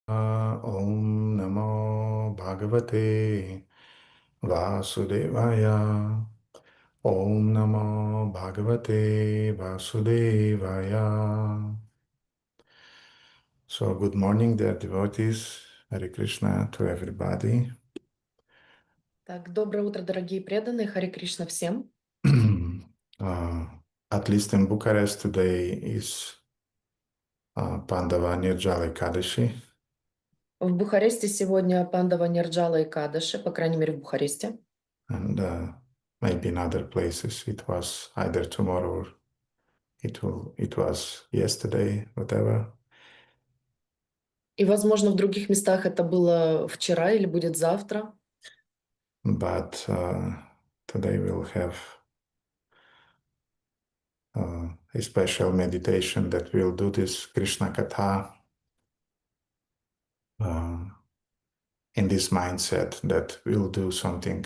Om Namo Bhagavate Vasudevaya. Om Namo Bhagavate Vasudevaya. So, good morning, dear devotees. Hare Krishna to everybody. Так, доброе утро, дорогие преданные. Харе Кришна всем. uh, at least in Bucharest today is Pandava Nirjala Ekadashi. В Бухаресте сегодня Пандава Нирджала и Кадыши, по крайней мере в Бухаресте. And maybe in other places it was either tomorrow or it was yesterday, whatever. И, возможно, в других местах это было вчера или будет завтра. But today we'll have a special meditation that will do this Krishna Katha in this mindset that we'll do something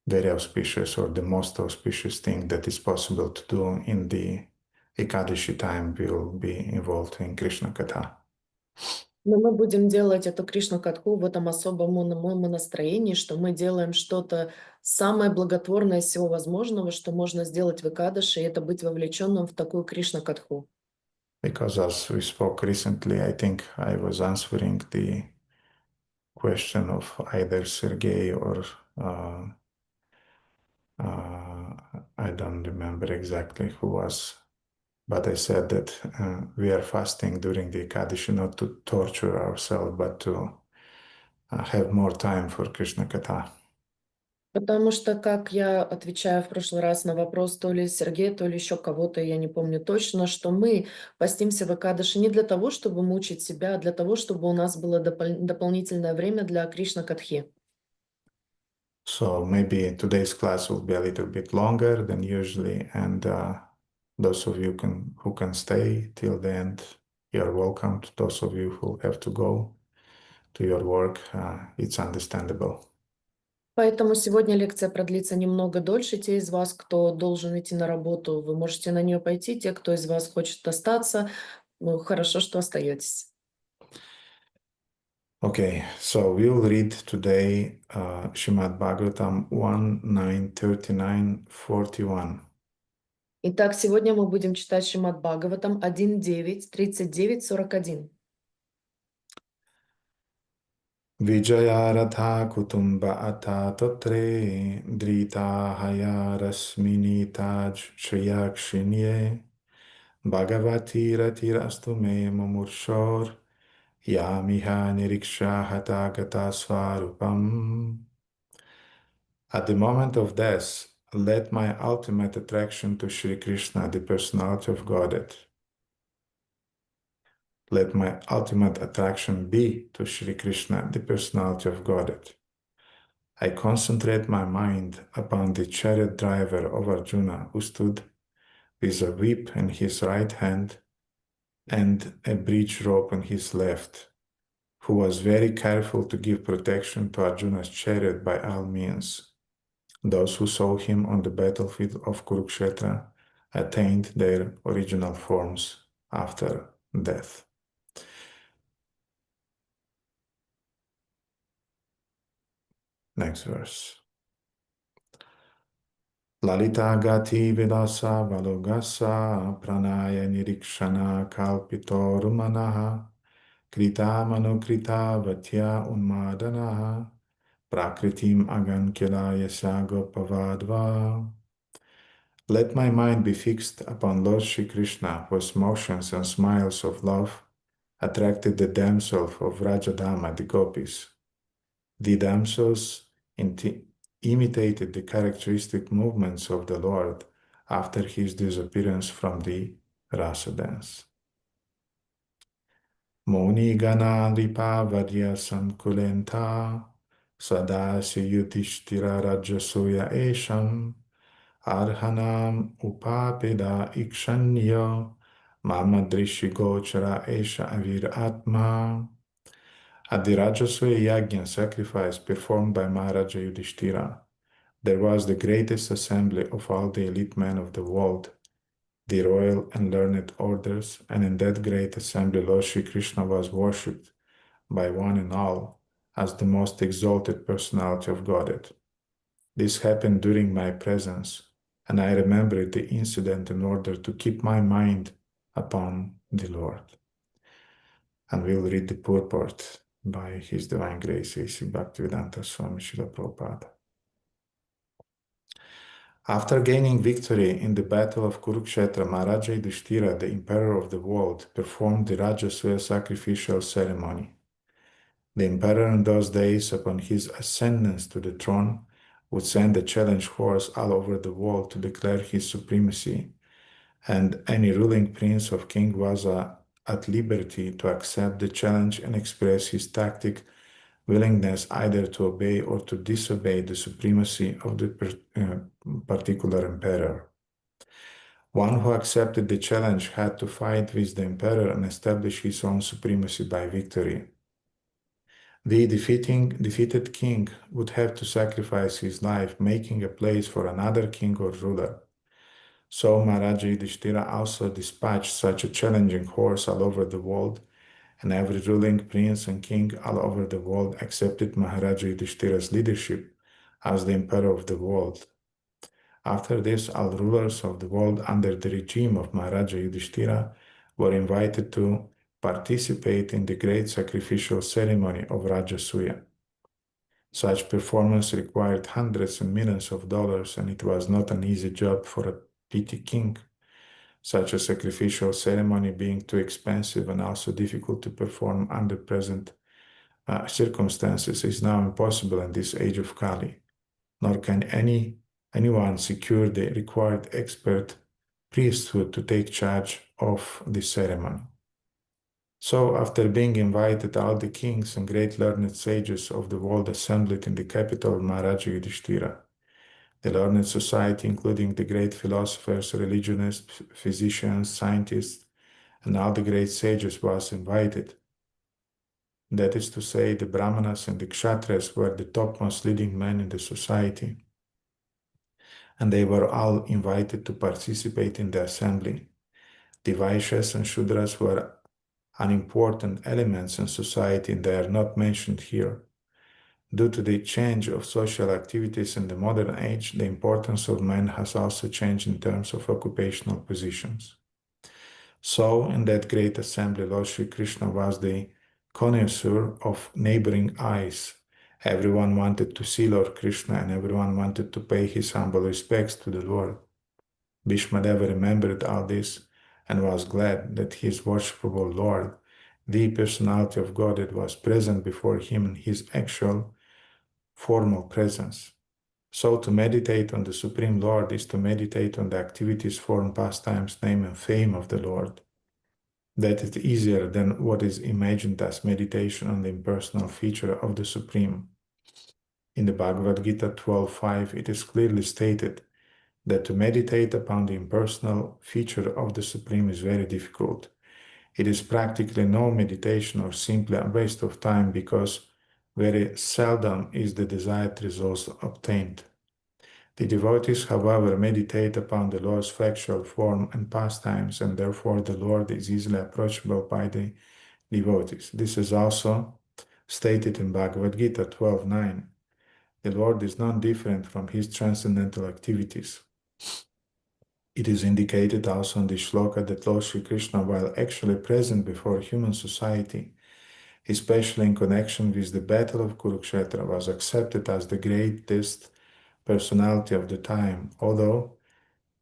very auspicious or the most auspicious thing that is possible to do in the Ekadashi time will be involved in Krishna Katha. Но мы будем делать эту Кришна Катху в этом особом настроении, что мы делаем что-то самое благотворное из всего возможного, что можно сделать в Экадаши, и это быть вовлеченным в такую Кришна Катху. Because as we spoke recently, I think I was answering the question of either Sergei or I don't remember exactly who was, but I said that we are fasting during the Ekadashi not to torture ourselves, but to have more time for Krishna Katha. Потому что, как я отвечаю в прошлый раз на вопрос то ли Сергея, то ли еще кого-то, я не помню точно, что мы постимся в Экадаши не для того, чтобы мучить себя, а для того, чтобы у нас было дополнительное время для Кришна Катхи. So maybe today's class will be a little bit longer than usually, and those of you who can stay till the end, you're welcome. To those of you who have to go to your work, it's understandable. Поэтому сегодня лекция продлится немного дольше. Те из вас, кто должен идти на работу, вы можете на нее пойти. Те, кто из вас хочет остаться, ну, хорошо, что остаетесь. Okay, so we'll read today Shrimad Bhagavatam 1.9.39.41. Итак, сегодня мы будем читать Шримад Бхагаватам 1.9, 39-41. Vijayaratha kutumba ata totre drita haya rasminita shriyakshinye Bhagavati ratirastu me mumurshor yamiha niriksha hatagata svarupam. At the moment of death, let my ultimate attraction to Sri Krishna, the personality of Godhead, let my ultimate attraction be to Sri Krishna, the personality of Godhead. I concentrate my mind upon the chariot driver of Arjuna, who stood with a whip in his right hand and a bridge rope in his left, who was very careful to give protection to Arjuna's chariot by all means. Those who saw him on the battlefield of Kurukshetra attained their original forms after death. Next verse. Lalita gati vilasa valogasa pranaya nirikshana kalpito rumanaha krita manukrita vatya unmadanaha prakritim agankela yasago pavadva. Let my mind be fixed upon Lord Shri Krishna, whose motions and smiles of love attracted the damsels of Rajadama, the gopis. The damsels imitated the characteristic movements of the Lord after his disappearance from the rasa dance. Moni gana ripavadya sankulenta sadasi yudhishtira rajasuya esham arhanam upapeda ikshanyo mamadrishi gochara esha avir atma. At the Rajasuya Yajna sacrifice performed by Maharaja Yudhishthira, there was the greatest assembly of all the elite men of the world, the royal and learned orders, and in that great assembly Lord Shri Krishna was worshipped by one and all as the most exalted personality of Godhead. This happened during my presence, and I remembered the incident in order to keep my mind upon the Lord. And we'll read the purport by His Divine Grace, A.C. Bhaktivedanta Swami Srila Prabhupada. After gaining victory in the battle of Kurukshetra, Maharaja Yudhishthira, the emperor of the world, performed the Rajasuya sacrificial ceremony. The emperor in those days, upon his ascendance to the throne, would send a challenge horse all over the world to declare his supremacy, and any ruling prince or king was at liberty to accept the challenge and express his tacit willingness either to obey or to disobey the supremacy of the particular emperor. One who accepted the challenge had to fight with the emperor and establish his own supremacy by victory. The defeated king would have to sacrifice his life, making a place for another king or ruler. So Maharaja Yudhishthira also dispatched such a challenging horse all over the world, and every ruling prince and king all over the world accepted Maharaja Yudhishthira's leadership as the emperor of the world. After this, all rulers of the world under the regime of Maharaja Yudhishthira were invited to participate in the great sacrificial ceremony of Rajasuya. Such performance required hundreds and millions of dollars, and it was not an easy job for a petty king. Such a sacrificial ceremony being too expensive and also difficult to perform under present circumstances is now impossible in this age of Kali, nor can anyone secure the required expert priesthood to take charge of the ceremony. So, after being invited, all the kings and great learned sages of the world assembled in the capital of Maharaja Yudhishthira. The learned society, including the great philosophers, religionists, physicians, scientists, and all the great sages, was invited. That is to say, the Brahmanas and the Kshatriyas were the topmost leading men in the society, and they were all invited to participate in the assembly. The Vaishyas and Shudras were unimportant elements in society, and they are not mentioned here. Due to the change of social activities in the modern age, the importance of men has also changed in terms of occupational positions. So, in that great assembly, Lord Sri Krishna was the connoisseur of neighboring eyes. Everyone wanted to see Lord Krishna, and everyone wanted to pay his humble respects to the Lord. Bhishmadevы remembered all this and was glad that his worshipable Lord, the personality of Godhead, was present before him in his actual formal presence. So to meditate on the Supreme Lord is to meditate on the activities, form, pastimes, name, and fame of the Lord. That is easier than what is imagined as meditation on the impersonal feature of the Supreme. In the Bhagavad Gita 12.5, it is clearly stated that to meditate upon the impersonal feature of the Supreme is very difficult. It is practically no meditation or simply a waste of time because very seldom is the desired result obtained. The devotees, however, meditate upon the Lord's factual form and pastimes, and therefore the Lord is easily approachable by the devotees. This is also stated in Bhagavad Gita 12.9. The Lord is not different from his transcendental activities. It is indicated also in the shloka that Lord Sri Krishna, while actually present before human society, especially in connection with the battle of Kurukshetra, was accepted as the greatest personality of the time, although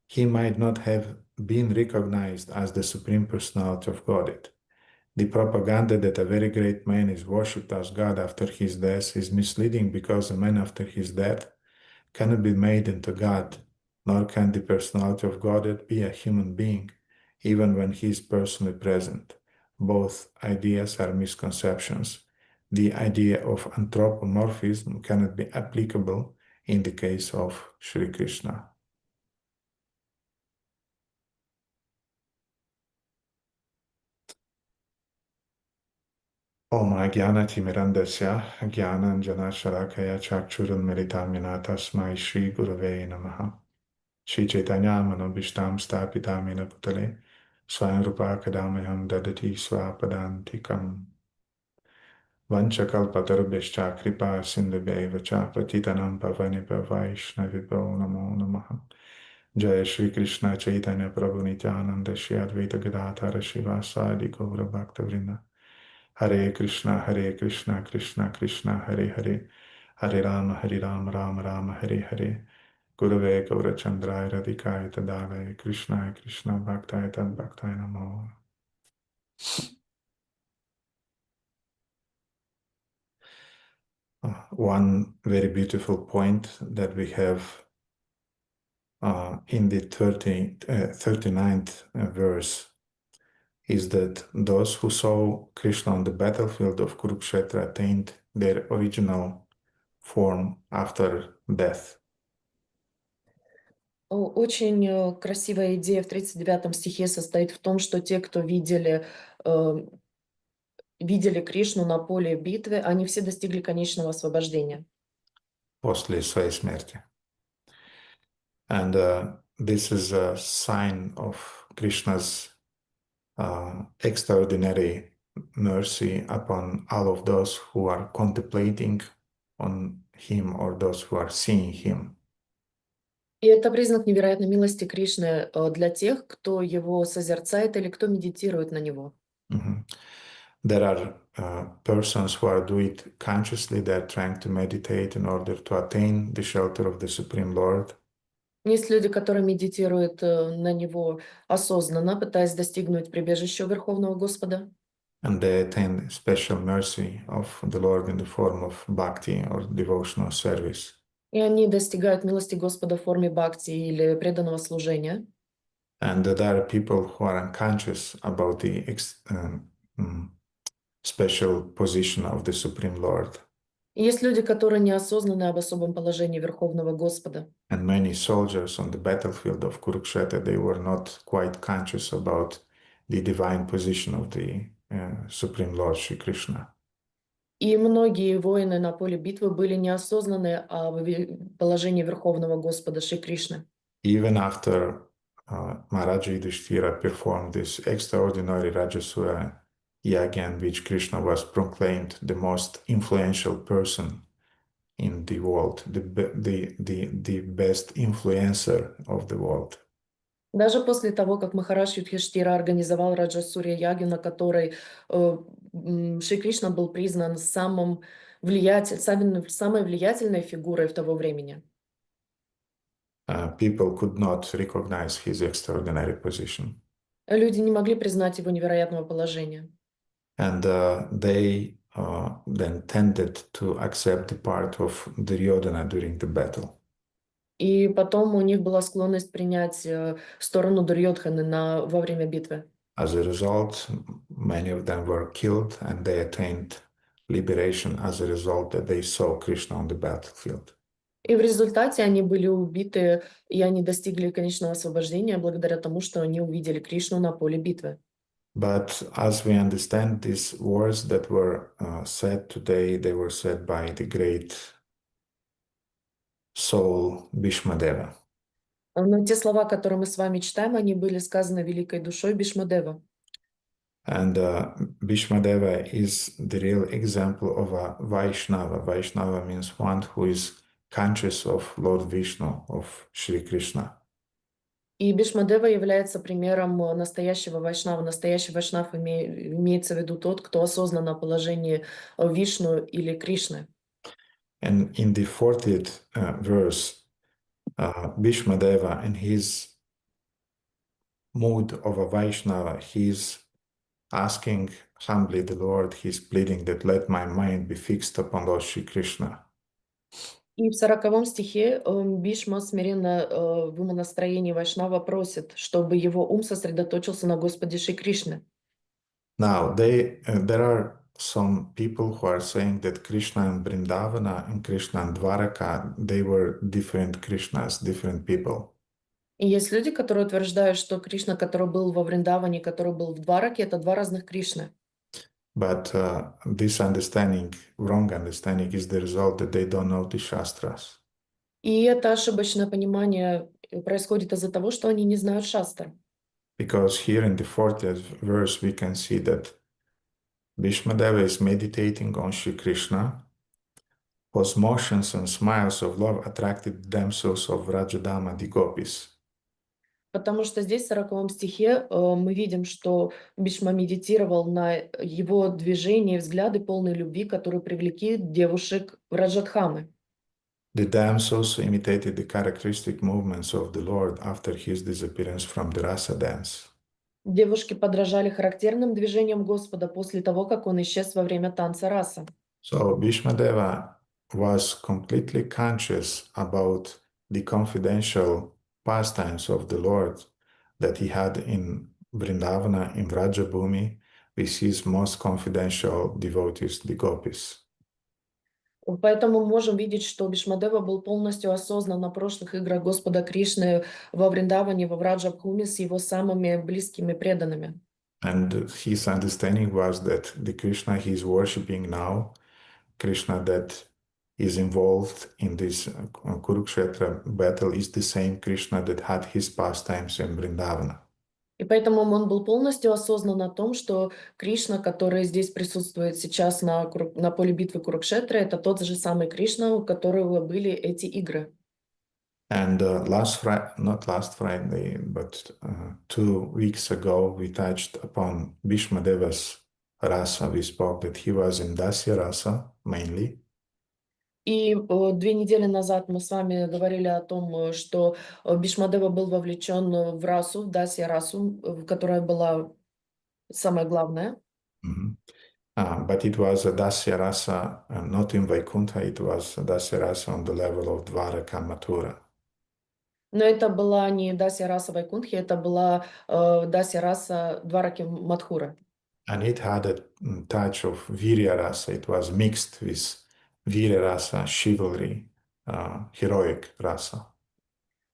he might not have been recognized as the Supreme Personality of Godhead. The propaganda that a very great man is worshipped as God after his death is misleading because a man after his death cannot be made into God, nor can the personality of Godhead be a human being, even when he is personally present. Both ideas are misconceptions. The idea of anthropomorphism cannot be applicable in the case of Sri Krishna. Om Ajnana-timirandasya Jnana-anjana-shalakaya Chakshurunmilitamina Tasmai Shri Gurave Namaha. Shri Chaitanya Manobhishtam Sthapitamena Putale Swayam Rupa Kadamaham Dadati Swapadantikam. Vanchakalpatarubhyascha kripa sindhubhyaiva cha patitanam pavanibhyo vaishnavibhyo namo namaha. Jaya Shri Krishna Chaitanya Prabhu Nityananda Shri Advaita Gadadhara Shivasadi Gaura Bhakta Vrinda. Hare Krishna Krishna Krishna Hare Hare. Hare Rama Rama Hare Hare. Gurave Gaura Chandraya Radhikaya Tadavaya Krishna Krishna Bhaktaya Tad Bhaktaya Namo. One very beautiful point that we have in the 39th verse is that those who saw Krishna on the battlefield of Kurukshetra attained their original form after death. Очень красивая идея в 39 стихе состоит в том, что те, кто видели Кришну на поле битвы, они все достигли конечного освобождения. После своей смерти. And this is a sign of Krishna's extraordinary mercy upon all of those who are contemplating on him or those who are seeing him. И это признак невероятной милости Кришны для тех, кто его созерцает или кто медитирует на него. There are persons who are doing it consciously, they're trying to meditate in order to attain the shelter of the Supreme Lord. Есть люди, которые медитируют на него осознанно, пытаясь достигнуть прибежища Верховного Господа. And they attain special mercy of the Lord in the form of bhakti or devotional service. И они достигают милости Господа в форме бхакти или преданного служения. And there are people who are unconscious about the special position of the Supreme Lord. И есть люди, которые неосознаны об особом положении Верховного Господа. And many soldiers on the battlefield of Kurukshetra, they were not quite conscious about the divine position of the Supreme Lord Shri Krishna. И многие воины на поле битвы были неосознаны о положении Верховного Господа Шри Кришны. Even after Maharaja Yudhishthira performed this extraordinary Rajasuya yagya in which Krishna was proclaimed the most influential person in the world, the best influencer of the world. Даже после того, как Махарадж Юдхиштира организовал Раджасурья ягью, на которой Шри Кришна был признан самой влиятельной фигурой в того времени. People could not recognize his extraordinary position. Люди не могли признать его невероятного положения. And they then tended to accept the part of Duryodhana during the battle. И потом у них была склонность принять сторону Дурьодханы во время битвы. As a result, many of them were killed and they attained liberation as a result that they saw Krishna on the battlefield. И в результате они были убиты, и они достигли конечного освобождения благодаря тому, что они увидели Кришну на поле битвы. But as we understand these words that were said today, they were said by the great soul Bhishmadeva. Но те слова, которые мы с вами читаем, они были сказаны великой душой Бхишмадева. And Bhishmadeva is the real example of a Vaishnava. Vaishnava means one who is conscious of Lord Vishnu, of Shri Krishna. И Бхишмадева является примером настоящего вайшнава. Настоящий вайшнав имеется в виду тот, кто осознан о положении Вишну или Кришны. And in the 40th verse, Bhishmadeva, in his mood of a Vaishnava, he's asking humbly the Lord, he's pleading that let my mind be fixed upon Lord Shri Krishna. И в 40 стихе Бхишма смиренно в умонастроении Вайшнава просит, чтобы его ум сосредоточился на Господе Шри Кришне. Now, there are some people who are saying that Krishna and Vrindavana and Krishna and Dwaraka, they were different Krishnas, different people. И есть люди, которые утверждают, что Кришна, который был во Вриндаване, который был в Двараке, это два разных Кришны. But this understanding, wrong understanding, is the result that they don't know the Shastras. И это ошибочное понимание происходит из-за того, что они не знают шастр. Because here in the 40th verse we can see that Bhishmadeva is meditating on Shri Krishna, whose motions and smiles of love attracted the damsels of Rajadama, the gopis. Потому что здесь, в 40 стихе, мы видим, что Бишма медитировал на его движения и взгляды полной любви, которые привлекли девушек Раджадхамы. The damsels imitated the characteristic movements of the Lord after his disappearance from the rasa dance. Девушки подражали характерным движениям Господа после того, как он исчез во время танца раса. So Bhishmadeva was completely conscious about the confidential pastimes of the Lord that he had in Vrindavana, in Vrajabhumi, with his most confidential devotees, the gopis. Поэтому мы можем видеть, что Бишмадева был полностью осознан на прошлых играх Господа Кришны во Вриндаване, во Враджабхуме с его самыми близкими преданными. And his understanding was that the Krishna he is worshipping now, Krishna that is involved in this Kurukshetra battle, is the same Krishna that had his pastimes in Vrindavana. И поэтому он был полностью осознан о том, что Кришна, который здесь присутствует сейчас на поле битвы Курукшетры, это тот же самый Кришна, у которого были эти игры. And not last Friday, but 2 weeks ago, we touched upon Bhishmadeva's rasa. We spoke that he was in Dasya rasa mainly. И 2 недели назад мы с вами говорили о том, что Бишмадева был вовлечен в расу, в дасья расу, которая была самая главная. But it was a Dasya rasa, not in Vaikuntha, it was a Dasya rasa on the level of Dvaraka Mathura. Но это была не дасья раса Вайкунтхи, это была дасья раса Двараки Мадхура. And it had a touch of Virya rasa. It was mixed with Virya rasa, chivalry, heroic rasa.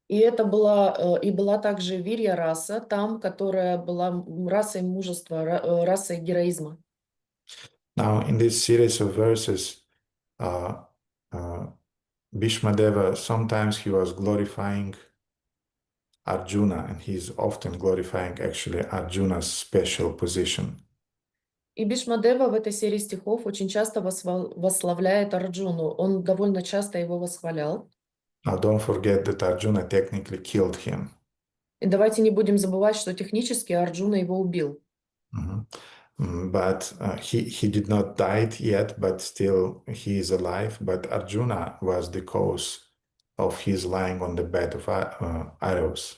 И это была также Вирья раса, там, которая была расой мужества, расой героизма. Now, in this series of verses, Bhishmadeva, sometimes he was glorifying Arjuna, and he's often glorifying actually Arjuna's special position. И Бишмадева в этой серии стихов очень часто восславляет Арджуну. Он довольно часто его восхвалял. Now, don't forget that Arjuna technically killed him. И давайте не будем забывать, что технически Арджуна его убил. But he did not die yet, but still he is alive. But Arjuna was the cause of his lying on the bed of arrows.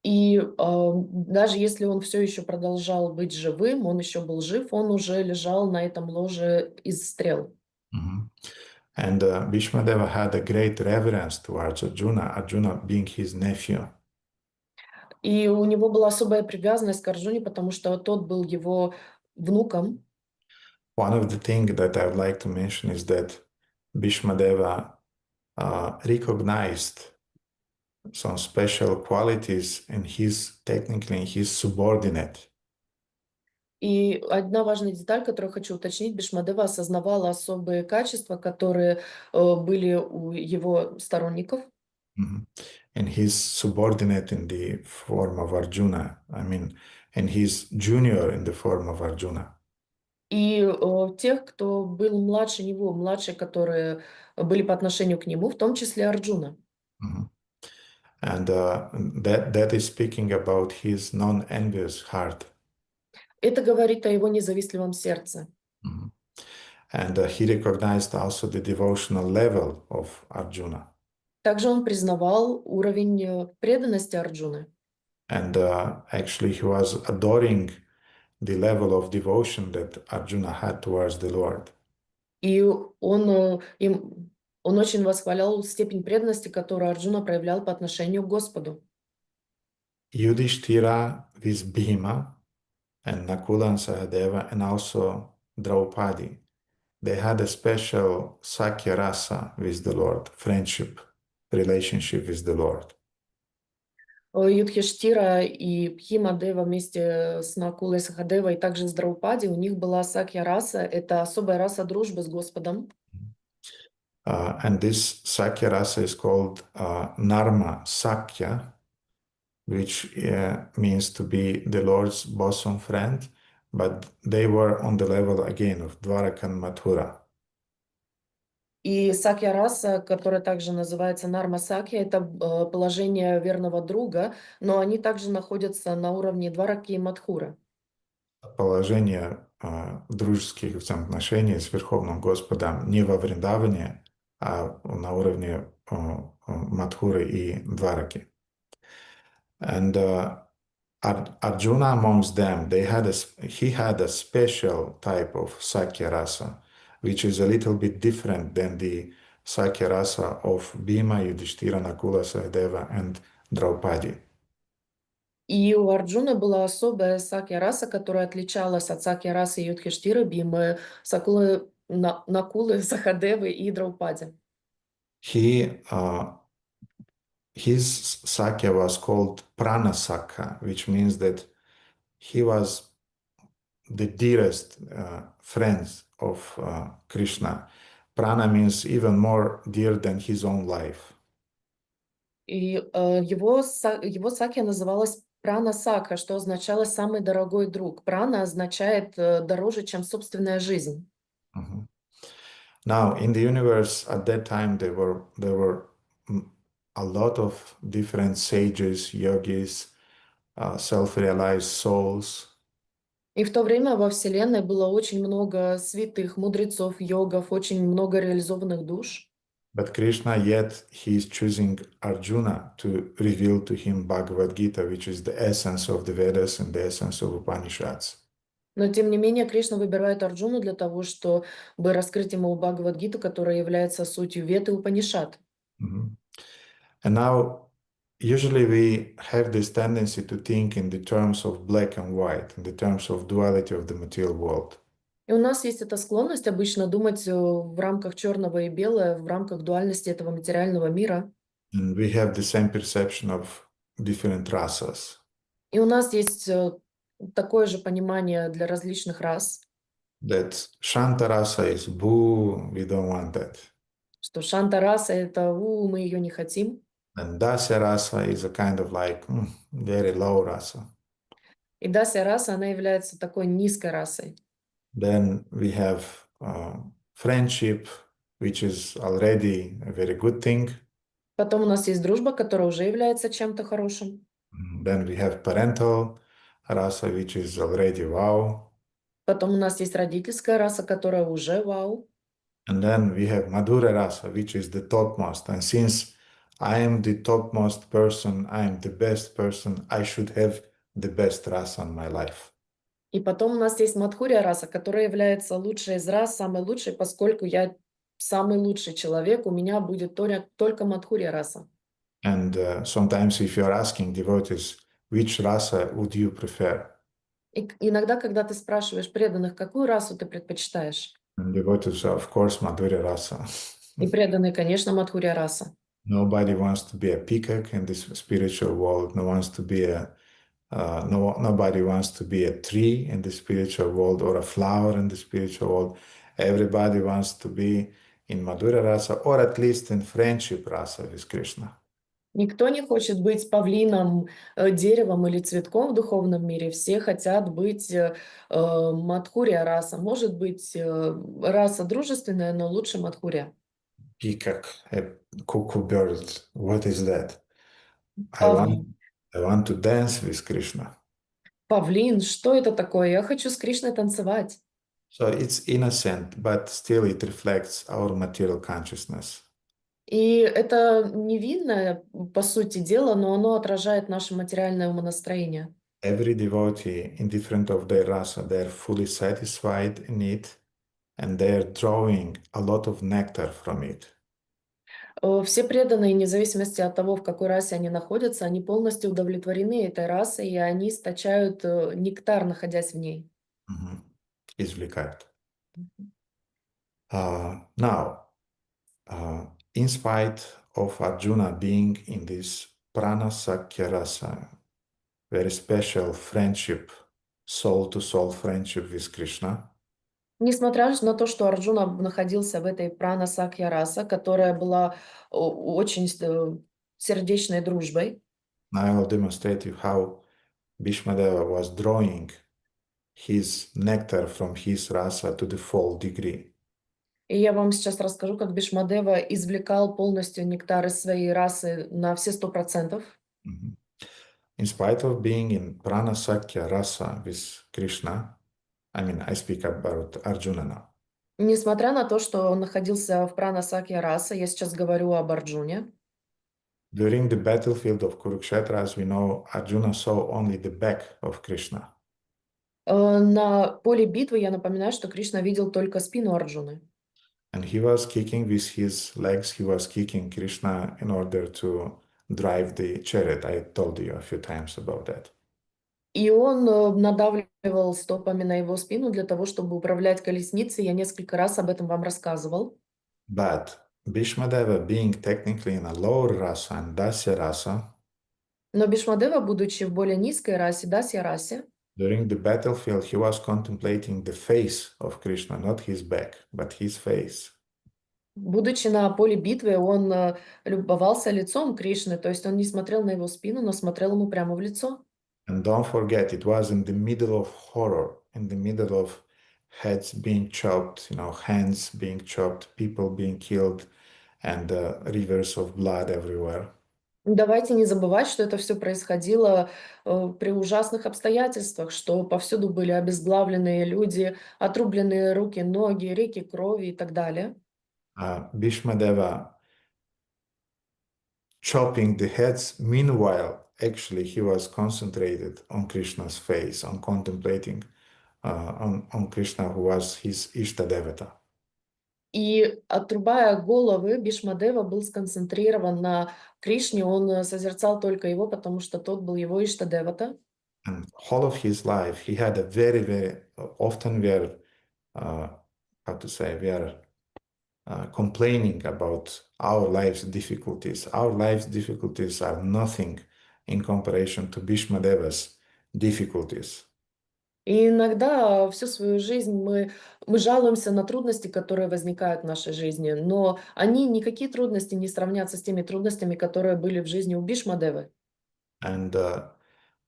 И даже если он все еще продолжал быть живым, он еще был жив, он уже лежал на этом ложе из стрел. And Bhishmadeva had a great reverence towards Arjuna, Arjuna being his nephew. И у него была особая привязанность к Арджуне, потому что тот был его внуком. One of the things that I would like to mention is that Bhishmadeva recognized some special qualities in technically in his subordinate. И одна важная деталь, которую хочу уточнить, Бишмадева осознавала особые качества, которые были у его сторонников. And his subordinate in the form of Arjuna, and his junior in the form of Arjuna. И тех, кто был младше него, младшие, которые были по отношению к нему, в том числе Арджуна. And that is speaking about his non-envious heart. Это говорит о его независтливом сердце. And he recognized also the devotional level of Arjuna. Также он признавал уровень преданности Арджуны. And actually he was adoring the level of devotion that Arjuna had towards the Lord. И он очень восхвалял степень преданности, которую Арджуна проявлял по отношению к Господу. Yudhishthira with Bhima and Nakula and Sahadeva and also Draupadi, they had a special Sakya rasa with the Lord, friendship, relationship with the Lord. Юдхиштира и Бхимадева вместе с Накулой Сахадевой и также с Драупади, у них была Сакья раса, это особая раса дружбы с Господом. And this Sakya rasa is called Narma Sakya, which means to be the Lord's bosom friend, but they were on the level again of Dwaraka and Mathura. И сакья-раса, которая также называется нарма-сакья, это положение верного друга, но они также находятся на уровне Двараки и Мадхуры. Положение дружеских взаимоотношений с Верховным Господом не во Вриндаване, а на уровне Мадхуры и Двараки. And Arjuna amongst them, he had a special type of Sakya rasa, which is a little bit different than the Sakya rasa of Bhima, Yudhishthira, Nakula, Sahadeva, and Draupadi. И у Арджуны была особая сакья-раса, которая отличалась от сакья-расы Юдхиштиры, Бимы, Сакулы, Накулы, Сахадевы и Драупади. He, his Sakya was called Prana Sakya, which means that he was the dearest friends of Krishna. Prana means even more dear than his own life. И его сакья называлась Прана Сакха, что означало «самый дорогой друг». Прана означает «дороже, чем собственная жизнь». Mhm. Now, in the universe at that time, there were a lot of different sages, yogis, self-realized souls. И в то время во Вселенной было очень много святых, мудрецов, йогов, очень много реализованных душ. But Krishna, yet he is choosing Arjuna to reveal to him Bhagavad Gita, which is the essence of the Vedas and the essence of Upanishads. Но, тем не менее, Кришна выбирает Арджуну для того, чтобы раскрыть ему Бхагавад-гиту, которая является сутью Вед и Упанишад. Mhm. And now, usually we have this tendency to think in the terms of black and white, in the terms of duality of the material world. И у нас есть эта склонность обычно думать в рамках черного и белого, в рамках дуальности этого материального мира. And we have the same perception of different rasas. И у нас есть такое же понимание для различных рас, That Shanta rasa is boo, we don't want that. что Шанта-раса — это мы ее не хотим, And Dasya rasa is a kind of like very low rasa. и Дася-раса, она является такой низкой расой. Then we have friendship, which is already a very good thing. Потом у нас есть дружба, которая уже является чем-то хорошим. Then we have parental rasa, which is already wow. Потом у нас есть родительская раса, которая уже вау. And then we have Madhura rasa, which is the topmost. And since I am the topmost person, I am the best person, I should have the best rasa in my life. И потом у нас есть Мадхурья раса, которая является лучшей из рас, самой лучшей, поскольку я самый лучший человек, у меня будет только Мадхурья раса. And sometimes if you're asking devotees, which rasa would you prefer? И иногда, когда ты спрашиваешь преданных, какую расу ты предпочитаешь, And devotees are, of course, Madhurya rasa. и преданные, конечно, Мадхурья раса. Nobody wants to be a peacock in this spiritual world. Nobody wants to be a tree in the spiritual world or a flower in the spiritual world. Everybody wants to be in Madhurya rasa or at least in friendship rasa with Krishna. Никто не хочет быть павлином, деревом или цветком в духовном мире. Все хотят быть Мадхурья раса. Может быть, раса дружественная, но лучше Мадхурья. Peacock, a cuckoo bird. What is that? I want, Павлин. I want to dance with Krishna. Павлин, что это такое? Я хочу с Кришной танцевать. So it's innocent, but still it reflects our material consciousness. И это невинное, по сути дела, но оно отражает наше материальное умонастроение. Every devotee, indifferent of their rasa, they're fully satisfied in it, and they're drawing a lot of nectar from it. Все преданные, вне зависимости от того, в какой расе они находятся, они полностью удовлетворены этой расой, и они источают нектар, находясь в ней. Mhm. Извлекают. Now, in spite of Arjuna being in this prana sakya rasa, very special friendship, soul-to-soul friendship with Krishna, Несмотря на то, что Арджуна находился в этой прана сакья раса, которая была очень сердечной дружбой, I will demonstrate you how Bhishmadeva was drawing his nectar from his rasa to the full degree. И я вам сейчас расскажу, как Бхишмадева извлекал полностью нектар из своей расы на все 100%. Mhm. In spite of being in prana sakya rasa with Krishna, I speak about Arjuna now. Несмотря на то, что он находился в прана-сакья раса, я сейчас говорю об Арджуне. During the battlefield of Kurukshetra, as we know, Arjuna saw only the back of Krishna. На поле битвы я напоминаю, что Кришна видел только спину Арджуны. And he was kicking with his legs, he was kicking Krishna in order to drive the chariot. I told you a few times about that. И он надавливал стопами на его спину для того, чтобы управлять колесницей. Я несколько раз об этом вам рассказывал. But Bhishmadeva, being technically in a lower rasa and dasya rasa, Но Бхишмадева, будучи в более низкой расе, дасья расе, during the battlefield, he was contemplating the face of Krishna, not his back, but his face. будучи на поле битвы, он любовался лицом Кришны, то есть он не смотрел на его спину, но смотрел ему прямо в лицо. And don't forget, it was in the middle of horror, in the middle of heads being chopped, hands being chopped, people being killed, and rivers of blood everywhere. Давайте не забывать, что это все происходило при ужасных обстоятельствах, что повсюду были обезглавленные люди, отрубленные руки, ноги, реки крови и так далее. Bhishmadeva chopping the heads. Meanwhile, actually, he was concentrated on Krishna's face, on contemplating on Krishna, who was his Ishtadevata. И отрубая головы, Бишмадева был сконцентрирован на Кришне, он созерцал только его, потому что тот был его Иштадевата. And all of his life, he had a very, very often uh, we are complaining about our life's difficulties. Our life's difficulties are nothing in comparison to Bhishmadeva's difficulties. И иногда всю свою жизнь мы жалуемся на трудности, которые возникают в нашей жизни, но они, никакие трудности не сравнятся с теми трудностями, которые были в жизни у Бишмадевы. And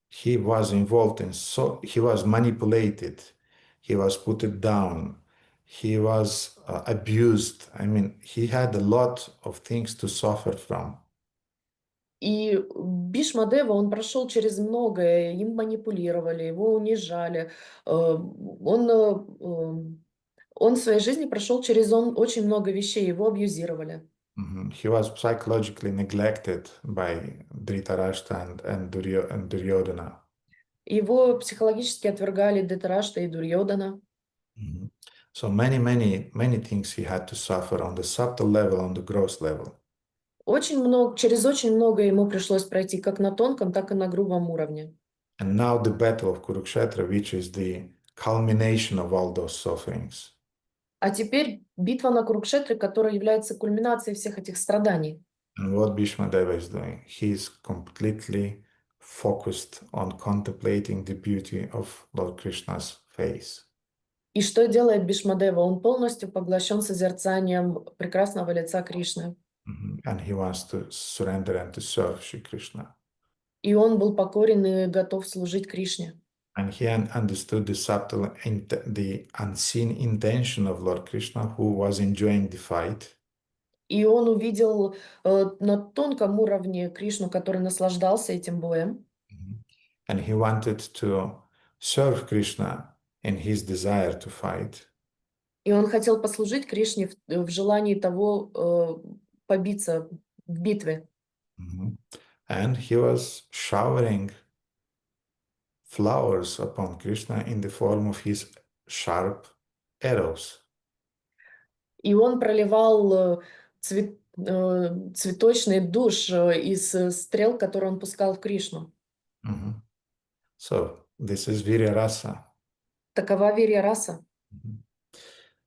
he was involved he was manipulated, he was put it down, he was abused. He had a lot of things to suffer from. И Бишмадева, он прошел через многое, им манипулировали, его унижали. Он в своей жизни прошел через очень много вещей, его абьюзировали. He was psychologically neglected by Dhritarashtra and Duryodhana. Его психологически отвергали Dhritarashtra и Дурьодана. Mhm. So many things he had to suffer on the subtle level, on the gross level. Через очень много ему пришлось пройти как на тонком, так и на грубом уровне. And now the battle of Kurukshetra, which is the culmination of all those sufferings. А теперь битва на Курукшетре, которая является кульминацией всех этих страданий. And what Bhishmadeva is doing, he is completely focused on contemplating the beauty of Lord Krishna's face. И что делает Бишмадева? Он полностью поглощен созерцанием прекрасного лица Кришны. And he wants to surrender and to serve Shri Krishna. И он был покорен и готов служить Кришне. And he understood the unseen intention of Lord Krishna, who was enjoying the fight. И он увидел на тонком уровне Кришну, который наслаждался этим боем. And he wanted to serve Krishna in his desire to fight. И он хотел послужить Кришне в желании того побиться в битве. And he was showering flowers upon Krishna in the form of his sharp arrows. И он проливал цветочный душ из стрел, которые он пускал в Кришну. So this is Virya Rasa. Такова вирья раса.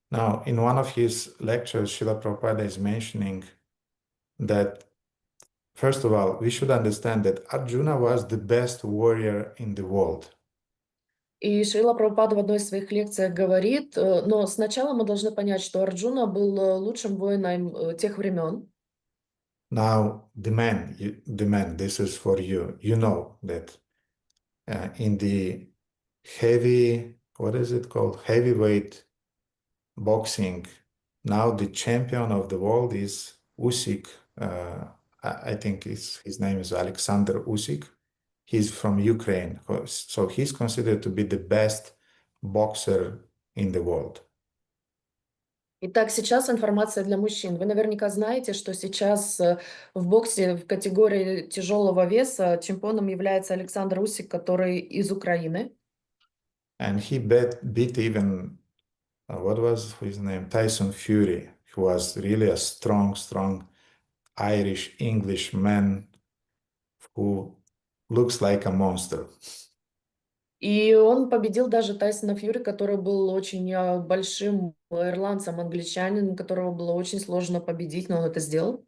Now, in one of his lectures, Srila Prabhupada is mentioning that, first of all, we should understand that Arjuna was the best warrior in the world. И Шрила Прабхупада в одной из своих лекций говорит, но сначала мы должны понять, что Арджуна был лучшим воином тех времен. Now, the man, this is for you. You know that in the heavy what is it called? Heavyweight boxing. Now the champion of the world is Usyk. I think his name is Alexander Usyk. He's from Ukraine, so he's considered to be the best boxer in the world. Итак, сейчас информация для мужчин. Вы наверняка знаете, что сейчас в боксе в категории тяжелого веса чемпионом является Александр Усик, который из Украины. And he beat even, what was his name? Tyson Fury, who was really a strong Irish English man who looks like a monster. И он победил даже Тайсона Фьюри, который был очень большим ирландцем, англичанином, которого было очень сложно победить, но он это сделал.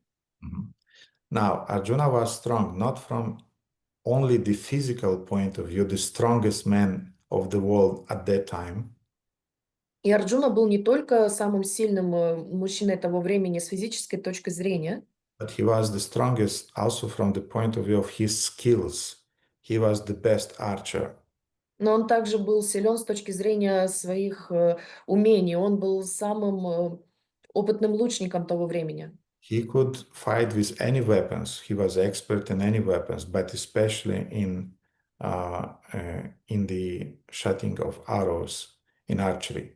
Now, Arjuna was strong, not from only the physical point of view, the strongest man of the world at that time, И Арджуна был не только самым сильным мужчиной того времени с физической точки зрения, but he was the strongest also from the point of view of his skills. He was the best archer. но он также был силен с точки зрения своих умений. Он был самым опытным лучником того времени. He could fight with any weapons. He was expert in any weapons, but especially in the shooting of arrows, in archery.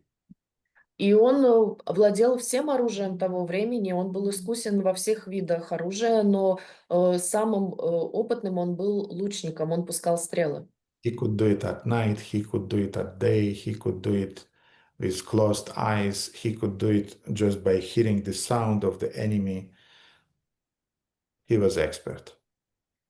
И он владел всем оружием того времени, он был искусен во всех видах оружия, но самым опытным он был лучником, он пускал стрелы. He could do it at night, he could do it at day, he could do it with closed eyes, he could do it just by hearing the sound of the enemy. He was expert.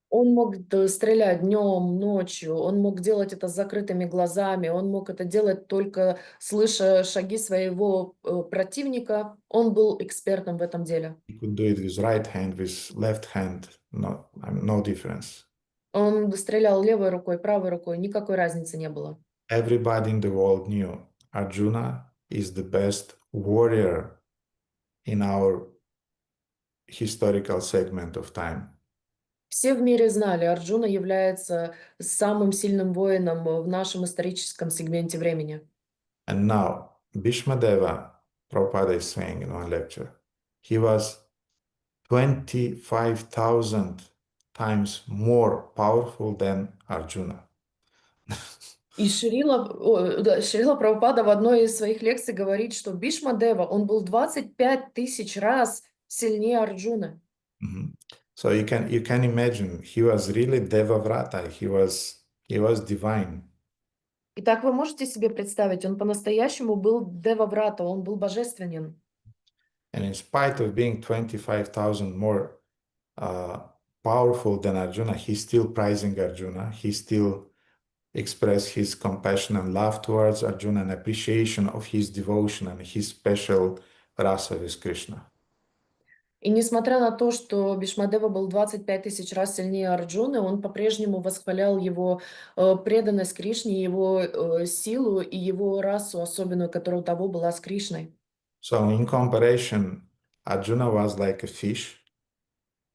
Он мог стрелять днем, ночью, он мог делать это с закрытыми глазами, он мог это делать только слыша шаги своего противника. Он был экспертом в этом деле. He could do it with right hand, with left hand, no difference. Он стрелял левой рукой, правой рукой, никакой разницы не было. Everybody in the world knew Arjuna is the best warrior in our historical segment of time. Все в мире знали, Арджуна является самым сильным воином в нашем историческом сегменте времени. And now, Bhishmadeva, Prabhupada is saying in one lecture, he was 25,000 times more powerful than Arjuna. И Шрила Прабхупада в одной из своих лекций говорит, что Бхишмадева, он был 25 тысяч раз сильнее Арджуны. So you can imagine, he was really Devavrata, he was divine. Итак, вы можете себе представить, он по-настоящему был Деваврата, он был божественен. And in spite of being 25,000 more powerful than Arjuna, he's still prizing Arjuna. He still expressed his compassion and love towards Arjuna and appreciation of his devotion and his special rasa with Krishna. И несмотря на то, что Бхишмадева был 25 тысяч раз сильнее Арджуны, он по-прежнему восхвалял его преданность Кришне, его силу и его расу особенную, которая у того была с Кришной. So in comparison, Arjuna was like a fish.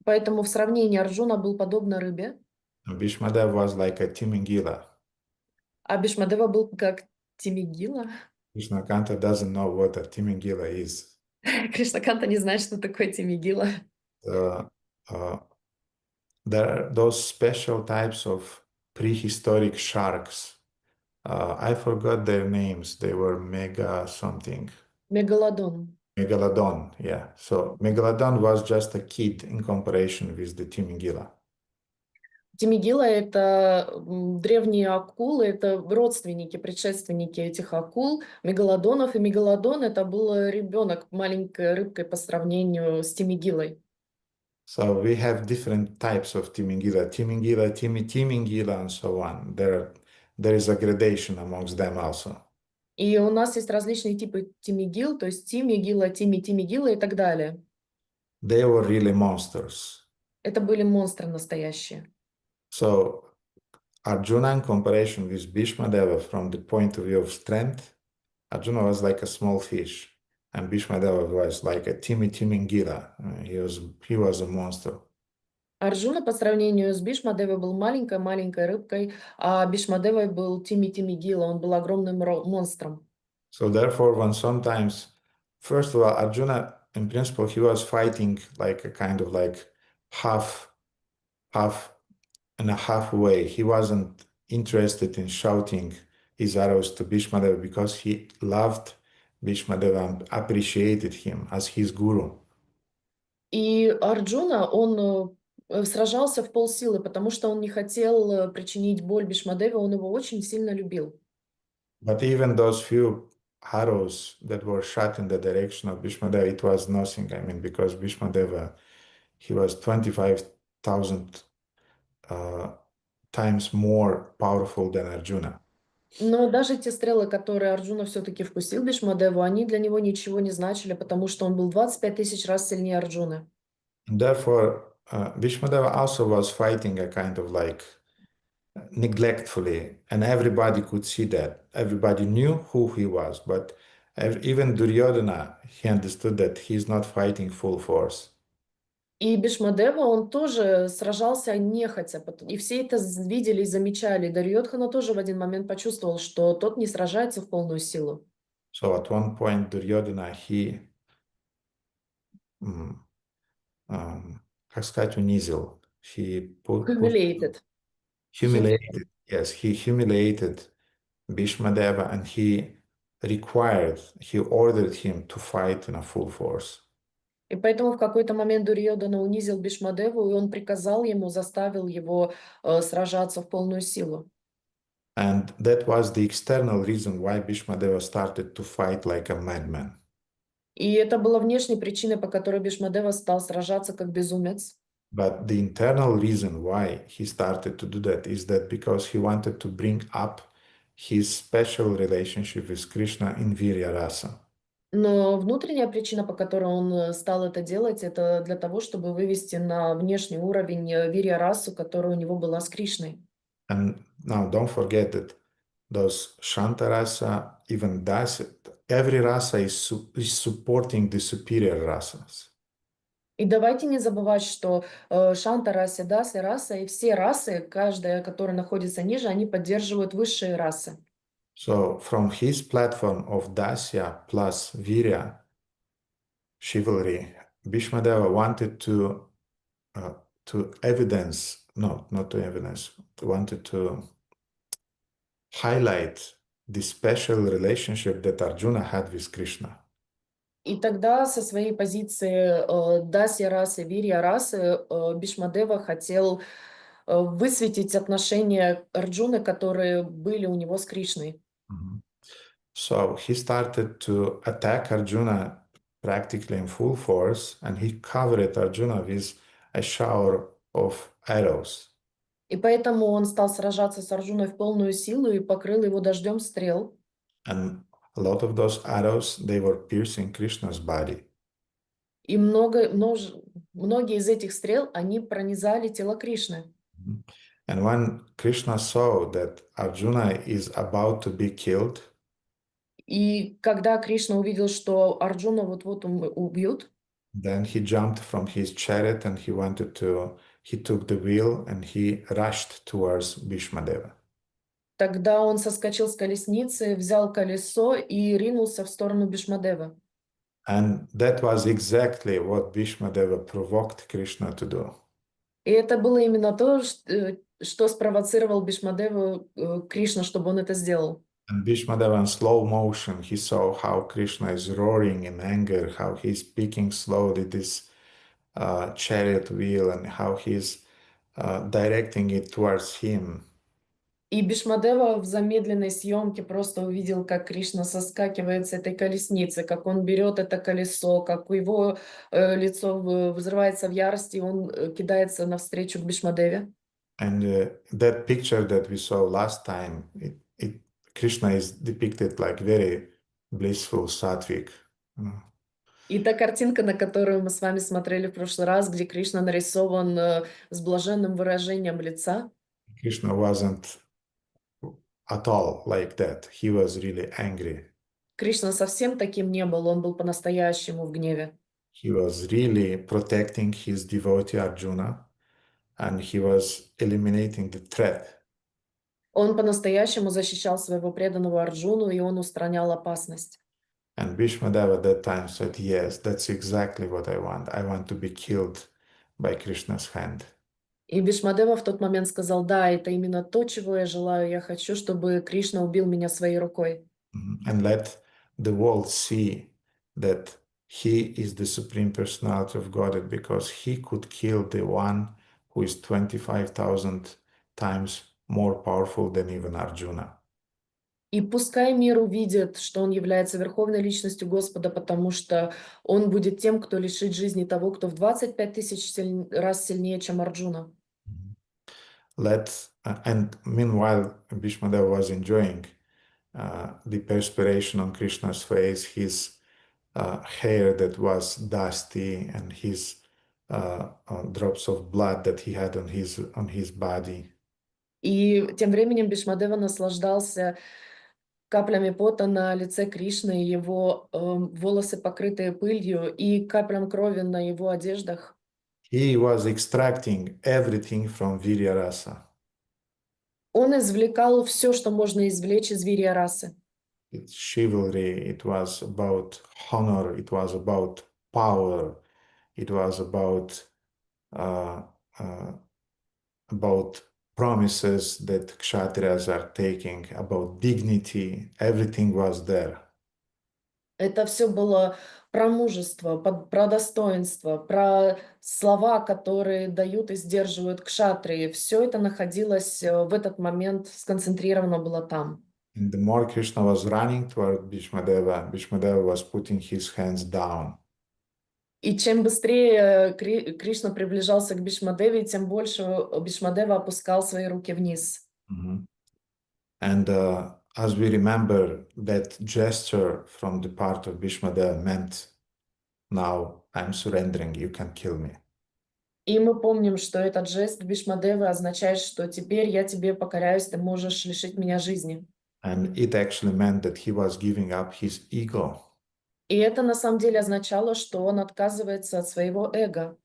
Поэтому в сравнении Арджуна был подобно рыбе, And Bhishmadeva was like a Timingila. а Бхишмадева был как Тимигила. Krishnakanta doesn't know what a Timingila is. Кришнаканта не знает, что такое Тимигила. There are those special types of prehistoric sharks. I forgot their names. They were mega something. Мегалодон. Megalodon, yeah. So Megalodon was just a kid in comparison with the Timingila. Тимигила — это древние акулы, это родственники, предшественники этих акул, мегалодонов. И мегалодон — это был ребенок, маленькой рыбкой по сравнению с Тимигилой. So we have different types of Timingila, Timingila, and so on. There is a gradation amongst them also. И у нас есть различные типы Тимигил, то есть Тимигила, Тимигила и так далее. They were really monsters. Это были монстры настоящие. So Arjuna, in comparison with Bhishmadeva, from the point of view of strength, Arjuna was like a small fish, and Bhishmadeva was like a Timingila. He was a monster. Арджуна по сравнению с Бхишмадевой был маленькой-маленькой рыбкой, а Бхишмадевой был Тими-Тими Гила, он был огромным монстром. So therefore, when sometimes, first of all, Arjuna, in principle, he was fighting like a kind of like half, half in a halfway. He wasn't interested in shouting his arrows to Bhishmadeva because he loved Bhishmadeva and appreciated him as his guru. И Арджуна, он сражался в полсилы, потому что он не хотел причинить боль Бхишмадеве, он его очень сильно любил. But even those few arrows that were shot in the direction of Bhishmadeva, it was nothing. I mean, because Bhishmadeva, he was 25,000 uh, times more powerful than Arjuna. Но даже те стрелы, которые Арджуна все-таки вкусил Бхишмадеву, они для него ничего не значили, потому что он был 25 тысяч раз сильнее Арджуны. And therefore, Bhishmadeva also was fighting a kind of like neglectfully, and everybody could see that. Everybody knew who he was, but even Duryodhana, he understood that he's not fighting full force. И Бхишмадева, он тоже сражался нехотя, и все это видели и замечали. Дурьодхана тоже в один момент почувствовал, что тот не сражается в полную силу. So at one point, Duryodhana, he, м, как сказать, унизил. He Humiliated. humiliated, yes, he humiliated Bhishmadeva and he ordered him to fight in a full force. И поэтому в какой-то момент Дурьодана унизил Бхишмадеву, и он приказал ему, заставил его сражаться в полную силу. And that was the external reason why Bhishmadeva started to fight like a madman. И это было внешней причиной, по которой Бхишмадева стал сражаться как безумец. But the internal reason why he started to do that is that because he wanted to bring up his special relationship with Krishna in Virya Rasa. Но внутренняя причина, по которой он стал это делать, это для того, чтобы вывести на внешний уровень вирья расу, которая у него была с Кришной. And now don't forget that those Shanta Rasa, even Dasa, every rasa is supporting the superior rasas. И давайте не забывать, что Шанта раса, Даса раса и все расы, каждая, которая находится ниже, они поддерживают высшие расы. So from his platform of Dasya plus Virya, chivalry, Bhishmadeva wanted to evidence, no, not to evidence, wanted to highlight the special relationship that Arjuna had with Krishna. И тогда со своей позиции Дасья расы, Вирья расы Бхишмадева хотел высветить отношения Арджуны, которые были у него с Кришной. Mhm. So he started to attack Arjuna practically in full force, and he covered Arjuna with a shower of arrows. И поэтому он стал сражаться с Арджуной в полную силу и покрыл его дождем стрел. And a lot of those arrows, they were piercing Krishna's body. И многие из этих стрел, они пронизали тело Кришны. Mhm. And when Krishna saw that Arjuna is about to be killed, И когда Кришна увидел, что Арджуна вот-вот убьют, then he jumped from his chariot and he took the wheel and he rushed towards Bhishmadeva. тогда он соскочил с колесницы, взял колесо и ринулся в сторону Бхишмадевы. And that was exactly what Bhishmadeva provoked Krishna to do. И это было именно то, что спровоцировал Бхишмадеву Кришна, чтобы он это сделал. And Bhishmadeva in slow motion, he saw how Krishna is roaring in anger, how he's picking slowly this chariot wheel and how he's directing it towards him. И Бхишмадева в замедленной съемке просто увидел, как Кришна соскакивает с этой колесницы, как он берет это колесо, как его лицо взрывается в ярости, и он кидается навстречу к Бхишмадеве. And that picture that we saw last time, Krishna is depicted like very blissful sattvic. И та картинка, на которую мы с вами смотрели в прошлый раз, где Кришна нарисован с блаженным выражением лица. Krishna wasn't at all like that. He was really angry. Кришна совсем таким не был, он был по-настоящему в гневе. He was really protecting his devotee Arjuna. and he was eliminating the threat. Он по-настоящему защищал своего преданного Арджуну, и он устранял опасность. And Bhishmadeva at that time said, yes, that's exactly what I want. I want to be killed by Krishna's hand. И Бхишмадева в тот момент сказал: да, это именно то, чего я желаю. Я хочу, чтобы Кришна убил меня своей рукой. And let the world see that he is the Supreme Personality of Godhead because he could kill the one who is 25,000 times more powerful than even Arjuna. И пускай мир увидит, что он является верховной личностью Господа, потому что он будет тем, кто лишит жизни того, кто в 25 тысяч раз сильнее, чем Арджуна. And meanwhile, Bhishmadeva was enjoying the perspiration on Krishna's face, his hair that was dusty, and his drops of blood that he had on his body. И тем временем Бхишмадева наслаждался каплями пота на лице Кришны, его волосы, покрытые пылью, и каплям крови на его одеждах. He was extracting everything from Virya Rasa. Он извлекал все, что можно извлечь из вирья расы. It's chivalry, it was about honor, it was about power, it was uh, uh, about promises that kshatriyas are taking, about dignity. Everything was there. Это все было про мужество, про достоинство, про слова, которые дают и сдерживают кшатрии. Все это находилось в этот момент, сконцентрировано было там. And the more Krishna was running toward Bhishmadeva, Bhishmadeva was putting his hands down. И чем быстрее Кришна приближался к Бхишмадеве, тем больше Бхишмадева опускал свои руки вниз. Mhm. And as we remember, that gesture from the part of Bhishmadeva meant, now I'm surrendering, you can kill me. И мы помним, что этот жест Бхишмадевы означает, что теперь я тебе покоряюсь, ты можешь лишить меня жизни. And it actually meant that he was giving up his ego. И это на самом деле означало, что он отказывается от своего эго.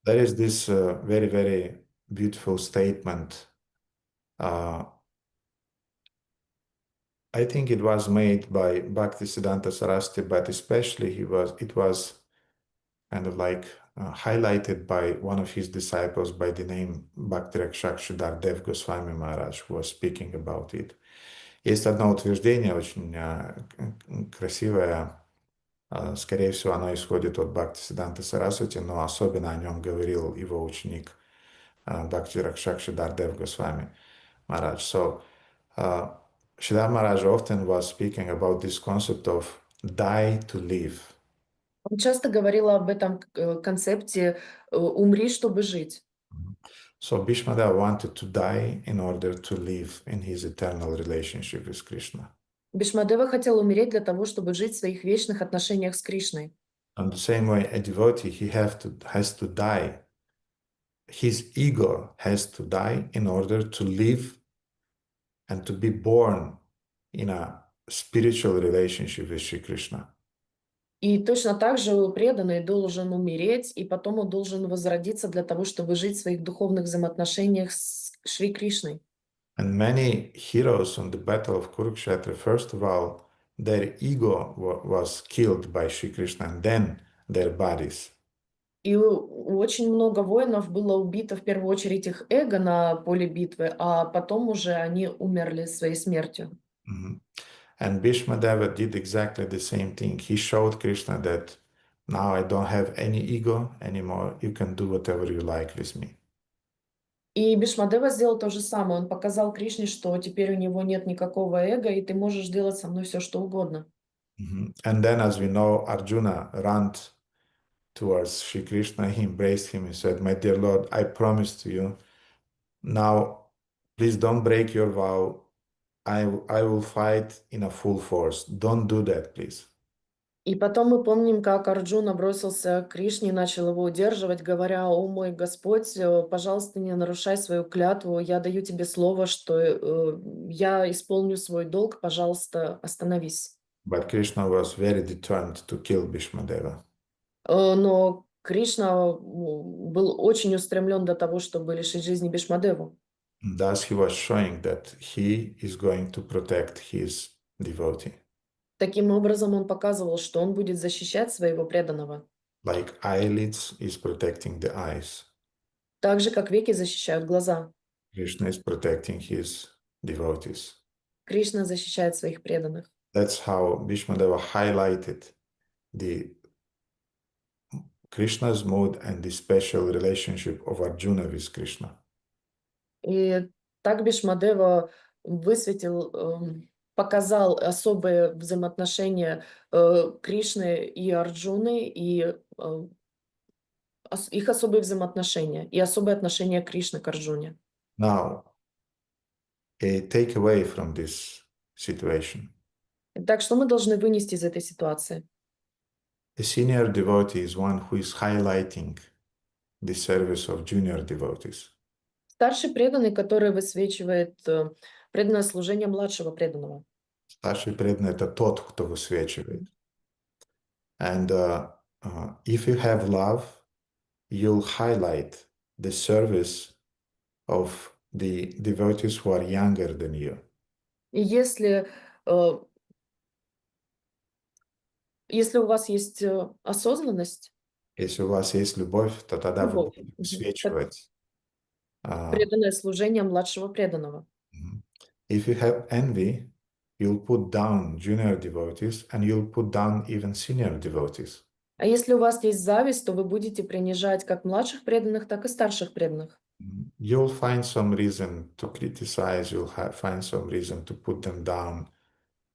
There is this very, very beautiful statement. I think it was made by Bhaktisiddhanta Saraswati, but especially it was kind of like highlighted by one of his disciples by the name Bhakti Rakshakshidhar Dev Goswami Maharaj, who was speaking about it. Есть одно утверждение очень красивое, скорее всего, оно исходит от Бхактисиддханты Сарасвати, но особенно о нем говорил его ученик Bhakti Rakshakshidhar Dev Goswami Maharaj. So Sridhar Maharaj often was speaking about this concept of die to live. Он часто говорил об этом концепте «умри, чтобы жить». So Bhishmadeva wanted to die in order to live in his eternal relationship with Krishna. Бхишмадева хотел умереть для того, чтобы жить в своих вечных отношениях с Кришной. In the same way, a devotee, has to die. His ego has to die in order to live and to be born in a spiritual relationship with Shri Krishna. И точно так же преданный должен умереть, и потом он должен возродиться для того, чтобы жить в своих духовных взаимоотношениях с Шри Кришной. And many heroes on the battle of Kurukshetra, first of all, their ego was killed by Shri Krishna, and then their bodies. И очень много воинов было убито в первую очередь их эго на поле битвы, а потом уже они умерли своей смертью. Mhm. And Bhishmadeva did exactly the same thing. He showed Krishna that now I don't have any ego anymore. You can do whatever you like with me. И Бхишмадева сделал то же самое. Он показал Кришне, что теперь у него нет никакого эго, и ты можешь делать со мной все, что угодно. And then, as we know, Arjuna ran towards Shri Krishna. He embraced him and said, "My dear Lord, I promise to you. Now, please don't break your vow. I will fight in a full force. Don't do that, please." И потом мы помним, как Арджуна бросился к Кришне и начал его удерживать, говоря: «О мой Господь, пожалуйста, не нарушай свою клятву. Я даю тебе слово, что я исполню свой долг. Пожалуйста, остановись». But Krishna was very determined to kill Bhishmadeva. Но Кришна был очень устремлен до того, чтобы лишить жизни Бхишмадеву. And thus he was showing that he is going to protect his devotee. Таким образом, он показывал, что он будет защищать своего преданного, Like eyelids is protecting the eyes. так же, как веки защищают глаза. Krishna is protecting his devotees. Кришна защищает своих преданных. That's how Bhishmadeva highlighted the Krishna's mood and the special relationship of Arjuna with Krishna. И так Бхишмадева высветил, показал особые взаимоотношения Кришны и Арджуны, и их особые взаимоотношения, и особое отношение Кришны к Арджуне. Now, a takeaway from this situation. Так что мы должны вынести из этой ситуации? A senior devotee is one who is highlighting the service of junior devotees. Старший преданный, который высвечивает преданное служение младшего преданного. Старший преданный — это тот, кто высвечивает. And if you have love, you'll highlight the service of the devotees who are younger than you. И если у вас есть осознанность, Если у вас есть любовь, то тогда вы любовь, будете так высвечивать. преданное служение младшего преданного. Мгм. If you have envy, you'll put down junior devotees and you'll put down even senior devotees. А если у вас есть зависть, то вы будете принижать как младших преданных, так и старших преданных. You'll find some reason to criticize, find some reason to put them down,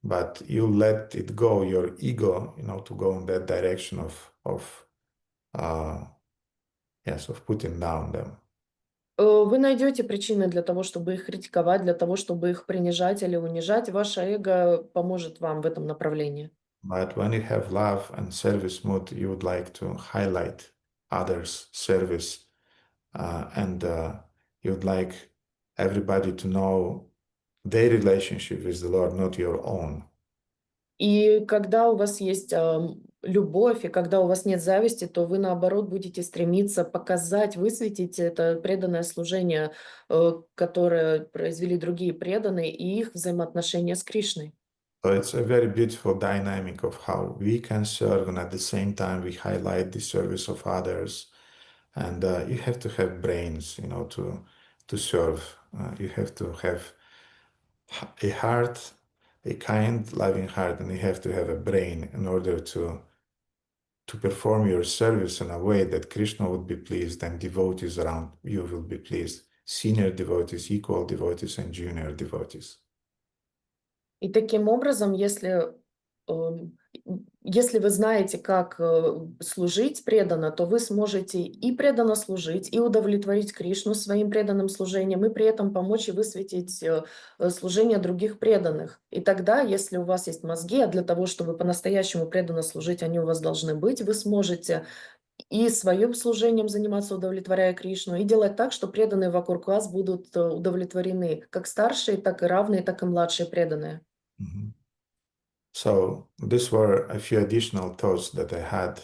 but you let it go, your ego, to go in that direction uh, yes, of putting down them. Вы найдете причины для того, чтобы их критиковать, для того, чтобы их принижать или унижать. Ваше эго поможет вам в этом направлении. But when you have love and service mood, you would like to highlight others' service, and you would like everybody to know their relationship with the Lord, not your own. И когда у вас есть любовь, и когда у вас нет зависти, то вы, наоборот, будете стремиться показать, высветить это преданное служение, которое произвели другие преданные, и их взаимоотношения с Кришной. So it's a very beautiful dynamic of how we can serve, and at the same time we highlight the service of others. And you have to have brains, to serve. You have to have a heart, a kind, loving heart, and you have to have a brain in order to perform your service in a way that Krishna would be pleased and devotees around you will be pleased. Senior devotees, equal devotees, and junior devotees. И таким образом, если вы знаете, как служить преданно, то вы сможете и преданно служить, и удовлетворить Кришну своим преданным служением, и при этом помочь и высветить служение других преданных. И тогда, если у вас есть мозги, а для того, чтобы по-настоящему преданно служить, они у вас должны быть, вы сможете и своим служением заниматься, удовлетворяя Кришну, и делать так, что преданные вокруг вас будут удовлетворены, как старшие, так и равные, так и младшие преданные. Mhm. So these were a few additional thoughts that I had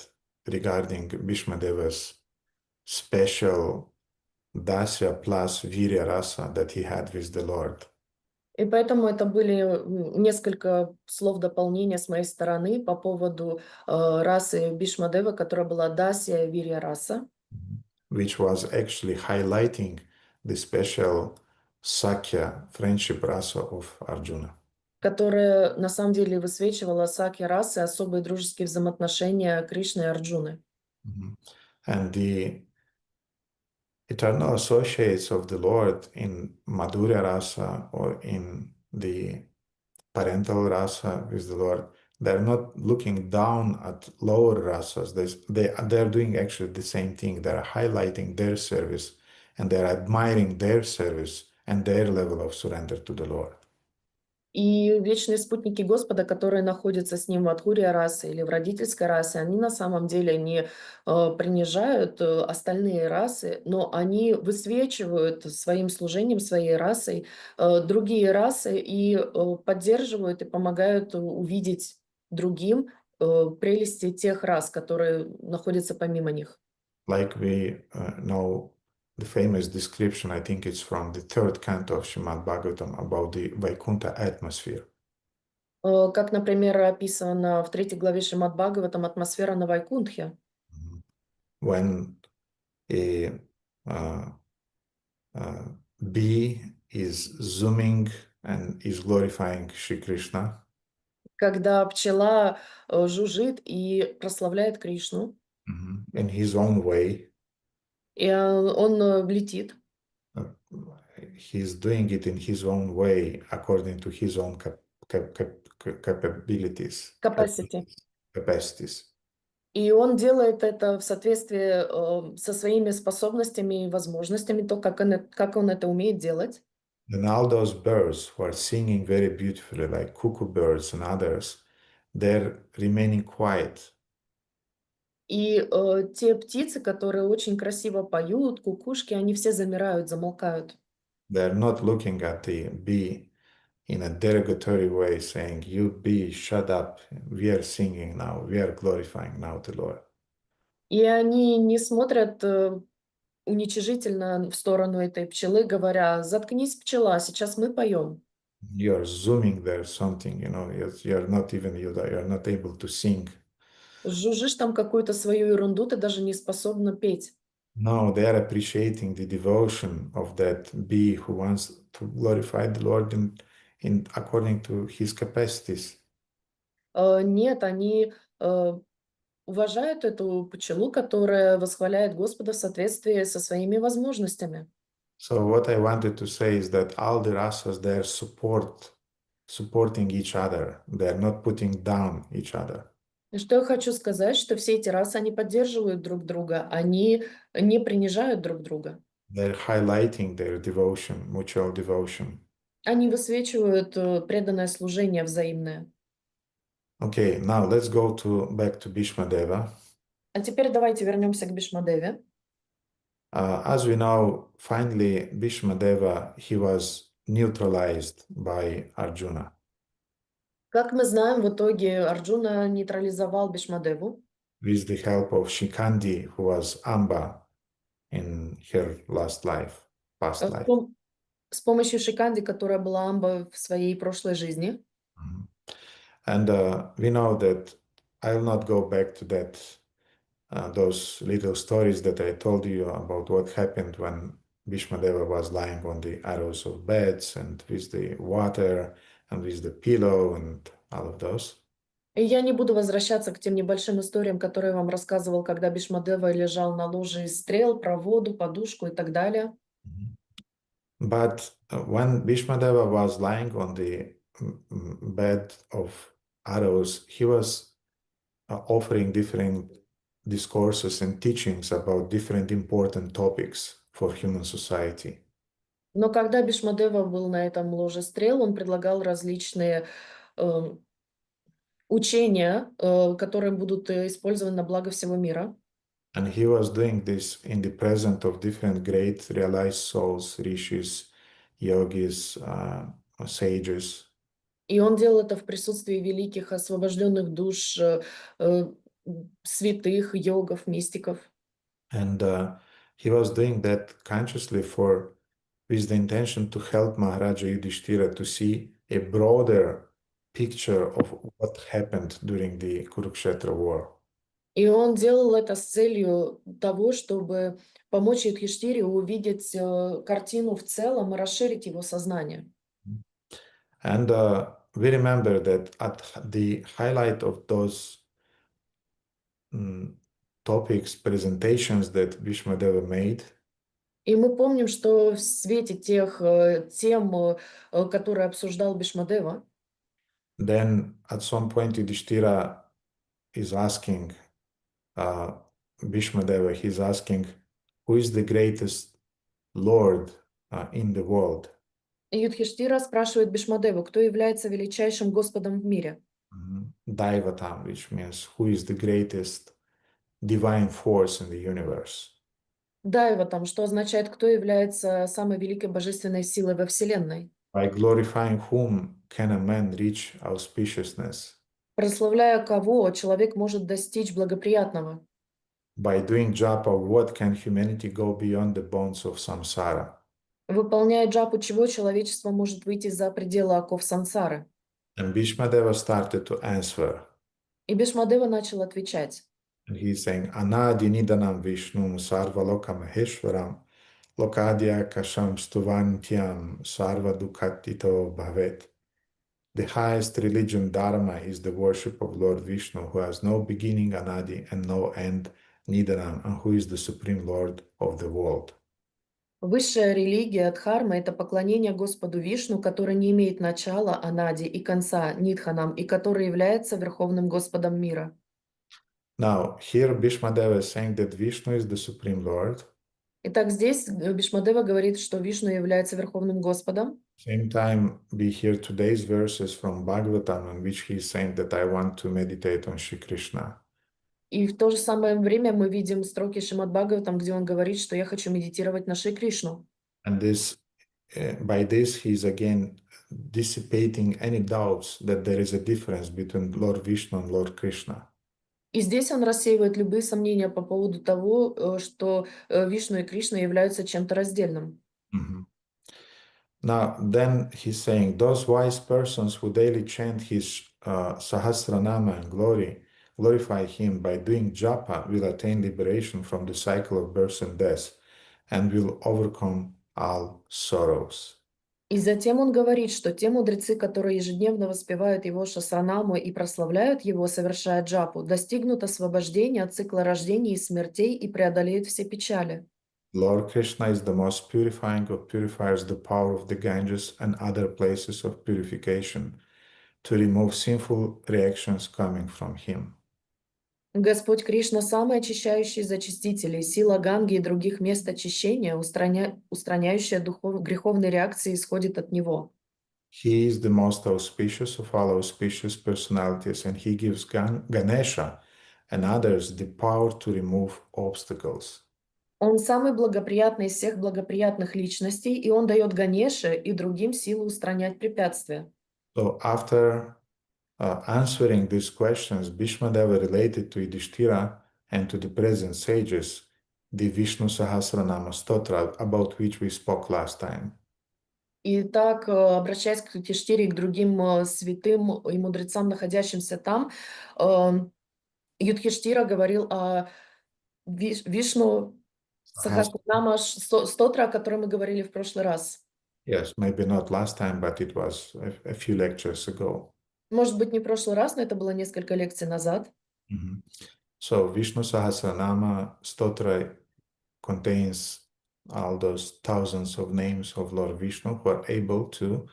regarding Bhishmadeva's special dasya plus virya rasa that he had with the Lord. И поэтому это были несколько слов дополнения с моей стороны по поводу расы Бхишмадевы, которая была Дасия Вирья раса, Which was actually highlighting the special Sakya friendship rasa of Arjuna. которая на самом деле высвечивала Саки расы, особые дружеские взаимоотношения Кришны и Арджуны. Mhm. And the eternal associates of the Lord in Madhurya rasa or in the parental rasa with the Lord, they're not looking down at lower rasas. They're doing actually the same thing. They're highlighting their service and they're admiring their service and their level of surrender to the Lord. И вечные спутники Господа, которые находятся с ним в Адхурия расы или в родительской расе, они на самом деле не принижают остальные расы, но они высвечивают своим служением, своей расой другие расы и поддерживают и помогают увидеть другим прелести тех рас, которые находятся помимо них. Like we know the famous description, I think it's from the third canto of Srimad Bhagavatam about the Vaikuntha atmosphere. Как, например, описано в 3 главе Шримад Бхагаватам атмосфера на Вайкунтхе, Mhm. When a uh, uh, bee is zooming and is glorifying Shri Krishna, когда пчела жужжит и прославляет Кришну, in his own way. и он летит, Uh, he's doing it in his own way according to his own capabilities, capacity. capacities. И он делает это в соответствии со своими способностями и возможностями, то, как он это умеет делать. And all those birds who are singing very beautifully, like cuckoo birds and others, they're remaining quiet. И те птицы, которые очень красиво поют, кукушки, они все замирают, замолкают. They're not looking at the bee in a derogatory way, saying, "You bee, shut up. We are singing now. We are glorifying now the Lord." И они не смотрят уничижительно в сторону этой пчелы, говоря: «Заткнись, пчела, сейчас мы поем». You're zooming there something, you're not even, you're not able to sing. Жужжишь там какую-то свою ерунду, ты даже не способна петь. No, they are appreciating the devotion of that bee who wants to glorify the Lord in according to his capacities. Нет, они уважают эту пчелу, которая восхваляет Господа в соответствии со своими возможностями. So what I wanted to say is that all the rasas, they're supporting each other. They're not putting down each other. И что я хочу сказать, что все эти расы, они поддерживают друг друга, они не принижают друг друга. They're highlighting their devotion, mutual devotion. Они высвечивают преданное служение взаимное. Okay, now let's go back to Bhishmadeva. А теперь давайте вернемся к Бхишмадеве. As we know, finally, Bhishmadeva, he was neutralized by Arjuna Как мы знаем, в итоге Арджуна нейтрализовал Бхишмадеву with the help of Shikandi, who was Amba in her past с life. с помощью Шиканди, которая была Амба в своей прошлой жизни. Mhm. And we know that I'll not go back to those little stories that I told you about what happened when Bhishmadeva was lying on the arrows of beds and with the water and with the pillow and all of those. И я не буду возвращаться к тем небольшим историям, которые я вам рассказывал, когда Бхишмадева лежал на ложе из стрел, про воду, подушку и так далее. Mhm. But when Bhishmadeva was lying on the bed of arrows, he was offering different discourses and teachings about different important topics for human society. Но когда Бхишмадева был на этом ложе стрел, он предлагал различные э, учения, которые будут использованы на благо всего мира. And he was doing this in the presence of different great realized souls, rishis, yogis, sages. И он делал это в присутствии великих освобожденных душ, э, святых, йогов, мистиков. And he was doing that consciously with the intention to help Maharaja Yudhishthira to see a broader picture of what happened during the Kurukshetra war. И он делал это с целью того, чтобы помочь Юдхиштире увидеть картину в целом и расширить его сознание. And we remember that at the highlight of those topics, presentations that Bhishmadeva made, И мы помним, что в свете тех тем, которые обсуждал Бхишмадева, then at some point Yudhishthira is asking Bhishmadeva, he's asking, who is the greatest Lord in the world? Юдхиштира спрашивает Бхишмадеву, кто является величайшим Господом в мире. Daivata, which means who is the greatest divine force in the universe. Дайва там, что означает, кто является самой великой божественной силой во Вселенной. By glorifying whom can a man reach auspiciousness? Прославляя кого человек может достичь благоприятного. By doing japa, what can humanity go beyond the bonds of samsara? Выполняя джапу, чего человечество может выйти за пределы оков сансары? And Bhishmadeva started to answer. И Бишмадева начал отвечать. And he's saying, Anadi Nidanam Vishnum Sarva Lokam Maheshwaram Lokadya Kasham Stuvantyam Sarva Dukatito Bhavet. The highest religion, Dharma, is the worship of Lord Vishnu, who has no beginning, Anadi, and no end, Nidanam, and who is the Supreme Lord of the world. Высшая религия Дхарма– это поклонение Господу Вишну, который не имеет начала, анади, и конца, нидханам, и который является Верховным Господом мира. Now, here Bhishmadeva is saying that Vishnu is the Supreme Lord. Итак, здесь Бишмадева говорит, что Вишну является Верховным Господом. Same time, we hear today's verses from Bhagavatam, in which he is saying that I want to meditate on Shri Krishna. И в то же самое время мы видим строки Шримад Бхагаватам, где он говорит, что я хочу медитировать на Шри Кришну. And by this, he is again dissipating any doubts that there is a difference between Lord Vishnu and Lord Krishna. И здесь он рассеивает любые сомнения по поводу того, что Вишну и Кришна являются чем-то раздельным. Mhm. Now, then he's saying, those wise persons who daily chant his Sahasranama and glorify him by doing japa, will attain liberation from the cycle of birth and death, and will overcome all sorrows. И затем он говорит, что те мудрецы, которые ежедневно воспевают его шасранаму и прославляют его, совершая джапу, достигнут освобождения от цикла рождений и смертей и преодолеют все печали. Lord Krishna is the most purifying of purifiers, the power of the Ganges and other places of purification, to remove sinful reactions coming from him. Господь Кришна– самый очищающий из очистителей, сила Ганги и других мест очищения, устраняющая греховные реакции, исходит от Него. He is the most auspicious of all auspicious personalities, and he gives Ganesha and others the power to remove obstacles. Он самый благоприятный из всех благоприятных личностей, и он дает Ганеше и другим силу устранять препятствия. So after answering these questions, Bhishmadeva related to Yudhishthira and to the present sages the Vishnu Sahasranama Stotra, about which we spoke last time. И так, обращаясь к Юдхиштире и к другим святым и мудрецам, находящимся там, Юдхиштира говорил о Вишну Сахасранама Стотра, о котором мы говорили в прошлый раз. Yes, maybe not last time, but it was a few lectures ago. Может быть, не в прошлый раз, но это было несколько лекций назад. Mm-hmm. So Vishnu Sahasranama Stotra contains all those thousands of names of Lord Vishnu who are able to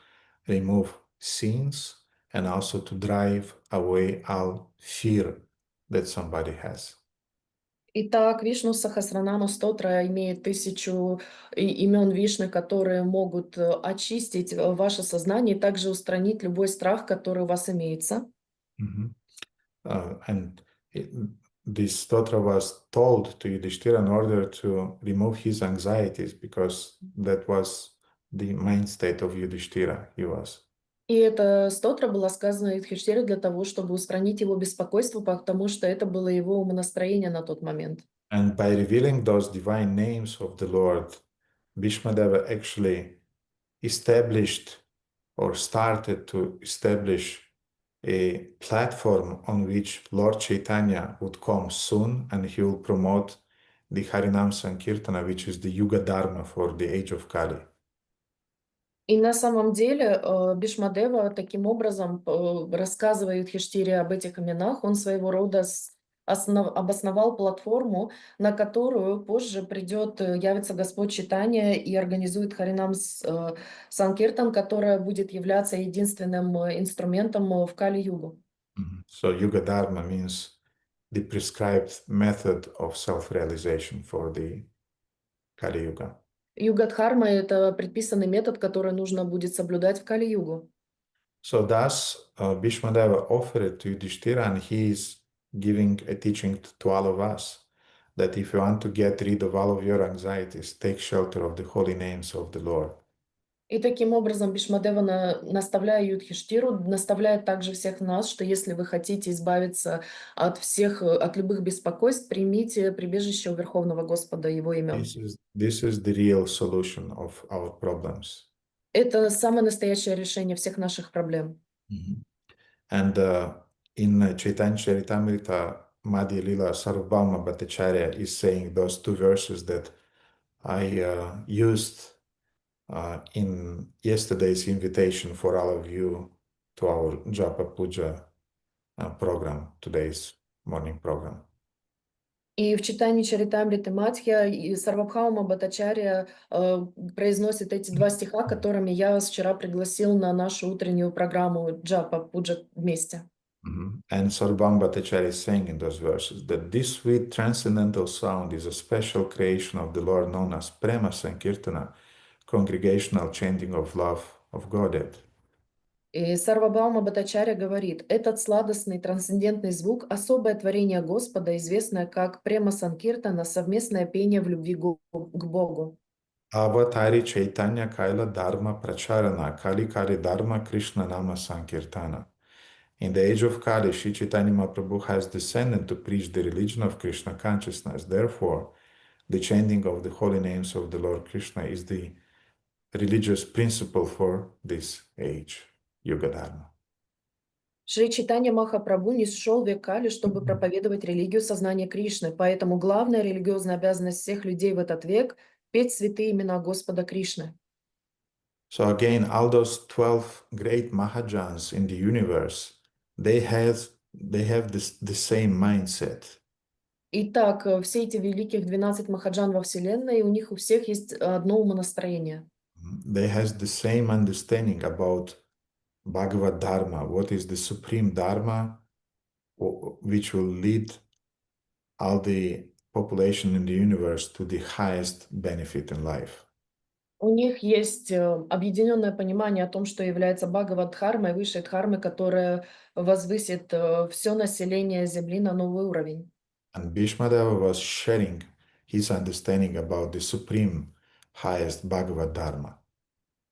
remove sins and also to drive away all fear that somebody has. Итак, Вишну Сахасранама Стотра имеет 1000 имен Вишны, которые могут очистить ваше сознание и также устранить любой страх, который у вас имеется. Mm-hmm. And this stotra was told to Yudhishthira in order to remove his anxieties, because that was the main state of Yudhishthira. He was. И эта стотра была сказана Юдхиштире для того, чтобы устранить его беспокойство, потому что это было его умонастроение на тот момент. And by revealing those divine names of the Lord, Bhishmadeva actually established or started to establish a platform on which Lord Chaitanya would come soon, and he will promote the Harinam Sankirtana, which is the Yuga Dharma for the age of Kali. И на самом деле Бхишмадева таким образом, рассказывая Юдхиштире об этих именах, он своего рода обосновал платформу, на которую позже явится Господь Чайтанья и организует Харинам Санкиртан, которая будет являться единственным инструментом в Кали-югу. So Yuga Dharma means the prescribed method of self-realization for the Kali Yuga. Юга-дхарма– это предписанный метод, который нужно будет соблюдать в Кали-югу. So thus, Bhishmadeva offered it to Yudhishthira, and he is giving a teaching to all of us, that if you want to get rid of all of your anxieties, take shelter of the holy names of the Lord. И таким образом Бхишмадева, наставляя Юдхиштиру, наставляет также всех нас, что если вы хотите избавиться от всех, от любых беспокойств, примите прибежище у Верховного Господа Его имен. This is the real solution of our problems. Это самое настоящее решение всех наших проблем. Mhm. And in Chaitanya Charitamrita, Madhya Lila, Sarvabhauma Bhattacharya is saying those two verses that I used in yesterday's invitation for all of you to our Japa Puja program, today's morning program. И в читании Чаритамриты Мадхья и Сарвабхаума Бхаттачарья произносит эти два стиха, которыми я вас вчера пригласил на нашу утреннюю программу Джапа Пуджа вместе. And Sarvabhauma Bhattacharya is saying in those verses that this sweet transcendental sound is a special creation of the Lord known as Prema Sankirtana, congregational chanting of love of Godhead. И Сарвабхаума Бхаттачарья говорит, этот сладостный трансцендентный звук– особое творение Господа, известное как Према Санкиртана, совместное пение в любви к Богу. Avatari Chaitanya Kaila Dharma Pracharana, Kali Kali Dharma Krishna Nama Sankirtana. In the age of Kali, Sri Chaitanya Mahaprabhu has descended to preach the religion of Krishna consciousness. Therefore, the chanting of the holy names of the Lord Krishna is the religious principle for this age, Yuga Dharma. Шри Чайтанья Махапрабху не шел в век Кали, чтобы проповедовать религию сознания Кришны, поэтому главная религиозная обязанность всех людей в этот век– петь святые имена Господа Кришны. So again, all those 12 great Mahajans in the universe, they have the same mindset. Итак, все эти великих 12 махаджан во Вселенной, у них у всех есть одно умонастроение. They has the same understanding about Bhagavad Dharma, what is the supreme Dharma, which will lead all the population in the universe to the highest benefit in life. У них есть объединенное понимание о том, что является Бхагавад-дхармой, высшей дхармой, которая возвысит все население Земли на новый уровень. And Bhishmadeva was sharing his understanding about the supreme highest Bhagavad Dharma.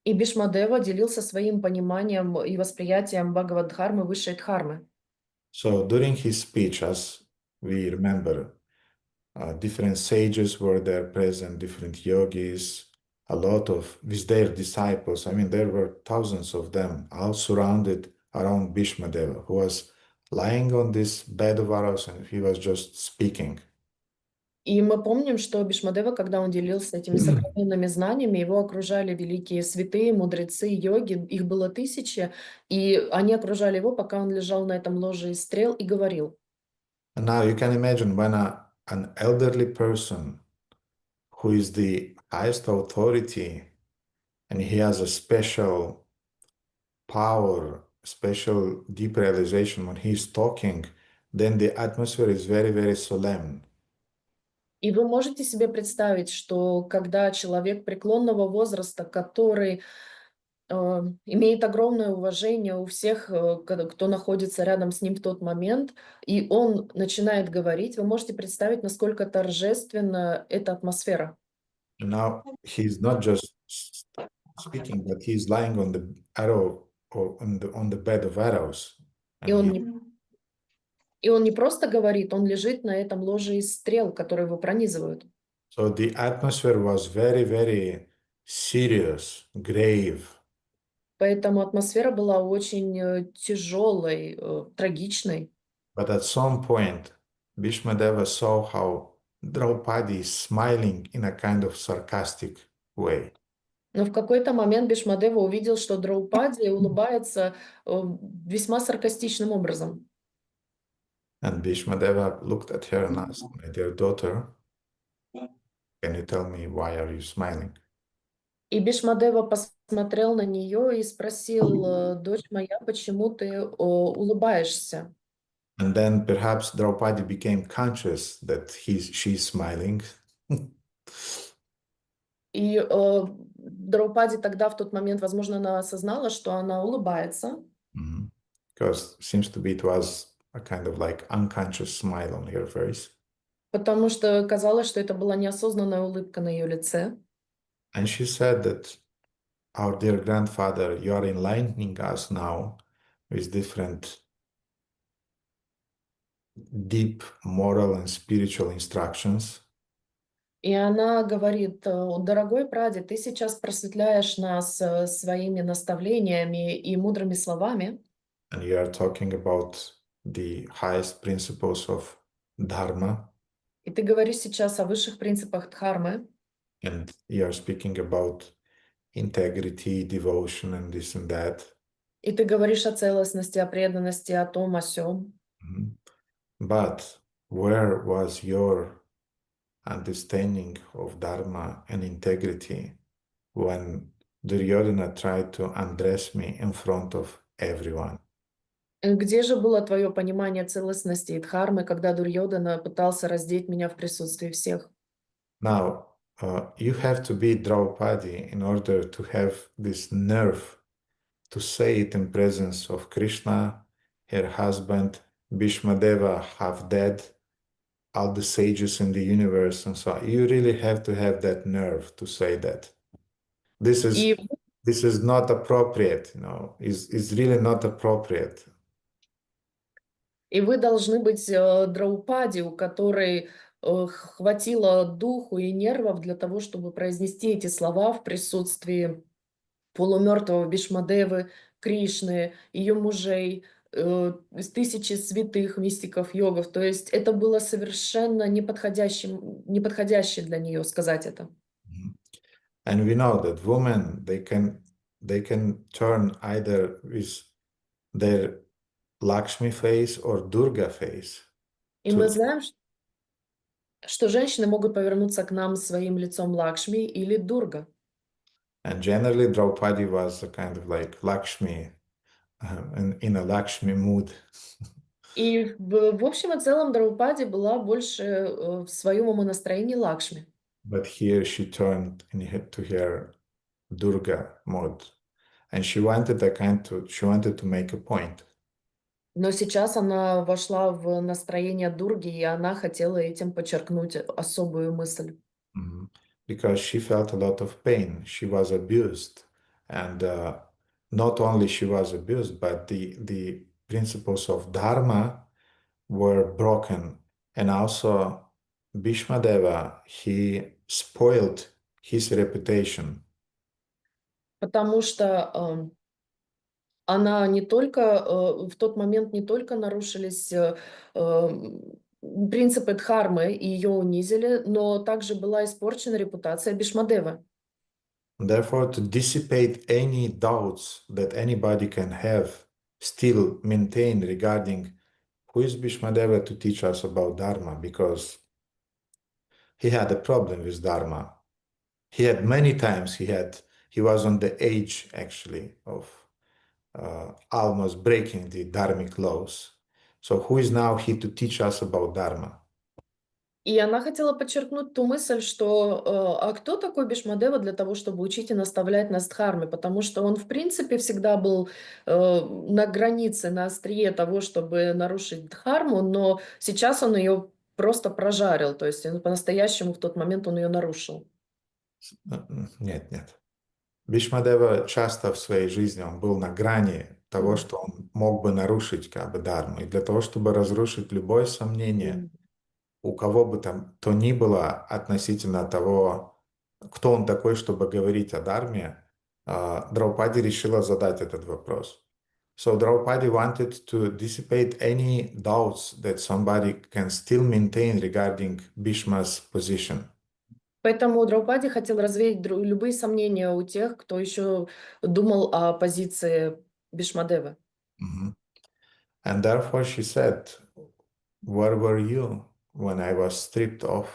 И Бхишмадева делился своим пониманием и восприятием Бхагавад-дхармы, высшей дхармы. So during his speech, as we remember, different sages were there present, different yogis, a lot of, with their disciples. I mean, there were thousands of them, all surrounded around Bhishmadeva, who was lying on this bed of arrows and he was just speaking. И мы помним, что Бхишмадева, когда он делился этими сокровенными знаниями, его окружали великие святые, мудрецы, йоги, их было тысячи, и они окружали его, пока он лежал на этом ложе из стрел и говорил. And now you can imagine when an elderly person who is the highest authority and he has a special power, special deep realization when he's talking, then the atmosphere is very, very solemn. И вы можете себе представить, что когда человек преклонного возраста, который имеет огромное уважение у всех, кто находится рядом с ним в тот момент, и он начинает говорить, вы можете представить, насколько торжественна эта атмосфера. And now he's not just speaking, but he's lying on the arrow or on the bed of arrows. И And он не, и он не просто говорит, он лежит на этом ложе из стрел, которые его пронизывают. so the atmosphere was very, very serious, grave. Поэтому атмосфера была очень тяжелой, трагичной. But at some point, Bhishmadeva saw how Draupadi is smiling in a kind of sarcastic way. Но в какой-то момент Бхишмадева увидел, что Драупади улыбается весьма саркастичным образом. And Bhishmadeva looked at her and asked, "My dear daughter, can you tell me why are you smiling?" И Бхишмадева посмотрел на нее и спросил, дочь моя, почему ты улыбаешься? And then perhaps Draupadi became conscious that she's smiling. И Драупади тогда в тот момент, возможно, она осознала, что она улыбается. Because seems to be it was a kind of like unconscious smile on her face. Потому что казалось, что это была неосознанная улыбка на ее лице. And she said that our dear grandfather, you are enlightening us now with different deep moral and spiritual instructions. И она говорит: Дорогой прадед, ты сейчас просветляешь нас своими наставлениями и мудрыми словами, And you are talking about the highest principles of Dharma, и ты говоришь сейчас о высших принципах дхармы, and you are speaking about integrity, devotion, and this and that. и ты говоришь о целостности, о преданности, о том, о сём. Mhm. But where was your understanding of Dharma and integrity when Duryodhana tried to undress me in front of everyone? Где же было твое понимание целостности и дхармы, когда Дурьёдана пытался раздеть меня в присутствии всех? Now, you have to be Draupadi in order to have this nerve to say it in presence of Krishna, her husband, Bhishmadeva, half dead, all the sages in the universe, and so on. You really have to have that nerve to say that. This is И this is not appropriate, is really not appropriate. И вы должны быть Драупади, у которой хватило духу и нервов для того, чтобы произнести эти слова в присутствии полумертвого Бхишмадевы, Кришны, ее мужей, из тысячи святых мистиков, йогов. То есть это было совершенно неподходяще для нее сказать это. Mhm. And we know that women they can turn either with their Lakshmi face or Durga face И мы to. знаем, что женщины могут повернуться к нам своим лицом Лакшми или Дурга. And generally, Draupadi was a kind of like Lakshmi, in a Lakshmi mood. И в общем и целом Драупади была больше в своем умонастроении Лакшми. But here she turned to her Durga mode, and she wanted to make a point. Но сейчас она вошла в настроение Дурги, и она хотела этим подчеркнуть особую мысль. Mhm. Because she felt a lot of pain. She was abused, and not only she was abused, but the principles of Dharma were broken, and also Bhishmadeva, he spoiled his reputation. Потому что она не только в тот момент не только нарушились принципы дхармы и ее унизили, но также была испорчена репутация Бишмадевы. Therefore, to dissipate any doubts that anybody can have, still maintain regarding who is Bhishmadeva to teach us about Dharma, because he had a problem with Dharma. He had many times, he was on the edge actually of almost breaking the Dharmic laws. So who is now he to teach us about Dharma? И она хотела подчеркнуть ту мысль, что а кто такой Бишмадева для того, чтобы учить и наставлять нас дхарме? Потому что он, в принципе, всегда был на границе, на острие того, чтобы нарушить дхарму, но сейчас он ее просто прожарил, то есть по-настоящему в тот момент он ее нарушил. Нет, нет. Бхишмадева часто в своей жизни он был на грани того, Мгм. что он мог бы нарушить как бы Дharму. И для того, чтобы разрушить любое сомнение, Мгм. у кого бы там то ни было относительно того, кто он такой, чтобы говорить о Дharме, Драупади решила задать этот вопрос. So Draupadi wanted to dissipate any doubts that somebody can still maintain regarding Bhishma's position. Поэтому Драупади хотел развеять любые сомнения у тех, кто еще думал о позиции Бишмадевы. Mhm. And therefore she said, where were you when I was stripped off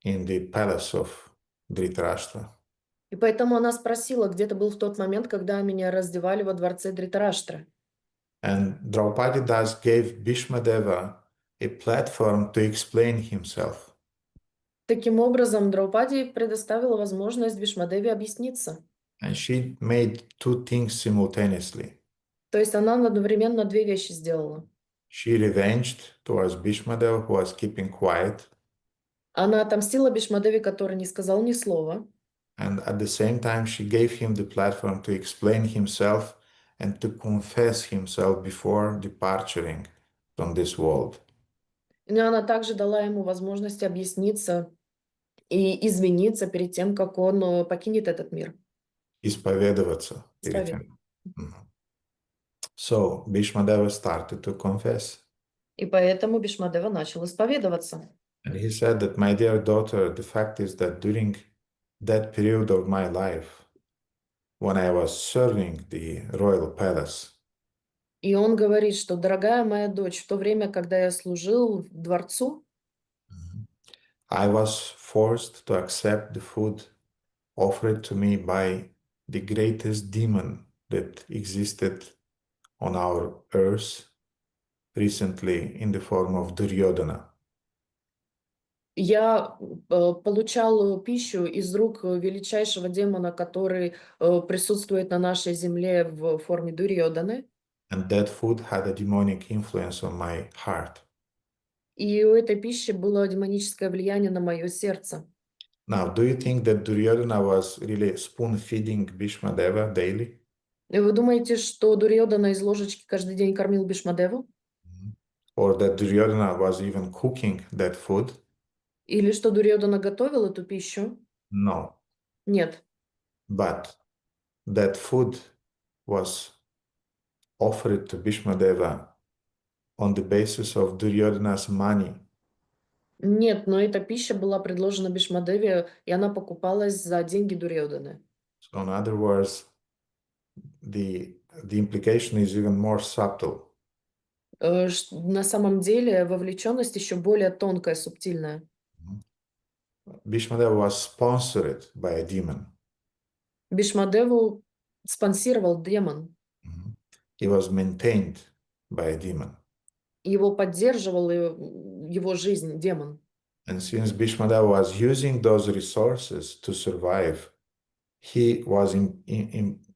in the palace of Dhritarashtra? И поэтому она спросила, где ты был в тот момент, когда меня раздевали во дворце Дритараштры. And Draupadi Das gave Bhishmadeva a platform to explain himself. Таким образом, Драупади предоставила возможность Бишмадеве объясниться. And she made two things simultaneously. То есть она одновременно две вещи сделала. She revenged towards Bhishmadeva, who was keeping quiet, Она отомстила Бишмадеве, который не сказал ни слова, And at the same time, she gave him the platform to explain himself and to confess himself before departing from this world. Но она также дала ему возможность объясниться и извиниться перед тем, как он покинет этот мир. Исповедоваться перед Исповед- тем. Mhm. So Bhishmadeva started to confess. И поэтому Бишмадева начал исповедоваться. And he said that, my dear daughter, the fact is that during that period of my life, when I was serving the royal palace, И он говорит, что, дорогая моя дочь, в то время, когда я служил в дворцу, I was forced to accept the food offered to me by the greatest demon that existed on our earth recently in the form of Duryodhana. я получал пищу из рук величайшего демона, который присутствует на нашей земле в форме Дурьёданы. And that food had a demonic influence on my heart. И у этой пищи было демоническое влияние на мое сердце. Now, do you think that Duryodhana was really spoon feeding Bhishmadeva daily? И вы думаете, что Дурьёдана из ложечки каждый день кормил Бишмадеву? Or that Duryodhana was even cooking that food? Или что Дурьёдана готовил эту пищу? No. Нет. But that food was offered to Bhishmadeva on the basis of Duryodhana's money. Нет, но эта пища была предложена Бишмадеве, и она покупалась за деньги Дурьёданы. So in other words, the implication is even more subtle. На самом деле вовлеченность еще более тонкая, субтильная. Bhishmadeva was sponsored by a demon. Бишмадеву спонсировал демон. He was maintained by a demon. Его поддерживал его жизнь демон. And since Bhishmadeva was using those resources to survive, he was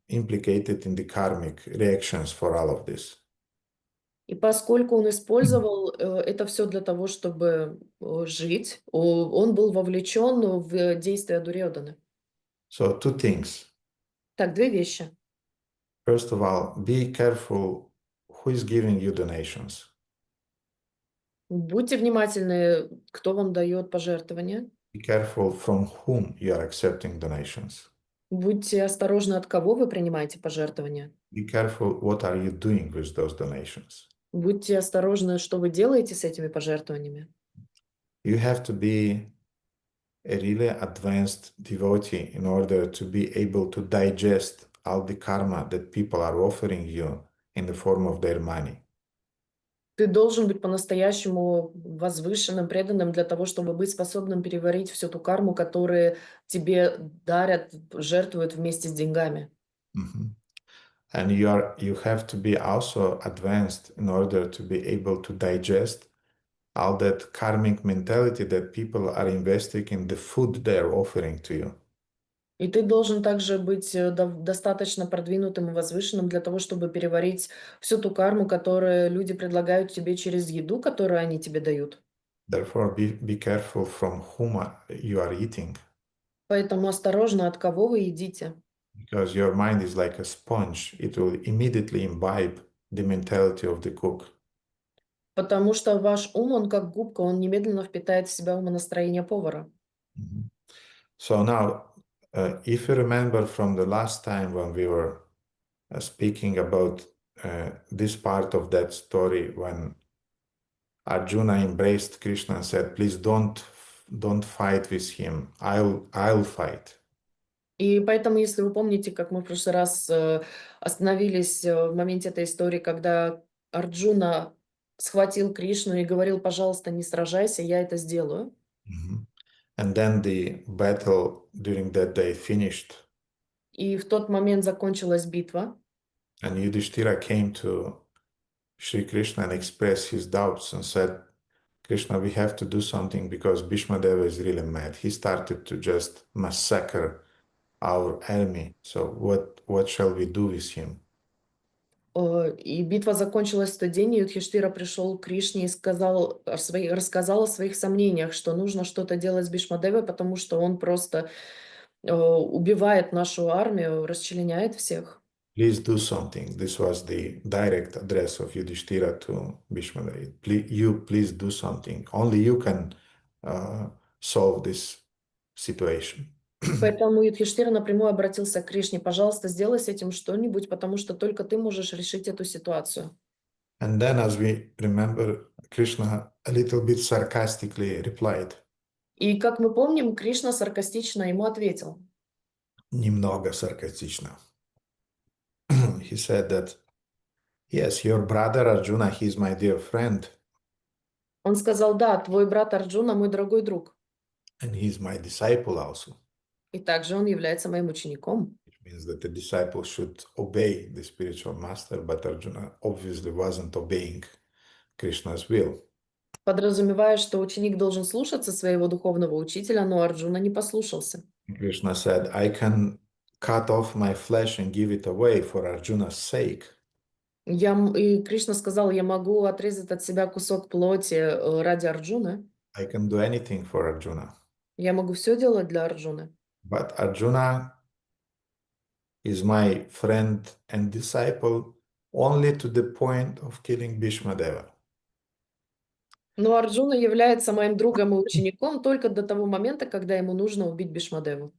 implicated in the karmic reactions for all of this. И поскольку он использовал это все для того, чтобы жить, он был вовлечен в действия Дурьёданы. So two things. Так, две вещи. First of all, be careful who is giving you donations. Будьте внимательны, кто вам дает пожертвования. Be careful from whom you are accepting donations. Будьте осторожны, от кого вы принимаете пожертвования. Be careful what are you doing with those donations. Будьте осторожны, что вы делаете с этими пожертвованиями. You have to be a really advanced devotee in order to be able to digest all the karma that people are offering you in the form of their money. Ты должен быть по-настоящему возвышенным, преданным для того, чтобы быть способным переварить всю ту карму, которую тебе дарят, жертвуют вместе с деньгами. Mhm. And you have to be also advanced in order to be able to digest all that karmic mentality that people are investing in the food they are offering to you. И ты должен также быть достаточно продвинутым и возвышенным для того, чтобы переварить всю ту карму, которую люди предлагают тебе через еду, которую они тебе дают. Therefore, be careful from whom you are eating, Поэтому осторожно, от кого вы едите. because your mind is like a sponge. It will immediately imbibe the mentality of the cook. Потому что ваш ум, он как губка, он немедленно впитает в себя умонастроение повара. Mhm. So now, if you remember from the last time when we were speaking about this part of that story, when Arjuna embraced Krishna and said, "Please don't fight with him. I'll fight." И поэтому, если вы помните, как мы в прошлый раз остановились в моменте этой истории, когда Арджуна схватил Кришну и говорил: пожалуйста, не сражайся, я это сделаю. Mhm. And then the battle during that day finished, И в тот момент закончилась битва. and Yudhishthira came to Sri Krishna and expressed his doubts and said, "Krishna, we have to do something because Bhishmadeva is really mad. He started to just massacre our enemy. So what shall we do with him?" И битва закончилась в тот день, и Юдхиштира пришел к Кришне и рассказал о своих сомнениях, что нужно что-то делать с Бишмадевой, потому что он просто убивает нашу армию, расчленяет всех. Please do something. This was the direct address of Yudhishthira to Bhishmadevı. Please do something. Only you can uh, solve this situation. Поэтому Юдхиштира напрямую обратился к Кришне: пожалуйста, сделай с этим что-нибудь, потому что только ты можешь решить эту ситуацию. And then, as we remember, Krishna a little bit sarcastically replied, И, как мы помним, Кришна саркастично ему ответил. немного саркастично. He said that, yes, your brother Arjuna, he's my dear friend, Он сказал: да, твой брат Арджуна мой дорогой друг, and he's my disciple also. и также он является моим учеником. Which means that the disciple should obey the spiritual master, but Arjuna obviously wasn't obeying Krishna's will. Подразумевая, что ученик должен слушаться своего духовного учителя, но Арджуна не послушался. Krishna said, I can cut off my flesh and give it away for Arjuna's sake. И Кришна сказал: я могу отрезать от себя кусок плоти ради Арджуны. I can do anything for Arjuna. Я могу все делать для Арджуны. But Arjuna is my friend and disciple only to the point of killing Bhishmadeva. Но Арджуна является моим другом и учеником только до того момента, когда ему нужно убить Бхишмадеву.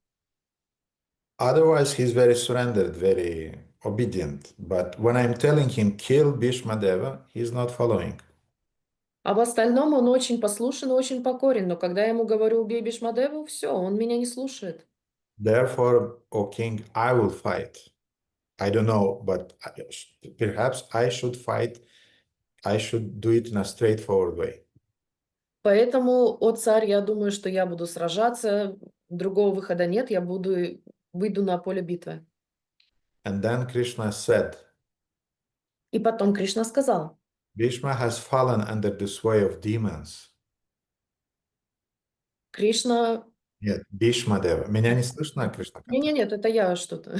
Otherwise, he's very surrendered, very obedient. But when I'm telling him kill Bhishmadeva, he's not following. А в остальном он очень послушен и очень покорен, но когда я ему говорю: убей Бхишмадеву, все, он меня не слушает. Therefore, O king, I will fight. I don't know, but perhaps I should fight. I should do it in a straightforward way. Поэтому, о царь, я думаю, что я буду сражаться, другого выхода нет, выйду на поле битвы. And then Krishna said, И потом Кришна сказал: Bhishma has fallen under the sway of demons. Кришна... Нет, Bhishmadeva. Меня не слышно, Кришна? Нет, это я что-то.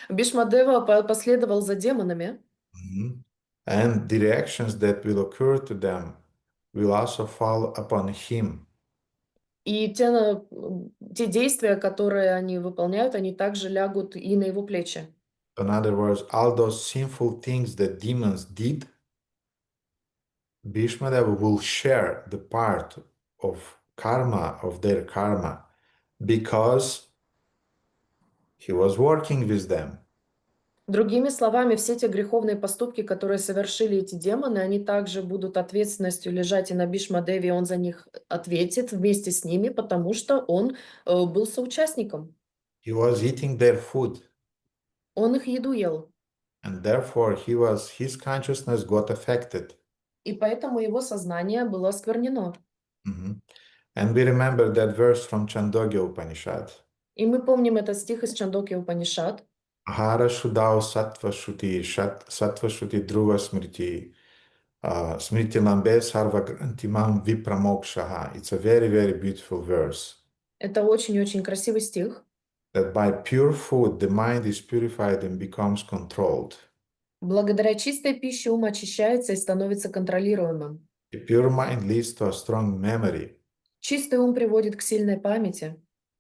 Бхишмадева последовал за демонами, Mhm. And the reactions that will occur to them will also fall upon him. и те действия, которые они выполняют, они также лягут и на его плечи. In other words, all those sinful things that demons did, Bhishmadeva will share the part of karma, of their karma, because he was working with them. Другими словами, все те греховные поступки, которые совершили эти демоны, они также будут ответственностью лежать и на Бхишмадеве, и он за них ответит вместе с ними, потому что он был соучастником. He was eating their food, Он их еду ел, and therefore his consciousness got affected. и поэтому его сознание было осквернено. Mhm. And we remember that verse from Chandogya Upanishad. И мы помним этот стих из Чандоки Упанишад. Ahara Shudao Sattva Shuti, Sattva Shuti Dhruva Smriti, Smriti Lambe Sarva Grantimam Vipramokshaha. It's a very, very beautiful verse. Это очень-очень красивый стих. That by pure food the mind is purified and becomes controlled. Благодаря чистой пище ум очищается и становится контролируемым. A pure mind leads to a strong memory. Чистый ум приводит к сильной памяти.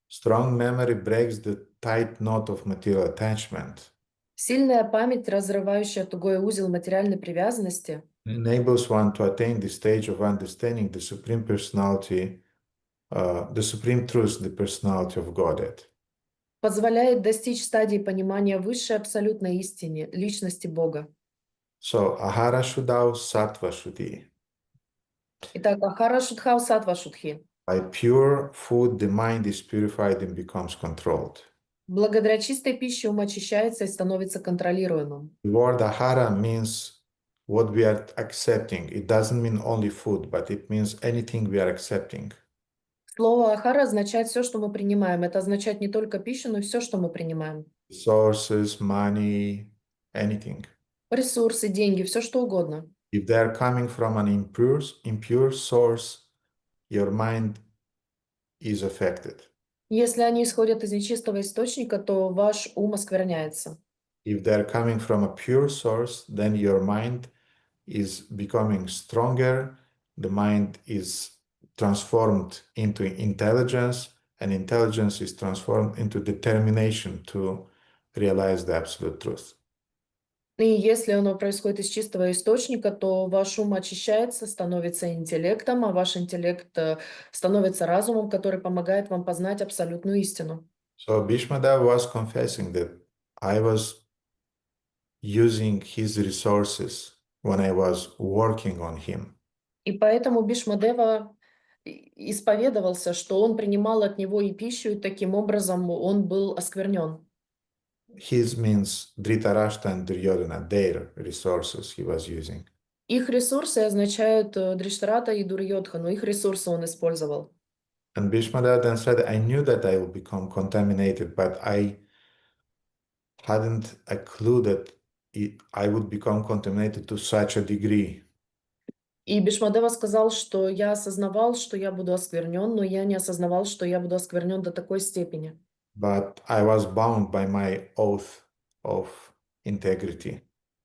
Strong memory breaks the tight knot of material attachment. Сильная память, разрывающая тугой узел материальной привязанности, Enables one to attain the stage of understanding the supreme personality, the supreme truth, the personality of Godhead. позволяет достичь стадии понимания высшей абсолютной истины, личности Бога. So, ahara shudau sattva shuddhi. Итак, Ахара Шудхау Сатва Шудхи. By pure food, the mind is purified and becomes controlled. Благодаря чистой пище ум очищается и становится контролируемым. The word ahara means what we are accepting. It doesn't mean only food, but it means anything we are accepting. Слово Ахара означает все, что мы принимаем. Это означает не только пищу, но и все, что мы принимаем. Resources, money, anything. Ресурсы, деньги, все что угодно. If they are coming from an impure source, your mind is affected. Если они исходят из нечистого источника, то ваш ум оскверняется. If they are coming from a pure source, then your mind is becoming stronger. The mind is transformed into intelligence, and intelligence is transformed into determination to realize the absolute truth. И если оно происходит из чистого источника, то ваш ум очищается, становится интеллектом, а ваш интеллект становится разумом, который помогает вам познать абсолютную истину. So Bhishmadav was confessing that I was using his resources when I was working on him. И поэтому Бхишмадева исповедовался, что он принимал от него и пищу, и таким образом он был осквернен. His means Dhritarashtra and Duryodhana, their resources he was using. Их ресурсы означают Дриштарата и Дурьодхану, их ресурсы он использовал. And Bhishmadav then said, I knew that I will become contaminated, but I hadn't a clue that I would become contaminated to such a degree. И Бхишмадева сказал, что я осознавал, что я буду осквернен, но я не осознавал, что я буду осквернен до такой степени. But I was bound by my oath of integrity.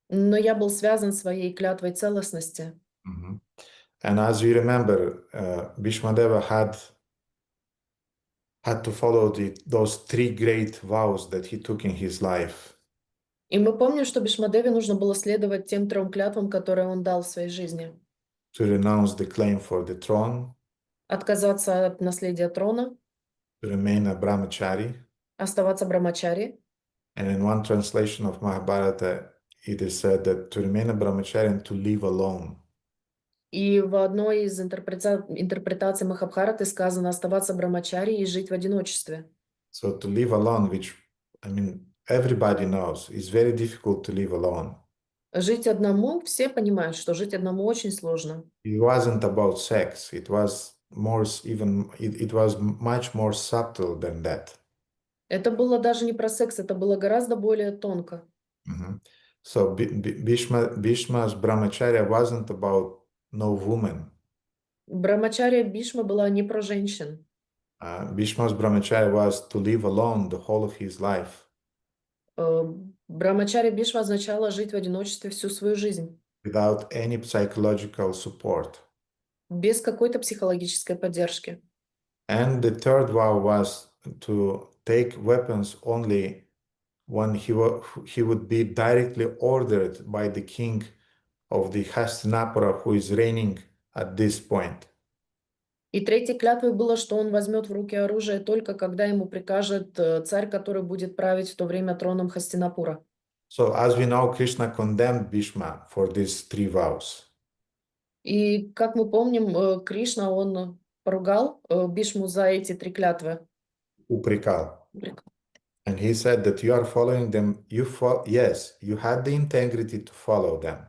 Но я был связан своей клятвой целостности. Mhm. And as you remember, Bhishmadeva had to follow those three great vows that he took in his life. И мы помним, что Бхишмадеве нужно было следовать тем 3 клятвам, которые он дал в своей жизни. To renounce the claim for the throne, Отказаться от наследия трона, to remain a brahmachari. оставаться брамачари. And in one translation of Mahabharata, it is said that to remain a brahmachari and to live alone. И в одной из интерпретаций Махабхараты сказано оставаться брамачари и жить в одиночестве. So to live alone, which, I mean, everybody knows, is very difficult to live alone. Жить одному, все понимают, что жить одному очень сложно. It wasn't about sex. It was it was much more subtle than that. Это было даже не про секс, это было гораздо более тонко. Mhm. So Bhishma's brahmacharya wasn't about no woman. Брамачария Бишма была не про женщин. Bhishma's brahmacharya was to live alone the whole of his life. Брамачария Бишма означало жить в одиночестве всю свою жизнь. Without any psychological support. Без какой-то психологической поддержки. And the third vow was to take weapons only when he would be directly ordered by the king of the Hastinapura, who is reigning at this point. И 3 клятвой было, что он возьмет в руки оружие только когда ему прикажет царь, который будет править в то время троном Хастинапура. So as we know, Krishna condemned Bhishma for these 3 vows. И, как мы помним, Кришна, он поругал Бишму за эти 3 клятвы. Упрекал. And he said that you are following them. Yes, you had the integrity to follow them.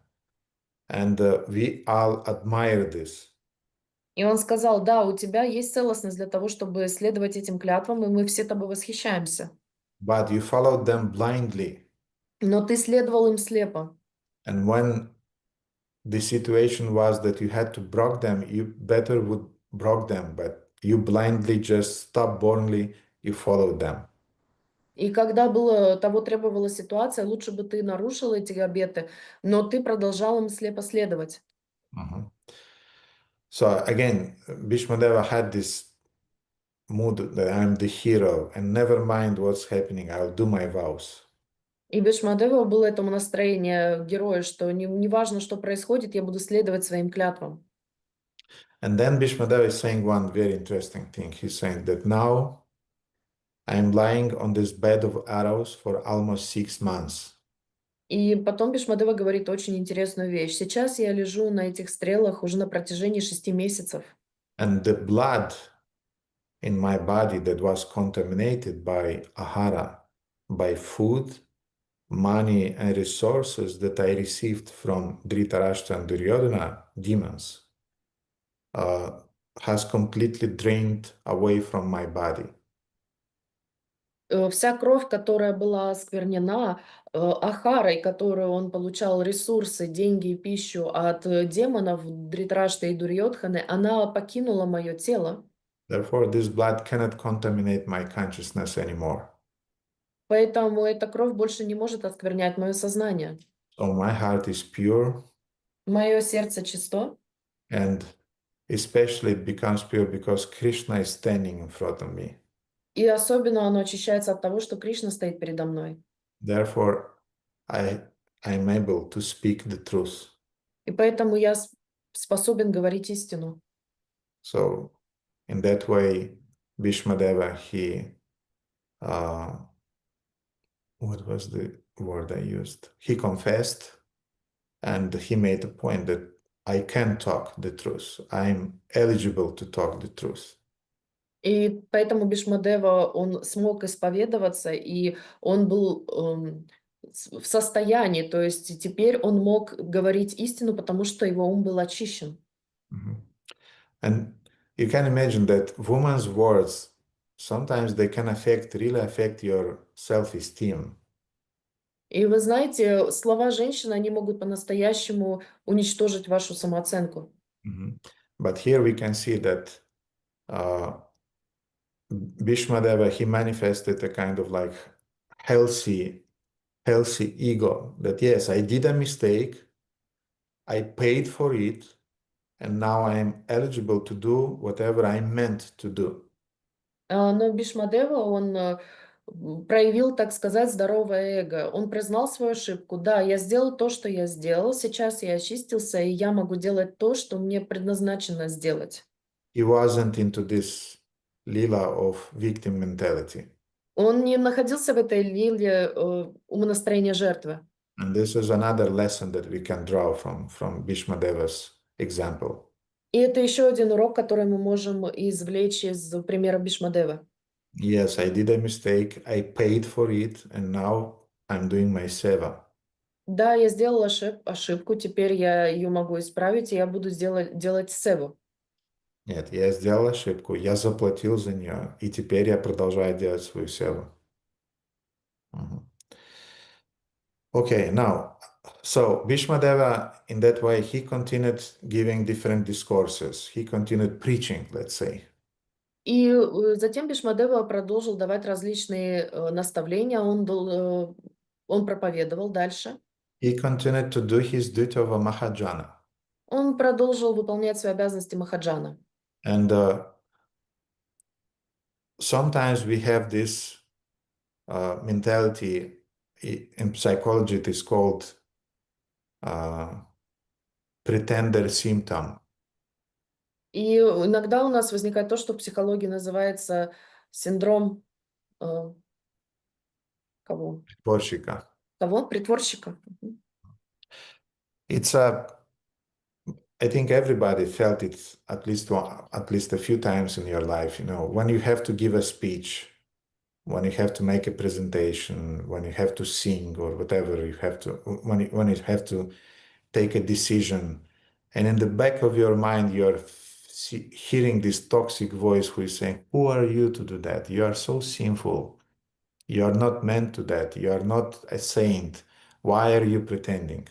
And we all admire this. И он сказал, да, у тебя есть целостность для того, чтобы следовать этим клятвам, и мы все тобой восхищаемся. But you followed them blindly. Но ты следовал им слепо. And when the situation was that you had to break them, you better would break them, but you blindly just stubbornly you followed them. И когда того требовала ситуация, лучше бы ты нарушил эти обеты, но ты продолжал им слепо следовать. Mhm. So again, Bhishmadeva had this mood that I'm the hero and never mind what's happening, I'll do my vows. И Бхишмадева было этому настроение героя, что не важно, что происходит, я буду следовать своим клятвам. And then Bhishmadeva is saying one very interesting thing. He's saying that now I'm lying on this bed of arrows for almost 6 months. И потом Бхишмадева говорит очень интересную вещь. Сейчас я лежу на этих стрелах уже на протяжении 6 месяцев. And the blood in my body that was contaminated by ahara, by food, money, and resources that I received from Dhritarashtra and Duryodhana, demons, has completely drained away from my body. Вся кровь, которая была осквернена ахарой, которую он получал ресурсы, деньги и пищу от демонов Дритарашты и Дурьодханы, она покинула мое тело. Therefore, this blood cannot contaminate my consciousness anymore. Поэтому эта кровь больше не может осквернять мое сознание. So my heart is pure. Мое сердце чисто. And especially it becomes pure because Krishna is standing in front of me. И особенно оно очищается от того, что Кришна стоит передо мной. Therefore, I I'm able to speak the truth. И поэтому я способен говорить истину. So in that way, Bhishmadeva, he uh, what was the word I used? He confessed and he made a point that I can talk the truth. I'm eligible to talk the truth. И поэтому Бишмадева, он смог исповедоваться, и он был в состоянии, то есть теперь он мог говорить истину, потому что его ум был очищен. Mhm. And you can imagine that women's words sometimes they can really affect your self-esteem. И вы знаете, слова женщины, они могут по-настоящему уничтожить вашу самооценку. Mhm. But here we can see that uh, Bhishmadeva, he manifested a kind of like healthy, healthy ego that yes, I did a mistake, I paid for it, and now I am eligible to do whatever I meant to do. Но Бишмадева, он проявил, так сказать, здоровое эго. Он признал свою ошибку. Да, я сделал то, что я сделал, сейчас я очистился, и я могу делать то, что мне предназначено сделать. He wasn't into this lila of victim mentality. Он не находился в этой лиле умонастроения жертвы. And this is another lesson that we can draw from Bhishmadeva's example. И это еще один урок, который мы можем извлечь из примера Бишмадевы. Yes, I did a mistake, I paid for it, and now I'm doing my seva. Да, я сделала ошибку, теперь я ее могу исправить, и я буду делать севу. Нет, я сделал ошибку, я заплатил за нее, и теперь я продолжаю делать свою севу. Mhm. Okay, now, so Bhishmadeva, in that way, he continued giving different discourses. He continued preaching, let's say. И затем Бишмадева продолжил давать различные наставления, он проповедовал дальше. He continued to do his duty of a Mahajana. Он продолжил выполнять свои обязанности Махаджана. And sometimes we have this mentality in psychology, it is called uh, pretender symptom. И иногда у нас возникает то, что в психологии называется синдром кого? Притворщика. Кого? Притворщика. Мгм. It's I think everybody felt it at least a few times in your life. You know, when you have to give a speech, when you have to make a presentation, when you have to sing or whatever you have to, when you have to take a decision, and in the back of your mind you're hearing this toxic voice who is saying, "Who are you to do that? You are so sinful. You are not meant to that. You are not a saint. Why are you pretending?"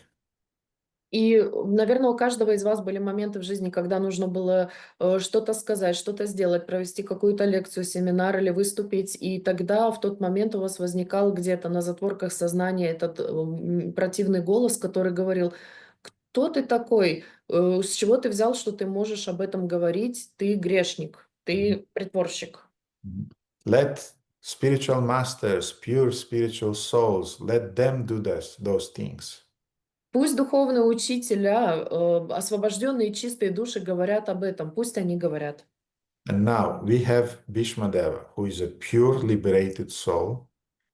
И, наверное, у каждого из вас были моменты в жизни, когда нужно было что-то сказать, что-то сделать, провести какую-то лекцию, семинар или выступить, и тогда в тот момент у вас возникал где-то на затворках сознания этот противный голос, который говорил: кто ты такой? С чего ты взял, что ты можешь об этом говорить? Ты грешник, ты притворщик. Let spiritual masters, pure spiritual souls, let them do those things. Пусть духовные учителя, освобожденные чистые души говорят об этом, пусть они говорят. And now we have Bhishmadeva, who is a pure liberated soul,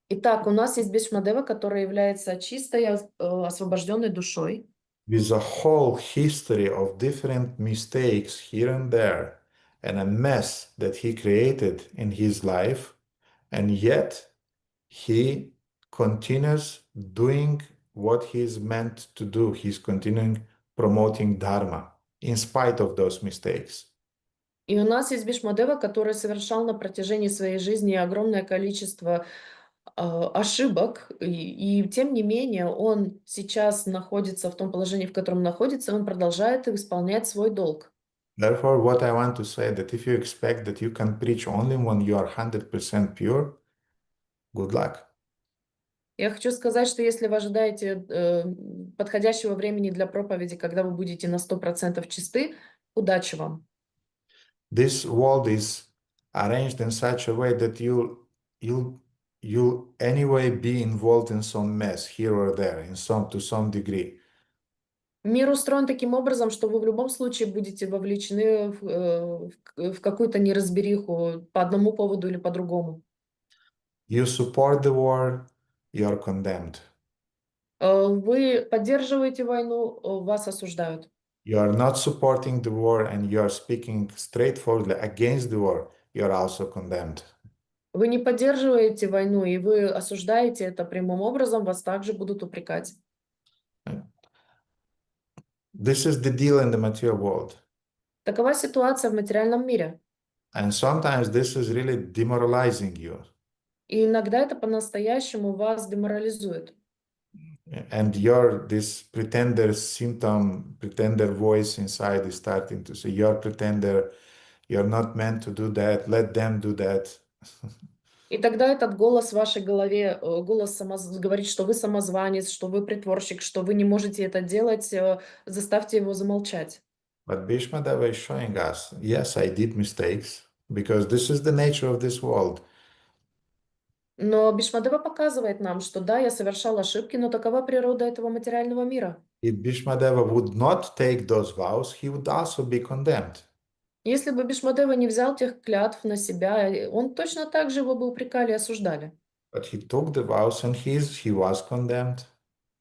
Итак, у нас есть Бишмадева, которая является чистой, освобожденной душой, with a whole history of different mistakes here and there, and a mess that he created in his life, and yet he continues doing what he is meant to do. He's continuing promoting Dharma in spite of those mistakes. и у нас есть Бишмадева, который совершал на протяжении своей жизни огромное количество ошибок, и тем не менее он сейчас находится в том положении, в котором находится, и он продолжает исполнять свой долг. Therefore, what I want to say that if you expect that you can preach only when you are 100% pure, good luck. Я хочу сказать, что если вы ожидаете подходящего времени для проповеди, когда вы будете на 100% чисты, удачи вам. This world is arranged in such a way that you'll you'll anyway be involved in some mess here or there, in some to some degree. Мир устроен таким образом, что вы в любом случае будете вовлечены в какую-то неразбериху по одному поводу или по другому. You support the war, you're condemned. Вы поддерживаете войну, вас осуждают. You are not supporting the war and you are speaking straightforwardly against the war, you're also condemned. Вы не поддерживаете войну, и вы осуждаете это прямым образом, вас также будут упрекать. This is the deal in the material world. Такова ситуация в материальном мире. And sometimes this is really demoralizing you. И иногда это по-настоящему вас деморализует. And your this pretender symptom, pretender voice inside is starting to say, you're pretender, you're not meant to do that, let them do that. И тогда этот голос в вашей голове, говорит, что вы самозванец, что вы притворщик, что вы не можете это делать, заставьте его замолчать. But Bhishmadeva is showing us, yes, I did mistakes, because this is the nature of this world. Но Бхишмадева показывает нам, что да, я совершал ошибки, но такова природа этого материального мира. If Bhishmadeva would not take those vows, he would also be condemned. Если бы Бхишмадева не взял тех клятв на себя, он точно так же его бы упрекали и осуждали. But he took the vows and he was condemned.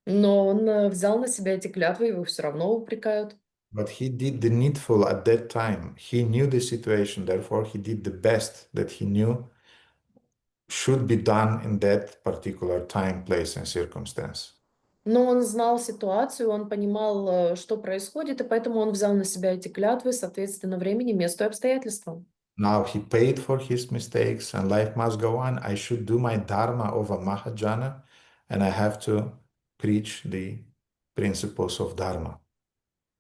Но он взял на себя эти клятвы, его все равно упрекают. But he did the needful at that time. He knew the situation, therefore he did the best that he knew should be done in that particular time, place, and circumstance. Но он знал ситуацию, он понимал, что происходит, и поэтому он взял на себя эти клятвы, соответственно, времени, месту и обстоятельствам. Now he paid for his mistakes and life must go on. I should do my dharma of a Mahajana and I have to preach the principles of dharma.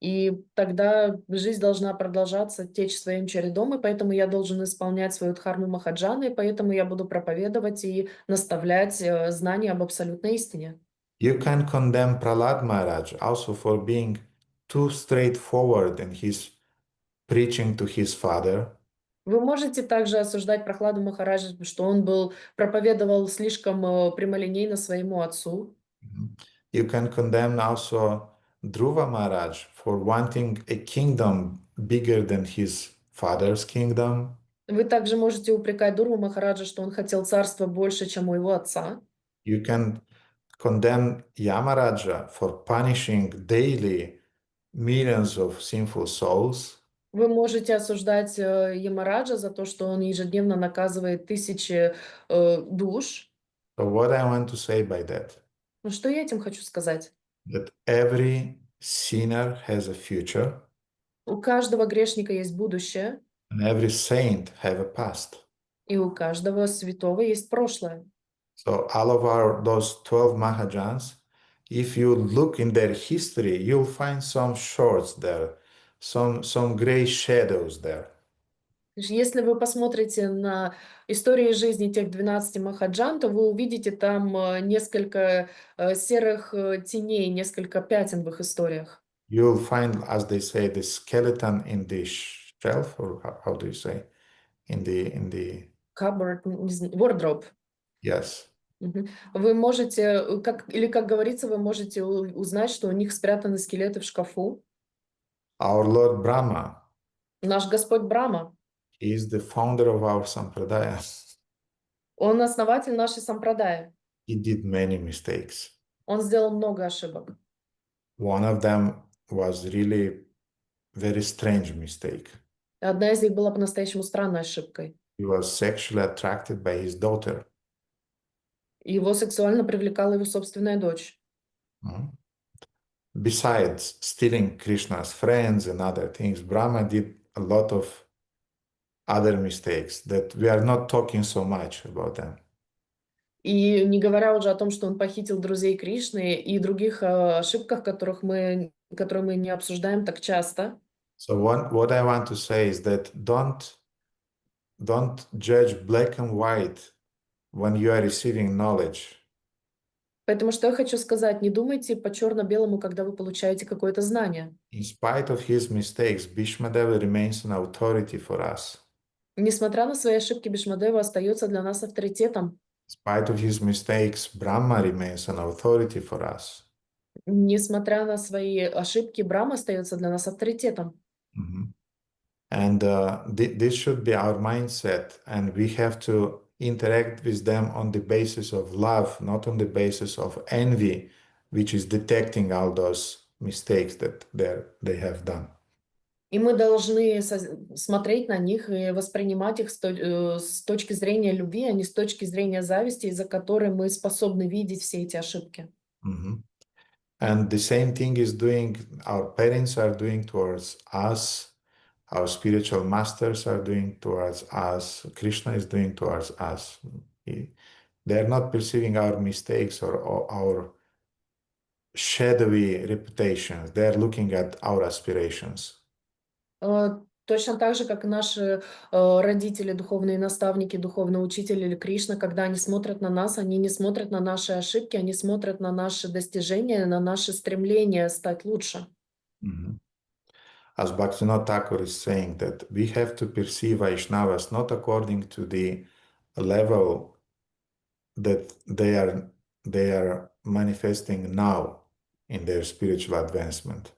И тогда жизнь должна продолжаться, течь своим чередом, и поэтому я должен исполнять свою дхарму Махаджана, и поэтому я буду проповедовать и наставлять знания об абсолютной истине. You can condemn Prahlad Maharaj also for being too straightforward in his preaching to his father. Вы можете также осуждать Прохладу Махараджа, что он проповедовал слишком прямолинейно своему отцу. You can condemn also Dhruva Maharaj for wanting a kingdom bigger than his father's kingdom. Вы также можете упрекать Дурву Махараджа, что он хотел царства больше, чем у его отца. You can condemn Yamaraja for punishing daily millions of sinful souls. Вы можете осуждать Ямараджа за то, что он ежедневно наказывает тысячи душ. So what I want to say by that, Ну, что я этим хочу сказать? that every sinner has a future У каждого грешника есть будущее, and every saint have a past. и у каждого святого есть прошлое. So all of those 12 Mahajans, if you look in their history, you'll find some shorts there, some gray shadows there. Если вы посмотрите на истории жизни тех 12 махаджан, то вы увидите там несколько серых теней, несколько пятен в их историях. You'll find, as they say, the skeleton in the shelf, or how do you say, in the Cupboard, не знаю, wardrobe. yes. Мгм. Вы можете, как говорится, вы можете узнать, что у них спрятаны скелеты в шкафу. Our Lord Brahma, Наш Господь Брахма, he is the founder of our sampradaya. он основатель нашей сампрадаи. He did many mistakes. Он сделал много ошибок. One of them was really very strange mistake. Одна из них была по-настоящему странной ошибкой. He was sexually attracted by his daughter. Его сексуально привлекала его собственная дочь. Mhm. Besides stealing Krishna's friends and other things, Brahma did a lot of other mistakes that we are not talking so much about them. И не говоря уже о том, что он похитил друзей Кришны и других ошибках, которые мы не обсуждаем так часто. So what I want to say is that don't judge black and white when you are receiving knowledge. Поэтому что я хочу сказать, не думайте по черно-белому, когда вы получаете какое-то знание. In spite of his mistakes, Bhishmadeva remains an authority for us. Несмотря на свои ошибки, Бхишмадева остается для нас авторитетом. In spite of his mistakes, Brahma remains an authority for us. Несмотря на свои ошибки, Брахма остается для нас авторитетом. Mhm. And this should be our mindset, and we have to interact with them on the basis of love, not on the basis of envy, which is detecting all those mistakes that they have done. И мы должны смотреть на них и воспринимать их с точки зрения любви, а не с точки зрения зависти, из-за которой мы способны видеть все эти ошибки. Mhm. And the same thing is doing, our parents are doing towards us, our spiritual masters are doing towards us, Krishna is doing towards us. They're not perceiving our mistakes or our shadowy reputations. They're looking at our aspirations. Точно так же, как и наши родители, духовные наставники, духовный учитель или Кришна, когда они смотрят на нас, они не смотрят на наши ошибки, они смотрят на наши достижения, на наши стремления стать лучше. Mhm. As Bhaktivinoda Thakur is saying that we have to perceive Vaishnavas not according to the level that they are manifesting now in their spiritual advancement.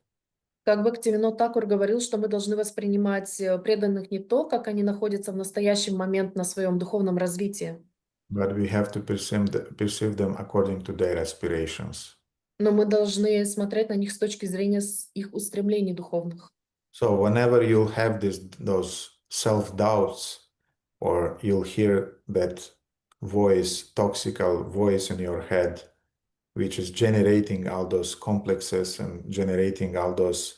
Как Бхактивинод Такур говорил, что мы должны воспринимать преданных не то, как они находятся в настоящий момент на своем духовном развитии, But we have to perceive them according to their aspirations. но мы должны смотреть на них с точки зрения их устремлений духовных. So whenever you'll have those self-doubts, or you'll hear that voice, toxical voice in your head, which is generating all those complexes and generating all those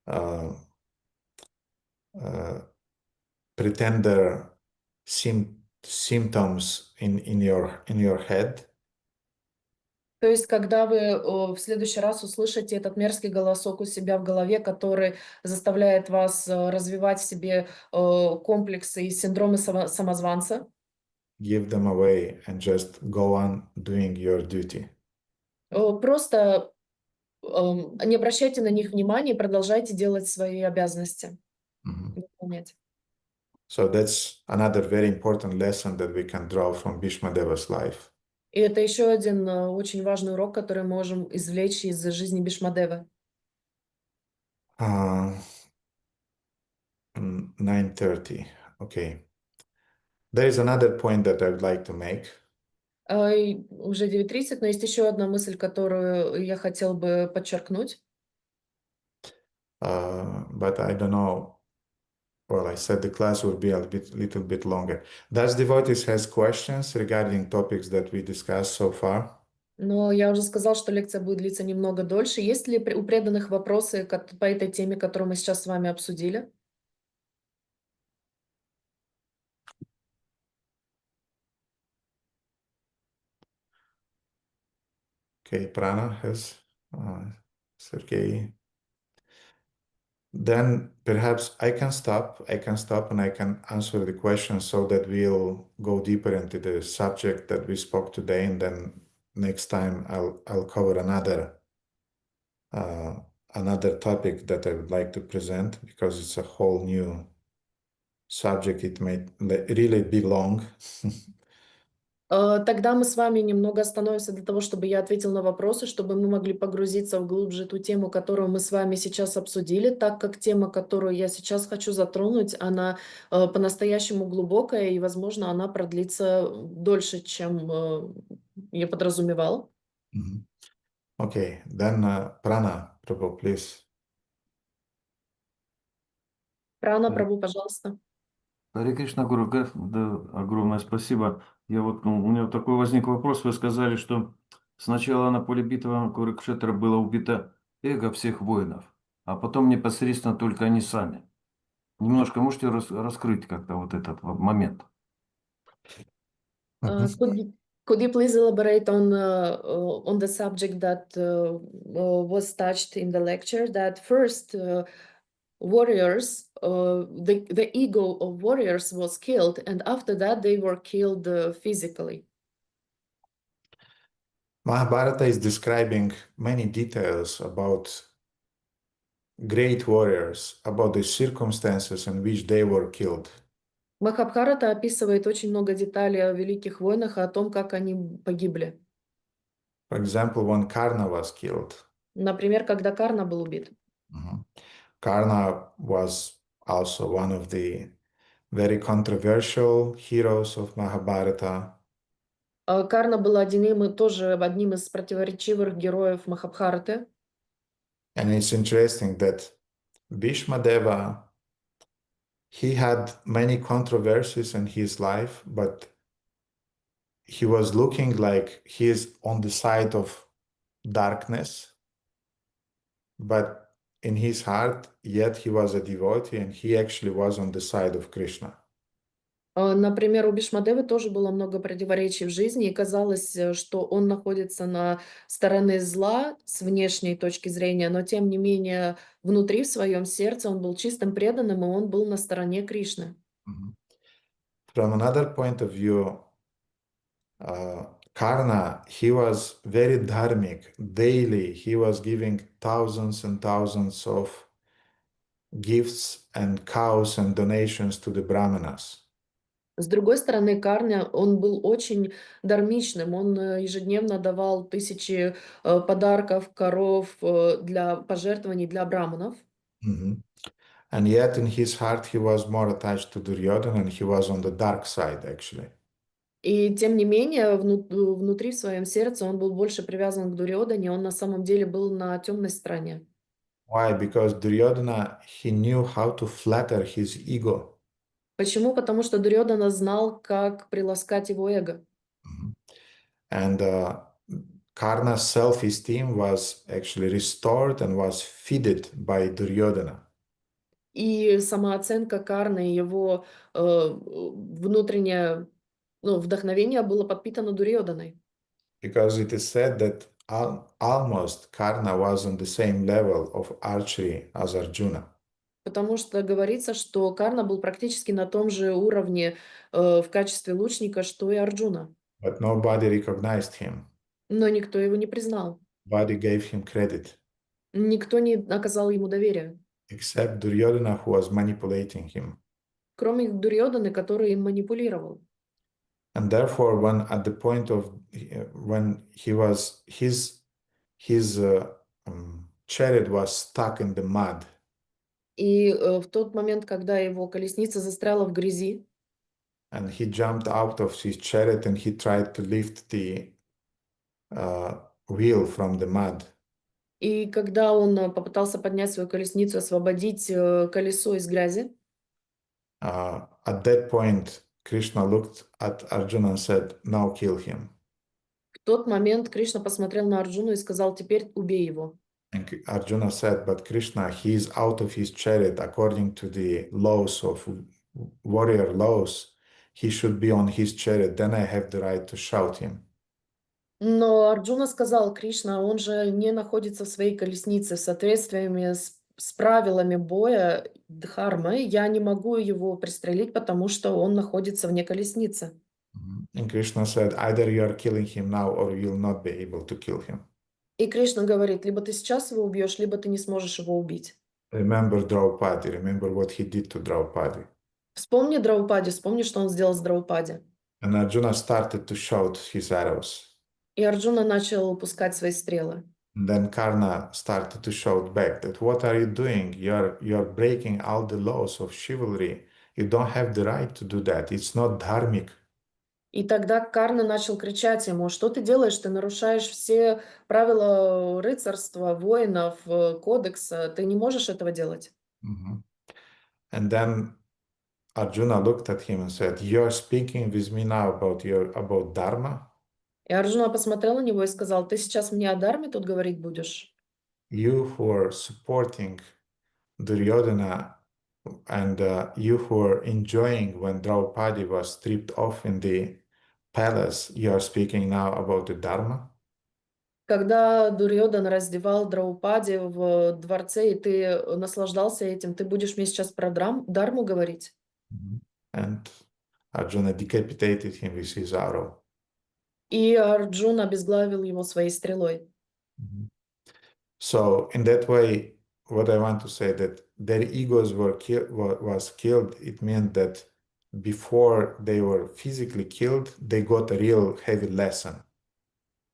uh, uh, pretender symptoms in your head. То есть, когда вы в следующий раз услышите этот мерзкий голосок у себя в голове, который заставляет вас развивать в себе комплексы и синдромы самозванца, Give them away and just go on doing your duty. просто не обращайте на них внимания и продолжайте делать свои обязанности. Mhm. Выполнять. So that's another very important lesson that we can draw from Bhishmadeva's life. И это еще один очень важный урок, который мы можем извлечь из жизни Бхишмадевы. 9:30. Okay. There is another point that I would like to make. И уже 9:30, но есть еще одна мысль, которую я хотел бы подчеркнуть. But I don't know. Well, I said the class will be a little bit longer. Does devotees has questions regarding topics that we discussed so far? Но я уже сказал, что лекция будет длиться немного дольше. Есть ли у преданных вопросы по этой теме, которую мы сейчас с вами обсудили? Okay, Prana has, Sergey. Then perhaps I can stop and I can answer the questions so that we'll go deeper into the subject that we spoke today, and then next time I'll cover another topic that I would like to present, because it's a whole new subject. It may really be long. Тогда мы с вами немного остановимся для того, чтобы я ответил на вопросы, чтобы мы могли погрузиться вглубже ту тему, которую мы с вами сейчас обсудили, так как тема, которую я сейчас хочу затронуть, она по-настоящему глубокая, и, возможно, она продлится дольше, чем я подразумевал. Mhm. Okay, then Prana, Prabhu, please. Прана, Прабу, пожалуйста. Харе Кришна, Гуру, да, огромное спасибо. У меня вот такой возник вопрос. Вы сказали, что сначала на поле битвы Курукшетра было убито эго всех воинов, а потом непосредственно только они сами. Немножко можете раскрыть как-то вот этот момент? Could you please elaborate on the subject that was touched in the lecture? That first, warriors, the ego of warriors was killed, and after that they were killed physically. Mahabharata is describing many details about great warriors, about the circumstances in which they were killed. Махабхарата описывает очень много деталей о великих войнах, о том, как они погибли. For example, when Karna was killed, Например, когда Карна был убит. mhm, Karna was also one of the very controversial heroes of Mahabharata. Карна был тоже одним из противоречивых героев Махабхараты. And it's interesting that Bhishmadeva, he had many controversies in his life, but he was looking like he is on the side of darkness, but in his heart, yet he was a devotee and he actually was on the side of Krishna. Например, у Бхишмадевы тоже было много противоречий в жизни, и казалось, что он находится на стороне зла с внешней точки зрения, но тем не менее внутри, в своем сердце, он был чистым преданным, и он был на стороне Кришны. Mhm. From another point of view, Karna, he was very dharmic. Daily, he was giving thousands and thousands of gifts and cows and donations to the Brahmanas. С другой стороны, Карня, он был очень дармичным, он ежедневно давал тысячи подарков, коров для пожертвований для браманов. Mhm. And yet, in his heart, he was more attached to Duryodhana and he was on the dark side, actually. И тем не менее, внутри в своем сердце он был больше привязан к Дурьодане, он на самом деле был на темной стороне. Why? Because Duryodhana, he knew how to flatter his ego. Почему? Потому что Дурьодана знал, как приласкать его эго. Mhm. And Karna's self-esteem was actually restored and was feeded by Duryodhana. И самооценка Карны, его внутреннее вдохновение было подпитано Дурьоданой. Because it is said that almost Karna was on the same level of archery as Arjuna. Потому что говорится, что Карна был практически на том же уровне в качестве лучника, что и Арджуна. But nobody recognized him. Но никто его не признал. Nobody gave him credit, Никто не оказал ему доверия. except Duryodhana, who was manipulating him. Кроме Дурьоданы, который им манипулировал. And therefore, when at the point of when he was his chariot was stuck in the mud, И в тот момент, когда его колесница застряла в грязи, and he jumped out of his chariot and he tried to lift the wheel from the mud. и когда он попытался поднять свою колесницу, освободить колесо из грязи, At that point, Krishna looked at Arjuna and said, "Now kill him." в тот момент Кришна посмотрел на Арджуну и сказал: «Теперь убей его». And Arjuna said, "But Krishna, he is out of his chariot according to the laws of warrior laws. He should be on his chariot. Then I have the right to shout him." Но Арджуна сказал: «Кришна, он же не находится в своей колеснице. В соответствии с правилами боя Дхармы я не могу его пристрелить, потому что он находится вне колесницы». And Krishna said, "Either you are killing him now or you will not be able to kill him." И Кришна говорит: либо ты сейчас его убьешь, либо ты не сможешь его убить. Remember Draupadi. Remember what he did to Draupadi. Вспомни Драупади, вспомни, что он сделал с Драупади. And Arjuna started to shout his arrows. И Арджуна начал пускать свои стрелы. And then Karna started to shout back that, "What are you doing? You're breaking all the laws of chivalry. You don't have the right to do that. It's not dharmic." И тогда Карна начал кричать ему: «Что ты делаешь? Ты нарушаешь все правила рыцарства, воинов, кодекса. Ты не можешь этого делать». Mhm. And then Arjuna looked at him and said, "You're speaking with me now about dharma. И Арджуна посмотрел на него и сказал: «Ты сейчас мне о Дарме тут говорить будешь? You who are supporting Duryodhana and you who are enjoying when Draupadi was stripped off in the palace, you are speaking now about the dharma." Когда Дурьодан раздевал Драупади в дворце, и ты наслаждался этим, ты будешь мне сейчас про Дарму говорить?» Mhm. And Arjuna decapitated him with his arrow. И Арджун обезглавил его своей стрелой. Mhm. So in that way, what I want to say that their egos was killed. It meant that before they were physically killed, they got a real heavy lesson.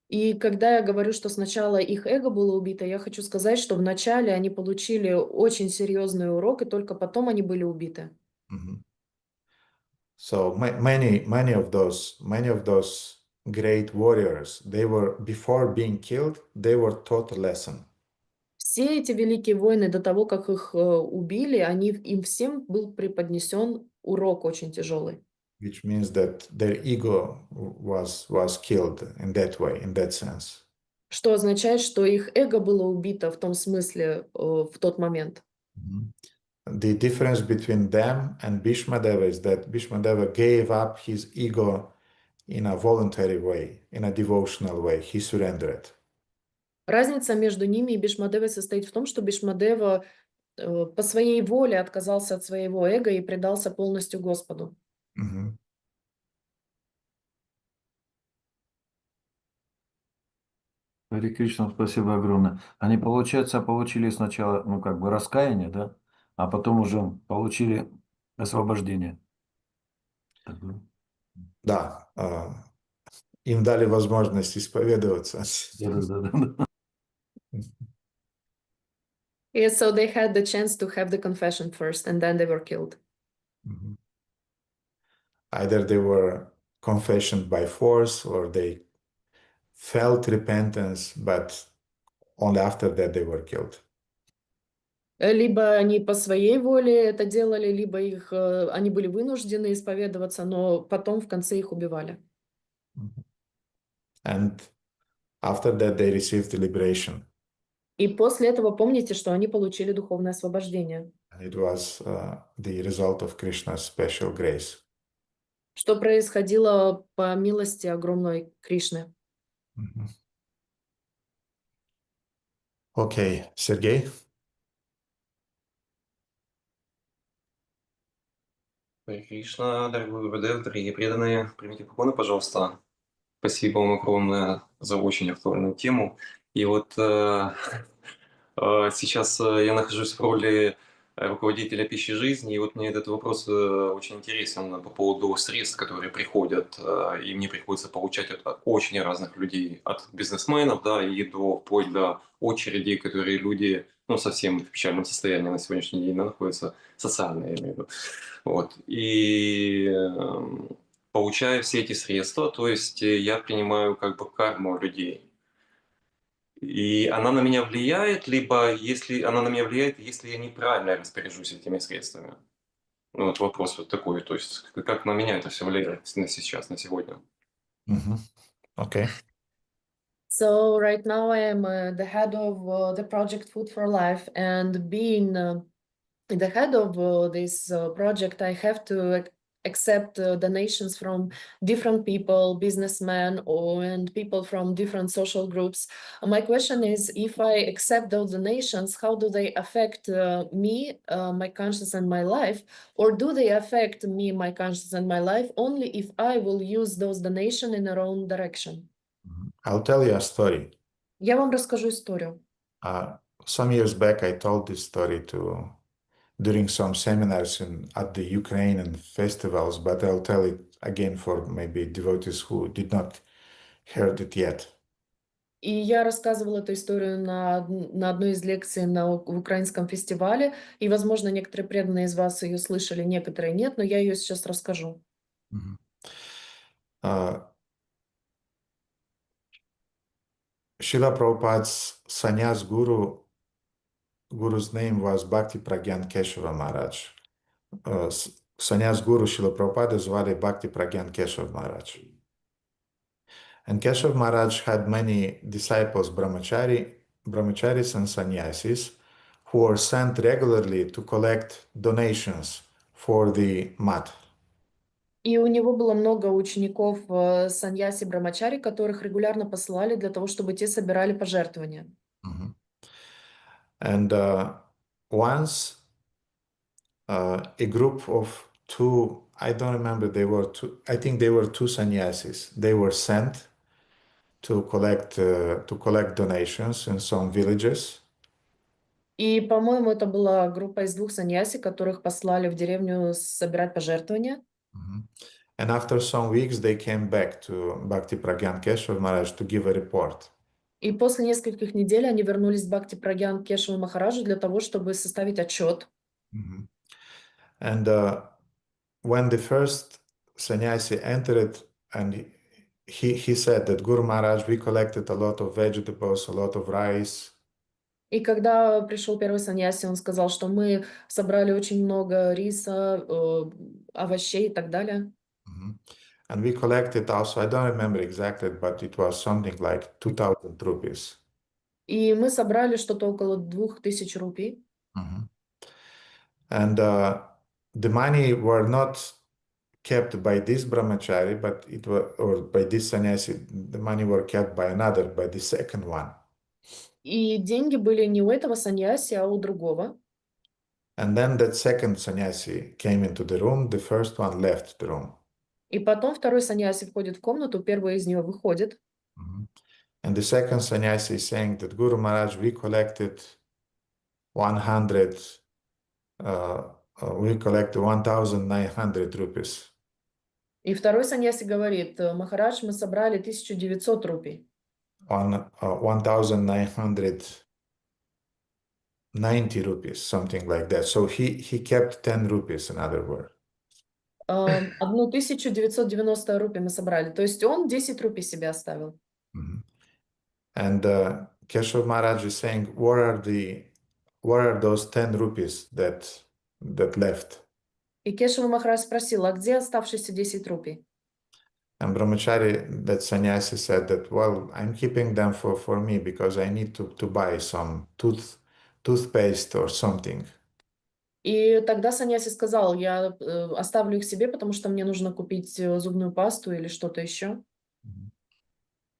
И когда я говорю, что сначала их эго было убито, я хочу сказать, что вначале они получили очень серьезный урок, и только потом они были убиты. Mhm. So many of those great warriors, they were before being killed, they were taught a lesson. Все эти великие воины, до того, как их убили, им всем был преподнесен урок очень тяжелый. Which means that their ego was killed in that way, in that sense. Что означает, что их эго было убито в том смысле в тот момент. Mhm. The difference between them and Bhishmadeva is that Bhishmadeva gave up his ego in a voluntary way, in a devotional way. He surrendered. Разница между ними и Бхишмадевой состоит в том, что Бхишмадева по своей воле отказался от своего эго и предался полностью Господу. Mhm. Харе Кришна, спасибо огромное. Они, получается, получили сначала, ну, как бы раскаяние, да, а потом уже получили освобождение. Так, да? Да, им дали возможность исповедоваться. Да. Yes, so they had the chance to have the confession first, and then they were killed. Mhm. Either they were confessioned by force or they felt repentance, but only after that they were killed. Либо они по своей воле это делали, либо они были вынуждены исповедоваться, но потом в конце их убивали. Mhm. And after that they received liberation. И после этого помните, что они получили духовное освобождение, And it was the result of Krishna's special grace. что происходило по милости огромной Кришны. Mhm. Okay, Sergey? Харе Кришна, дорогой Гурудев, дорогие преданные, примите поклоны, пожалуйста. Спасибо вам огромное за очень актуальную тему. И вот сейчас я нахожусь в роли руководителя пищи жизни, и вот мне этот вопрос очень интересен по поводу средств, которые приходят, и мне приходится получать от очень разных людей, от бизнесменов, да, и вплоть до очередей, которые люди, ну, совсем в печальном состоянии на сегодняшний день находятся, социальные, я имею в виду. Вот. И получая все эти средства, то есть я принимаю как бы карму людей. И она на меня влияет, либо если она на меня влияет, если я неправильно распоряжусь этими средствами. Ну, вот вопрос вот такой, то есть как на меня это все влияет на сейчас, на сегодня. Mhm. Okay. So right now I am the head of the project Food for Life, and being the head of this project, I have to accept donations from different people, businessmen, and people from different social groups. My question is, if I accept those donations, how do they affect me, my conscience, and my life? Or do they affect me, my conscience, and my life only if I will use those donations in their own direction? I'll tell you a story. Я вам расскажу историю. Some years back, I told this story during some seminars at the Ukrainian festivals, but I'll tell it again for maybe devotees who did not heard it yet. И я рассказывала эту историю на одной из лекций в украинском фестивале, и, возможно, некоторые преданные из вас ее слышали, некоторые нет, но я ее сейчас расскажу. Mhm. Uh, Srila Prabhupada's sannyas guru's name was Bhakti Pragyan Keshava Maharaj. Sannyas guru Srila Prabhupada звали Bhakti Pragyan Keshava Maharaj. And Keshav Maharaj had many disciples, brahmacharis and sannyasis, who were sent regularly to collect donations for the mat. И у него было много учеников саньяси Брамачари, которых регулярно посылали для того, чтобы те собирали пожертвования. Mhm. And once a group of two, I don't remember, I think they were two sannyasis. They were sent to collect donations in some villages. И, по-моему, это была группа из 2 саньяси, которых послали в деревню собирать пожертвования. Mhm. And after some weeks, they came back to Bhakti Pragyan Keshav Maharaj to give a report. И после нескольких недель они вернулись к Бхакти Прагьян Кешаву Махараджу для того, чтобы составить отчет. Mhm. And when the first sannyasi entered, and he said that Guru Maharaj, we collected a lot of vegetables, a lot of rice. И когда пришел первый саньяси, он сказал, что мы собрали очень много риса, овощей и так далее. Mhm. And we collected also, I don't remember exactly, but it was something like 2,000 rupees. И мы собрали что-то около 2000 рупий. Mhm. And the money were not kept by this brahmachari, but it was, or by this sannyasi, the money were kept by another, by the second one. И деньги были не у этого саньяси, а у другого. And then that second sannyasi came into the room, the first one left the room. И потом второй саньяси входит в комнату, первый из нее выходит. Mhm. And the second sannyasi is saying that Guru Maharaj, we collected 100, we collected 1,900 rupees. И второй саньяси говорит: Махарадж, мы собрали 1900 рупий. On 1,990 rupees, something like that. So he kept 10 rupees, in other words. 1990 рупий мы собрали. То есть он 10 рупий себе оставил. Mhm. And Keshav Maharaj is saying, what are those 10 rupees that left? И Кешава Махарадж спросил: а где оставшиеся 10 рупий? And Brahmachari, that sannyasi, said that, well, I'm keeping them for me because I need to buy some toothpaste or something. И тогда саньяси сказал: я оставлю их себе, потому что мне нужно купить зубную пасту или что-то еще.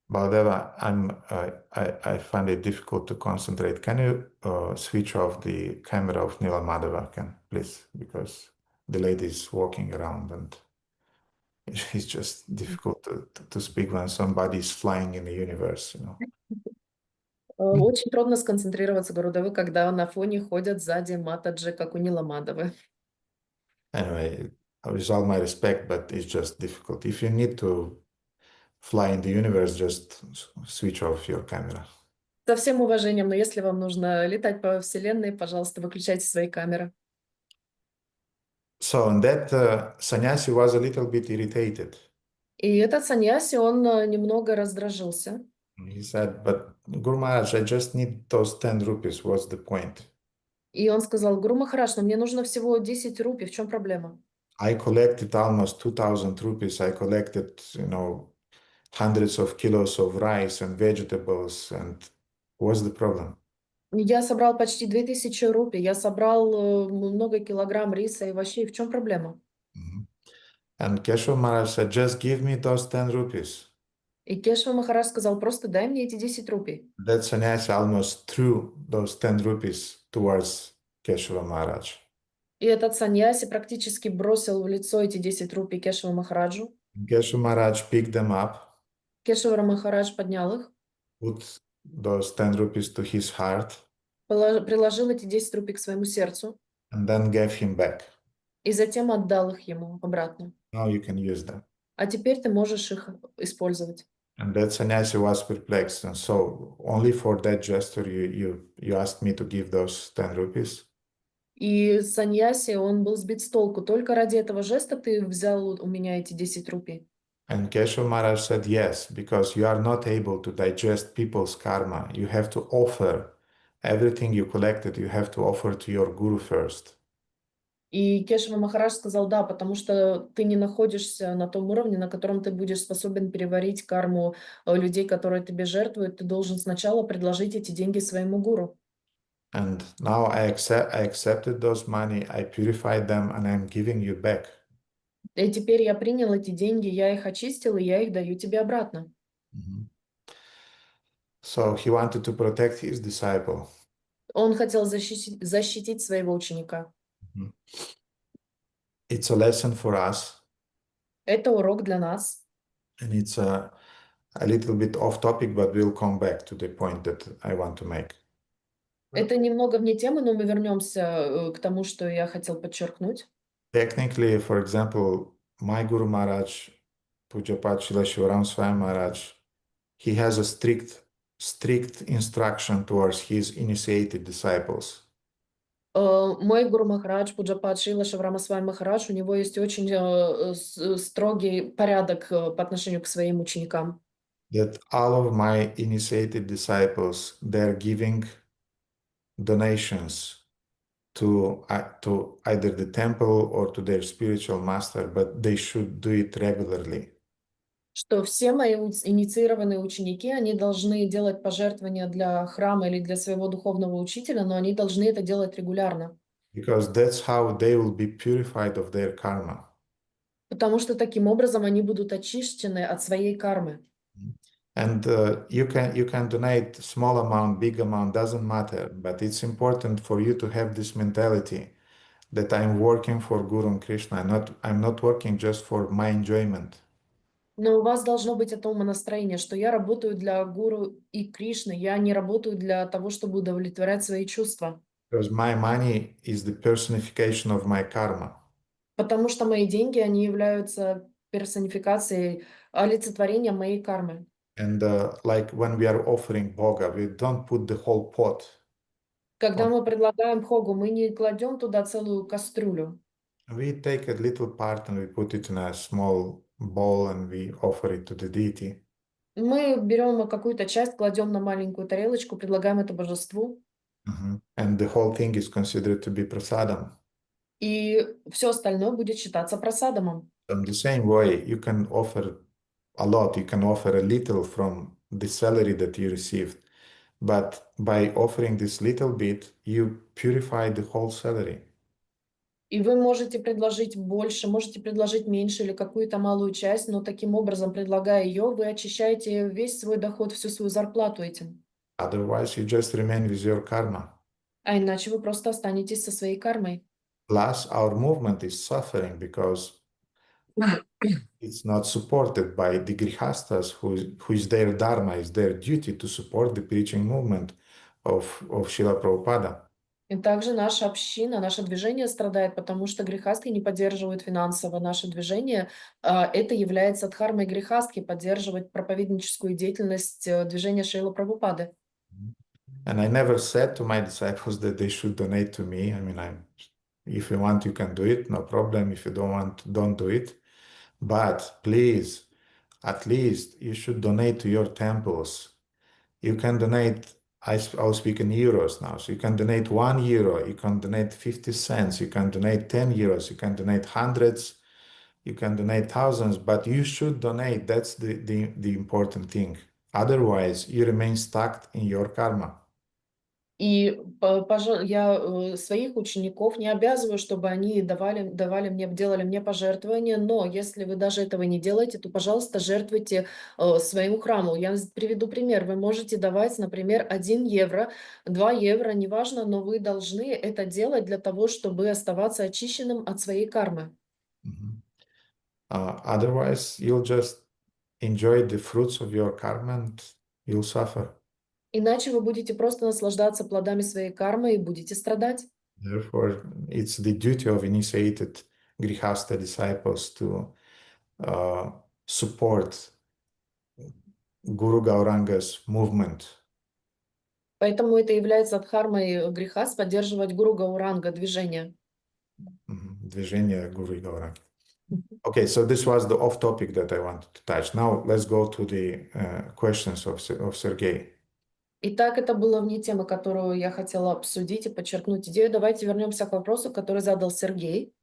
Baldeva, I find it difficult to concentrate. Can you switch off the camera of Nila Madhava, please? Because the lady is walking around and it's just difficult to speak when somebody is flying in the universe, you know. Очень трудно сконцентрироваться, Гурудевы, когда на фоне ходят сзади Матаджи, как у Нила Мадавы. Anyway, with all my respect, but it's just difficult. If you need to fly in the universe, just switch off your camera. Со всем уважением, но если вам нужно летать по Вселенной, пожалуйста, выключайте свои камеры. So, and that sannyasi was a little bit irritated. И этот саньяси, он немного раздражился. He said, but Guru Maharaj, I just need those 10 rupees. What's the point? И он сказал: Гуру Махарадж, но мне нужно всего 10 рупий, в чем проблема? I collected almost 2,000 rupees. I collected, hundreds of kilos of rice and vegetables. And what's the problem? Я собрал почти 2000 рупий, я собрал много килограмм риса и овощей, в чем проблема? Mhm. And Keshav Maharaj said, just give me those 10 rupees. И Кешава Махарадж сказал: просто дай мне эти 10 рупий. That sannyasi almost threw those 10 rupees towards Keshava Maharaj. И этот саньяси практически бросил в лицо эти 10 рупий Кешава Махараджу. Keshava Maharaj picked them up, Кешава Махарадж поднял их, put those 10 rupees to his heart, приложил эти 10 рупий к своему сердцу and then gave him back. и затем отдал их ему обратно. Now you can use them. А теперь ты можешь их использовать. And that sannyasi was perplexed. And so only for that gesture you asked me to give those 10 rupees? И саньяси, он был сбит с толку. Только ради этого жеста ты взял у меня эти 10 рупий. And Keshav Maharaj said, yes, because you are not able to digest people's karma. You have to offer everything you collected, you have to offer to your guru first. И Кешава Махарадж сказал: да, потому что ты не находишься на том уровне, на котором ты будешь способен переварить карму людей, которые тебе жертвуют. Ты должен сначала предложить эти деньги своему гуру. And now I accepted those money, I purified them, and I'm giving you back. И теперь я принял эти деньги, я их очистил, и я их даю тебе обратно. Mhm. So he wanted to protect his disciple. Он хотел защитить своего ученика. Mhm. It's a lesson for us, Это урок для нас. and it's a little bit off topic, but we'll come back to the point that I want to make. Это немного вне темы, но мы вернемся к тому, что я хотел подчеркнуть. Technically, for example, my Guru Maharaj, Pujapat Srila Shivaram Swami Maharaj, he has a strict instruction towards his initiated disciples. Мой Гуру Махарадж, Пуджапад Шрила Шиврамасвами Махарадж, у него есть очень строгий порядок по отношению к своим ученикам. That all of my initiated disciples, they're giving donations to either the temple or to their spiritual master, but they should do it regularly. Что все мои инициированные ученики, они должны делать пожертвования для храма или для своего духовного учителя, но они должны это делать регулярно. Because that's how they will be purified of their karma. Потому что таким образом они будут очищены от своей кармы. And you can donate small amount, big amount, doesn't matter, but it's important for you to have this mentality that I'm working for Guru and Krishna. I'm not working just for my enjoyment. Но у вас должно быть это умонастроение, что я работаю для Гуру и Кришны, я не работаю для того, чтобы удовлетворять свои чувства. Because my money is the personification of my karma. Потому что мои деньги, они являются персонификацией, олицетворением моей кармы. And like when we are offering bhoga, we don't put the whole pot. Когда мы предлагаем бхогу, мы не кладем туда целую кастрюлю. We take a little part and we put it in a small bowl and we offer it to the deity. Мы берем какую-то часть, кладем на маленькую тарелочку, предлагаем это божеству. And the whole thing is considered to be prasadam. И все остальное будет считаться прасадамом. In the same way, you can offer a lot, you can offer a little from the salary that you received. But by offering this little bit, you purify the whole salary. И вы можете предложить больше, можете предложить меньше или какую-то малую часть, но таким образом, предлагая ее, вы очищаете весь свой доход, всю свою зарплату этим. Otherwise, you just remain with your karma. А иначе вы просто останетесь со своей кармой. Plus, our movement is suffering because it's not supported by the grihastas, who is their dharma, is their duty to support the preaching movement of Srila Prabhupada. И также наша община, наше движение страдает, потому что грехастки не поддерживают финансово наше движение. Это является дхармой грехастки поддерживать проповедническую деятельность движения Шрилы Прабхупады. And I never said to my disciples that they should donate to me. I mean, if you want, you can do it, no problem. If you don't want, don't do it. But please, at least you should donate to your temples. You can donate, I'll speak in euros now. So you can donate €1, you can donate 50 cents, you can donate 10 euros, you can donate hundreds, you can donate thousands, but you should donate. That's the important thing. Otherwise, you remain stuck in your karma. И я своих учеников не обязываю, чтобы они давали мне, делали мне пожертвования, но если вы даже этого не делаете, то, пожалуйста, жертвуйте своему храму. Я приведу пример. Вы можете давать, например, 1 евро, 2 евро, неважно, но вы должны это делать для того, чтобы оставаться очищенным от своей кармы. Otherwise, you'll just enjoy the fruits of your karma and you'll suffer. Иначе вы будете просто наслаждаться плодами своей кармы и будете страдать. Therefore, it's the duty of initiated grihasta disciples to support Guru Gauranga's movement. Поэтому это является дхармой грехас поддерживать Гуру Гауранга движение. Движение Guru Gauranga. Okay, so this was the off topic that I wanted to touch. Now let's go to the questions of Sergey. Итак, это было вне темы, которую я хотела обсудить и подчеркнуть идею. Давайте вернемся к вопросу, который задал Сергей.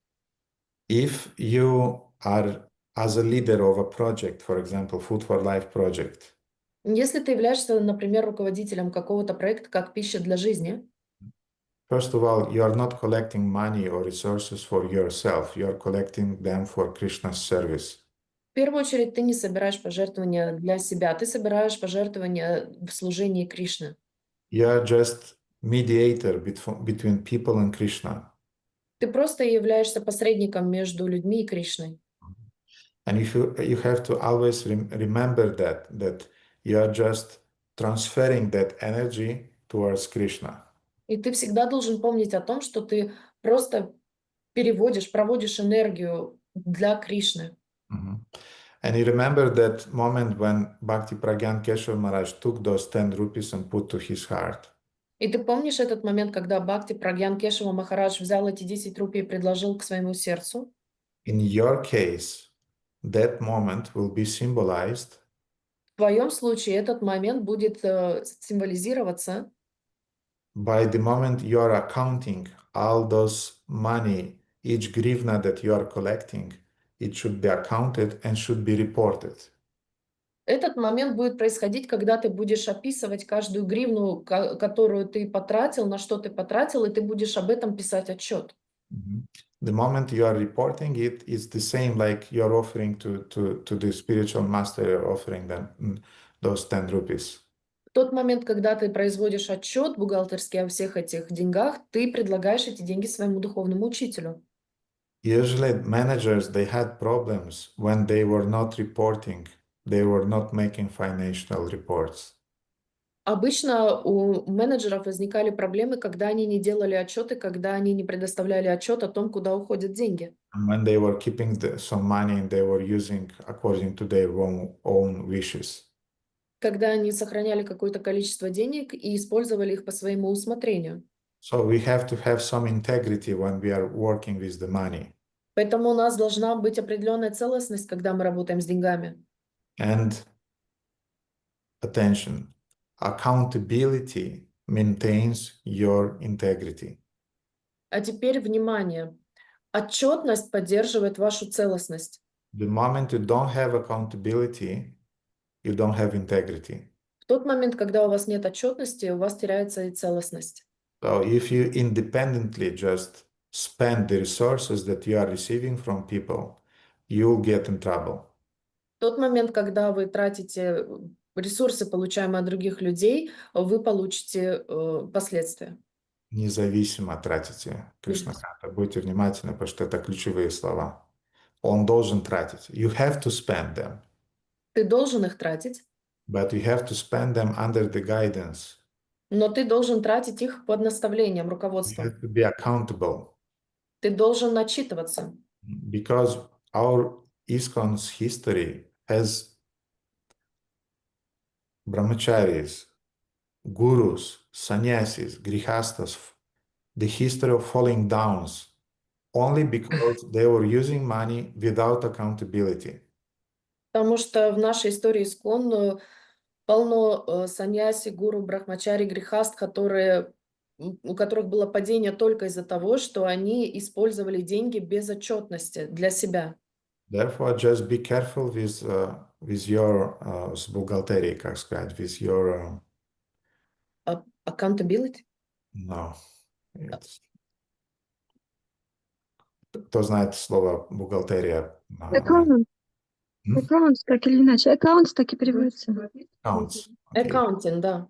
If you are as a leader of a project, for example, Food for Life project, Если ты являешься, например, руководителем какого-то проекта, как «Пища для жизни», first of all, you are not collecting money or resources for yourself. You are collecting them for Krishna's service. в первую очередь ты не собираешь пожертвования для себя, ты собираешь пожертвования в служении Кришны. You are just mediator between people and Krishna. Ты просто являешься посредником между людьми и Кришной. And if you have to always remember that you are just transferring that energy towards Krishna. И ты всегда должен помнить о том, что ты просто проводишь энергию для Кришны. Mhm. And you remember that moment when Bhakti Pragyan Keshav Maharaj took those 10 rupees and put to his heart. И ты помнишь этот момент, когда Бхакти Прагьян Кешава Махарадж взял эти 10 рупий и предложил к своему сердцу? In your case, that moment will be symbolized В твоем случае этот момент будет символизироваться by the moment you are accounting all those money, each grivna that you are collecting, it should be accounted and should be reported. Этот момент будет происходить, когда ты будешь описывать каждую гривну, которую ты потратил, на что ты потратил, и ты будешь об этом писать отчет. Mhm. The moment you are reporting it, it's the same like you're offering to the spiritual master, you're offering them those 10 rupees. В тот момент, когда ты производишь отчет бухгалтерский о всех этих деньгах, ты предлагаешь эти деньги своему духовному учителю. Usually managers, they had problems when they were not reporting, they were not making financial reports. Обычно у менеджеров возникали проблемы, когда они не делали отчеты, когда они не предоставляли отчет о том, куда уходят деньги. And when they were keeping some money and they were using according to their own wishes. Когда они сохраняли какое-то количество денег и использовали их по своему усмотрению. So we have to have some integrity when we are working with the money. Поэтому у нас должна быть определенная целостность, когда мы работаем с деньгами. And attention, accountability maintains your integrity. А теперь внимание. Отчетность поддерживает вашу целостность. The moment you don't have accountability, you don't have integrity. В тот момент, когда у вас нет отчетности, у вас теряется и целостность. So if you independently just spend the resources that you are receiving from people, you'll get in trouble. В тот момент, когда вы тратите ресурсы, получаемые от других людей, вы получите последствия. Независимо тратите, Кришнаканта. Будьте внимательны, потому что это ключевые слова. Он должен тратить. You have to spend them, Ты должен их тратить, but you have to spend them under the guidance. но ты должен тратить их под наставлением, You руководством. have to be accountable. Ты должен отчитываться. Because our ISKCON's history has brahmacharis, gurus, sannyasis, grihastas, the history of falling downs, only because they were using money without accountability. Потому что в нашей истории ИСККОН полно саньяси, гуру, брахмачари, грехаст, у которых было падение только из-за того, что они использовали деньги без отчетности для себя. Therefore, just be careful with your с бухгалтерией, как сказать, with your Accountability? no. Кто знает слово бухгалтерия? Аккаунт. Аккаунт, так или иначе. Аккаунт так и переводится. Accounts. Okay. Accounting, да.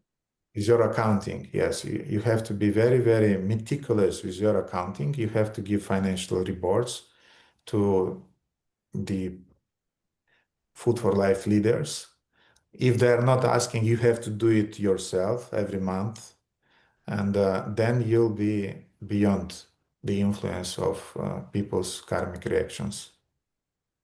With your accounting, yes, you have to be very, very meticulous with your accounting. You have to give financial reports to the Food for Life leaders. If they're not asking, you have to do it yourself every month. And then you'll be beyond the influence of people's karmic reactions.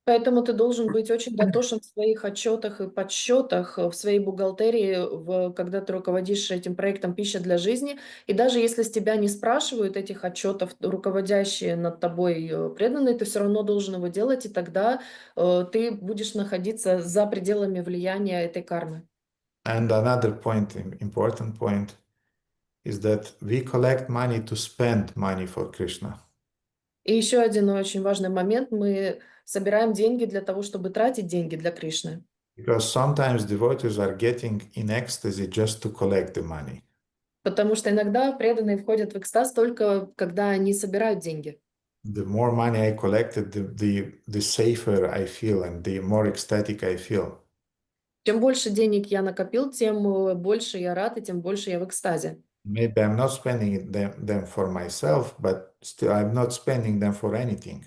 Поэтому ты должен быть очень дотошен в своих отчетах и подсчетах, в своей бухгалтерии, когда ты руководишь этим проектом «Пища для жизни». И даже если с тебя не спрашивают этих отчетов, руководящие над тобой преданные, ты все равно должен его делать, и тогда ты будешь находиться за пределами влияния этой кармы. And another point, important point, is that we collect money to spend money for Krishna. И еще один очень важный момент. Мы собираем деньги для того, чтобы тратить деньги для Кришны. Because sometimes devotees are getting in ecstasy just to collect the money. Потому что иногда преданные входят в экстаз только когда они собирают деньги. The more money I collected, the safer I feel and the more ecstatic I feel. Чем больше денег я накопил, тем больше я рад, и тем больше я в экстазе. Maybe I'm not spending them for myself, but still I'm not spending them for anything.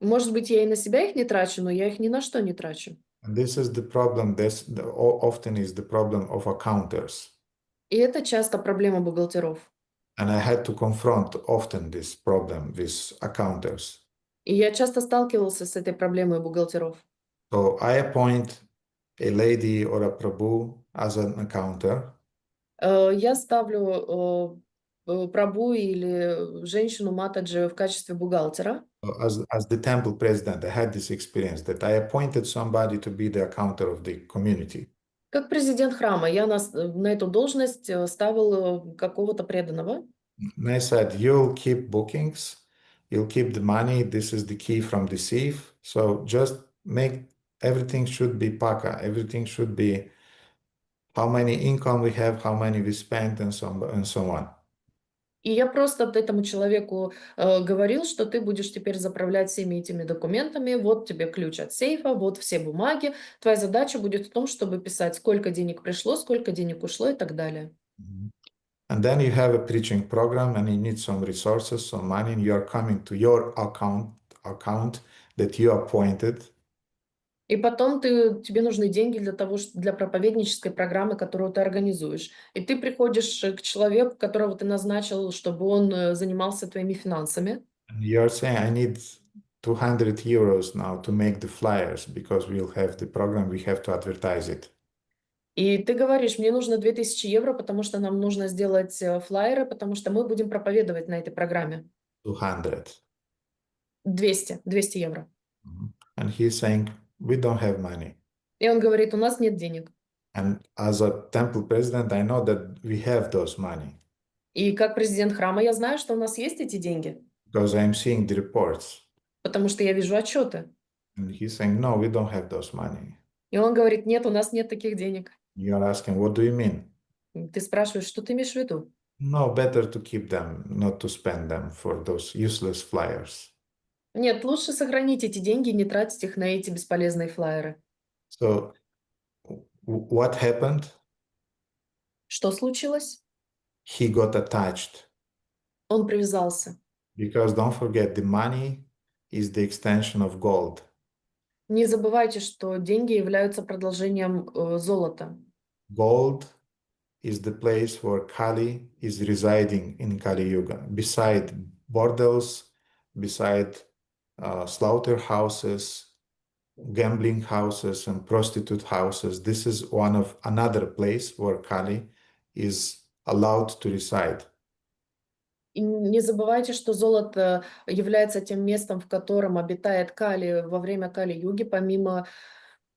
Может быть, я и на себя их не трачу, но я их ни на что не трачу. And this is the problem. Often is the problem of accounters. И это часто проблема бухгалтеров. And I had to confront often this problem with accounters. И я часто сталкивался с этой проблемой бухгалтеров. So I appoint a lady or a Prabhu as an accountant. Я ставлю прабу или женщину Матаджи в качестве бухгалтера. As the temple president, I had this experience that I appointed somebody to be the accountant of the community. Как президент храма я на эту должность ставил какого-то преданного. And I said, you'll keep bookings, you'll keep the money. This is the key from the safe. So just make everything should be paka. Everything should be how many income we have, how many we spent, and so on. И я просто этому человеку говорил, что ты будешь теперь заправлять всеми этими документами, вот тебе ключ от сейфа, вот все бумаги. Твоя задача будет в том, чтобы писать, сколько денег пришло, сколько денег ушло и так далее. And then you have a preaching program and you need some resources, some money, and you're coming to your account that you appointed. И потом тебе нужны деньги для того, для проповеднической программы, которую ты организуешь. И ты приходишь к человеку, которого ты назначил, чтобы он занимался твоими финансами. And you're saying, I need 200 euros now to make the flyers because we'll have the program, we have to advertise it. И ты говоришь, мне нужно 2000 евро, потому что нам нужно сделать флайеры, потому что мы будем проповедовать на этой программе. 200. 200 евро. And he's saying, we don't have money. И он говорит, у нас нет денег. And as a temple president, I know that we have those money И как президент храма я знаю, что у нас есть эти деньги, because I'm seeing the reports. потому что я вижу отчеты. And he's saying, no, we don't have those money. И он говорит, нет, у нас нет таких денег. You're asking, what do you mean? Ты спрашиваешь, что ты имеешь в виду? No, better to keep them, not to spend them for those useless flyers. Нет, лучше сохранить эти деньги и не тратить их на эти бесполезные флайеры. So what happened? Что случилось? He got attached Он привязался. because don't forget, the money is the extension of gold. Не забывайте, что деньги являются продолжением золота. Gold is the place where Kali is residing in Kali Yuga. Beside bordels, beside slaughterhouses, gambling houses, and prostitute houses, this is another place where Kali is allowed to reside. И не забывайте, что золото является тем местом, в котором обитает Кали во время Кали-юги, помимо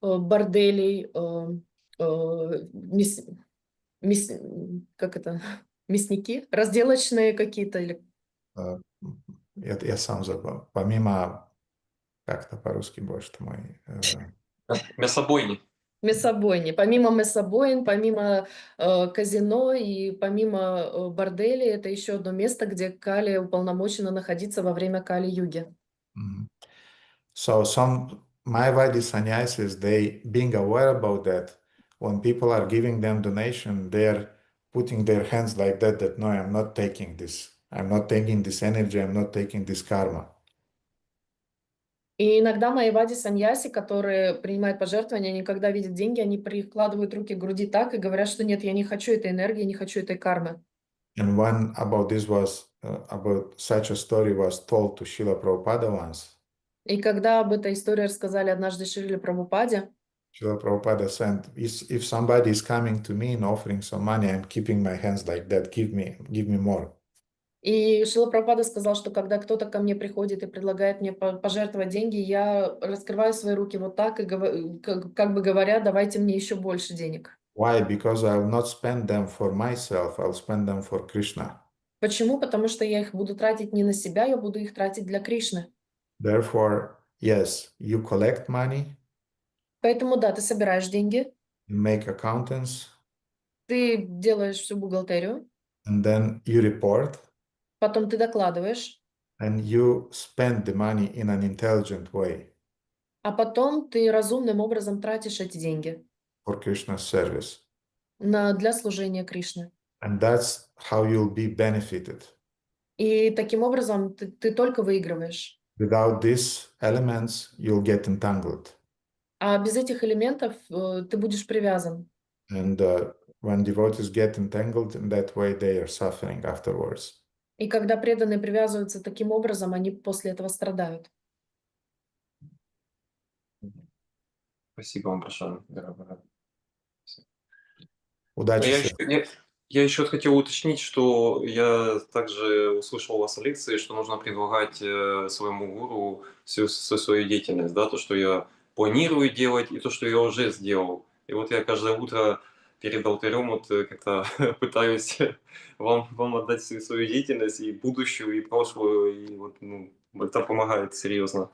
борделей, как это, мясники, разделочные какие-то. Или... Я сам забыл. Помимо, как это по-русски, боже ты мой? Мясобойни. Мясобойни. Помимо мясобоин, помимо казино и помимо борделей, это еще одно место, где Кали уполномочена находиться во время Кали-юги. So some Mayavadi sannyasis, they being aware about that, when people are giving them donation, they're putting their hands like that, no, I'm not taking this. I'm not taking this energy, I'm not taking this karma. И иногда майявади саньяси, которые принимают пожертвования, они когда видят деньги, они прикладывают руки к груди так и говорят, что нет, я не хочу этой энергии, не хочу этой кармы. And one about this was, about such a story was told to Srila Prabhupada once. И когда об этой истории рассказали однажды Шриле Прабхупаде, Srila Prabhupada said, if somebody is coming to me and offering some money, I'm keeping my hands like that, give me more. и Шрила Прабхупада сказал, что когда кто-то ко мне приходит и предлагает мне пожертвовать деньги, я раскрываю свои руки вот так и как бы говоря, давайте мне еще больше денег. Why? Because I will not spend them for myself, I'll spend them for Krishna. Почему? Потому что я их буду тратить не на себя, я буду их тратить для Кришны. Therefore, yes, you collect money, Поэтому да, ты собираешь деньги, you make accountants, ты делаешь всю бухгалтерию, and then you report, потом ты докладываешь, and you spend the money in an intelligent way а потом ты разумным образом тратишь эти деньги for Krishna's service. для служения Кришны. And that's how you'll be benefited. И таким образом ты только выигрываешь. Without these elements, you'll get entangled. А без этих элементов ты будешь привязан. And when devotees get entangled in that way, they are suffering afterwards. И когда преданные привязываются таким образом, они после этого страдают. Спасибо вам большое, дорогой. Удачи Я всем. я еще хотел уточнить, что я также услышал у вас в лекции, что нужно предлагать своему гуру всю свою деятельность, да, то, что я планирую делать, и то, что я уже сделал. И вот я каждое утро перед алтарем вот как-то пытаюсь вам отдать всю свою деятельность, и будущую, и прошлую, и вот, ну, это помогает серьезно.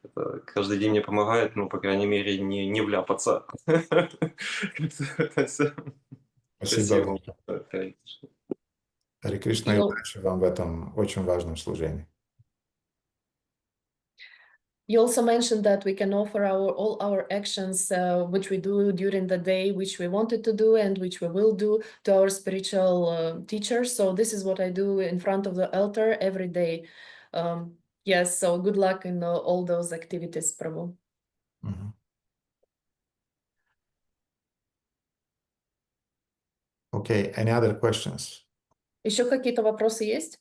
Это каждый день мне помогает, ну, по крайней мере, не вляпаться. Спасибо Спасибо. вам. Харе Кришна и You, удачи вам в этом очень важном служении. you also mentioned that we can offer all our actions, which we do during the day, which we wanted to do and which we will do to our spiritual teachers. So this is what I do in front of the altar every day. Yes, so good luck in all those activities, Prabhu. Мгм. Okay, any other questions? Еще какие-то вопросы есть?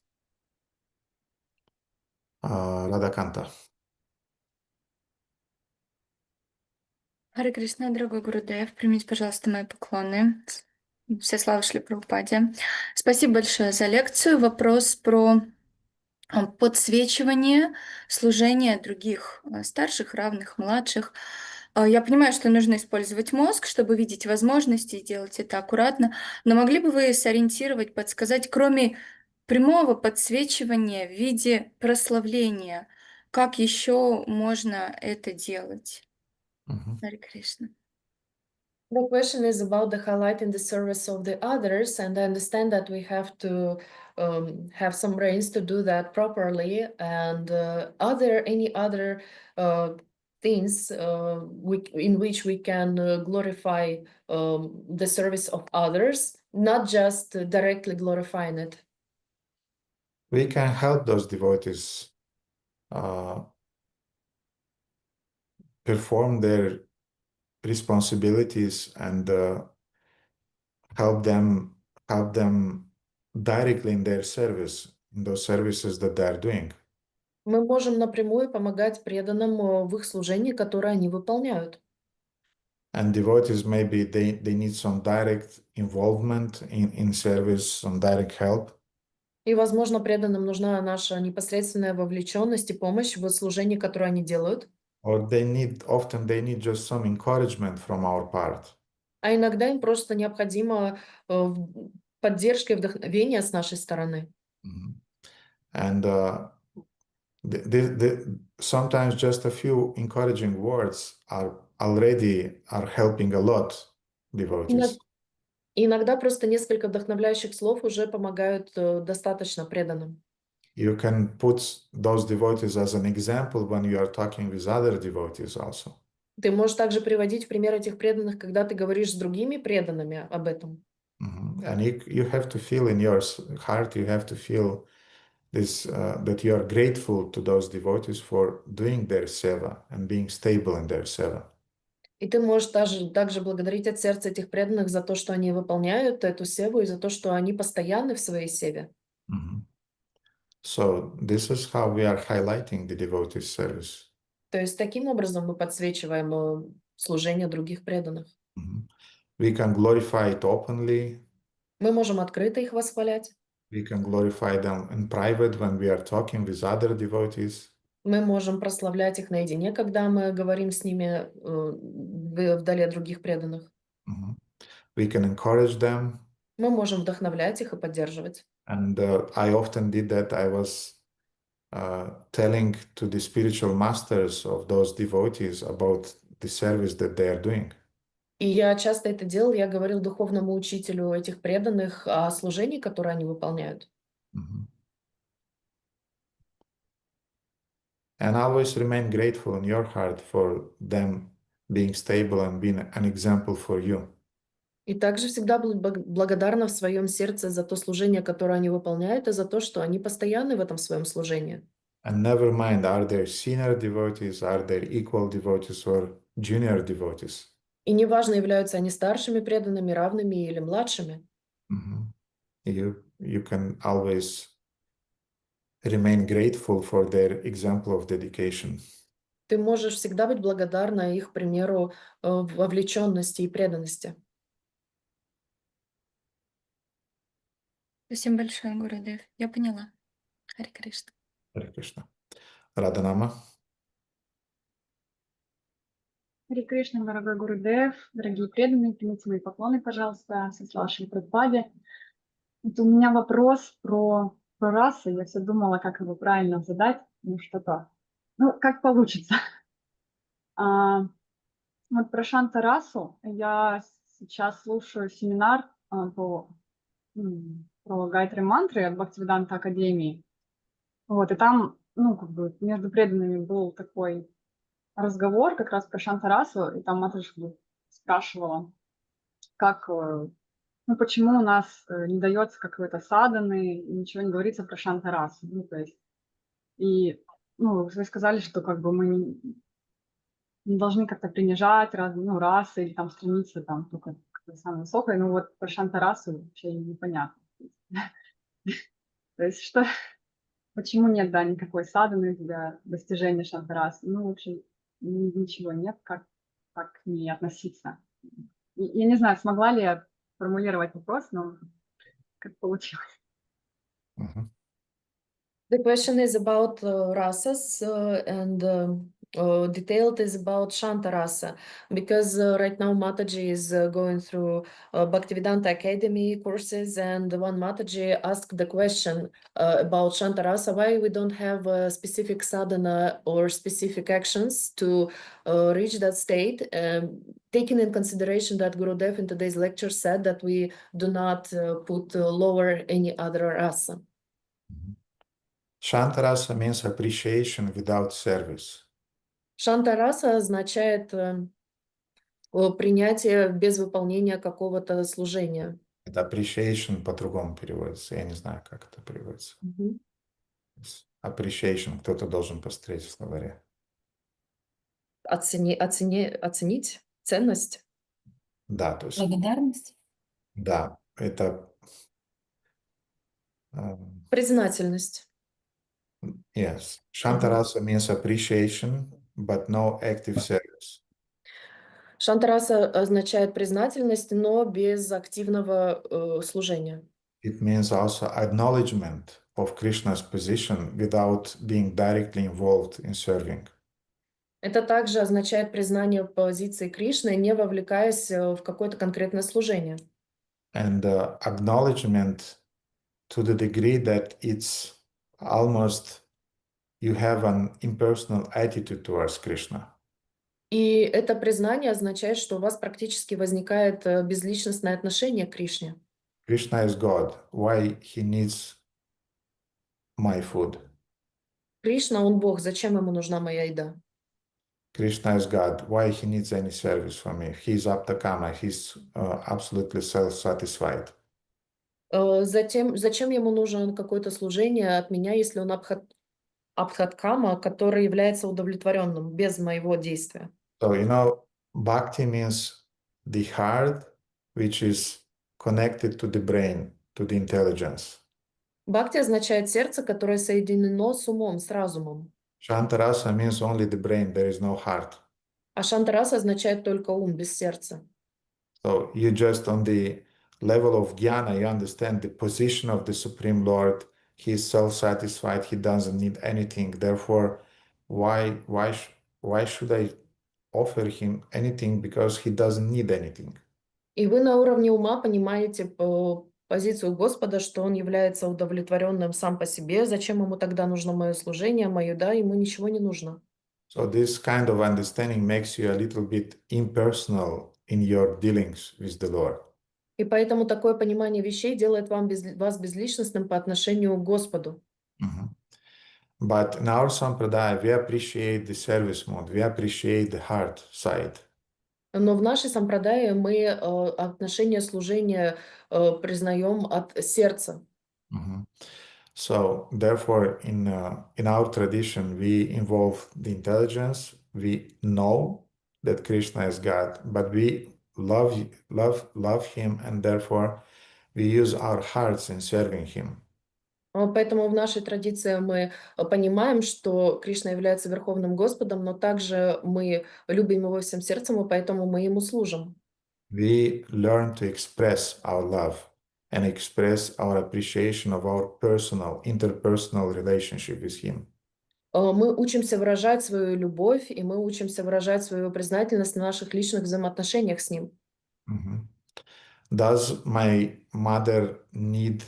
Радаканта. Харе Кришна, дорогой Гурудев, примите, пожалуйста, мои поклоны. Все славы Шри Прабхупаде. Спасибо большое за лекцию. Вопрос про подсвечивание, служение других старших, равных, младших. Я понимаю, что нужно использовать мозг, чтобы видеть возможности и делать это аккуратно, но могли бы вы сориентировать, подсказать, кроме прямого подсвечивания в виде прославления, как еще можно это делать? Мгм. Харе Кришна. The question is about the highlighting the service of the others, and I understand that we have to have some brains to do that properly. And are there any other things in which we can glorify the service of others, not just directly glorifying it? We can help those devotees perform their responsibilities and help them directly in their service, in those services that they are doing. Мы можем напрямую помогать преданным в их служении, которое они выполняют. And devotees, maybe they need some direct involvement in service, some direct help. И, возможно, преданным нужна наша непосредственная вовлеченность и помощь в служении, которое они делают. Or often they need just some encouragement from our part. А иногда им просто необходима поддержка и вдохновение с нашей стороны. Mhm. And sometimes just a few encouraging words are helping a lot devotees. Иногда просто несколько вдохновляющих слов уже помогают достаточно преданным. You can put those devotees as an example when you are talking with other devotees also. Ты можешь также приводить в пример этих преданных, когда ты говоришь с другими преданными об этом. Mhm. And you have to feel in your heart, you have to feel this that you are grateful to those devotees for doing their seva and being stable in their seva. И ты можешь также благодарить от сердца этих преданных за то, что они выполняют эту севу, и за то, что они постоянны в своей севе. Mhm. So this is how we are highlighting the devotees' service. То есть таким образом мы подсвечиваем служение других преданных. Mhm. We can glorify it openly. Мы можем открыто их восхвалять. We can glorify them in private when we are talking with other devotees. Мы можем прославлять их наедине, когда мы говорим с ними вдали от других преданных. Mhm. We can encourage them. Мы можем вдохновлять их и поддерживать. And I often did that. I was telling to the spiritual masters of those devotees about the service that they are doing. И я часто это делал, я говорил духовному учителю этих преданных о служении, которое они выполняют. Mhm. And always remain grateful in your heart for them being stable and being an example for you. И также всегда быть благодарна в своем сердце за то служение, которое они выполняют, и за то, что они постоянны в этом своем служении. And never mind, are there senior devotees, are there equal devotees or junior devotees? И неважно, являются они старшими преданными, равными или младшими. Mhm. You can always remain grateful for their example of dedication. Ты можешь всегда быть благодарна их примеру вовлеченности и преданности. Спасибо большое, Гурудев. Я поняла. Харе Кришна. Харе Кришна. Радhanama. Харе Кришна, дорогой Гурудев, дорогие преданные, примите мои поклоны, пожалуйста, со Шри Прабхупаде. Это у меня вопрос про расы. Я все думала, как его правильно задать. Как получится. Вот про Шанта-расу я сейчас слушаю семинар про Гайатри мантры от Бхактивиданта Академии. Вот, и там, между преданными был такой разговор как раз про Шанта-расу, и там Матушка спрашивала, почему у нас не дается какой-то саданы, и ничего не говорится про Шанта-расу. Вы сказали, что мы не должны как-то принижать расы или там стремиться там только к самой высокой. Вот про Шанта-расу вообще непонятно. То есть почему нет, никакой садханы для достижения Шанта-расы? В общем, ничего нет, как к ней относиться. Я не знаю, смогла ли я формулировать вопрос, но как получилось. The question is about rasas and detailed is about Shanta rasa, because right now Mataji is going through Bhaktivedanta Academy courses, and one Mataji asked the question about Shanta rasa, why we don't have a specific sadhana or specific actions to reach that state, taking in consideration that Gurudev in today's lecture said that we do not put lower any other rasa. Shantarasa means appreciation without service. Шанта-раса означает принятие без выполнения какого-то служения. Это appreciation по-другому переводится. Я не знаю, как это переводится. Appreciation кто-то должен посмотреть в словаре. Оценить ценность. Да, то есть... Благодарность. Да, это... Признательность. Yes. Shantarasa means appreciation, but no active service. Шанта-раса означает признательность, но без активного служения. It means also acknowledgement of Krishna's position without being directly involved in serving. Это также означает признание позиции Кришны, не вовлекаясь в какое-то конкретное служение. And acknowledgement to the degree that it's almost you have an impersonal attitude towards Krishna. И это признание означает, что у вас практически возникает безличностное отношение к Кришне. Krishna is God. Why he needs my food? Кришна, он Бог. Зачем ему нужна моя еда? Krishna is God. Why he needs any service from me? He's aptakama. He's absolutely self-satisfied. Зачем ему нужно какое-то служение от меня, если он абхаткама, который является удовлетворенным без моего действия? So, bhakti means the heart, which is connected to the brain, to the intelligence. Бхакти означает сердце, которое соединено с умом, с разумом. Shantarasa means only the brain, there is no heart. А шантараса означает только ум, без сердца. So you just on the level of jnana, you understand the position of the Supreme Lord. He is self-satisfied. He doesn't need anything. Therefore, why should I offer him anything because he doesn't need anything? И вы на уровне ума понимаете позицию Господа, что он является удовлетворенным сам по себе. Зачем ему тогда нужно мое служение, мое да, ему ничего не нужно. So this kind of understanding makes you a little bit impersonal in your dealings with the Lord. И поэтому такое понимание вещей делает вас безличностным по отношению к Господу. But in our sampradaya, we appreciate the service mode. We appreciate the heart side. Но в нашей сампрадае мы отношение служения признаем от сердца. So therefore, in our tradition, we involve the intelligence. We know that Krishna is God, but we love Him, and therefore we use our hearts in serving Him. Поэтому в нашей традиции мы понимаем, что Кришна является Верховным Господом, но также мы любим Его всем сердцем, и поэтому мы Ему служим. We learn to express our love and express our appreciation of our personal, interpersonal relationship with Him. Мы учимся выражать свою любовь, и мы учимся выражать свою признательность в наших личных взаимоотношениях с Ним. Mhm. Does my mother need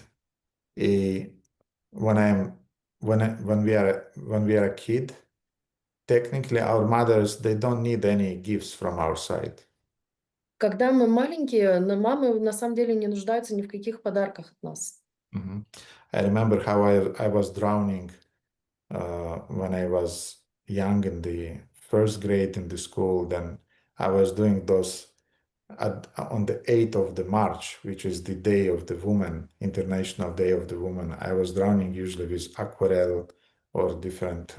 a when we are a kid? Technically, our mothers they don't need any gifts from our side. Когда мы маленькие, но мамы на самом деле не нуждаются ни в каких подарках от нас. Mhm. I remember how I was drowning when I was young in the first grade in the school. Then I was doing those on the 8th of the March, which is the Day of the Woman, International Day of the Woman. I was drowning usually with aquarelle or different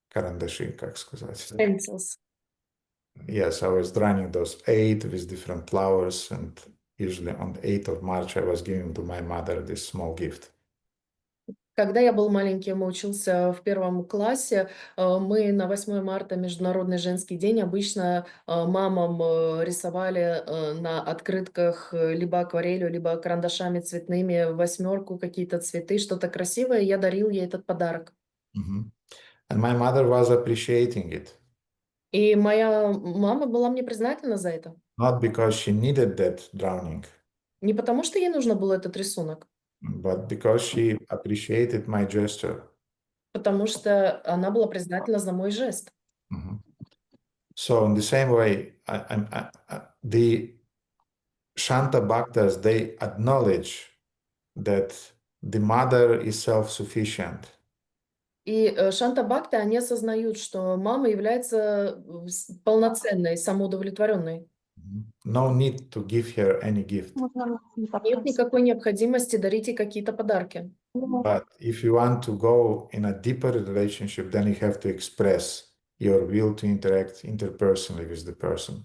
карандаши, как сказать. Pencils. Yes, I was drowning those 8 with different flowers, and usually on the 8th of March, I was giving to my mother this small gift. Когда я был маленьким и учился в 1 классе, мы на 8 марта, Международный женский день, обычно мамам рисовали на открытках либо акварелью, либо карандашами цветными 8 какие-то цветы, что-то красивое, и я дарил ей этот подарок. Mhm. And my mother was appreciating it, И моя мама была мне признательна за это. not because she needed that drowning, Не потому, что ей нужно было этот рисунок, but because she appreciated my gesture. потому что она была признательна за мой жест. Mhm. So in the same way, the Shanta Bhaktas, they acknowledge that the mother is self-sufficient. И Шанта Бхакты, они осознают, что мама является полноценной, самоудовлетворенной. No need to give her any gift. Нет никакой необходимости дарить ей какие-то подарки. But if you want to go in a deeper relationship, then you have to express your will to interact interpersonally with the person.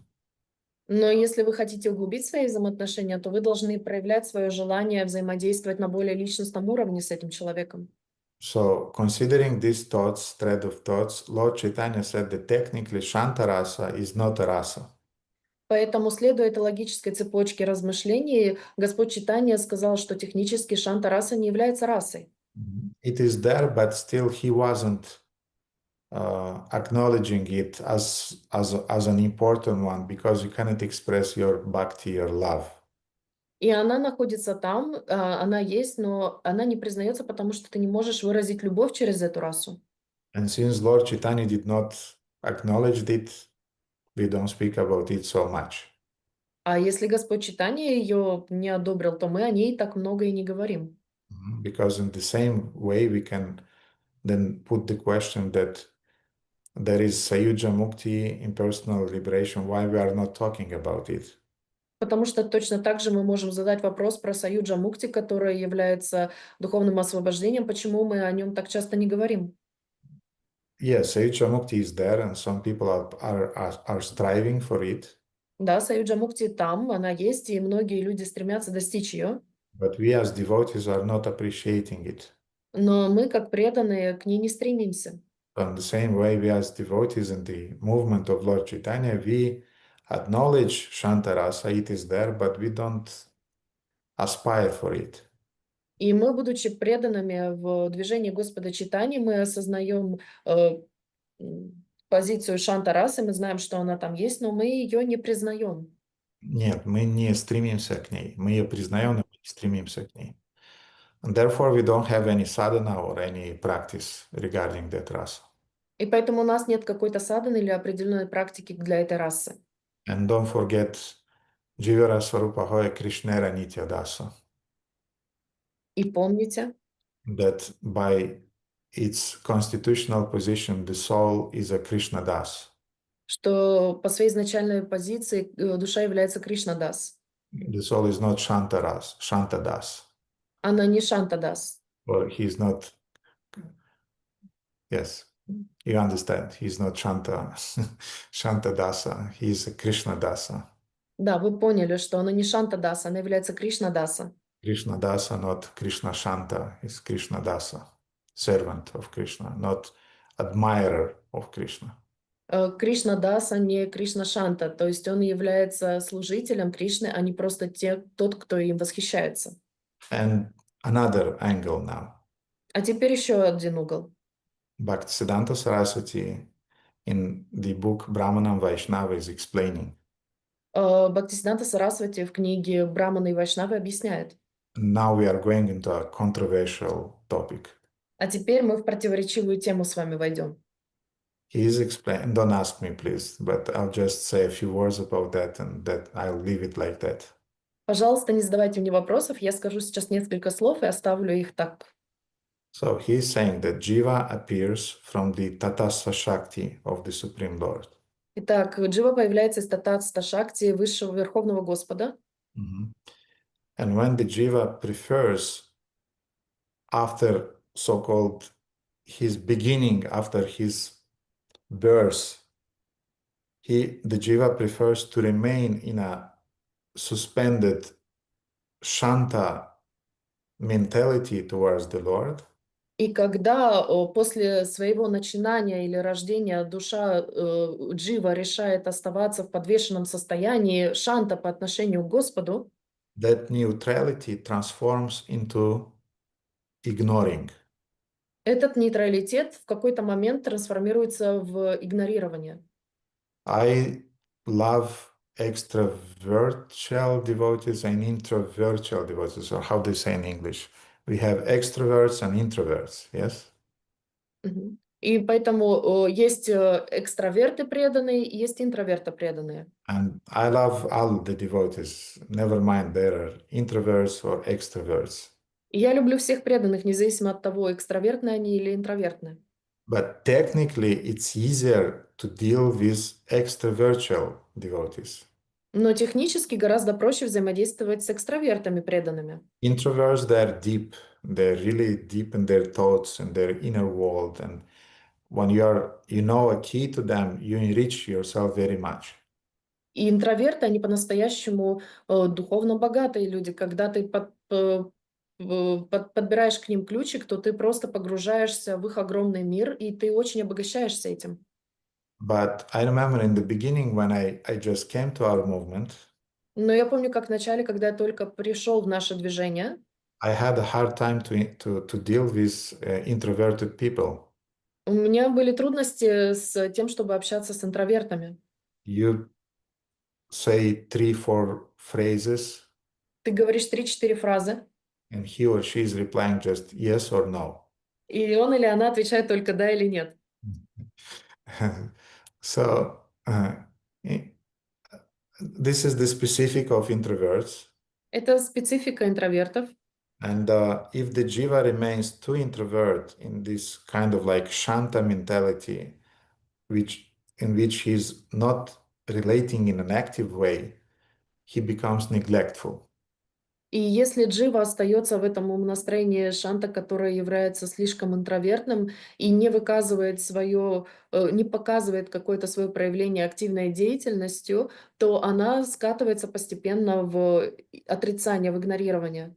Но если вы хотите углубить свои взаимоотношения, то вы должны проявлять свое желание взаимодействовать на более личностном уровне с этим человеком. So, considering these thoughts, thread of thoughts, Lord Chaitanya said that technically Shantarasa is not a rasa. Поэтому, следуя этой логической цепочке размышлений, Господь Чайтанья сказал, что технически Шанта-раса не является расой. It is there, but still he wasn't acknowledging it as an important one because you cannot express your bhakti, your love. И она находится там, она есть, но она не признается, потому что ты не можешь выразить любовь через эту расу. And since Lord Chaitanya did not acknowledge it, we don't speak about it so much. А если Господь Чайтанья ее не одобрил, то мы о ней так много и не говорим. Because in the same way we can then put the question that there is Sayuja Mukti, impersonal liberation, why we are not talking about it? Потому что точно так же мы можем задать вопрос про Саюджа Мукти, который является духовным освобождением, почему мы о нем так часто не говорим. Yes, Sayuja Mukti is there, and some people are striving for it. Да, Саюджа Мукти там, она есть, и многие люди стремятся достичь ее, But we as devotees are not appreciating it. но мы, как преданные, к ней не стремимся. So in the same way, we as devotees in the movement of Lord Chaitanya, we acknowledge Shantarasa, it is there, but we don't aspire for it. И мы, будучи преданными в движении Господа Чайтаньи, мы осознаем позицию Шанта-расы, мы знаем, что она там есть, но мы ее не признаем. Нет, мы не стремимся к ней. Мы ее признаем, но мы не стремимся к ней. And therefore, we don't have any sadhana or any practice regarding that rasa. И поэтому у нас нет какой-то садханы или определенной практики для этой расы. And don't forget, Jivara Swarupa Hoya Krishnera Nitya Dasa, И помните, that by its constitutional position, the soul is a Krishna Das. что по своей изначальной позиции душа является Кришна-дас. The soul is not Shantaras, Shantadas, Она не Шанта-дас. or he's not, yes, you understand, he's not Shanta, Shantadasa, he's a Krishna Dasa. Да, вы поняли, что она не Шанта-дас, она является Кришна-даса. Krishnadasa, not Krishna Shanta, is Krishnadasa, servant of Krishna, not admirer of Krishna. Кришна Даса, не Кришна Шанта, то есть он является служителем Кришны, а не просто тот, кто им восхищается. And another angle now. А теперь еще один угол. Bhaktisiddhanta Saraswati in the book Brahmanam Vaishnava is explaining. Бхактисиданта Сарасвати в книге «Браманы и Вайшнавы» объясняет. Now we are going into a controversial topic. А теперь мы в противоречивую тему с вами войдем. He is explaining, don't ask me please, but I'll just say a few words about that and that I'll leave it like that. Пожалуйста, не задавайте мне вопросов, я скажу сейчас несколько слов и оставлю их так. So he is saying that Jiva appears from the Tatastha Shakti of the Supreme Lord. Итак, Джива появляется из Тататста Шакти Высшего Верховного Господа. And when the Jiva prefers after so-called his beginning, after his birth, the Jiva prefers to remain in a suspended Shanta mentality towards the Lord. И когда после своего начинания или рождения душа Джива решает оставаться в подвешенном состоянии Шанта по отношению к Господу, that neutrality transforms into ignoring. этот нейтралитет в какой-то момент трансформируется в игнорирование. I love extravertial devotees and introvertial devotees, or how they say in English. We have extroverts and introverts, yes? Мгм. И поэтому есть экстраверты преданные, и есть интроверты преданные. And I love all the devotees, never mind they are introverts or extroverts. И я люблю всех преданных, независимо от того, экстравертны они или интровертны. But technically, it's easier to deal with extravertial devotees. Но технически гораздо проще взаимодействовать с экстравертами преданными. Introverts, they're deep. They're really deep in their thoughts and their inner world. And when you know a key to them, you enrich yourself very much. И интроверты, они по-настоящему духовно богатые люди. Когда ты подбираешь к ним ключик, то ты просто погружаешься в их огромный мир, и ты очень обогащаешься этим. But I remember in the beginning when I just came to our movement, Но я помню, как в начале, когда я только пришел в наше движение, I had a hard time to deal with introverted people. у меня были трудности с тем, чтобы общаться с интровертами. You say 3-4 phrases, Ты говоришь 3-4 фразы, and he or she is replying just yes or no. и он или она отвечает только да или нет. So this is the specific of introverts. Это специфика интровертов. And if the jiva remains too introvert in this kind of like shanta mentality, in which he's not relating in an active way, he becomes neglectful. И если Джива остается в этом умонастроении Шанта, которое является слишком интровертным и не выказывает не показывает какое-то свое проявление активной деятельностью, то она скатывается постепенно в отрицание, в игнорирование.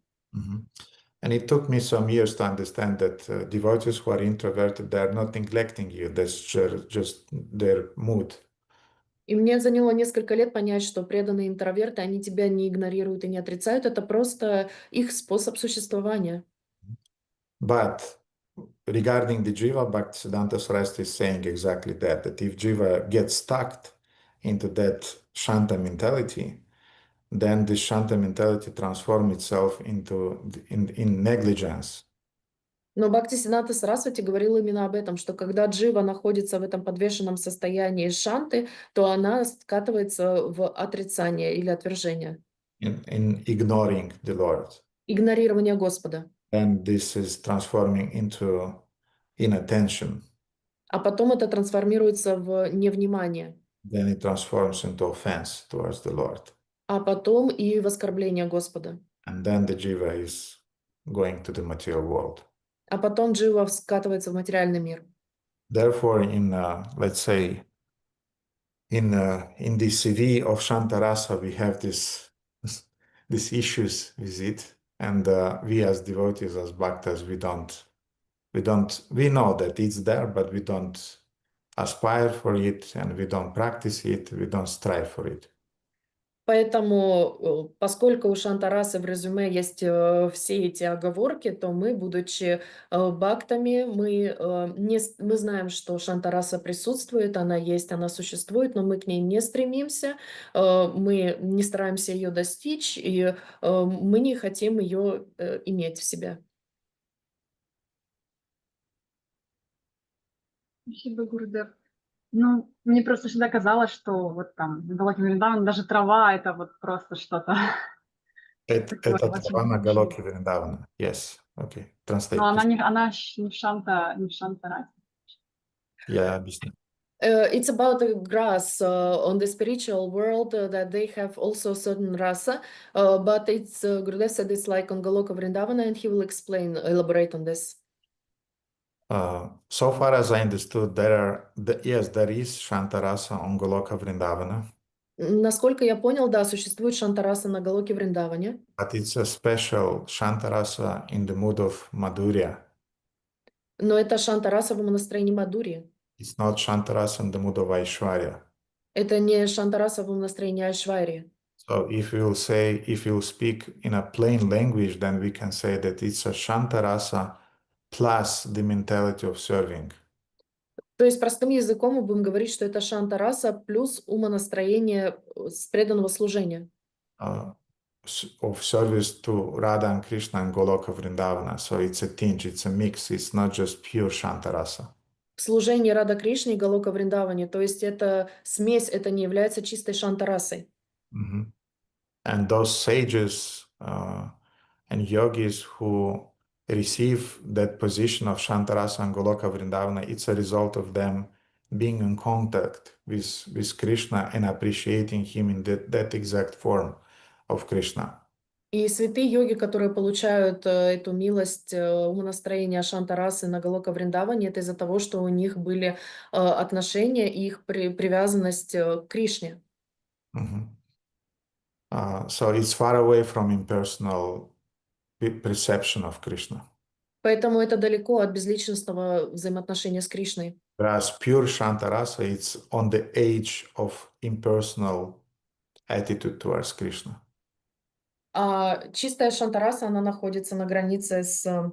And it took me some years to understand that devotees who are introverted, they are not neglecting you. That's just their mood. И мне заняло несколько лет понять, что преданные интроверты, они тебя не игнорируют и не отрицают, это просто их способ существования. But regarding the jiva, Bhaktisiddhanta Saraswati is saying exactly that if jiva gets stuck into that shanta mentality, then the shanta mentality transforms itself into in negligence. Но Бхактисиданта Сарасвати говорил именно об этом, что когда Джива находится в этом подвешенном состоянии шанты, то она скатывается в отрицание или отвержение. In ignoring the Lord. Игнорирование Господа. And this is transforming into inattention. А потом это трансформируется в невнимание. Then it transforms into offense towards the Lord. А потом и в оскорбление Господа. And then the jiva is going to the material world. А потом Джива скатывается в материальный мир. Therefore, let's say, in the CV of Shantarasa, we have these issues with it. And we as devotees, as bhaktas, we know that it's there, but we don't aspire for it, and we don't practice it, we don't strive for it. Поэтому, поскольку у Шантарасы в резюме есть все эти оговорки, то мы, будучи бхактами, мы знаем, что Шантараса присутствует, она есть, она существует, но мы к ней не стремимся, мы не стараемся ее достичь, и мы не хотим ее иметь в себе. Спасибо, Гурдев. Ну, мне просто всегда казалось, что вот там в Галоке Вриндавана даже трава — это вот просто что-то такое Это очень трава на возвышенное. Галоке Вриндавана. Yes, okay. Translate, Но она please. не в Шанта-расе. Я объясню. It's about the grass on the spiritual world that they have also certain rasa, but it's Gurudev said it's like on Goloka Vrindavana, and he will elaborate on this. So far as I understood, yes, there is Shantarasa on Goloka Vrindavana, Насколько я понял, да, существует Шантараса на Галоке Вриндаване, but it's a special Shantarasa in the mood of Madhurya. но это Шантараса в настроении Мадури. It's not Shantarasa in the mood of Aishwarya. Это не Шантараса в настроении Айшвари. So if you'll speak in a plain language, then we can say that it's a Shantarasa plus the mentality of serving. То есть простым языком мы будем говорить, что это Шантараса плюс умонастроение с преданного служения. Of service to Radha and Krishna and Goloka Vrindavana. So it's a tinge, it's a mix, it's not just pure Shantarasa. Служение Рада Кришне и Галока Вриндаване. То есть это смесь, это не является чистой Шантарасой. Mm-hmm. And those sages and yogis who receive that position of Shantarasa and Goloka Vrindavana, it's a result of them being in contact with Krishna and appreciating him in that exact form of Krishna. И святые йоги, которые получают эту милость умонастроения Шантарасы на Галока Вриндаване, это из-за того, что у них были отношения и их привязанность к Кришне. Mm-hmm. So it's far away from impersonal perception of Krishna. Поэтому это далеко от безличностного взаимоотношения с Кришной. Whereas pure Shantarasa, it's on the edge of impersonal attitude towards Krishna. А чистая Шантараса, она находится на границе с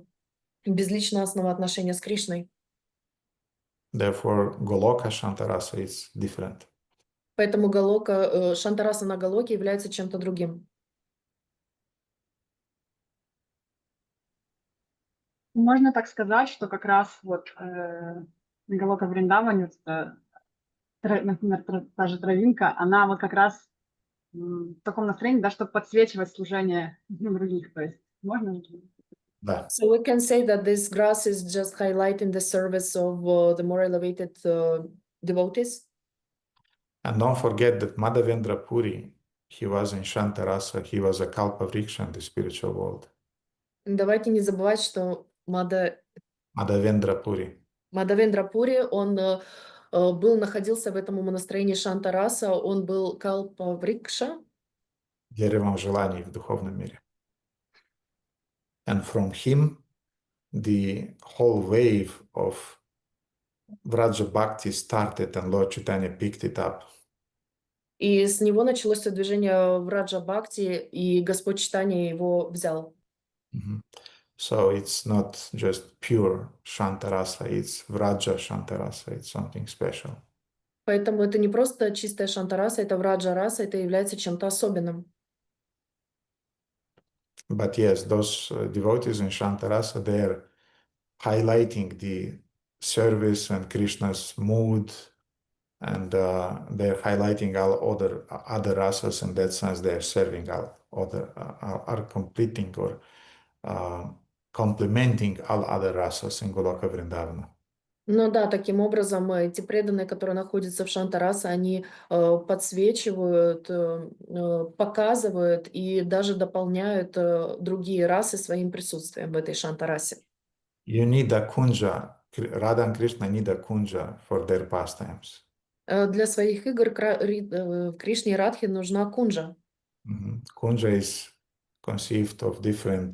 безличностного отношения с Кришной. Therefore, Goloka Shantarasa is different. Поэтому Шантараса на Галоке является чем-то другим. Можно так сказать, что как раз вот на Галока Вриндаване, например, та же травинка, она вот как раз в таком настроении, да, чтобы подсвечивать служение других. То есть можно? Да. So we can say that this grass is just highlighting the service of the more elevated devotees. And don't forget that Madhavendra Puri, he was in Shantarasa, he was a Kalpavriksha in the spiritual world. Давайте не забывать, что Madhavendra Puri. Мадавендра Пури, он находился в этом умонастроении Шантараса, он был Калпаврикша. Деревом желаний в духовном мире. And from him, the whole wave of Vraja Bhakti started and Lord Chaitanya picked it up. И с него началось движение в Раджа Бхакти, и Господь Чайтанья его взял. Mm-hmm. So it's not just pure Shantarasa, it's Vraja Shantarasa, it's something special. Поэтому это не просто чистая Шантараса, это Враджа раса, это является чем-то особенным. But yes, those devotees in Shantarasa, they're highlighting the service and Krishna's mood, and they're highlighting all other rasas. In that sense, they're serving all other, are completing or complementing all other rasas in Goloka Vrindavana. Ну да, таким образом, эти преданные, которые находятся в Шантараса, они подсвечивают, показывают и даже дополняют другие расы своим присутствием в этой Шантарасе. You need a kunja. Radha and Krishna need a kunja for their pastimes. Для своих игр Кришне и Радхе нужна кунджа. Kunja is conceived of different,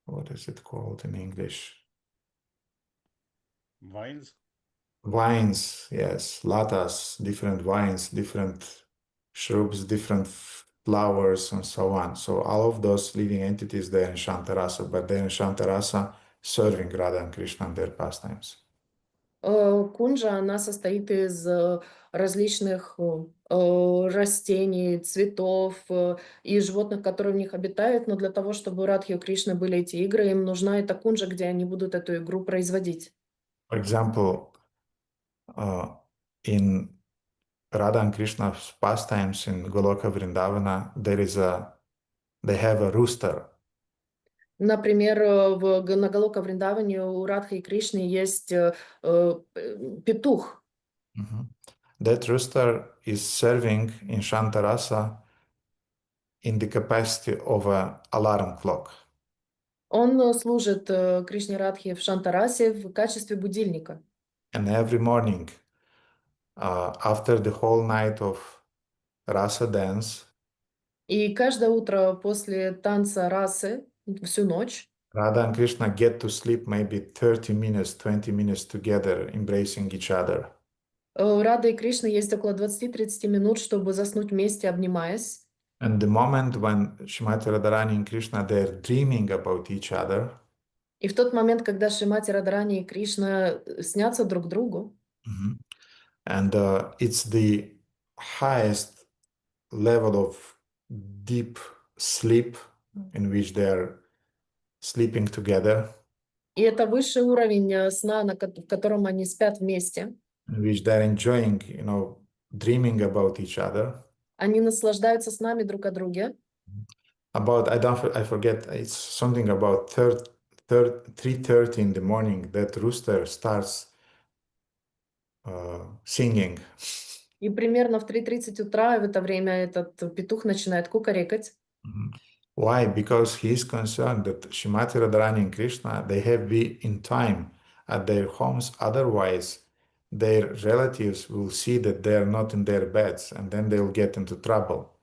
what is it called in English? Vines? Vines, yes, latas, different vines, different shrubs, different flowers, and so on. So all of those living entities, they're in Shantarasa, but they're in Shantarasa serving Radha and Krishna in their pastimes. Кунджа, она состоит из различных растений, цветов и животных, которые в них обитают, но для того, чтобы у Радхи и у Кришны были эти игры, им нужна эта кунджа, где они будут эту игру производить. For example, in Radha and Krishna's pastimes in Goloka Vrindavana, they have a rooster. Например, на Галока Вриндаване у Радхи и Кришны есть петух. That rooster is serving in Shantarasa in the capacity of an alarm clock. Он служит Кришне Радхи в Шантарасе в качестве будильника. And every morning, after the whole night of rasa dance, И каждое утро после танца расы, всю ночь, Radha and Krishna get to sleep maybe 30 minutes, 20 minutes together, embracing each other. у Рады и Кришны есть около 20-30 минут, чтобы заснуть вместе, обнимаясь. And the moment when Shrimati Radharani and Krishna, they're dreaming about each other, И в тот момент, когда Шримати Радхарани и Кришна снятся друг другу, and it's the highest level of deep sleep in which they're sleeping together, и это высший уровень сна, в котором они спят вместе, in which they're enjoying, dreaming about each other. они наслаждаются снами друг о друге. About, I forget, it's something about 3:30 in the morning, that rooster starts singing. И примерно в 3:30 утра в это время этот петух начинает кукарекать. Why? Because he is concerned that Shrimati Radharani and Krishna, they have been in time at their homes. Otherwise, their relatives will see that they are not in their beds, and then they'll get into trouble.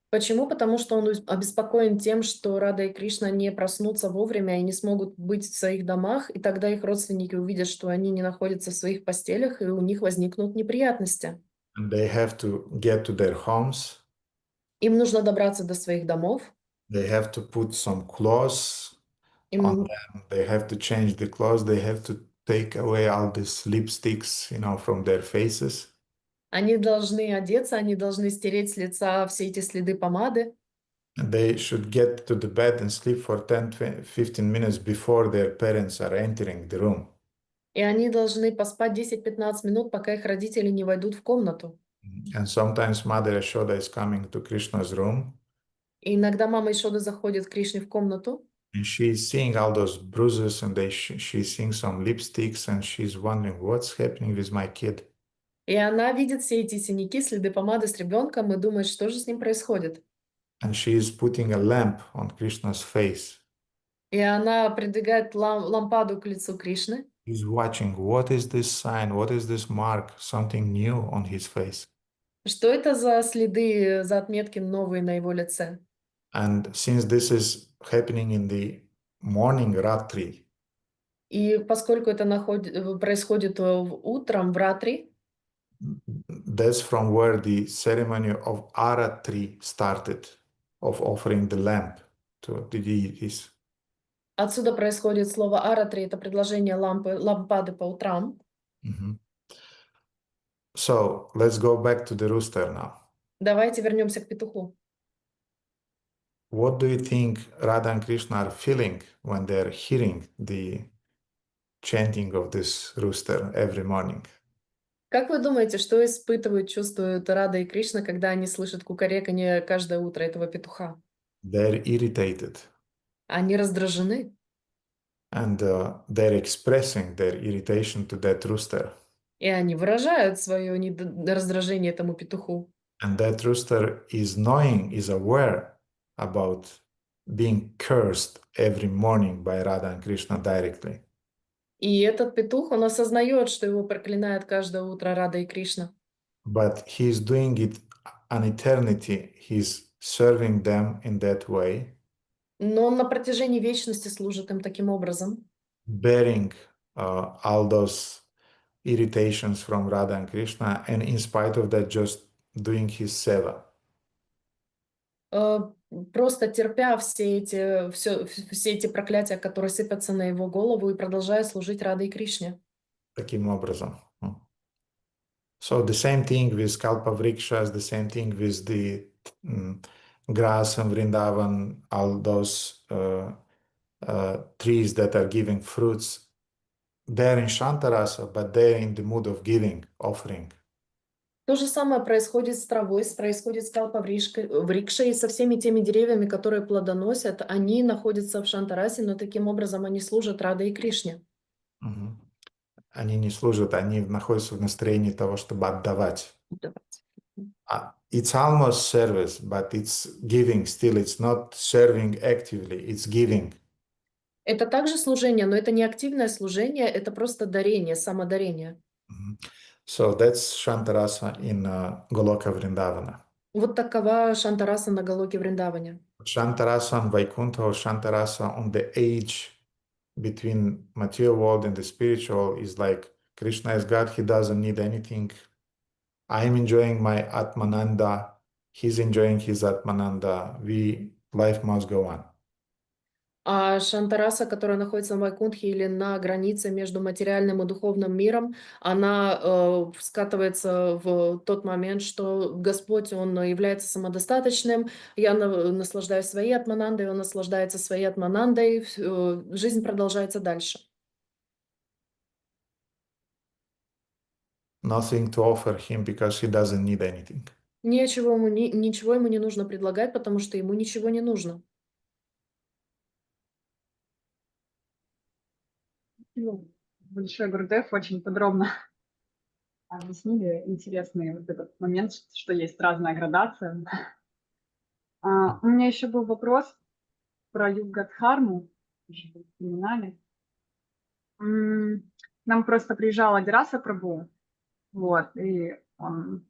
Почему? Потому что он обеспокоен тем, что Рада и Кришна не проснутся вовремя и не смогут быть в своих домах, и тогда их родственники увидят, что они не находятся в своих постелях, и у них возникнут неприятности. And they have to get to their homes. Им нужно добраться до своих домов. They have to put some clothes on Им, them. They have to change the clothes. They have to take away all these lipsticks, from their faces. они должны одеться, они должны стереть с лица все эти следы помады. And they should get to the bed and sleep for 10-15 minutes before their parents are entering the room. И они должны поспать 10-15 минут, пока их родители не войдут в комнату. And sometimes Mother Yashoda is coming to Krishna's room, И иногда мама Ишода заходит к Кришне в комнату, and she's seeing all those bruises, and she's seeing some lipsticks, and she's wondering what's happening with my kid. и она видит все эти синяки, следы помады с ребенком и думает, что же с ним происходит. And she is putting a lamp on Krishna's face. И она придвигает лампаду к лицу Кришны. He's watching, what is this sign? What is this mark? Something new on his face. Что это за следы, за отметки новые на его лице? And since this is happening in the morning Ratri, И поскольку это происходит утром в Ратри, that's from where the ceremony of Aratri started, of offering the lamp to the deities. отсюда происходит слово Аратри, это предложение лампады по утрам. So let's go back to the rooster now. Давайте вернемся к петуху. What do you think Radha and Krishna are feeling when they're hearing the chanting of this rooster every morning? Как вы думаете, что испытывают, чувствуют Рада и Кришна, когда они слышат кукареканье каждое утро этого петуха? They're irritated, Они раздражены, and they're expressing their irritation to that rooster. и они выражают свое раздражение этому петуху. And that rooster is knowing, is aware about being cursed every morning by Radha and Krishna directly. И этот петух, он осознает, что его проклинает каждое утро Рада и Кришна. But he's doing it an eternity he's serving them in that way, но он на протяжении вечности служит им таким образом, bearing all those irritations from Radha and Krishna, and in spite of that, just doing his seva. просто терпя все эти проклятия, которые сыпятся на его голову, и продолжая служить Радhe и Кришне. Таким образом. So the same thing with Kalpavrikshas, the same thing with the grass and Vrindavan, all those trees that are giving fruits. They're in Shantarasa, but they're in the mood of giving, offering. То же самое происходит с травой, происходит с Калпаврикшей и со всеми теми деревьями, которые плодоносят. Они находятся в Шантарасе, но таким образом они служат Радhe и Кришне. Они не служат, они находятся в настроении того, чтобы отдавать. It's almost service, but it's giving still. It's not serving actively, it's giving. Это также служение, но это не активное служение, это просто дарение, самодарение. So that's Shantarasa in Goloka Vrindavana. Вот такова Шантараса на Галоке Вриндаване. Shantarasa on Vaikuntha or Shantarasa on the age between material world and the spiritual is like Krishna is God, he doesn't need anything. I'm enjoying my Atmananda, he's enjoying his Atmananda. Life must go on. А Шантараса, которая находится на Вайкунтхе или на границе между материальным и духовным миром, она скатывается в тот момент, что Господь, Он является самодостаточным, я наслаждаюсь своей атманандой, Он наслаждается своей атманандой, жизнь продолжается дальше. Nothing to offer him because he doesn't need anything. Ничего ему не нужно предлагать, потому что ему ничего не нужно. Большой Гурдев очень подробно объяснили интересный вот этот момент, что есть разная градация. У меня еще был вопрос про Югадхарму, уже вы упоминали. Нам просто приезжал Адираса Прабху, вот, и он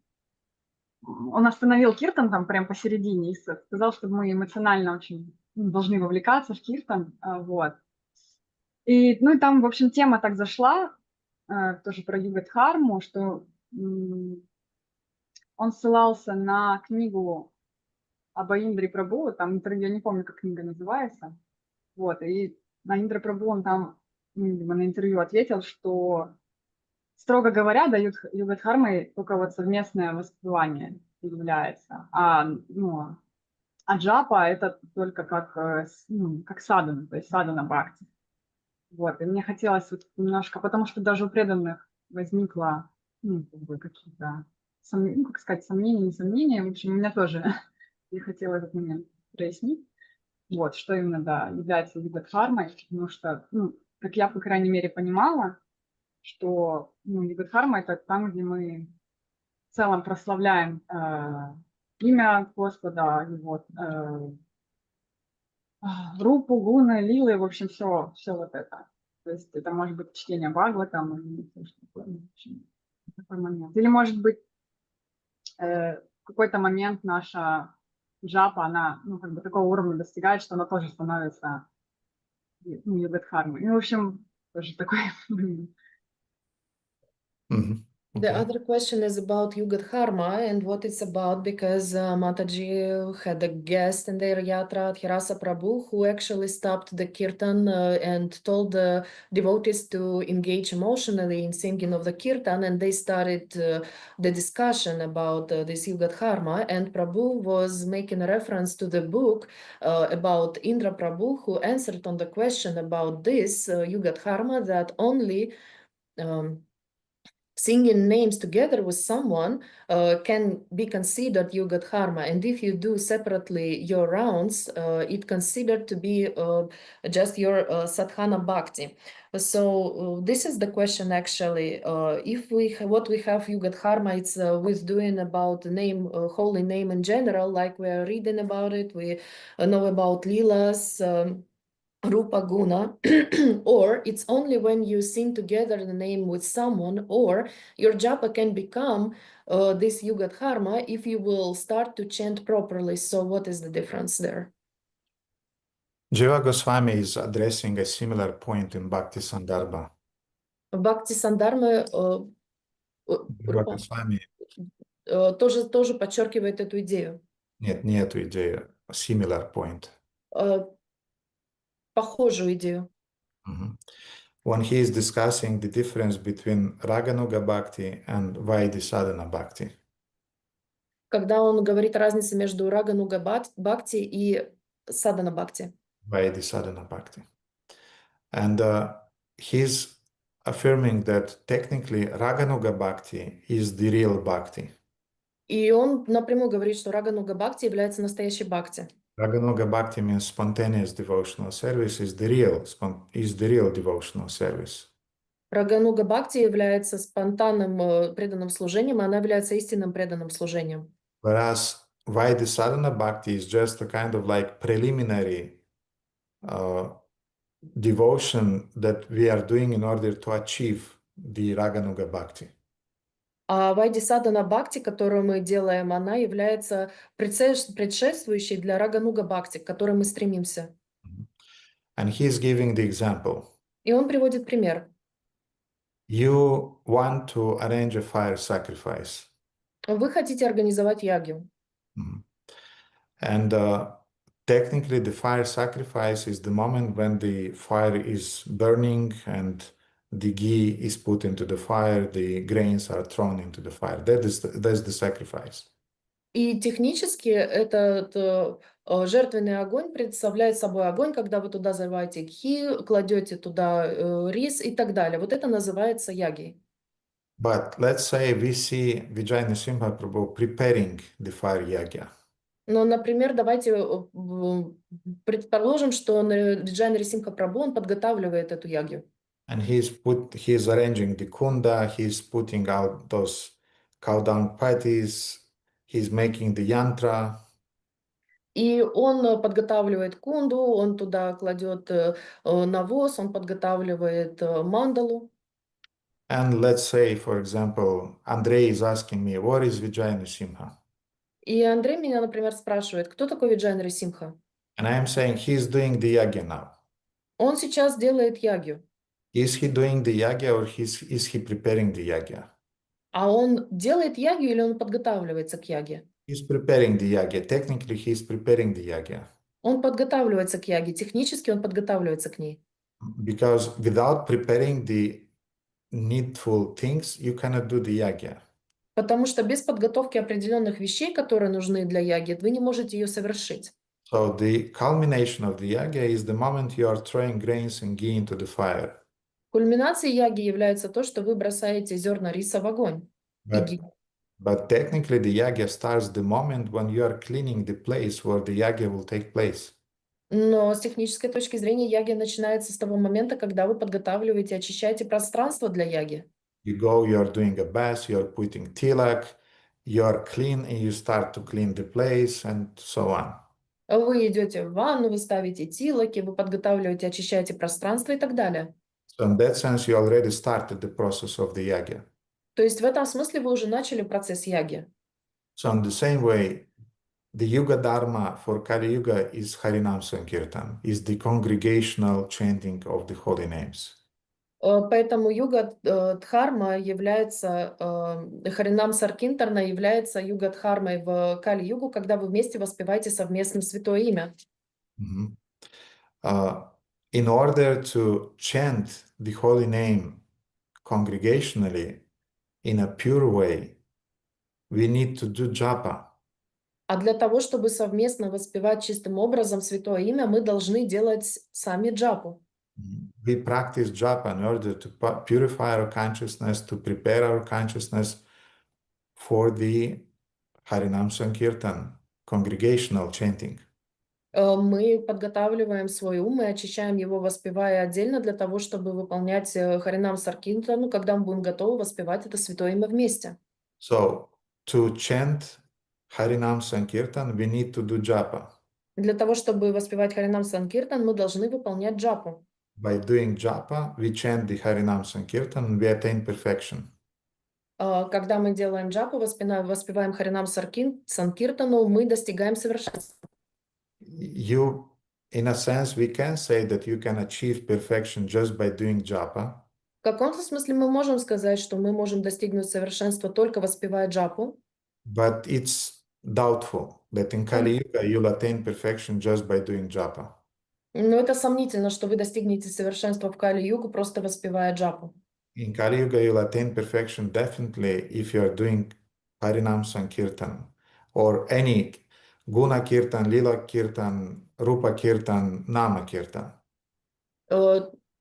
остановил киртан там прям посередине и сказал, что мы эмоционально очень должны вовлекаться в киртан, вот. И, ну, и там, в общем, тема так зашла, тоже про Югадхарму, что он ссылался на книгу об Индре Прабху, там интервью, я не помню, как книга называется, вот, и на Индра Прабху он там, видимо, на интервью ответил, что, строго говоря, дают Югадхармой только вот совместное воспевание является, а джапа это только как садана, то есть садана бхакти. Вот, и мне хотелось вот немножко, потому что даже у преданных возникло, какие-то, как сказать, сомнения, несомнения. В общем, у меня тоже, я хотела этот момент прояснить. Вот, что именно, да, является Югадхармой, потому что, как я, по крайней мере, понимала, что, Югадхарма — это там, где мы в целом прославляем имя Господа, его рупу, гуны, лилы, в общем, все вот это. То есть это может быть чтение Бхагаватам или что-то такое, в общем, такой момент. Или может быть в какой-то момент наша джапа, она, как бы такого уровня достигает, что она тоже становится Югадхармой. В общем, тоже такой момент. The other question is about Yugadharma and what it's about, because Mataji had a guest in their yatra, Hirasa Prabhu, who actually stopped the kirtan and told the devotees to engage emotionally in singing of the kirtan, and they started the discussion about this Yugadharma, and Prabhu was making a reference to the book about Indra Prabhu, who answered on the question about this Yugadharma, that only singing names together with someone can be considered Yugadharma, and if you do separately your rounds, it considered to be just your sadhana bhakti. So this is the question actually. If what we have Yugadharma, it's with doing about the name, holy name in general, like we are reading about it, we know about Leelas. Rupa Guna, or it's only when you sing together the name with someone, or your japa can become this Yuga Dharma if you will start to chant properly. So what is the difference there? Jiva Goswami is addressing a similar point in Bhakti Sandarbha. Бхакти Сандарма Jiva Goswami, тоже подчеркивает эту идею. нет, не эту идею, similar point. Похожую идею. When he is discussing the difference between Raganuga Bhakti and Vaidhi Sadhana Bhakti. Когда он говорит о разнице между Рагануга Бхакти и Садана Бхакти. Vaidhi Sadhana Bhakti. And he's affirming that technically Raganuga Bhakti is the real Bhakti. И он напрямую говорит, что Рагануга Бхакти является настоящей Бхакти. Raganuga Bhakti means spontaneous devotional service is the real devotional service. Рагануга Бхакти является спонтанным преданным служением, и она является истинным преданным служением. Whereas Vaidhi Sadhana Bhakti is just a kind of like preliminary devotion that we are doing in order to achieve the Raganuga Bhakti. А Вайди Садана Бхакти, которую мы делаем, она является предшествующей для Рагануга Бхакти, к которой мы стремимся. And he is giving the example. И он приводит пример. You want to arrange a fire sacrifice. Вы хотите организовать ягью. And technically the fire sacrifice is the moment when the fire is burning and the ghee is put into the fire, the grains are thrown into the fire. That's the sacrifice. И технически этот жертвенный огонь представляет собой огонь, когда вы туда заливаете гхи, кладете туда рис и так далее. Вот это называется ягей. But let's say we see Vijay Nrsimha Prabhu preparing the fire yagya. Но, например, давайте предположим, что Виджай Нарисимха Прабху, он подготавливает эту ягью. And he's arranging the kunda, he's putting out those cow dung patties, he's making the yantra. И он подготавливает кунду, он туда кладет навоз, он подготавливает мандалу. And let's say, for example, Andrei is asking me, what is Vijay Nrsimha? И Андрей меня, например, спрашивает, кто такой Виджай Нарисимха? And I am saying he's doing the yagya now. Он сейчас делает ягью. Is he doing the yagya or is he preparing the yagya? А он делает ягью или он подготавливается к яге? He's preparing the yagya. Technically, he's preparing the yagya. Он подготавливается к яге, технически он подготавливается к ней. Because without preparing the needful things, you cannot do the yagya. Потому что без подготовки определенных вещей, которые нужны для яги, вы не можете ее совершить. So the culmination of the yagya is the moment you are throwing grains and ghee into the fire. Кульминацией яги является то, что вы бросаете зерна риса в огонь. But technically the yagya starts the moment when you are cleaning the place where the yagya will take place. Но с технической точки зрения яги начинается с того момента, когда вы подготавливаете, очищаете пространство для яги. You go, you are doing a bath, you are putting tilak, you are clean and you start to clean the place and so on. Вы идете в ванну, вы ставите тилаки, вы подготавливаете, очищаете пространство и так далее. So in that sense, you already started the process of the yagya. То есть в этом смысле вы уже начали процесс яги. So in the same way, the Yuga Dharma for Kali Yuga is Harinam Sankirtan, is the congregational chanting of the holy names. Поэтому юга Дхарма является, Харинам Саркинтарна является юга Дхармой в Кали-югу, когда вы вместе воспеваете совместно святое имя. In order to chant the holy name congregationally in a pure way, we need to do japa. А для того, чтобы совместно воспевать чистым образом святое имя, мы должны делать сами джапу. We practice japa in order to purify our consciousness, to prepare our consciousness for the Harinam Sankirtan, congregational chanting. Мы подготавливаем свой ум и очищаем его, воспевая отдельно для того, чтобы выполнять Харинам Саркинтану, когда мы будем готовы воспевать это святое имя вместе. So, to chant Harinam Sankirtan, we need to do japa. Для того, чтобы воспевать Харинам Санкиртан, мы должны выполнять джапу. By doing japa, we chant the Harinam Sankirtan and we attain perfection. Когда мы делаем джапу, воспеваем Харинам Санкиртану, мы достигаем совершенства. You, in a sense, we can say that you can achieve perfection just by doing japa. В каком-то смысле мы можем сказать, что мы можем достигнуть совершенства только воспевая джапу, But it's doubtful that in Kali Yuga you'll attain perfection just by doing japa. но это сомнительно, что вы достигнете совершенства в Кали-югу, просто воспевая джапу. In Kali Yuga you'll attain perfection definitely if you are doing Harinam Sankirtan or any Guna Kirtan, Lila Kirtan, Rupa Kirtan, Nama Kirtan.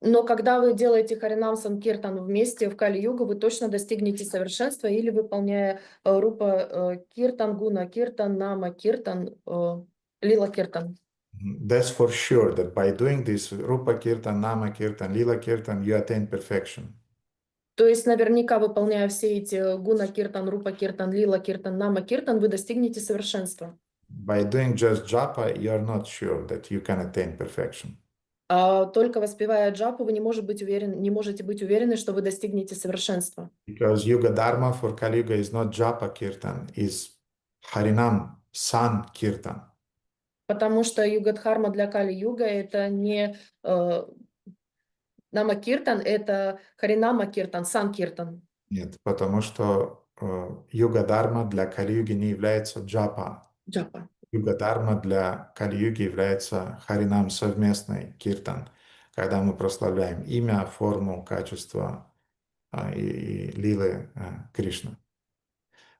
Но когда вы делаете Харинам Санкиртан вместе в Кали-югу, вы точно достигнете совершенства или выполняя Рупа Киртан, Гуна Киртан, Нама Киртан, Лила Киртан. That's for sure that by doing this Rupa Kirtan, Nama Kirtan, Lila Kirtan, you attain perfection. То есть наверняка, выполняя все эти Гуна Киртан, Рупа Киртан, Лила Киртан, Нама Киртан, вы достигнете совершенства. By doing just japa, you are not sure that you can attain perfection. А только воспевая джапу, вы не можете быть уверены, что вы достигнете совершенства. Because Yuga Dharma for Kali Yuga is not japa kirtan, is Harinam San Kirtan. Потому что юга-дхарма для Кали-юга это не Нама Киртан, это Харинама Киртан, Сан Киртан. Нет, потому что Yuga Dharma для Кали-юги не является джапа. Джапа. Yuga Dharma для Кали-юги является Харинам совместный киртан, когда мы прославляем имя, форму, качество и лилы Кришны.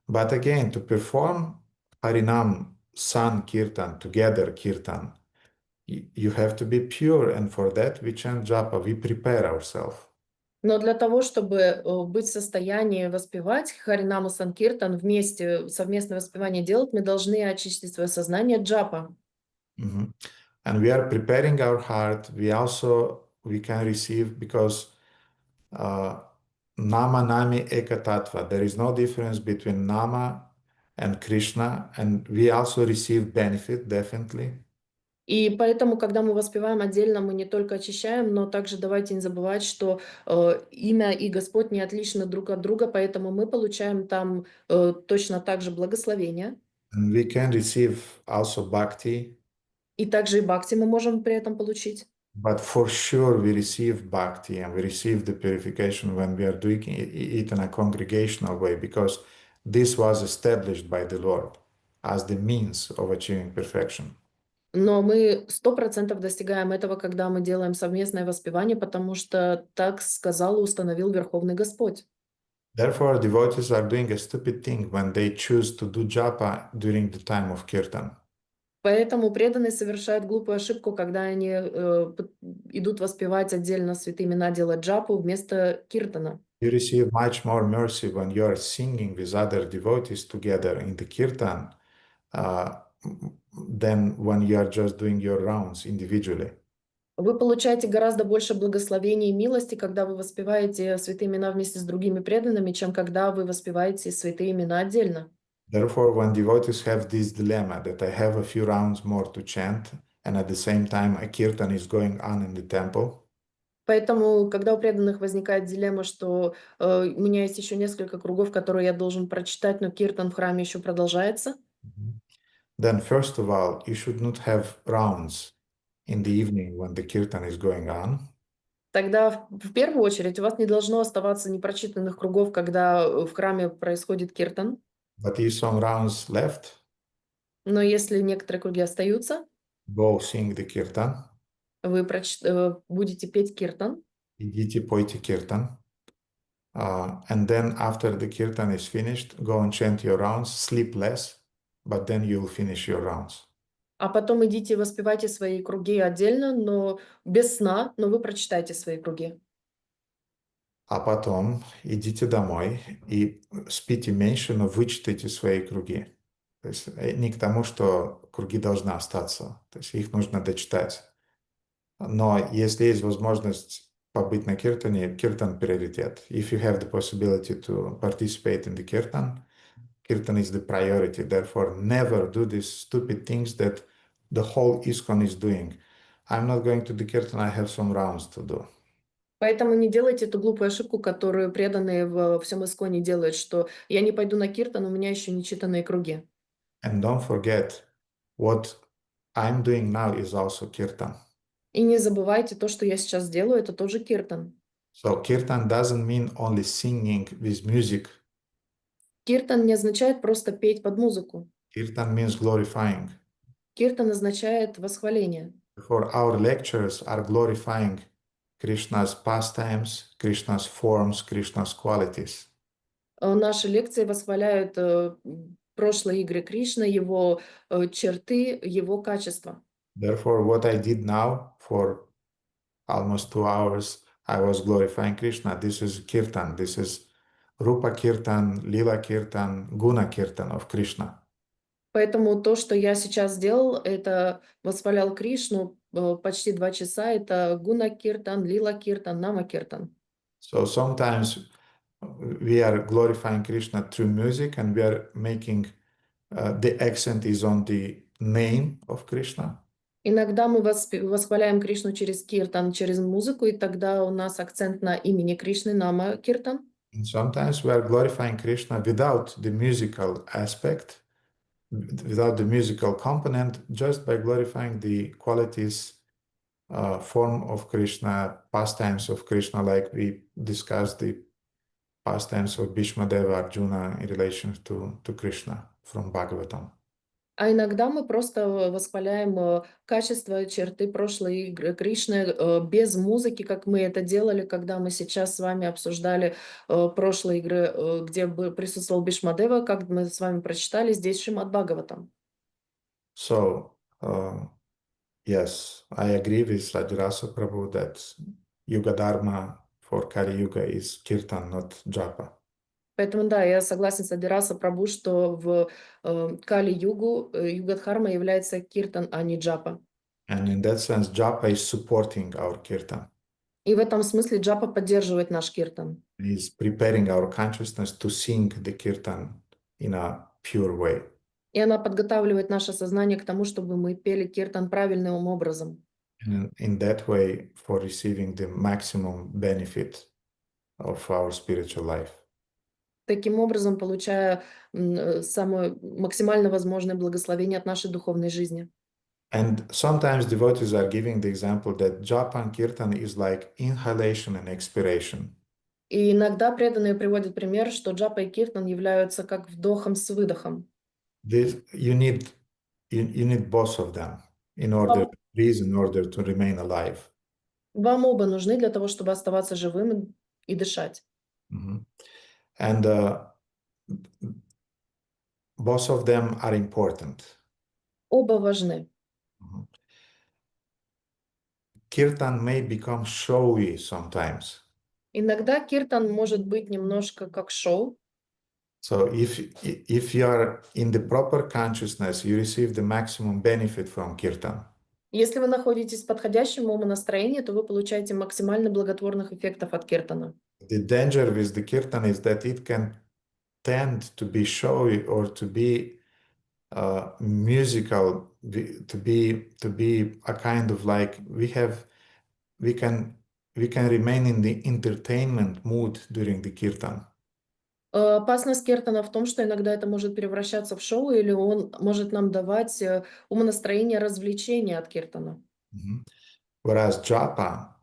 But again, to perform Harinam San Kirtan, together Kirtan, you have to be pure, and for that we chant japa, we prepare ourselves. Но для того, чтобы быть в состоянии воспевать Харинаму Санкиртан вместе, совместное воспевание делать, мы должны очистить свое сознание джапа. And we are preparing our heart. We can receive because Nama Nami Eka Tattva. There is no difference between Nama and Krishna, and we also receive benefit, definitely. И поэтому, когда мы воспеваем отдельно, мы не только очищаем, но также давайте не забывать, что имя и Господь не отличны друг от друга, поэтому мы получаем там точно так же благословение. And we can receive also bhakti. И также и бхакти мы можем при этом получить. But for sure we receive bhakti and we receive the purification when we are doing it in a congregational way, because this was established by the Lord as the means of achieving perfection. Но мы 100% достигаем этого, когда мы делаем совместное воспевание, потому что так сказал и установил Верховный Господь. Therefore, devotees are doing a stupid thing when they choose to do japa during the time of kirtan. Поэтому преданные совершают глупую ошибку, когда они идут воспевать отдельно святые имена, делать джапу вместо киртана. You receive much more mercy when you are singing with other devotees together in the kirtan than when you are just doing your rounds individually. Вы получаете гораздо больше благословений и милости, когда вы воспеваете святые имена вместе с другими преданными, чем когда вы воспеваете святые имена отдельно. Therefore, when devotees have this dilemma that I have a few rounds more to chant, and at the same time a kirtan is going on in the temple, Поэтому, когда у преданных возникает дилемма, что у меня есть еще несколько кругов, которые я должен прочитать, но киртан в храме еще продолжается, then first of all, you should not have rounds in the evening when the kirtan is going on. тогда в первую очередь у вас не должно оставаться непрочитанных кругов, когда в храме происходит киртан. But if some rounds left, Но если некоторые круги остаются, go sing the kirtan, вы будете петь киртан, идите пойте kirtan, and then after the kirtan is finished, go and chant your rounds, sleep less, but then you'll finish your rounds. а потом идите и воспевайте свои круги отдельно, но без сна, но вы прочитайте свои круги. А потом идите домой и спите меньше, но вычитайте свои круги. То есть не к тому, что круги должны остаться, то есть их нужно дочитать. Но если есть возможность побыть на киртане, киртан приоритет. If you have the possibility to participate in the kirtan is the priority. Therefore, never do these stupid things that the whole ISKCON is doing. I'm not going to the kirtan, I have some rounds to do. Поэтому не делайте эту глупую ошибку, которую преданные в всем Исконе делают, что я не пойду на киртан, у меня еще нечитанные круги. And don't forget, what I'm doing now is also kirtan. И не забывайте, то, что я сейчас делаю, это тоже киртан. So kirtan doesn't mean only singing with music. Киртан не означает просто петь под музыку. Kirtan means glorifying. Киртан означает восхваление. Therefore, our lectures are glorifying Krishna's pastimes, Krishna's forms, Krishna's qualities. Наши лекции восхваляют прошлые игры Кришны, его черты, его качества. Therefore, what I did now for almost 2 hours, I was glorifying Krishna. This is kirtan. This is Rupa Kirtan, Lila Kirtan, Guna Kirtan of Krishna. Поэтому то, что я сейчас сделал, это восхвалял Кришну почти 2 часа. Это Гуна Киртан, Лила Киртан, Нама Киртан. So sometimes we are glorifying Krishna through music and we are making the accent is on the name of Krishna. Иногда мы восхваляем Кришну через киртан, через музыку, и тогда у нас акцент на имени Кришны, Нама Киртан. And sometimes we are glorifying Krishna without the musical aspect, without the musical component, just by glorifying the qualities, form of Krishna, pastimes of Krishna, like we discussed the pastimes of Bhishmadevы, Arjuna in relation to Krishna from Bhagavatam. А иногда мы просто восхваляем качества, черты прошлой игры Кришны без музыки, как мы это делали, когда мы сейчас с вами обсуждали прошлые игры, где присутствовал Бхишмадева, как мы с вами прочитали здесь Шримад Бхагаватам. So, yes, I agree with Rajarasa Prabhu that Yuga Dharma for Kali Yuga is Kirtan, not Japa. Поэтому да, я согласен с Адираса Прабhu, что в Кали-югу Югадхарма является киртан, а не джапа. And in that sense, Japa is supporting our Kirtan. И в этом смысле джапа поддерживает наш киртан. It is preparing our consciousness to sing the Kirtan in a pure way. И она подготавливает наше сознание к тому, чтобы мы пели киртан правильным образом. And in that way, for receiving the maximum benefit of our spiritual life. Таким образом, получая самое максимально возможное благословение от нашей духовной жизни. And sometimes devotees are giving the example that japa and kirtan is like inhalation and expiration. И иногда преданные приводят пример, что джапа и киртан являются как вдохом с выдохом. You need both of them in order to breathe, in order to remain alive. Вам оба нужны для того, чтобы оставаться живым и дышать. Mm-hmm. And both of them are important. Оба важны. Mm-hmm. Kirtan may become showy sometimes. Иногда киртан может быть немножко как шоу. So if you are in the proper consciousness, you receive the maximum benefit from kirtan. Если вы находитесь в подходящем умонастроении, то вы получаете максимально благотворных эффектов от киртана. The danger with the kirtan is that it can tend to be showy or to be musical, to be a kind of like we can remain in the entertainment mood during the kirtan. Опасность киртана в том, что иногда это может превращаться в шоу, или он может нам давать умонастроение развлечения от киртана. Mm-hmm. Whereas japa,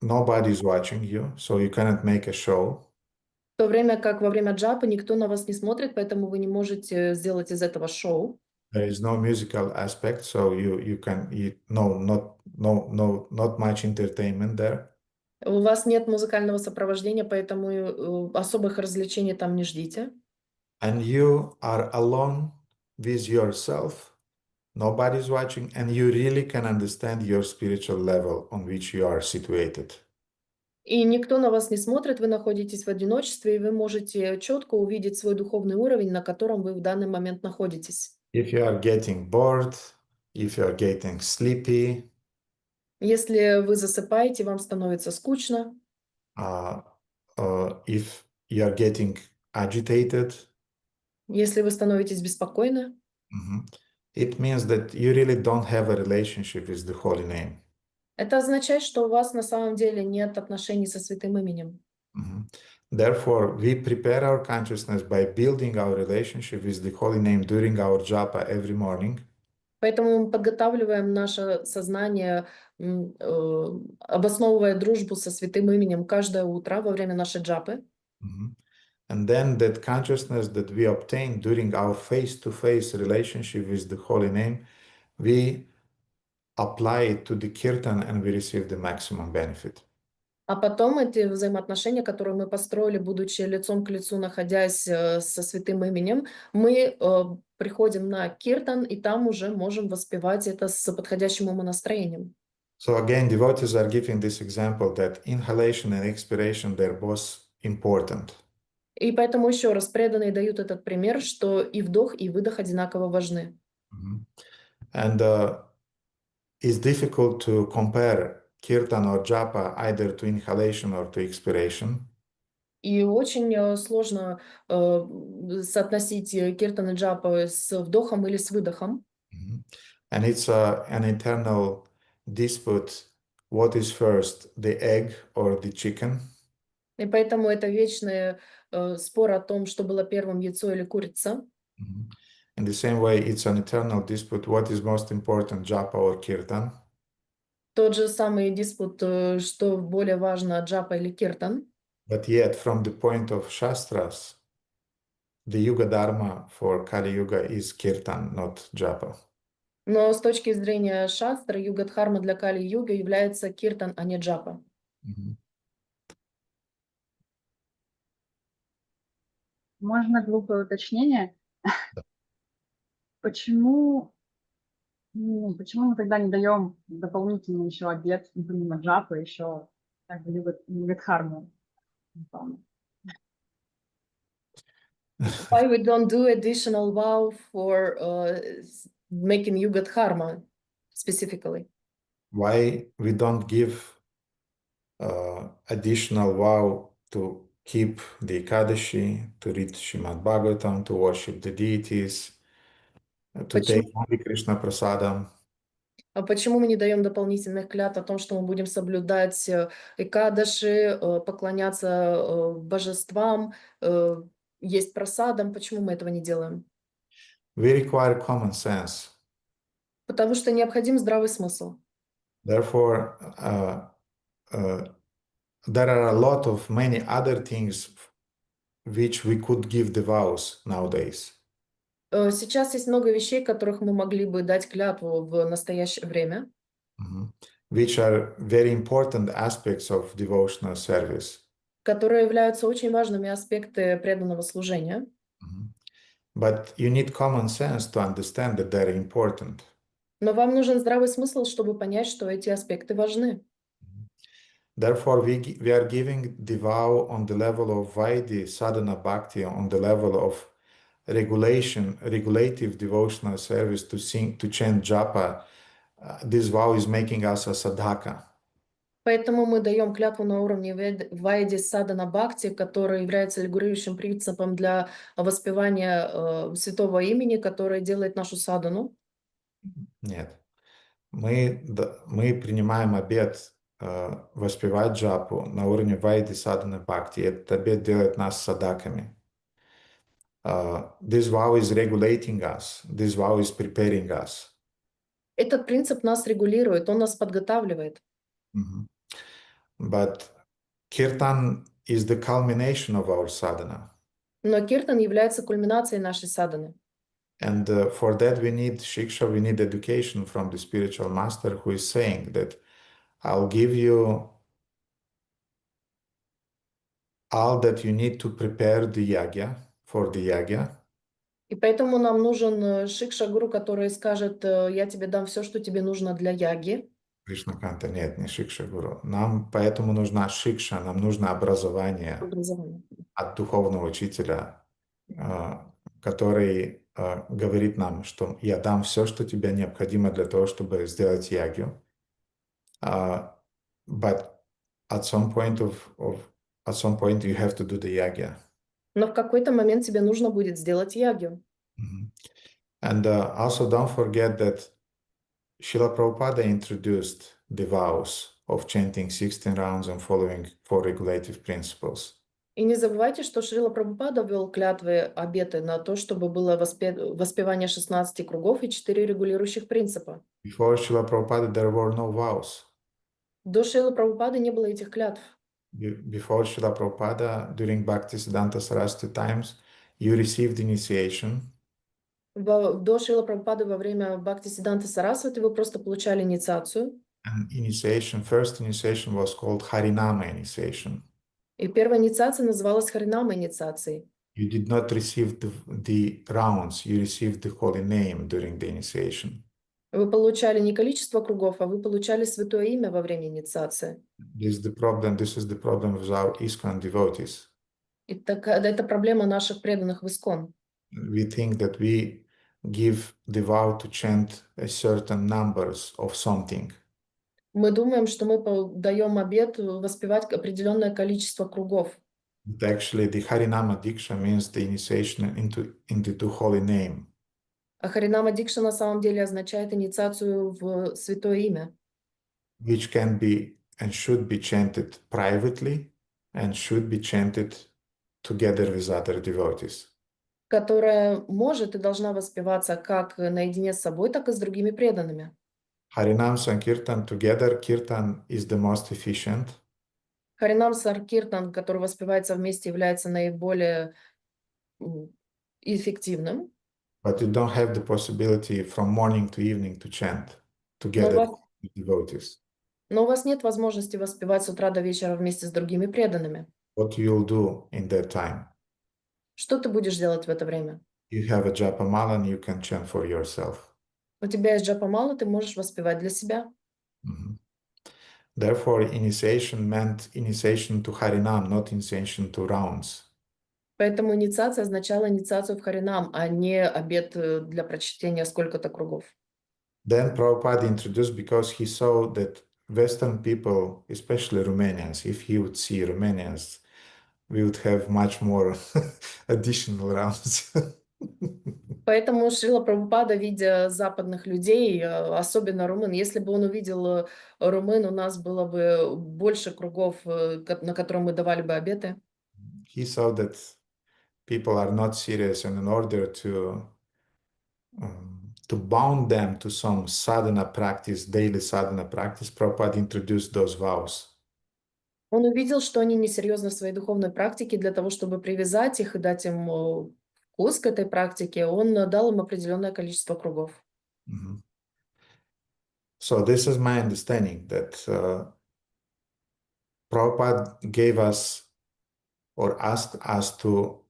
nobody is watching you, so you cannot make a show. В то время как во время джапа никто на вас не смотрит, поэтому вы не можете сделать из этого шоу. There is no musical aspect, so not much entertainment there. У вас нет музыкального сопровождения, поэтому особых развлечений там не ждите. And you are alone with yourself. Nobody is watching, and you really can understand your spiritual level on which you are situated. И никто на вас не смотрит, вы находитесь в одиночестве, и вы можете четко увидеть свой духовный уровень, на котором вы в данный момент находитесь. If you are getting bored, if you are getting sleepy, если вы засыпаете, вам становится скучно, if you are getting agitated, если вы становитесь беспокойны, it means that you really don't have a relationship with the holy name. Это означает, что у вас на самом деле нет отношений со святым именем. Mhm. Therefore, we prepare our consciousness by building our relationship with the holy name during our japa every morning. Поэтому мы подготавливаем наше сознание, обосновывая дружбу со святым именем каждое утро во время нашей джапы. Mhm. And then that consciousness that we obtain during our face-to-face relationship with the holy name, we apply it to the kirtan and we receive the maximum benefit. А потом эти взаимоотношения, которые мы построили, будучи лицом к лицу, находясь со святым именем, мы приходим на киртан, и там уже можем воспевать это с подходящим умонастроением. So again, devotees are giving this example that inhalation and expiration, they're both important. И поэтому еще раз преданные дают этот пример, что и вдох, и выдох одинаково важны. Mhm. And it's difficult to compare kirtan or japa either to inhalation or to expiration. И очень сложно соотносить киртан и джапа с вдохом или с выдохом. Mhm. And it's an eternal dispute, what is first, the egg or the chicken? И поэтому это вечный спор о том, что было первым, яйцо или курица. Mhm. In the same way, it's an eternal dispute, what is most important, japa or kirtan? Тот же самый диспут, что более важно, джапа или киртан. But yet, from the point of Shastras, the Yuga Dharma for Kali Yuga is kirtan, not japa. Но с точки зрения шастры, юга-дхарма для Кали-юга является киртан, а не джапа. Mhm. Можно глупое уточнение? Почему почему мы тогда не даем дополнительный еще обед, помимо джапы, еще как бы югадхарму? Не помню. Why we don't do additional vow for making yuga-dharma specifically? Why we don't give additional vow to keep the Ekadashi, to read Srimad Bhagavatam, to worship the deities, to take Почему, only Krishna Prasadam? почему мы не даем дополнительных клятв о том, что мы будем соблюдать экадаши, поклоняться божествам, есть просадам? Почему мы этого не делаем? We require common sense. Потому что необходим здравый смысл. Therefore, there are a lot of many other things which we could give the vows nowadays. Сейчас есть много вещей, которых мы могли бы дать клятву в настоящее время, Mhm. Which are very important aspects of devotional service. которые являются очень важными аспектами преданного служения. Mhm. But you need common sense to understand that they're important. Но вам нужен здравый смысл, чтобы понять, что эти аспекты важны. Therefore, we are giving the vow on the level of Vaidhi sadhana bhakti, on the level of regulative devotional service to sing, to chant japa. This vow is making us a sadhaka. Поэтому мы даем клятву на уровне Вайди Садана Бхакти, который является регулирующим принципом для воспевания святого имени, которое делает нашу садану. Нет. Мы принимаем обет воспевать джапу на уровне Вайди садханы бхакти. Этот обет делает нас садаками. This vow is regulating us. This vow is preparing us. Этот принцип нас регулирует, он нас подготавливает. Mhm. But kirtan is the culmination of our sadhana. Но киртан является кульминацией нашей саданы. And for that we need shiksha, we need education from the spiritual master who is saying that I'll give you all that you need to prepare the yagya, for the yagya. И поэтому нам нужен шикша-гуру, который скажет, я тебе дам все, что тебе нужно для яги. Кришнаканта нет, не шикша гуру. Нам поэтому нужна шикша, нам нужно образование Образование. от духовного учителя, который говорит нам, что я дам все, что тебе необходимо для того, чтобы сделать ягью. But at some point you have to do the yagya. Но в какой-то момент тебе нужно будет сделать ягью. Mhm. And also don't forget that Srila Prabhupada introduced the vows of chanting 16 rounds and following 4 regulative principles. И не забывайте, что Шрила Прабхупада ввел клятвы, обеты на то, чтобы было воспевание 16 кругов и 4 регулирующих принципа. Before Srila Prabhupada, there were no vows. До Шрилы Прабхупады не было этих клятв. Before Srila Prabhupada, during Bhaktisiddhanta Saraswati times, you received initiation. До Шрила Прабхупады во время Бхактисиддханты Сарасвати вы просто получали инициацию. And initiation, first initiation was called Harinama initiation. И первая инициация называлась Харинама инициацией. You did not receive the rounds, you received the holy name during the initiation. Вы получали не количество кругов, а вы получали святое имя во время инициации. This is the problem with our ISKCON devotees. И это проблема наших преданных в ИСККОН. We think that we give the vow to chant a certain numbers of something. Мы думаем, что мы даем обет воспевать определенное количество кругов. But actually, the Harinama Diksha means the initiation into the holy name. А Харинама Дикша на самом деле означает инициацию в святое имя, Which can be and should be chanted privately and should be chanted together with other devotees. которая может и должна воспеваться как наедине с собой, так и с другими преданными. Harinam Sankirtan together, Kirtan is the most efficient. Харинам Саркиртан, который воспевается вместе, является наиболее эффективным. But you don't have the possibility from morning to evening to chant together with devotees. Но у вас нет возможности воспевать с утра до вечера вместе с другими преданными. What you'll do in that time? Что ты будешь делать в это время? You have a japamala and you can chant for yourself. У тебя есть джапамала, ты можешь воспевать для себя. Mhm. Therefore, initiation meant initiation to Harinam, not initiation to rounds. Поэтому инициация означала инициацию в Харинам, а не обет для прочтения сколько-то кругов. Then Prabhupada introduced because he saw that Western people, especially Romanians, if he would see Romanians, we would have much more additional rounds. Поэтому Шрила Прабхупада, видя западных людей, особенно румын, если бы он увидел румын, у нас было бы больше кругов, на которые мы давали бы обеты. He saw that people are not serious, and in order to bound them to some sadhana practice, daily sadhana practice, Prabhupada introduced those vows. Он увидел, что они несерьезны в своей духовной практике, для того, чтобы привязать их и дать им вкус к этой практике, он дал им определенное количество кругов. Mm-hmm. So this is my understanding that Prabhupada gave us or asked us to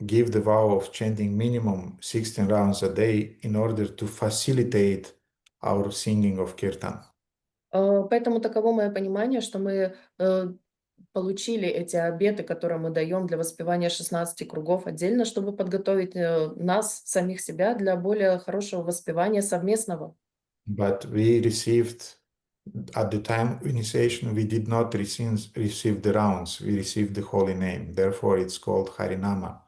give the vow of chanting minimum 16 rounds a day in order to facilitate our singing of kirtan. Поэтому таково мое понимание, что мы получили эти обеты, которые мы даем для воспевания 16 кругов отдельно, чтобы подготовить нас, самих себя, для более хорошего воспевания совместного. But we received, at the time of initiation, we did not receive the rounds, we received the holy name. Therefore, it's called Harinama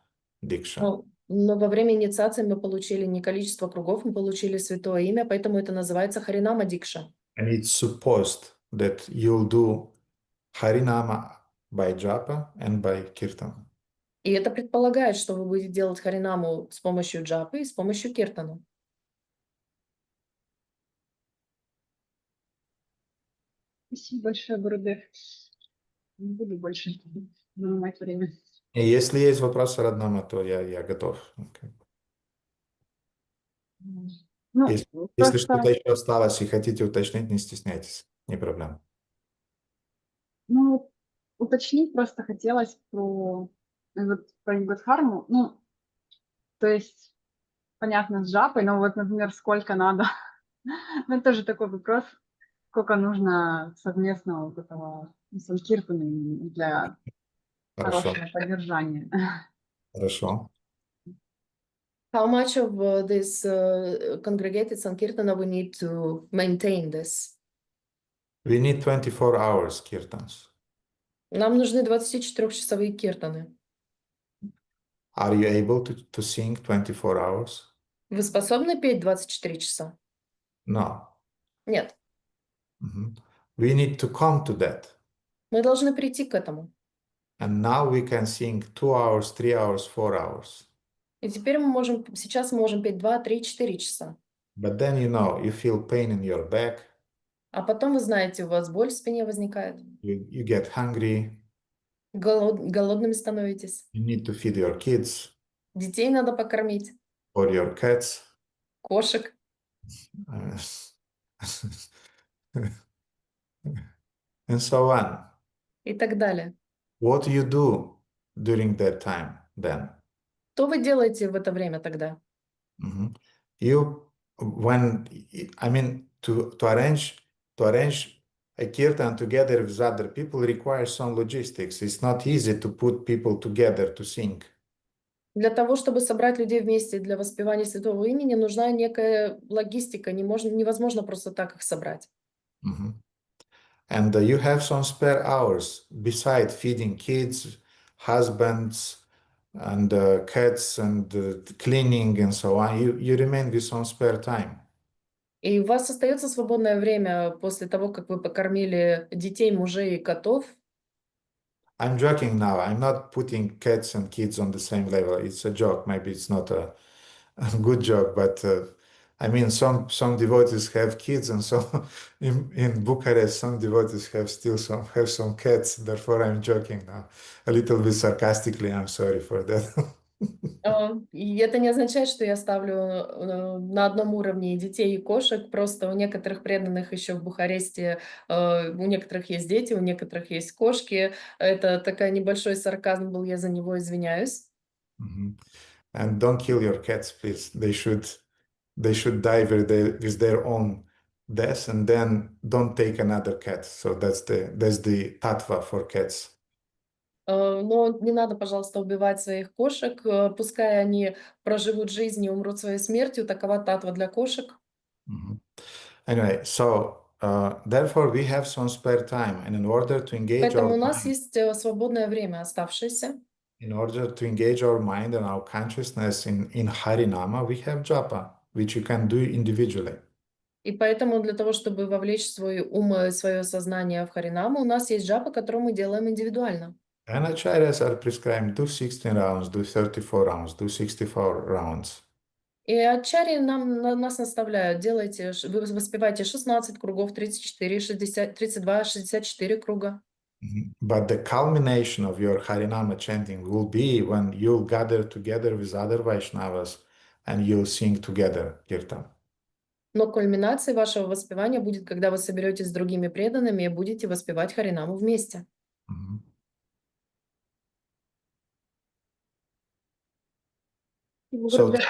Diksha. Но во время инициации мы получили не количество кругов, мы получили святое имя, поэтому это называется Харинама Дикша. And it's supposed that you'll do Harinama by japa and by kirtan. И это предполагает, что вы будете делать Харинаму с помощью джапы и с помощью киртана. Спасибо большое, Гурудев. Не буду больше занимать время. И если есть вопросы родному, то я готов. Ну, Если что-то еще осталось и хотите уточнить, не стесняйтесь, не проблема. Ну, уточнить просто хотелось про Югадхарму. Ну, то есть, понятно, с жапой, но вот, например, сколько надо. Ну, это тоже такой вопрос, сколько нужно совместного вот этого санкиртана для хорошего поддержания. Хорошо. How much of this congregated Sankirtana we need to maintain this? We need 24 hours kirtans. Нам нужны 24-часовые киртаны. Are you able to sing 24 hours? Вы способны петь 24 часа? No. Нет. Mhm. We need to come to that. Мы должны прийти к этому. And now we can sing 2 hours, 3 hours, 4 hours. И теперь сейчас мы можем петь 2, 3, 4 часа. But then you feel pain in your back, А потом, вы знаете, у вас боль в спине возникает. you get hungry, Голодными становитесь. you need to feed your kids Детей надо покормить. or your cats. Кошек. uh, and so on. И так далее. What do you do during that time then? Что вы делаете в это время тогда? Mhm. To arrange a kirtan together with other people requires some logistics. It's not easy to put people together to sing. Для того, чтобы собрать людей вместе для воспевания святого имени, нужна некая логистика. Невозможно просто так их собрать. Mhm. And you have some spare hours beside feeding kids, husbands, and cats, and cleaning, and so on. You remain with some spare time. И у вас остается свободное время после того, как вы покормили детей, мужей и котов. I'm joking now. I'm not putting cats and kids on the same level. It's a joke. Maybe it's not a good joke, but some devotees have kids, and so in Bucharest, some devotees have some cats. Therefore, I'm joking now, a little bit sarcastically. I'm sorry for that. И это не означает, что я ставлю на одном уровне и детей, и кошек. Просто у некоторых преданных еще в Бухаресте, у некоторых есть дети, у некоторых есть кошки. Это такой небольшой сарказм был, я за него извиняюсь. Mhm. And don't kill your cats, please. They should die with their own death, and then don't take another cat. So that's the tattva for cats. Но не надо, пожалуйста, убивать своих кошек. Пускай они проживут жизнь и умрут своей смертью. Такова татва для кошек. Mhm. Anyway, so therefore we have some spare time, and in order to engage Поэтому our у нас mind, есть свободное время оставшееся. in order to engage our mind and our consciousness in Harinama, we have japa, which you can do individually. И поэтому для того, чтобы вовлечь свой ум и свое сознание в Харинаму, у нас есть джапа, которую мы делаем индивидуально. And acharyas are prescribed do 16 rounds, do 34 rounds, do 64 rounds. И ачарьи нас наставляют, вы воспевайте 16 кругов, 34, 60, 32, 64 круга. But the culmination of your Harinama chanting will be when you'll gather together with other Vaishnavas and you'll sing together kirtan. Но кульминацией вашего воспевания будет, когда вы соберетесь с другими преданными и будете воспевать Харинаму вместе. Mhm. So to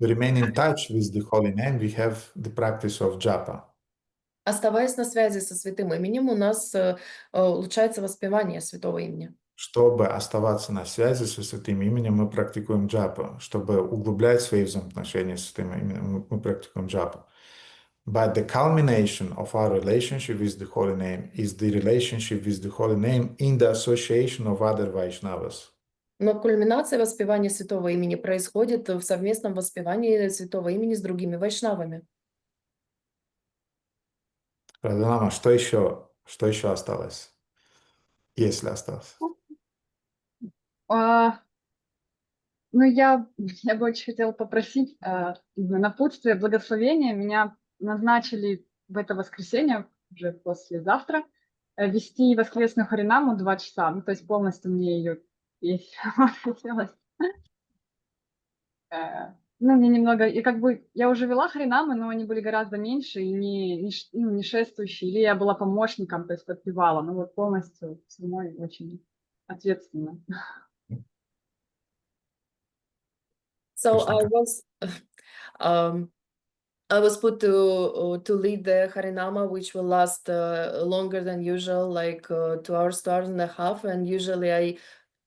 remain in touch with the holy name, we have the practice of japa. Оставаясь на связи со святым именем, у нас улучшается воспевание святого имени. Чтобы оставаться на связи со святым именем, мы практикуем джапу. Чтобы углублять свои взаимоотношения с святым именем, мы практикуем джапу. But the culmination of our relationship with the holy name is the relationship with the holy name in the association of other Vaishnavas. Но кульминация воспевания святого имени происходит в совместном воспевании святого имени с другими вайшнавами. Радханама, что еще осталось? Если осталось. Ну, я бы очень хотела попросить напутствие, благословения. Меня назначили в это воскресенье, уже послезавтра, вести воскресную Харинаму 2 часа. Ну, то есть полностью мне ее петь хотелось. Ну, мне немного... И как бы я уже вела Харинамы, но они были гораздо меньше и не шествующие. Или я была помощником, то есть подпевала. Ну, вот полностью самой очень ответственно. So Krishna. I was put to lead the Harinama, which will last longer than usual, like 2 hours, 2 hours and a half. And usually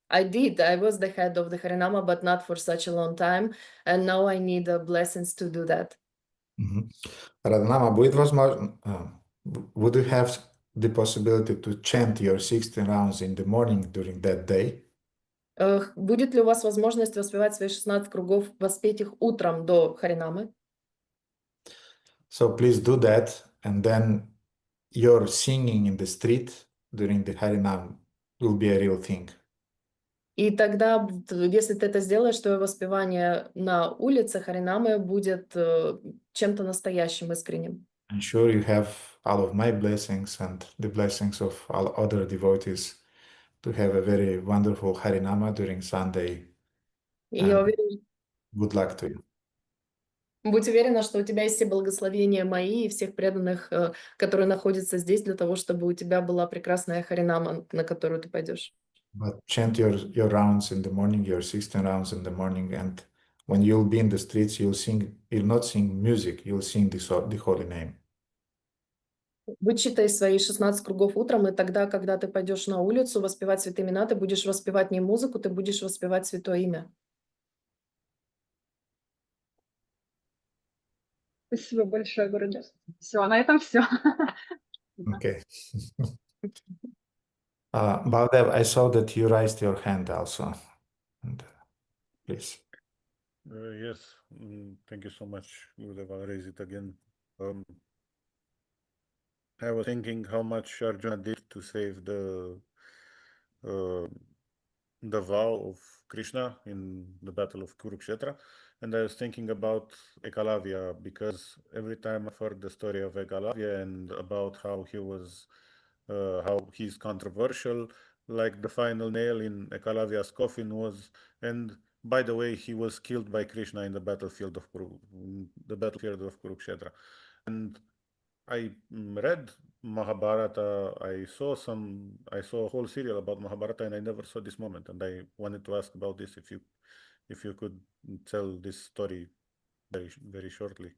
I was the head of the Harinama, but not for such a long time. And now I need blessings to do that. Радханама, будет возможно, would you have the possibility to chant your 16 rounds in the morning during that day? Будет ли у вас возможность воспевать свои 16 кругов, воспеть их утром до Харинамы? So please do that, and then your singing in the street during the Harinam will be a real thing. И тогда, если ты это сделаешь, твое воспевание на улице Харинамы будет чем-то настоящим, искренним. I'm sure you have all of my blessings and the blessings of all other devotees to have a very wonderful Harinama during Sunday. И я And уверена, good luck to you. будь уверена, что у тебя есть все благословения мои и всех преданных, которые находятся здесь, для того, чтобы у тебя была прекрасная Харинама, на которую ты пойдешь. But chant your rounds in the morning, your 16 rounds in the morning, and when you'll be in the streets, you'll not sing music, you'll sing the holy name. Вычитай свои 16 кругов утром, и тогда, когда ты пойдешь на улицу воспевать святые имена, ты будешь воспевать не музыку, ты будешь воспевать святое имя. Спасибо большое, Гурудев. Все, на этом все. Okay. Baldev, I saw that you raised your hand also. And, please. Yes, thank you so much, Gurudev. I'll raise it again. I was thinking how much Arjuna did to save the vow of Krishna in the battle of Kurukshetra, and I was thinking about Ekalavya, because every time I've heard the story of Ekalavya and about how how he's controversial, like the final nail in Ekalavya's coffin was, and by the way, he was killed by Krishna in the battlefield of Kurukshetra. And I read Mahabharata. I saw a whole serial about Mahabharata, and I never saw this moment. And I wanted to ask about this, if you could tell this story very, very shortly.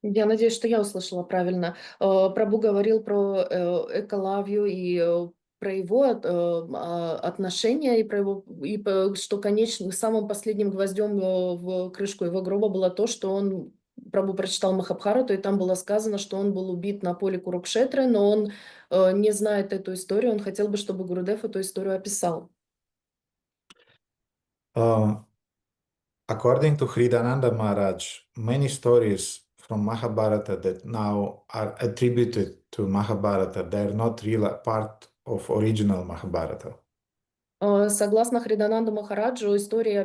Я надеюсь, что я услышала правильно. Прабу говорил про Экалавью и про его отношения, и про его, что конечно, самым последним гвоздем в крышку его гроба было то, что он, Прабу прочитал Махабхарату, и там было сказано, что он был убит на поле Курукшетры, но он не знает эту историю, он хотел бы, чтобы Гурудев эту историю описал. According to Hridananda Maharaj, many stories from Mahabharata that now are attributed to Mahabharata, they're not really part of original Mahabharata. Согласно Хридананду Махараджу, истории,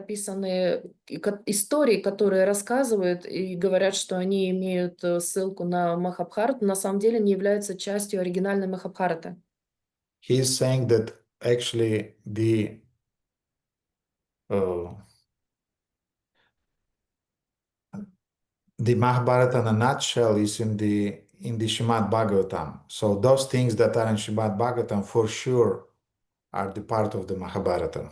которые рассказывают и говорят, что они имеют ссылку на Махабхарату, на самом деле не являются частью оригинальной Махабхараты. He is saying that actually the Mahabharata in a nutshell is in the Srimad Bhagavatam. So those things that are in Srimad Bhagavatam for sure are the part of the Mahabharata.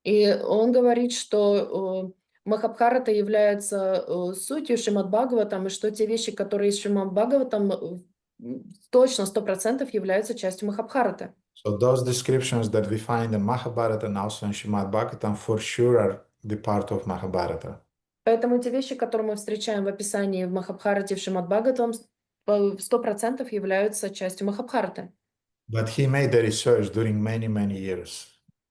И он говорит, что Махабхарата является сутью Шримад Бхагаватам, и что те вещи, которые есть в Шримад Бхагаватам, точно 100% являются частью Махабхараты. So those descriptions that we find in Mahabharata and also in Srimad Bhagavatam for sure are the part of Mahabharata. Поэтому те вещи, которые мы встречаем в описании в Махабхарате, в Шримад Бхагаватам, 100% являются частью Махабхараты. But he made the research during many, many years.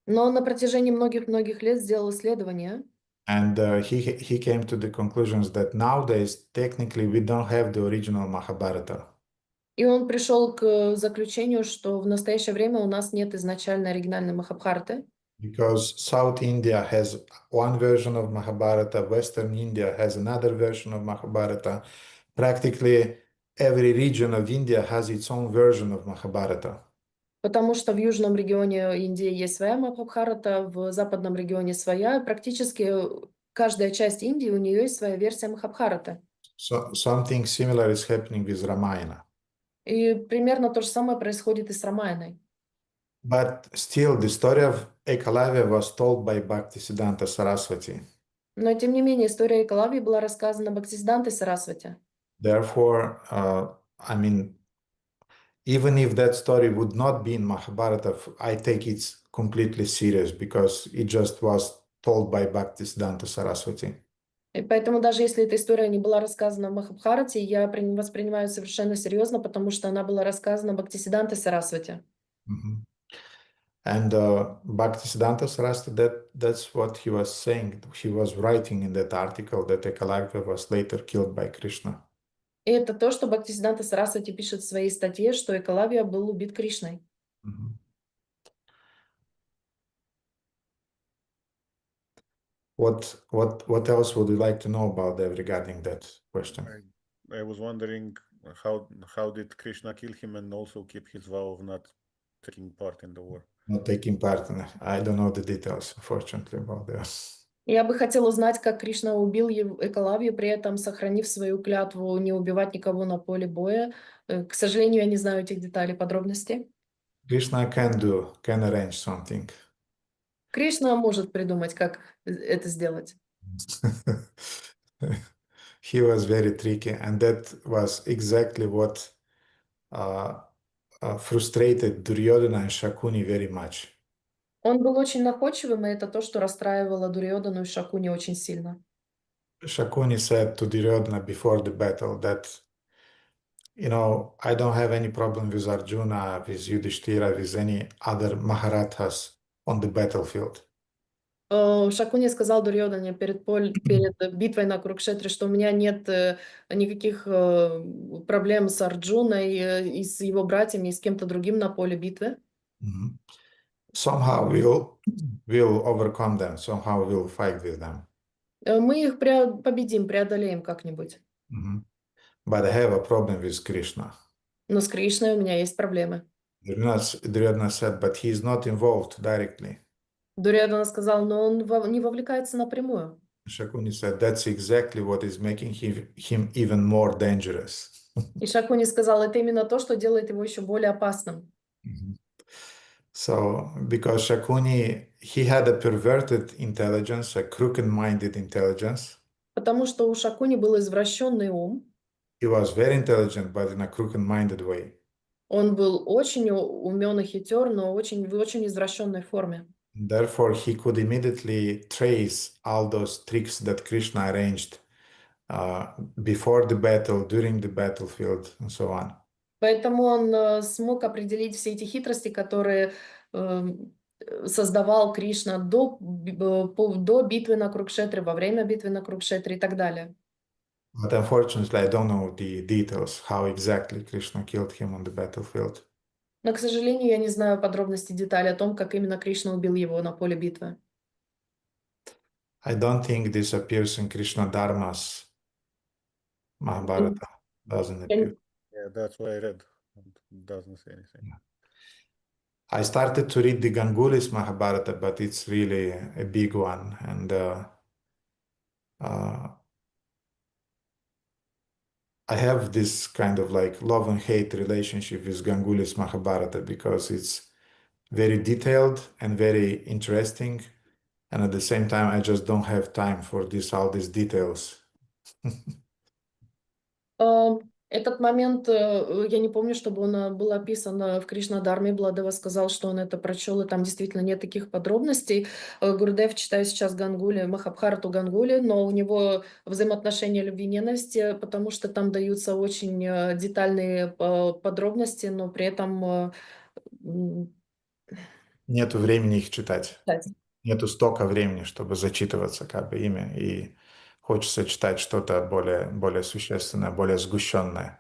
Но он на протяжении многих-многих лет сделал исследования. And he came to the conclusions that nowadays, technically, we don't have the original Mahabharata. И он пришел к заключению, что в настоящее время у нас нет изначально оригинальной Махабхараты. Because South India has one version of Mahabharata, Western India has another version of Mahabharata. Practically every region of India has its own version of Mahabharata. Потому что в южном регионе Индии есть своя Махабхарата, в западном регионе своя. Практически каждая часть Индии, у нее есть своя версия Махабхараты. So something similar is happening with Ramayana. И примерно то же самое происходит и с Рамаяной. But still, the story of Ekalavya was told by Bhaktisiddhanta Saraswati. Но, тем не менее, история Экалавьи была рассказана Бхактисиддхантой Сарасвати. Therefore, I mean, even if that story would not be in Mahabharata, I take it completely serious because it just was told by Bhaktisiddhanta Saraswati. И поэтому даже если эта история не была рассказана в Махабхарате, я воспринимаю совершенно серьезно, потому что она была рассказана Бхактисиддхантой Сарасвати. And Bhaktisiddhanta Saraswati, that's what he was saying. He was writing in that article that Ekalavya was later killed by Krishna. И это то, что Бхактисиддханта Сарасвати пишет в своей статье, что Экалавья был убит Кришной. Mhm. What else would you like to know about that regarding that question? I was wondering how did Krishna kill him and also keep his vow of not taking part in the war? Not taking part in it. I don't know the details, unfortunately, about that. Я бы хотела узнать, как Кришна убил Экалавью, при этом сохранив свою клятву не убивать никого на поле боя. К сожалению, я не знаю этих деталей, подробностей. Krishna can arrange something. Кришна может придумать, как это сделать. He was very tricky, and that was exactly what frustrated Duryodhana and Shakuni very much. Он был очень находчивым, и это то, что расстраивало Дурьодхану и Шакуни очень сильно. Shakuni said to Duryodhana before the battle that, I don't have any problem with Arjuna, with Yudhishthira, with any other Maharathas on the battlefield. Шакуни сказал Дурьодхане перед битвой на Курукшетре, что у меня нет никаких проблем с Арджуной и с его братьями, и с кем-то другим на поле битвы. Mhm. Somehow we'll overcome them. Somehow we'll fight with them. Мы их победим, преодолеем как-нибудь. Mhm. But I have a problem with Krishna. Но с Кришной у меня есть проблемы. Duryodhana said, but he is not involved directly. Дурьодхана сказал, но он не вовлекается напрямую. Shakuni said, that's exactly what is making him even more dangerous. И Шакуни сказал, это именно то, что делает его еще более опасным. Mhm. So, because Shakuni, he had a perverted intelligence, a crooked-minded intelligence. Потому что у Шакуни был извращенный ум. He was very intelligent, but in a crooked-minded way. Он был очень умен и хитер, но в очень извращенной форме. Therefore, he could immediately trace all those tricks that Krishna arranged before the battle, during the battlefield, and so on. Поэтому он смог определить все эти хитрости, которые создавал Кришна до битвы на Курукшетре, во время битвы на Курукшетре и так далее. But unfortunately, I don't know the details, how exactly Krishna killed him on the battlefield. Но, к сожалению, я не знаю подробностей, деталей о том, как именно Кришна убил его на поле битвы. I don't think this appears in Krishna Dharma's Mahabharata. Doesn't appear. Yeah, that's what I read. It doesn't say anything. I started to read the Gangulis Mahabharata, but it's really a big one. And I have this kind of like love and hate relationship with Gangulis Mahabharata because it's very detailed and very interesting. And at the same time, I just don't have time for all these details. Этот момент, я не помню, чтобы он был описан в Кришна-дарме. Бладева сказал, что он это прочел, и там действительно нет таких подробностей. Гурудев читаю сейчас Гангули, Махабхарату Гангули, но у него взаимоотношения любви и ненависти, потому что там даются очень детальные подробности, но при этом... Нету времени их читать. Нету столько времени, чтобы зачитываться как бы ими. И хочется читать что-то более существенное, более сгущенное.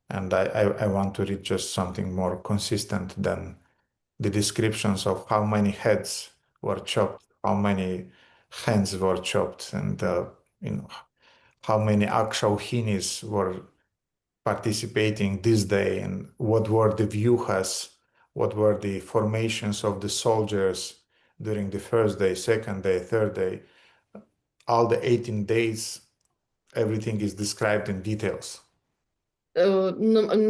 And I want to read just something more consistent than the descriptions of how many heads were chopped, how many hands were chopped, and how many akshauhinis were participating this day, and what were the vyuhas, what were the formations of the soldiers during the first day, second day, third day. All the 18 days, everything is described in details. Но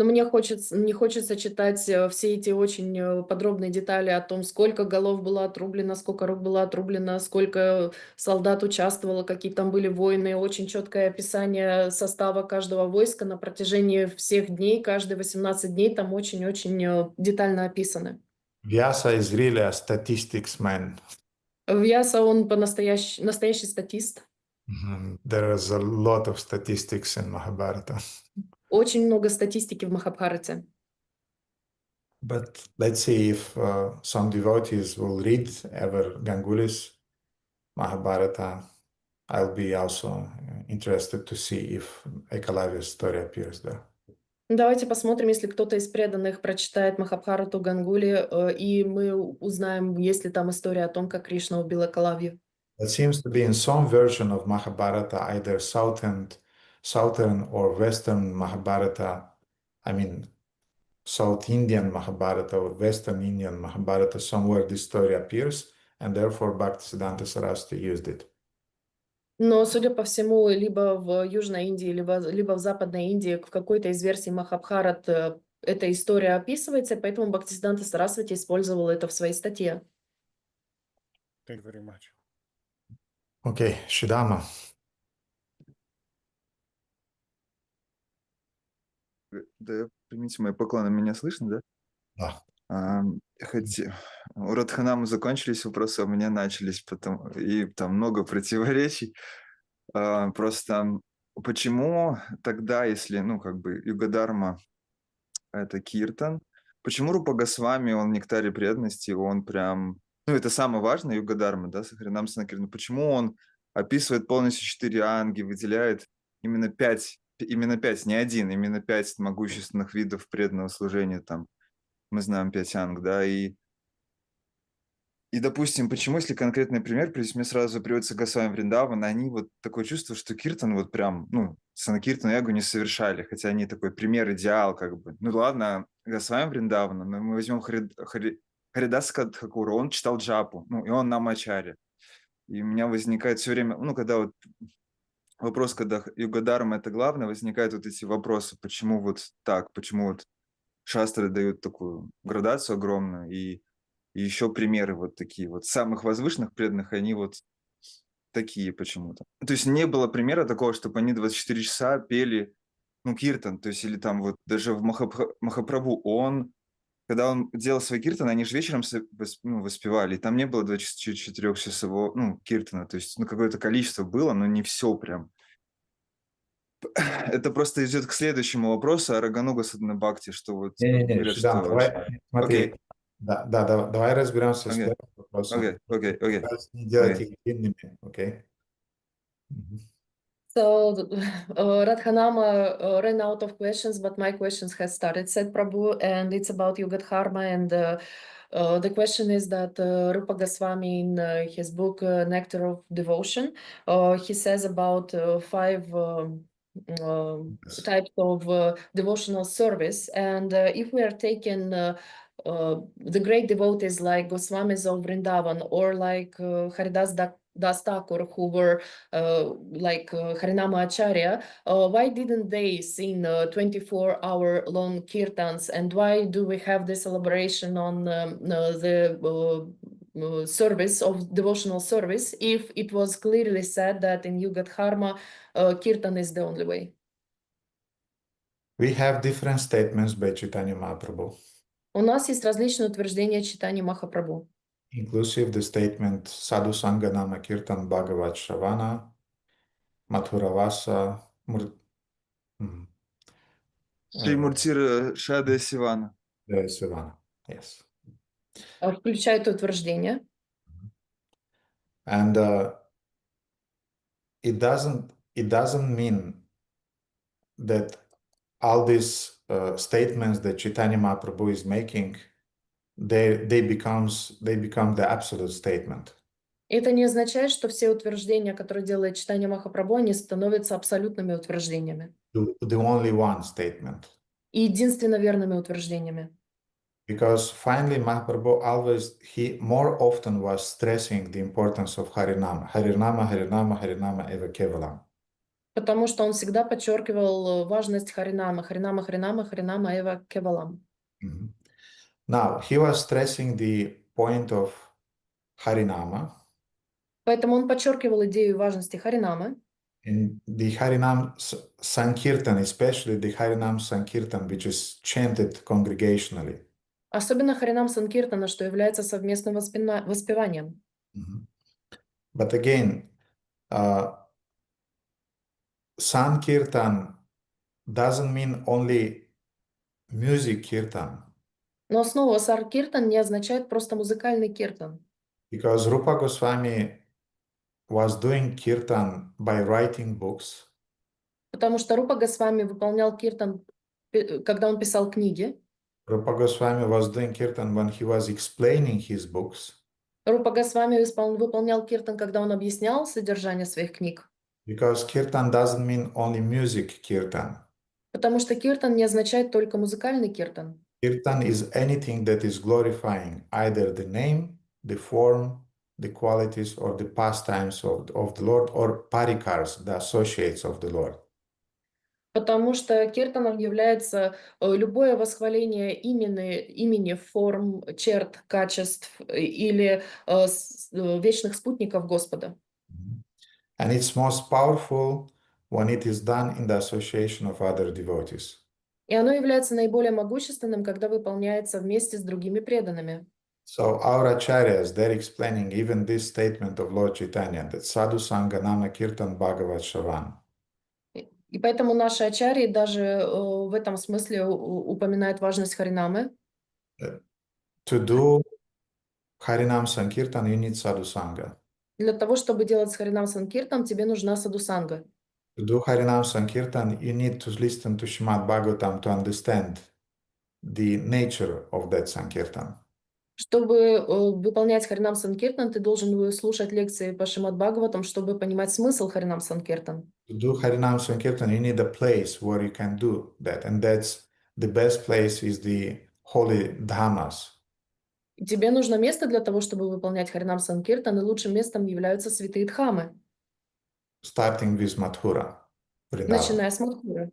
мне не хочется читать все эти очень подробные детали о том, сколько голов было отрублено, сколько рук было отрублено, сколько солдат участвовало, какие там были войны. Очень четкое описание состава каждого войска на протяжении всех дней, каждые 18 дней там очень-очень детально описаны. Vyasa is really a statistics man. Вьяса, он настоящий статист. There is a lot of statistics in Mahabharata. Очень много статистики в Махабхарате. But let's see if some devotees will read ever Ganguly's Mahabharata. I'll be also interested to see if Ekalavy's story appears there. Давайте посмотрим, если кто-то из преданных прочитает Махабхарату Гангули, и мы узнаем, есть ли там история о том, как Кришна убил Экалавью. That seems to be in some version of Mahabharata, either southern or western Mahabharata. I mean, South Indian Mahabharata or Western Indian Mahabharata, somewhere this story appears, and therefore Bhaktisiddhanta Saraswati used it. Но, судя по всему, либо в Южной Индии, либо в Западной Индии в какой-то из версий Махабхарат эта история описывается, поэтому Бхактисиддханта Сарасвати использовал это в своей статье. Thank you very much. Okay, Shidama. Да, примите мои поклоны. Меня слышно, да? Да. Хоть у Радханамы закончились вопросы, а у меня начались, и там много противоречий. Просто почему тогда, если, Юга-дарма — это киртан, почему Рупа Госвами, он в нектаре преданности, он прям... это самое важное, Юга-дарма, да, Сахаринам Санакиртан. Почему он описывает полностью 4 анги, выделяет именно 5, не один, именно 5 могущественных видов преданного служения, там, мы знаем 5 анг, да, и, допустим, почему, если конкретный пример, мне сразу приводится Госвами Вриндавана, они вот такое чувство, что киртан вот прям, Санакиртан и ягу не совершали, хотя они такой пример, идеал, как бы. Ну ладно, Госвами Вриндавана, но мы возьмем Харидаса Тхакура, он читал джапу, и он нам ачарья. И у меня возникает все время, когда вот вопрос, когда Юга-дарма — это главное, возникают вот эти вопросы, почему вот так, почему вот шастры дают такую градацию огромную, и еще примеры вот такие вот самых возвышенных преданных, они вот такие почему-то. То есть не было примера такого, чтобы они 24 часа пели, киртан, то есть или там вот даже в Махапрабху когда он делал свои киртаны, они же вечером воспевали, и там не было 24-часового киртана, то есть какое-то количество было, но не все прям. Это просто идет к следующему вопросу о Рагануга Садхана Бхакти, что вот говорят, Шидам, что... давай, смотри, давай разберемся с Окей. первым вопросом. Окей. Не делать их длинными, окей? So Radhanama ran out of questions, but my questions has started, said Prabhu, and it's about Yugadharma. And the question is that Rupa Goswami in his book Nectar of Devotion, he says about 5 types of devotional service. And if we are taking the great devotees like Goswamis of Vrindavan or like Haridas Das Thakur, who were like Harinama Acharya, why didn't they sing 24-hour long kirtans, and why do we have this elaboration on the service of devotional service if it was clearly said that in Yugadharma kirtan is the only way? We have different statements by Chaitanya Mahaprabhu. У нас есть различные утверждения читания Махапрабху. Inclusive the statement Sadhu Sangha Nama Kirtan Bhagavat Shravana Madhuravasa Шримуртира Шада Сивана. Sivana. Yes. Включает утверждение. And it doesn't mean that all these statements that Chaitanya Mahaprabhu is making, they become the absolute statement. Это не означает, что все утверждения, которые делает читание Махапрабху, они становятся абсолютными утверждениями. The only one statement. И единственно верными утверждениями. Because finally Mahaprabhu he more often was stressing the importance of Harinama. Harinama, Harinama, Harinama eva kevalam. Потому что он всегда подчеркивал важность Харинама. Харинама, Харинама, Харинама эва кевалам. Now, he was stressing the point of Harinama. Поэтому он подчеркивал идею важности Харинамы. In the Harinam Sankirtan, especially the Harinam Sankirtan, which is chanted congregationally. Особенно Харинам Санкиртана, что является совместным воспеванием. But again, Sankirtan doesn't mean only music kirtan. Но снова сар-киртан не означает просто музыкальный киртан. Because Rupa Goswami was doing kirtan by writing books, Потому что Рупа Госвами выполнял киртан, когда он писал книги. Rupa Goswami was doing kirtan when he was explaining his books, Рупа Госвами выполнял киртан, когда он объяснял содержание своих книг. because kirtan doesn't mean only music kirtan. Потому что киртан не означает только музыкальный киртан. Kirtan is anything that is glorifying either the name, the form, the qualities, or the pastimes of the Lord, or parikars, the associates of the Lord. Потому что киртаном является любое восхваление имени, форм, черт, качеств или вечных спутников Господа. And it's most powerful when it is done in the association of other devotees. И оно является наиболее могущественным, когда выполняется вместе с другими преданными. So our acharyas, they're explaining even this statement of Lord Chaitanya, that sadhu sangha nama kirtan bhagavat shavan. И поэтому наши ачарьи даже в этом смысле упоминают важность харинамы. To do Harinam Sankirtan, you need sadhu sangha. Для того, чтобы делать с харинам санкиртан, тебе нужна садхусанга. To do Harinam Sankirtan, you need to listen to Srimad Bhagavatam to understand the nature of that Sankirtan. Чтобы выполнять харинам санкиртан, ты должен слушать лекции по Шримад Бхагаватам, чтобы понимать смысл харинам санкиртан. To do Harinam Sankirtan, you need a place where you can do that. And that's the best place is the holy dhammas. Тебе нужно место для того, чтобы выполнять харинам санкиртан, и лучшим местом являются святые дхамы, Starting with Mathura, Vrindavan. начиная с Мадхуры.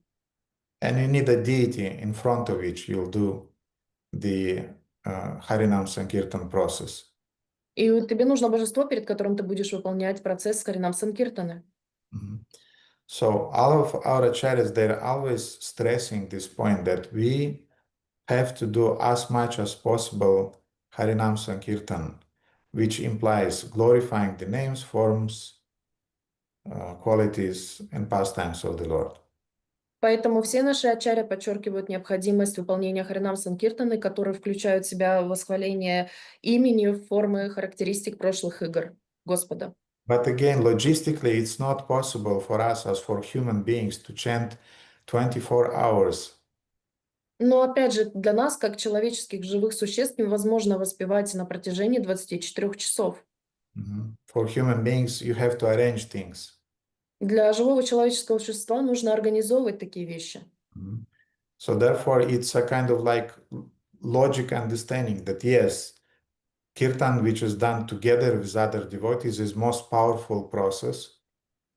And you need a deity in front of which you'll do the Harinam Sankirtan process. И тебе нужно божество, перед которым ты будешь выполнять процесс харинам санкиртана. So all of our acharyas, they're always stressing this point that we have to do as much as possible Harinam Sankirtan, which implies glorifying the names, forms, qualities, and pastimes of the Lord. Поэтому все наши ачарья подчеркивают необходимость выполнения харинам санкиртаны, которые включают в себя восхваление имени, формы, характеристик прошлых игр Господа. But again, logistically, it's not possible for us as for human beings to chant 24 hours. Но опять же, для нас, как человеческих живых существ, невозможно воспевать на протяжении 24 часов. For human beings, you have to arrange things. Для живого человеческого существа нужно организовывать такие вещи. So therefore, it's a kind of like logic understanding that yes, kirtan, which is done together with other devotees, is most powerful process.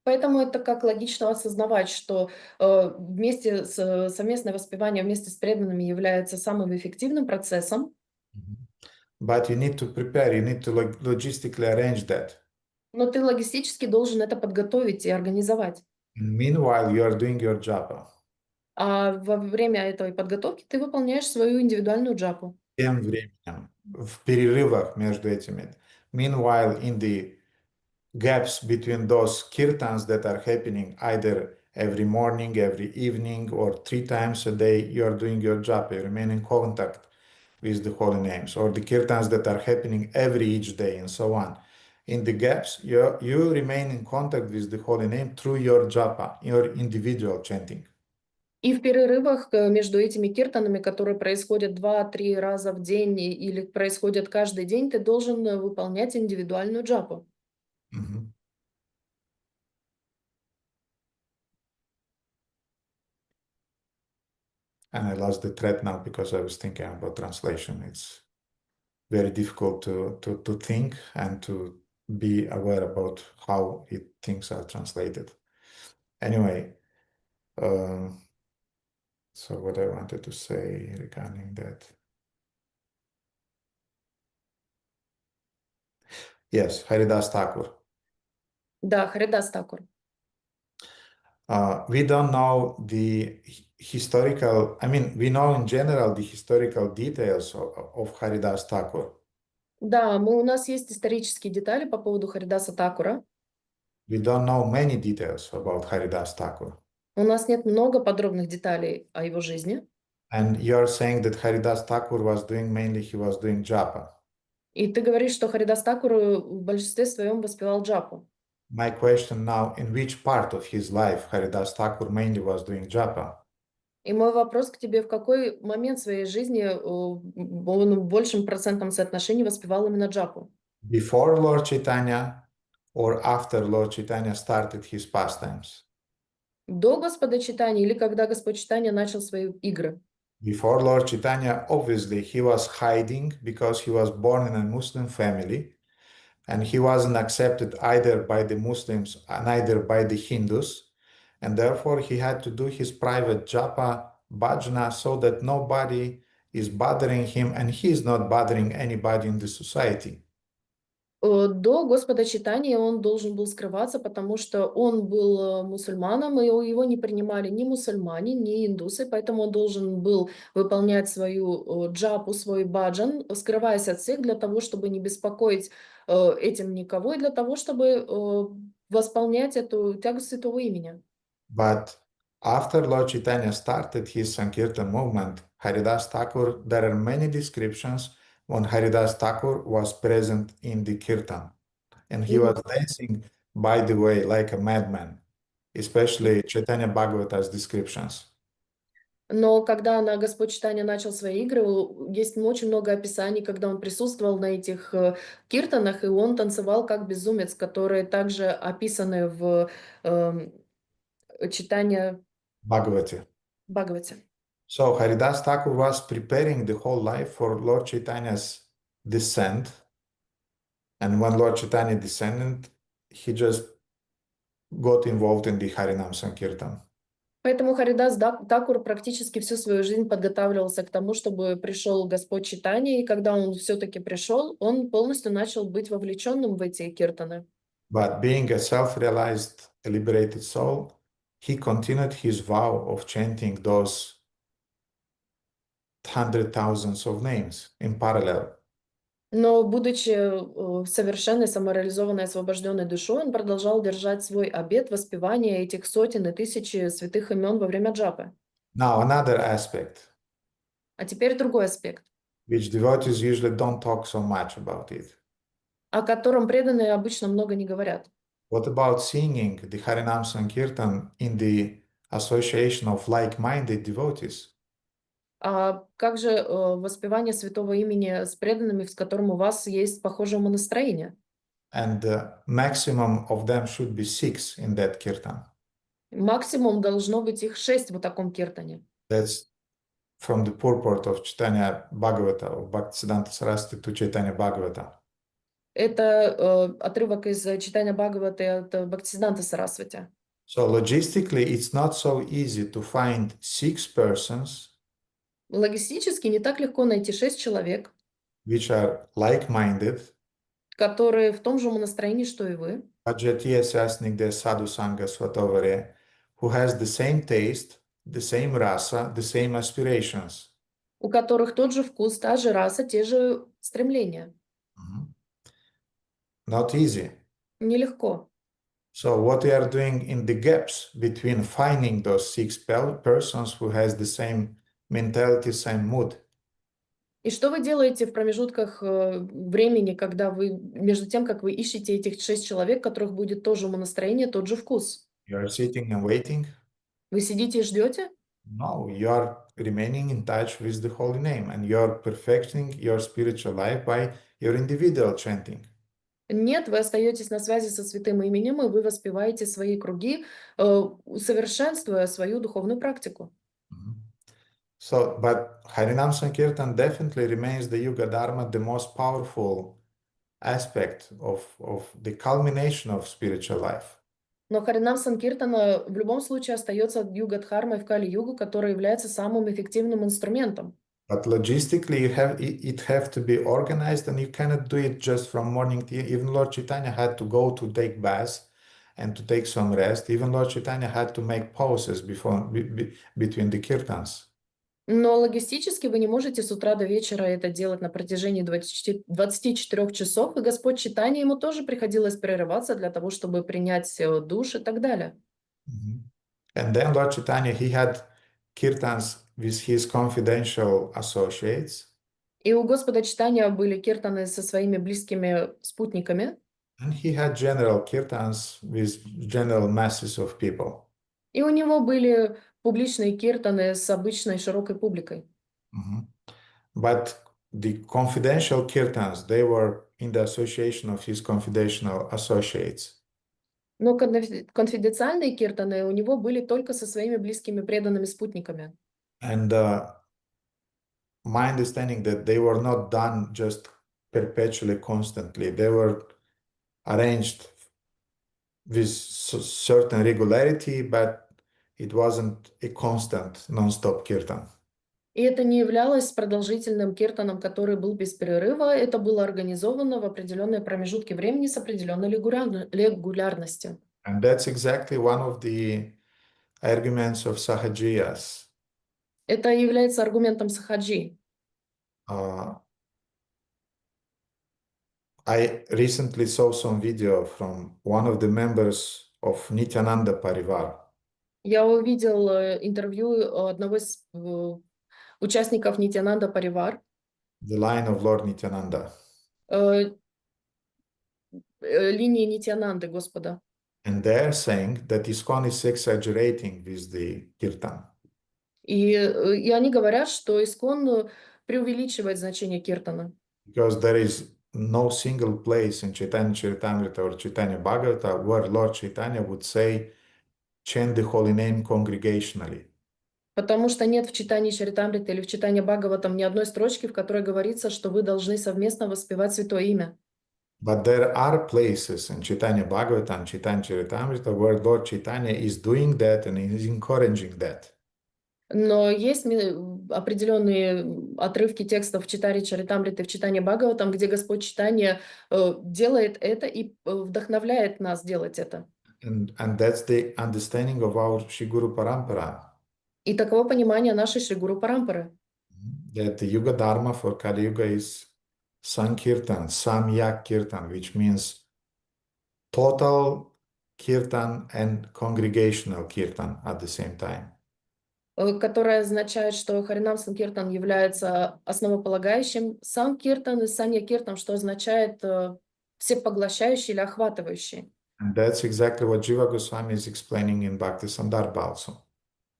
Поэтому это как логично осознавать, что совместное воспевание вместе с преданными является самым эффективным процессом. But you need to prepare, you need to logistically arrange that. Но ты логистически должен это подготовить и организовать. And meanwhile, you are doing your japa. А во время этой подготовки ты выполняешь свою индивидуальную джапу. Тем временем, в перерывах между этими. Meanwhile, in the gaps between those kirtans that are happening either every morning, every evening, or 3 times a day, you are doing your japa, you remain in contact with the holy names, or the kirtans that are happening each day, and so on. In the gaps, you remain in contact with the holy name through your japa, your individual chanting. И в перерывах между этими киртанами, которые происходят 2-3 раза в день или происходят каждый день, ты должен выполнять индивидуальную джапу. And I lost the thread now because I was thinking about translation. It's very difficult to think and to be aware about how things are translated. Anyway, so what I wanted to say regarding that. Yes, Haridas Thakur. Да, Харидас Такур. We don't know the historical, I mean, we know in general the historical details of Haridas Thakur. Да, у нас есть исторические детали по поводу Харидаса Такура. We don't know many details about Haridas Thakur. У нас нет много подробных деталей о его жизни. And you're saying that Haridas Thakur was doing mainly, he was doing japa. И ты говоришь, что Харидас Такур в большинстве своем воспевал джапу. My question now, in which part of his life Haridas Thakur mainly was doing japa? И мой вопрос к тебе, в какой момент своей жизни он в большем процентном соотношении воспевал именно джапу? Before Lord Chaitanya or after Lord Chaitanya started his pastimes? До Господа Чайтаньи или когда Господь Чайтанья начал свои игры? Before Lord Chaitanya, obviously, he was hiding because he was born in a Muslim family and he wasn't accepted either by the Muslims and neither by the Hindus. And therefore, he had to do his private japa, bhajana, so that nobody is bothering him and he is not bothering anybody in the society. До Господа Чайтаньи он должен был скрываться, потому что он был мусульманом, и его не принимали ни мусульмане, ни индусы, поэтому он должен был выполнять свою джапу, свой баджан, скрываясь от всех для того, чтобы не беспокоить этим никого, и для того, чтобы восполнять эту тягу святого имени. But after Lord Chaitanya started his Sankirtan movement, Haridas Thakur, there are many descriptions when Haridas Thakur was present in the kirtan. And he was dancing, by the way, like a madman, especially Chaitanya Bhagavata's descriptions. Но когда Господь Чайтанья начал свои игры, есть очень много описаний, когда он присутствовал на этих киртанах, и он танцевал как безумец, которые также описаны в Чайтанья Bhagavati. Бхагавате. So Haridas Thakur was preparing the whole life for Lord Chaitanya's descent. And when Lord Chaitanya descended, he just got involved in the Harinam Sankirtan. Поэтому Харидас Такур практически всю свою жизнь подготавливался к тому, чтобы пришел Господь Чайтанья, и когда он все-таки пришел, он полностью начал быть вовлеченным в эти киртаны. But being a self-realized, liberated soul, he continued his vow of chanting those 100,000s of names in parallel. Но, будучи совершенной, самореализованной, освобожденной душой, он продолжал держать свой обет воспевания этих сотен и тысячи святых имен во время джапы. Now, another aspect, А теперь другой аспект, which devotees usually don't talk so much about it. о котором преданные обычно много не говорят. What about singing the Harinam Sankirtan in the association of like-minded devotees? А как же воспевание святого имени с преданными, с которым у вас есть похожее умонастроение? And the maximum of them should be 6 in that kirtan. Максимум должно быть их 6 в таком киртане. That's from the purport of Chaitanya Bhagavata, of Bhaktisiddhanta Saraswati to Chaitanya Bhagavata. Это отрывок из Чайтанья Бхагаваты от Бхактисиддханта Сарасвати. So logistically, it's not so easy to find 6 persons Логистически не так легко найти 6 человек, which are like-minded, которые в том же умонастроении, что и вы, Ajatiya Sasnigde Sadhu Sangha Svatovare, who has the same taste, the same rasa, the same aspirations. у которых тот же вкус, та же раса, те же стремления. Not easy. Нелегко. So what we are doing in the gaps between finding those 6 persons who has the same mentality, same mood, И что вы делаете в промежутках времени, когда вы, между тем, как вы ищете этих 6 человек, у которых будет то же умонастроение, тот же вкус? you are sitting and waiting? Вы сидите и ждете? No, you are remaining in touch with the holy name and you are perfecting your spiritual life by your individual chanting. Нет, вы остаетесь на связи со святым именем, и вы воспеваете свои круги, усовершенствуя свою духовную практику. So, but Harinam Sankirtan definitely remains the Yuga Dharma, the most powerful aspect of the culmination of spiritual life. Но Харинам Санкиртана в любом случае остается юга-дхармой в Кали-югу, которая является самым эффективным инструментом. But logistically, it have to be organized, and you cannot do it just from morning to even Lord Chaitanya had to go to take bath and to take some rest. Even Lord Chaitanya had to make pauses between the kirtans. Но логистически вы не можете с утра до вечера это делать на протяжении 24 часов, и Господь Чайтанья, ему тоже приходилось прерываться для того, чтобы принять душ и так далее. And then Lord Chaitanya, he had kirtans with his confidential associates, И у Господа читания были киртаны со своими близкими спутниками, and he had general kirtans with general masses of people. и у него были публичные киртаны с обычной широкой публикой. Mhm. But the confidential kirtans, they were in the association of his confidential associates. Но конфиденциальные киртаны у него были только со своими близкими преданными спутниками. And my understanding that they were not done just perpetually, constantly. They were arranged with certain regularity, but it wasn't a constant, non-stop kirtan. И это не являлось продолжительным киртаном, который был без перерыва. Это было организовано в определенные промежутки времени с определенной регулярностью. And that's exactly one of the arguments of Sahajiyas. Это является аргументом сахаджи. I recently saw some video from one of the members of Nityananda Parivar. Я увидел интервью одного из участников Нитянанда Паривар, The line of Lord Nityananda. линии Нитянанды Господа. And they're saying that ISKCON is exaggerating with the kirtan. И они говорят, что Искон преувеличивает значение киртана. Because there is no single place in Chaitanya Charitamrita or Chaitanya Bhagavata where Lord Chaitanya would say, chant the holy name congregationally. Потому что нет в читании Чаритамриты или в читании Бхагаватам ни одной строчки, в которой говорится, что вы должны совместно воспевать Святое Имя. But there are places in Chaitanya Bhagavata and Chaitanya Charitamrita where Lord Chaitanya is doing that and is encouraging that. Но есть определенные отрывки текстов в читании Чаритамриты, в читании Бхагаватам, где Господь Читания делает это и вдохновляет нас делать это. And that's the understanding of our Shri Guru Parampara. И таково понимание нашей Шри Гуру Парампары. That the Yuga Dharma for Kali Yuga is Sankirtan, Samyak Kirtan, which means total Kirtan and congregational Kirtan at the same time. Которое означает, что Харинам Санкиртан является основополагающим, Санкиртан и Санья Киртан, что означает всепоглощающий или охватывающий. And that's exactly what Jiva Goswami is explaining in Bhakti Sandarbha also.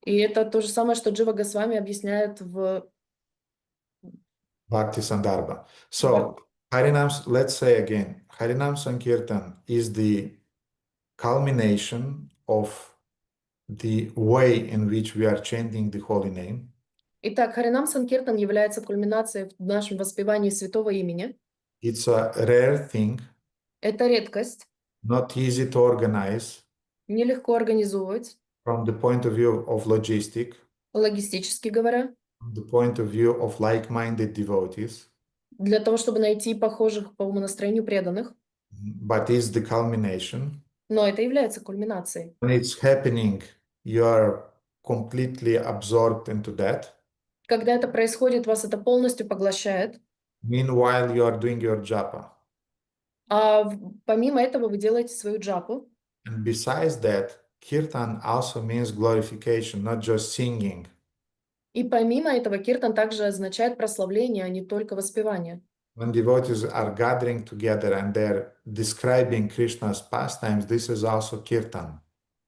И это то же самое, что Джива Госвами объясняет в Bhakti Sandarbha. So, Harinam, let's say again, Harinam Sankirtan is the culmination of the way in which we are chanting the holy name. Итак, Харинам Санкиртан является кульминацией в нашем воспевании святого имени. It's a rare thing, Это редкость, not easy to organize нелегко организовывать, from the point of view of logistic, логистически говоря, from the point of view of like-minded devotees, для того, чтобы найти похожих по умонастроению преданных. but it's the culmination. Но это является кульминацией. When it's happening, you are completely absorbed into that. Когда это происходит, вас это полностью поглощает. Meanwhile, you are doing your japa. А помимо этого вы делаете свою джапу. And besides that, kirtan also means glorification, not just singing. И помимо этого, киртан также означает прославление, а не только воспевание. When devotees are gathering together and they're describing Krishna's pastimes, this is also kirtan.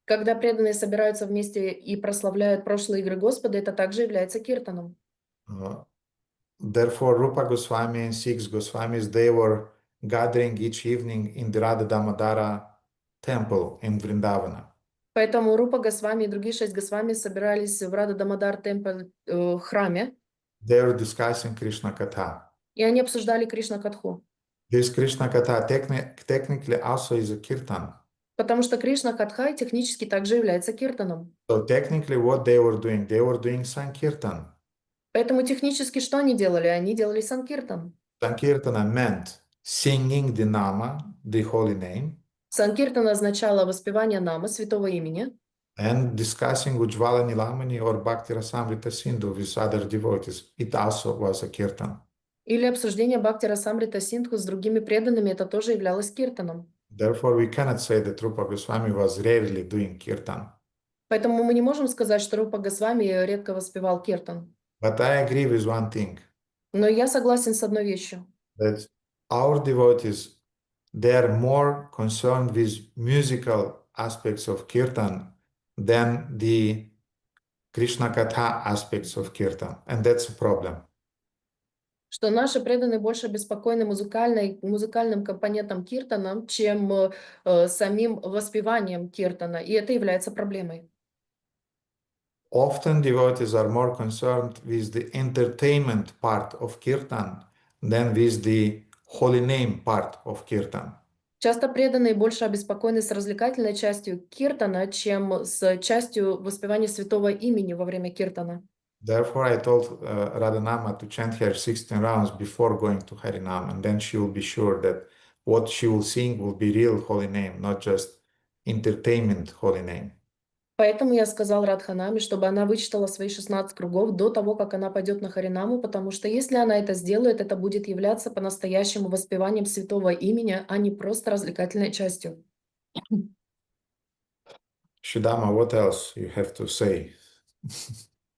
Когда преданные собираются вместе и прославляют прошлые игры Господа, это также является киртаном. Therefore, Rupa Goswami and six Goswamis, they were gathering each evening in the Radha Damodara temple in Vrindavana. Поэтому Рупа Госвами и другие 6 Госвами собирались в Рада Дамодар темпле храме, They were discussing Krishna Katha. и они обсуждали Кришна Катху. This Krishna Katha technically also is a kirtan. Потому что Кришна Катха технически также является киртаном. So technically what they were doing Sankirtan. Поэтому технически что они делали? Они делали санкиртан. Sankirtana meant singing the Nama, the holy name, Санкиртан означало воспевание нама, святого имени, and discussing Ujjvala Nilamani or Bhakti Rasamrita Sindhu with other devotees. It also was a kirtan. или обсуждение Бхакти Расамрита Синдху с другими преданными, это тоже являлось киртаном. Therefore, we cannot say that Rupa Goswami was rarely doing kirtan. Поэтому мы не можем сказать, что Рупа Госвами редко воспевал киртан. But I agree with one thing, Но я согласен с одной вещью, that our devotees, they are more concerned with musical aspects of kirtan than the Krishna Katha aspects of kirtan, and that's a problem. что наши преданные больше обеспокоены музыкальным компонентом киртана, чем самим воспеванием киртана, и это является проблемой. Often devotees are more concerned with the entertainment part of kirtan than with the holy name part of kirtan. Часто преданные больше обеспокоены с развлекательной частью киртана, чем с частью воспевания святого имени во время киртана. Therefore, I told Radhanama to chant her 16 rounds before going to Harinam, and then she will be sure that what she will sing will be real holy name, not just entertainment holy name. Поэтому я сказал Радханаме, чтобы она вычитала свои 16 кругов до того, как она пойдет на Харинаму, потому что если она это сделает, это будет являться по-настоящему воспеванием святого имени, а не просто развлекательной частью. Shridama, what else you have to say?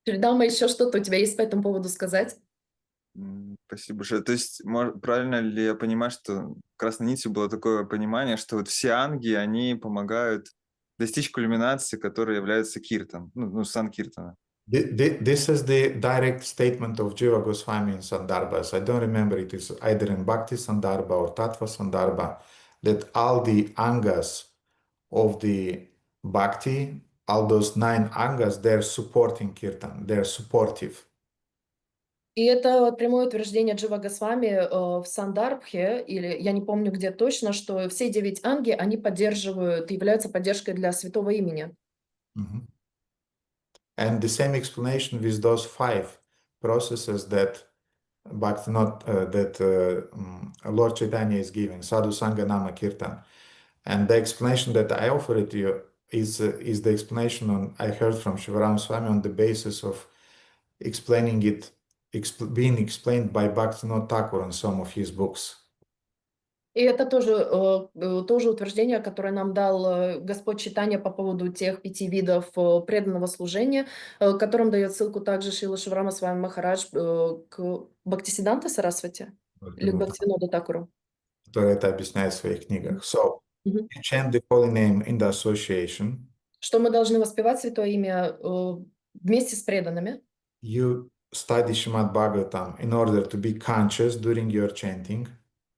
Шридама, еще что-то у тебя есть по этому поводу сказать? Спасибо большое. То есть, правильно ли я понимаю, что красной нитью было такое понимание, что вот все анги, они помогают достичь кульминации, которая является киртан, сан-киртана? This is the direct statement of Jiva Goswami in Sandarbhas. I don't remember, it is either in Bhakti Sandarbha or Tattva Sandarbha, that all the angas of the Bhakti, all those 9 angas, they're supporting Kirtan, they're supportive. И это вот прямое утверждение Джива Госвами в Сандарбхе, или я не помню где точно, что все 9 анги, они поддерживают, являются поддержкой для святого имени. Mhm. And the same explanation with those 5 processes that Lord Chaitanya is giving, Sadhu Sangha Nama Kirtan. And the explanation that I offer it to you is the explanation I heard from Shivaram Swami on the basis of explaining it, being explained by Bhaktivinoda Thakur in some of his books. И это тоже утверждение, которое нам дал Господь Чайтанья по поводу тех 5 видов преданного служения, которым дает ссылку также Шрила Шиварама Свами Махарадж к Бхактисиданта Сарасвати или к Бхактивиноду Такуру. Который это объясняет в своих книгах. So, you chant the holy name in the association. Что мы должны воспевать святое имя вместе с преданными. You study Srimad Bhagavatam in order to be conscious during your chanting.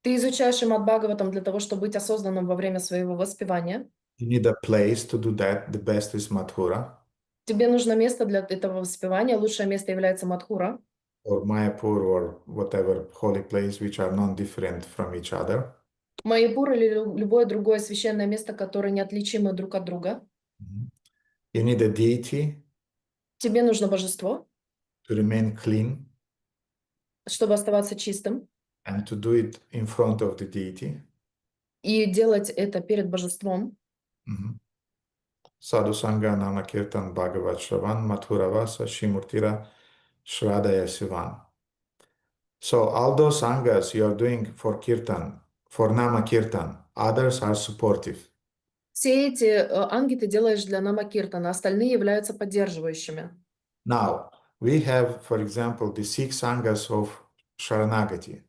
Ты изучаешь Шримад Бхагаватам для того, чтобы быть осознанным во время своего воспевания. You need a place to do that. The best is Mathura. Тебе нужно место для этого воспевания. Лучшее место является Мадхура. Or Mayapur or whatever holy place which are non-different from each other. Майяпур или любое другое священное место, которое неотличимо друг от друга. You need a deity. Тебе нужно божество. To remain clean. Чтобы оставаться чистым. And to do it in front of the deity. И делать это перед божеством. Sadhu Sangha Nama Kirtan Bhagavat Shravan Mathura Vasa Shimurtira Shradaya Sivan. So all those sangas you are doing for Kirtan, for Nama Kirtan, others are supportive. Все эти анги ты делаешь для Нама Киртана, остальные являются поддерживающими. Now, we have, for example, the 6 sangas of Sharanagati.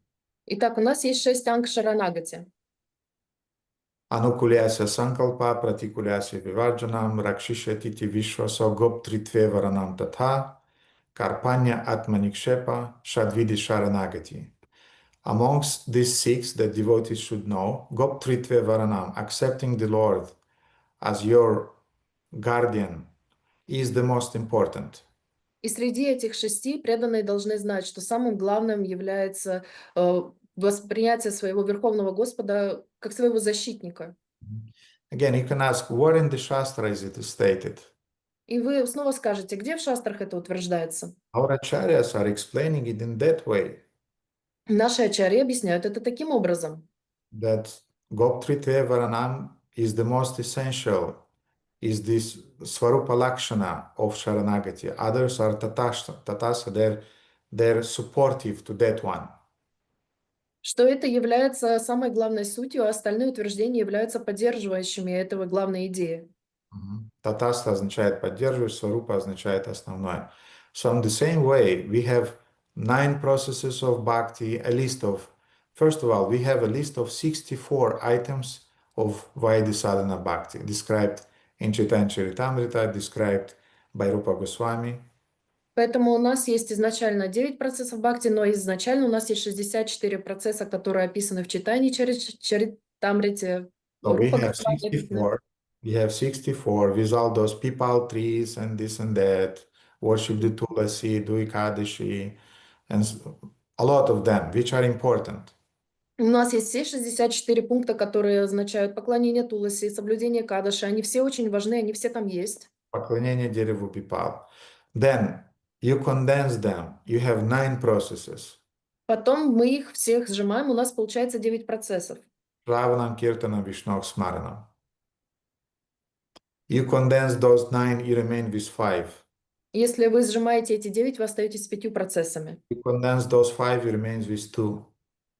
Итак, у нас есть 6 анг Шаранагати. Anukulyasya Sankalpa Pratikulyasya Vivarjanam Rakshishatiti Vishwaso Goptritve Varanam Tatha Karpanya Atmanikshepa Shadvidi Sharanagati. Amongst these 6 that devotees should know, Goptritve Varanam, accepting the Lord as your guardian, is the most important. И среди этих 6 преданные должны знать, что самым главным является восприятие своего Верховного Господа как своего защитника. Again, you can ask, where in the Shastra is it stated? И вы снова скажете, где в шастрах это утверждается? Our acharyas are explaining it in that way. Наши ачарьи объясняют это таким образом. That Goptritve Varanam is the most essential, is this Svarupa Lakshana of Sharanagati. Others are Tatasa, they're supportive to that one. Что это является самой главной сутью, а остальные утверждения являются поддерживающими этого главной идеи. Татаста означает поддерживать, сварупа означает основное. So in the same way, we have 9 processes of bhakti, a list of, first of all, we have a list of 64 items of Vaidhi sadhana bhakti, described in Chaitanya Charitamrita, described by Rupa Goswami. Поэтому у нас есть изначально 9 процессов бхакти, но изначально у нас есть 64 процесса, которые описаны в читании Чаритамрите. So we Рупа have Госвами описаны. 64. We have 64 with all those people, trees, and this and that. Worship the Tulasi, do Ekadashi, and a lot of them, which are important. У нас есть все 64 пункта, которые означают поклонение Туласи, соблюдение Кадаши. Они все очень важны, они все там есть. Поклонение дереву пипал. Then you condense them. You have 9 processes. Потом мы их всех сжимаем, у нас получается 9 процессов. Shravanam, Kirtanam, Vishnu, Smaranam. You condense those 9, you remain with 5. Если вы сжимаете эти 9, вы остаетесь с 5 процессами. You condense those 5, you remain with 2.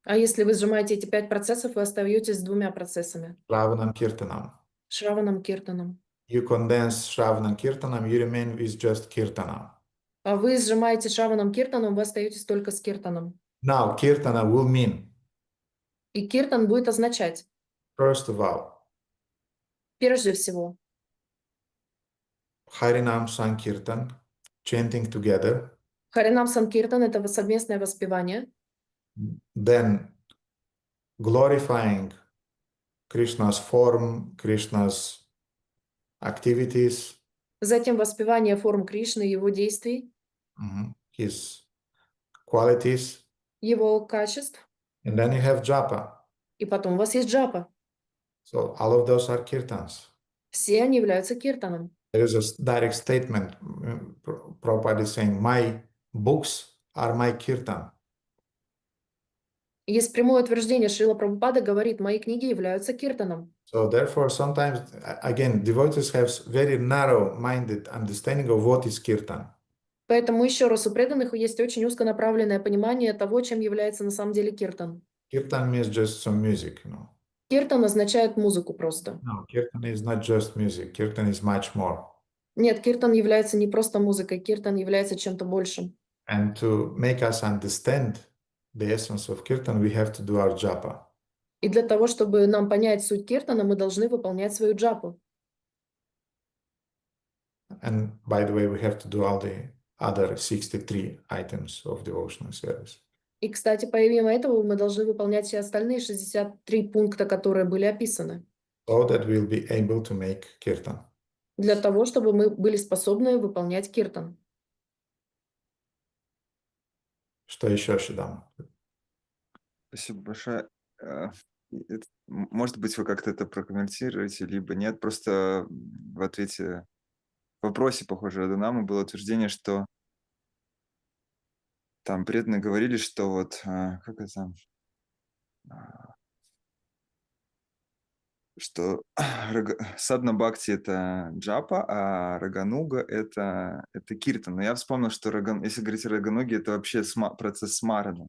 А если вы сжимаете эти 5 процессов, вы остаетесь с 2 процессами. Shravanam, Kirtanam. Шраванам, Киртанам. You condense Shravanam, Kirtanam, you remain with just Kirtanam. А вы сжимаете Шраванам, Киртаном, вы остаетесь только с Киртаном. Now, Kirtana will mean, И Киртан будет означать, first of all, прежде всего, Harinam Sankirtan, chanting together, Харинам Санкиртан – это совместное воспевание, then glorifying Krishna's form, Krishna's activities, затем воспевание форм Кришны, его действий, his qualities, его качеств, and then you have japa. и потом у вас есть джапа. So all of those are kirtans. Все они являются киртаном. There is a direct statement. Prabhupada is saying, my books are my kirtan. Есть прямое утверждение, Шрила Прабхупада говорит, мои книги являются киртаном. So therefore, sometimes, again, devotees have very narrow-minded understanding of what is kirtan. Поэтому еще раз, у преданных есть очень узконаправленное понимание того, чем является на самом деле киртан. Kirtan means just some music, you know. Киртан означает музыку просто. No, kirtan is not just music. Kirtan is much more. Нет, киртан является не просто музыкой, киртан является чем-то большим. And to make us understand the essence of kirtan, we have to do our japa. И для того, чтобы нам понять суть киртана, мы должны выполнять свою джапу. And by the way, we have to do all the other 63 items of devotional service. И, кстати, помимо этого, мы должны выполнять все остальные 63 пункта, которые были описаны. So that we'll be able to make kirtan. Для того, чтобы мы были способны выполнять киртан. Что еще, Шидам? Спасибо большое. Может быть, вы как-то это прокомментируете, либо нет. Просто в ответе, в вопросе, похоже, Адонаму было утверждение, что там преданные говорили, что вот, как это, что садна бхакти это джапа, а рагануга это киртан. Но я вспомнил, что если говорить о рагануге, это вообще процесс смарана.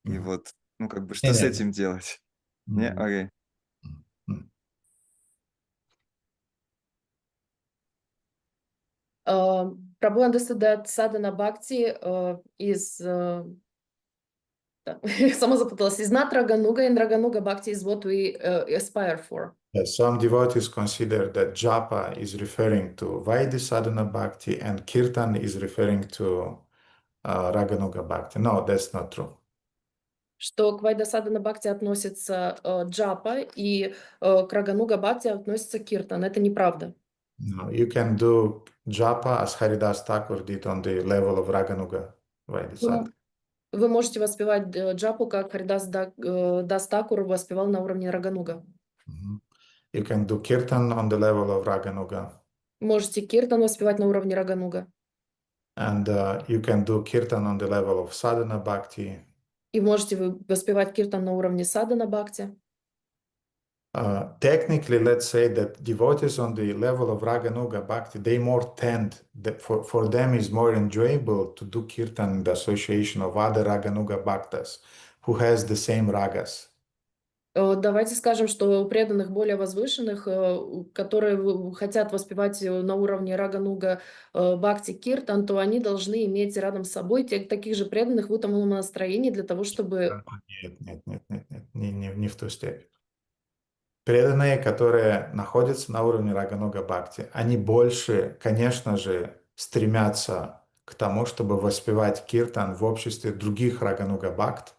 И вот, ну как бы, что с этим делать? Не, окей. Prabhu understood that sadhana bhakti is сама запуталась. Is not Raganuga, and Raganuga bhakti is what we aspire for. Yes, some devotees consider that japa is referring to Vaidhi sadhana bhakti and kirtan is referring to Raganuga bhakti. No, that's not true. Что к Вайда садхана бхакти относится джапа, и к Рагануга бхакти относится киртан. Это неправда. No, you can do japa as Haridas Thakur did on the level of Raganuga Vaidhi sadhana. Вы можете воспевать джапу, как Харидас Дас Такур воспевал на уровне Рагануга. You can do kirtan on the level of Raganuga. Можете киртан воспевать на уровне Рагануга. And you can do kirtan on the level of sadhana bhakti. И можете вы воспевать киртан на уровне садхана бхакти. Technically, let's say that devotees on the level of Raganuga Bhakti, they more tend, that for them is more enjoyable to do kirtan in the association of other Raganuga Bhaktas who has the same ragas. Давайте скажем, что у преданных более возвышенных, которые хотят воспевать на уровне рага-нуга бхакти киртан, то они должны иметь рядом с собой таких же преданных в утомленном настроении для того, чтобы... Нет, не в ту степень. Преданные, которые находятся на уровне рага-нуга бхакти, они больше, конечно же, стремятся к тому, чтобы воспевать киртан в обществе других рага-нуга бхакт.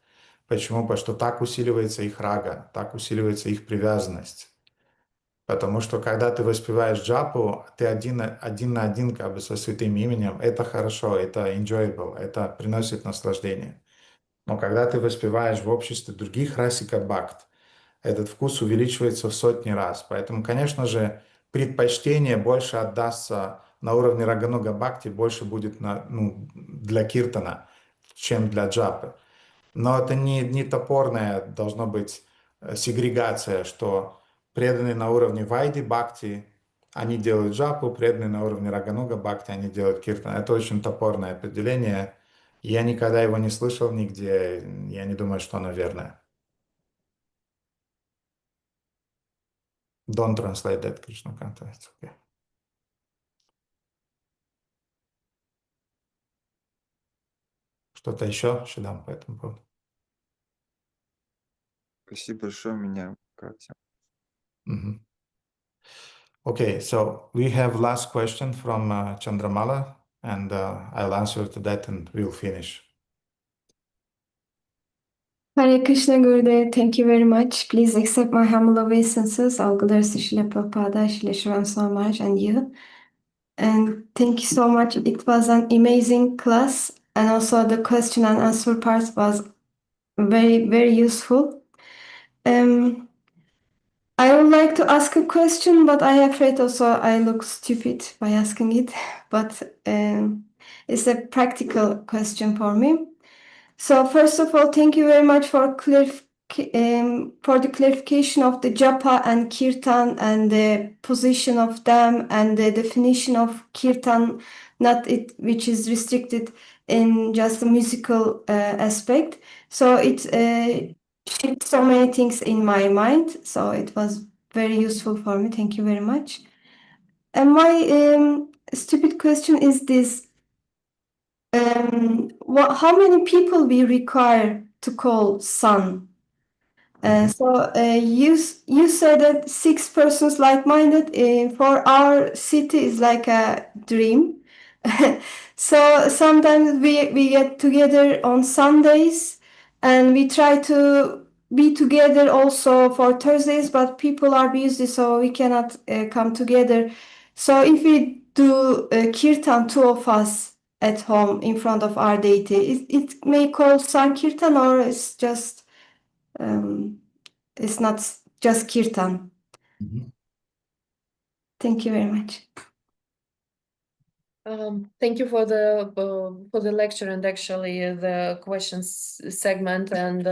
Почему? Потому что так усиливается их рага, так усиливается их привязанность. Потому что когда ты воспеваешь джапу, ты один на один как бы со святым именем, это хорошо, это enjoyable, это приносит наслаждение. Но когда ты воспеваешь в обществе других расика бхакт, этот вкус увеличивается в сотни раз. Поэтому, конечно же, предпочтение больше отдастся на уровне рагануга бхакти, больше будет для киртана, чем для джапы. Но это не топорная должна быть сегрегация, что преданные на уровне вайди бхакти, они делают джапу, преданные на уровне рагануга бхакти, они делают киртан. Это очень топорное определение. Я никогда его не слышал нигде, я не думаю, что оно верное. Don't translate that, Krishna context. Okay. Что-то еще, Шидам, по этому поводу? Спасибо большое, меня Катя. Mhm. Okay, so we have last question from Chandramala, and I'll answer to that and we'll finish. Hare Krishna Gurudev, thank you very much. Please accept my humble obeisances. Algılarız Şile Prabhupada, Şile Shrivam Samaj, and you. And thank you so much. It was an amazing class. And also the question and answer part was very, very useful. I would like to ask a question, but I am afraid also I look stupid by asking it. But it's a practical question for me. So first of all, thank you very much for the clarification of the japa and kirtan and the position of them and the definition of kirtan, not it which is restricted in just the musical aspect. So it shifted so many things in my mind. So it was very useful for me. Thank you very much. And my stupid question is this. How many people we require to call son? You said that 6 persons like-minded for our city is like a dream. So sometimes we get together on Sundays and we try to be together also for Thursdays, but people are busy, so we cannot come together. So if we do kirtan, 2 of us at home in front of our deity, it may call Sankirtan or it's not just kirtan. Thank you very much. Thank you for the lecture and actually the questions segment and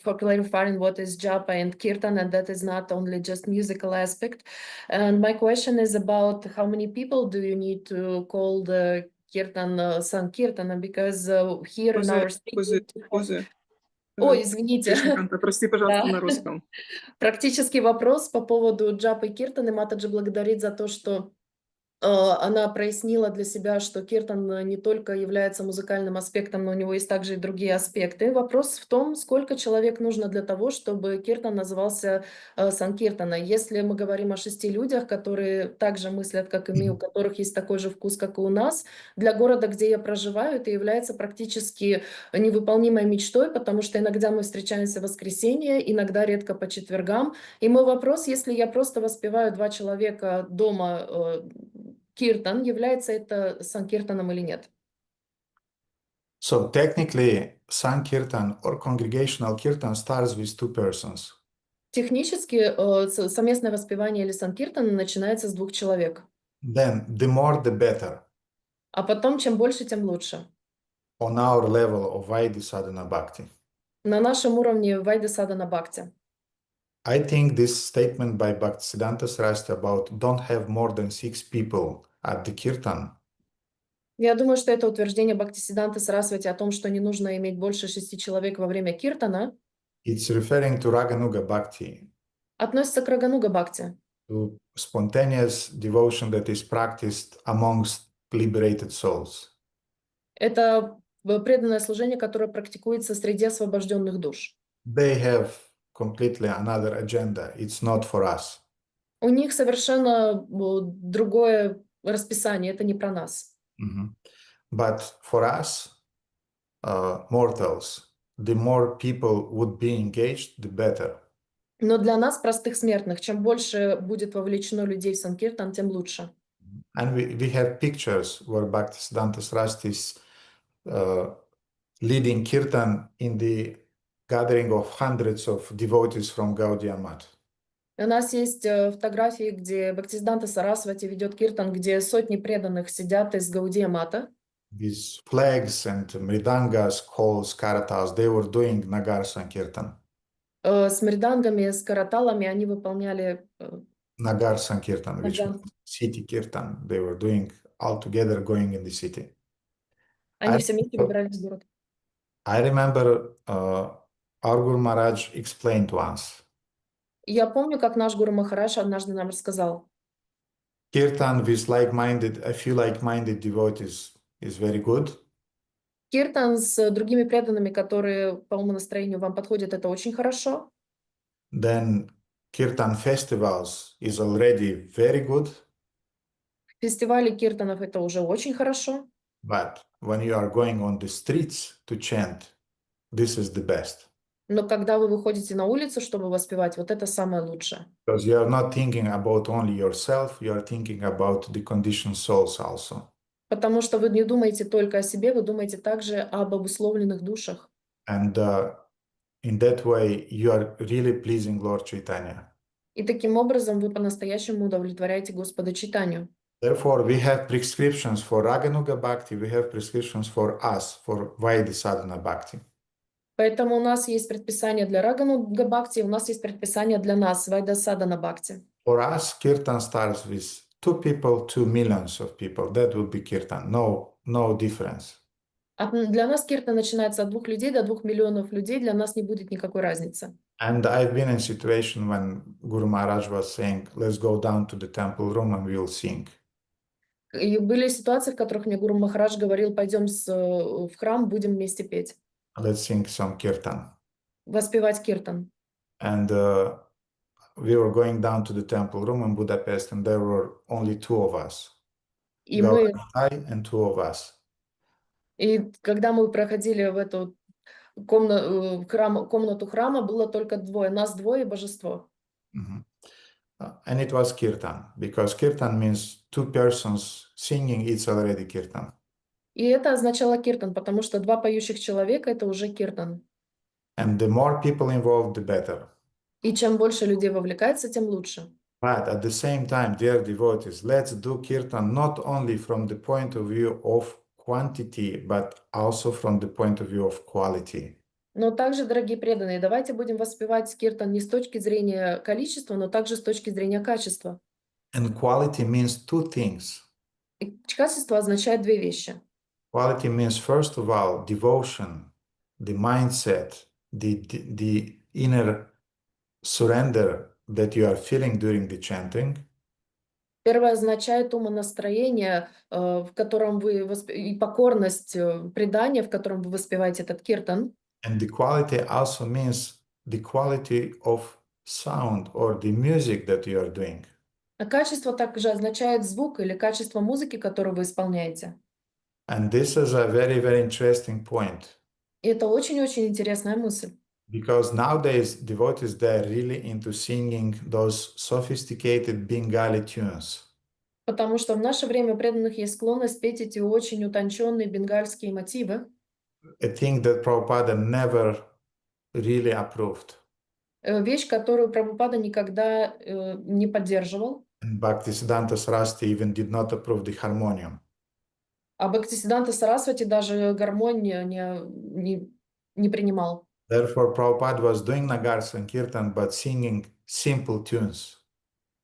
for clarifying what is japa and kirtan, and that is not only just musical aspect. And my question is about how many people do you need to call the kirtan Sankirtana, because here in our state... Ой, извините. Прости, пожалуйста, на русском. Практический вопрос по поводу джапы и киртаны. Матаджи благодарит за то, что она прояснила для себя, что киртан не только является музыкальным аспектом, но у него есть также и другие аспекты. Вопрос в том, сколько человек нужно для того, чтобы киртан назывался санкиртана. Если мы говорим о 6 людях, которые также мыслят, как и мы, у которых есть такой же вкус, как и у нас, для города, где я проживаю, это является практически невыполнимой мечтой, потому что иногда мы встречаемся в воскресенье, иногда редко по четвергам. И мой вопрос, если я просто воспеваю 2 человека дома киртан, является это санкиртаном или нет? So technically, Sankirtan or congregational kirtan starts with 2 persons. Технически совместное воспевание или санкиртана начинается с 2 человек. Then the more the better. А потом, чем больше, тем лучше. On our level of Vaidhi Sadhana Bhakti. На нашем уровне Вайди Садана Бхакти. I think this statement by Bhaktisiddhanta Saraswati about don't have more than 6 people at the kirtan. Я думаю, что это утверждение Бхактисиддханты Сарасвати о том, что не нужно иметь больше 6 человек во время киртана. It's referring to Raganuga Bhakti, относится к Рагануга Бхакти. to spontaneous devotion that is practiced amongst liberated souls. Это преданное служение, которое практикуется среди освобожденных душ. They have completely another agenda. It's not for us. У них совершенно другое расписание, это не про нас. But for us, mortals, the more people would be engaged, the better. Но для нас, простых смертных, чем больше будет вовлечено людей в Санкиртан, тем лучше. And we have pictures where Bhaktisiddhanta Saraswati is leading kirtan in the gathering of hundreds of devotees from Gaudiya Math. У нас есть фотографии, где Бхактисиддханта Сарасвати ведет киртан, где сотни преданных сидят из Гаудия Мата. These flags and mridangas, calls, karatas, they were doing Nagar Sankirtan. С мридангами, с караталами они выполняли Nagar Sankirtan, which Nagar. means city kirtan. They were doing all together going in the city. Они все вместе выбирались в город. I remember our Guru Maharaj explained once. Я помню, как наш Гуру Махарадж однажды нам рассказал. Kirtan with like-minded, a few like-minded devotees is very good. Киртан с другими преданными, которые по умонастроению вам подходят, это очень хорошо. Then Kirtan festivals is already very good. Фестивали киртанов это уже очень хорошо. But when you are going on the streets to chant, this is the best. Но когда вы выходите на улицу, чтобы воспевать, вот это самое лучшее. Because you are not thinking about only yourself, you are thinking about the conditioned souls also. Потому что вы не думаете только о себе, вы думаете также об обусловленных душах. And in that way, you are really pleasing Lord Chaitanya. И таким образом вы по-настоящему удовлетворяете Господа Чайтанью. Therefore, we have prescriptions for Raganuga Bhakti, we have prescriptions for us, for Vaidhi Sadhana Bhakti. Поэтому у нас есть предписание для Рагануга Бхакти, у нас есть предписание для нас, Вайда Садана Бхакти. For us, Kirtan starts with 2 people to millions of people. That would be Kirtan. No difference. Для нас киртан начинается от 2 людей до 2 миллионов людей, для нас не будет никакой разницы. And I've been in a situation when Guru Maharaj was saying, let's go down to the temple room and we'll sing. И были ситуации, в которых мне Гуру Махарадж говорил, пойдем в храм, будем вместе петь. Let's sing some Kirtan. Воспевать киртан. And we were going down to the temple room in Budapest, and there were only 2 of us. И мы, I and 2 of us. и когда мы проходили в эту комнату храма, было только 2, нас 2 и божество. And it was Kirtan, because Kirtan means 2 persons singing, it's already Kirtan. И это означало киртан, потому что 2 поющих человека — это уже киртан. And the more people involved, the better. И чем больше людей вовлекается, тем лучше. But at the same time, dear devotees, let's do Kirtan not only from the point of view of quantity, but also from the point of view of quality. Но также, дорогие преданные, давайте будем воспевать киртан не с точки зрения количества, но также с точки зрения качества. And quality means 2 things. И качество означает 2 вещи. Quality means, first of all, devotion, the mindset, the inner surrender that you are feeling during the chanting. Первое означает умонастроение, в котором вы и покорность, предание, в котором вы воспеваете этот киртан. And the quality also means the quality of sound or the music that you are doing. А качество также означает звук или качество музыки, которую вы исполняете. And this is a very, very interesting point. И это очень-очень интересная мысль. Because nowadays devotees, they're really into singing those sophisticated Bengali tunes. Потому что в наше время у преданных есть склонность петь эти очень утонченные бенгальские мотивы. A thing that Prabhupada never really approved. Вещь, которую Прабхупада никогда не поддерживал. And Bhaktisiddhanta Saraswati even did not approve the harmonium. А Бхактисиддханта Сарасвати даже гармонь не принимал. Therefore, Prabhupada was doing Nagar Sankirtan, but singing simple tunes.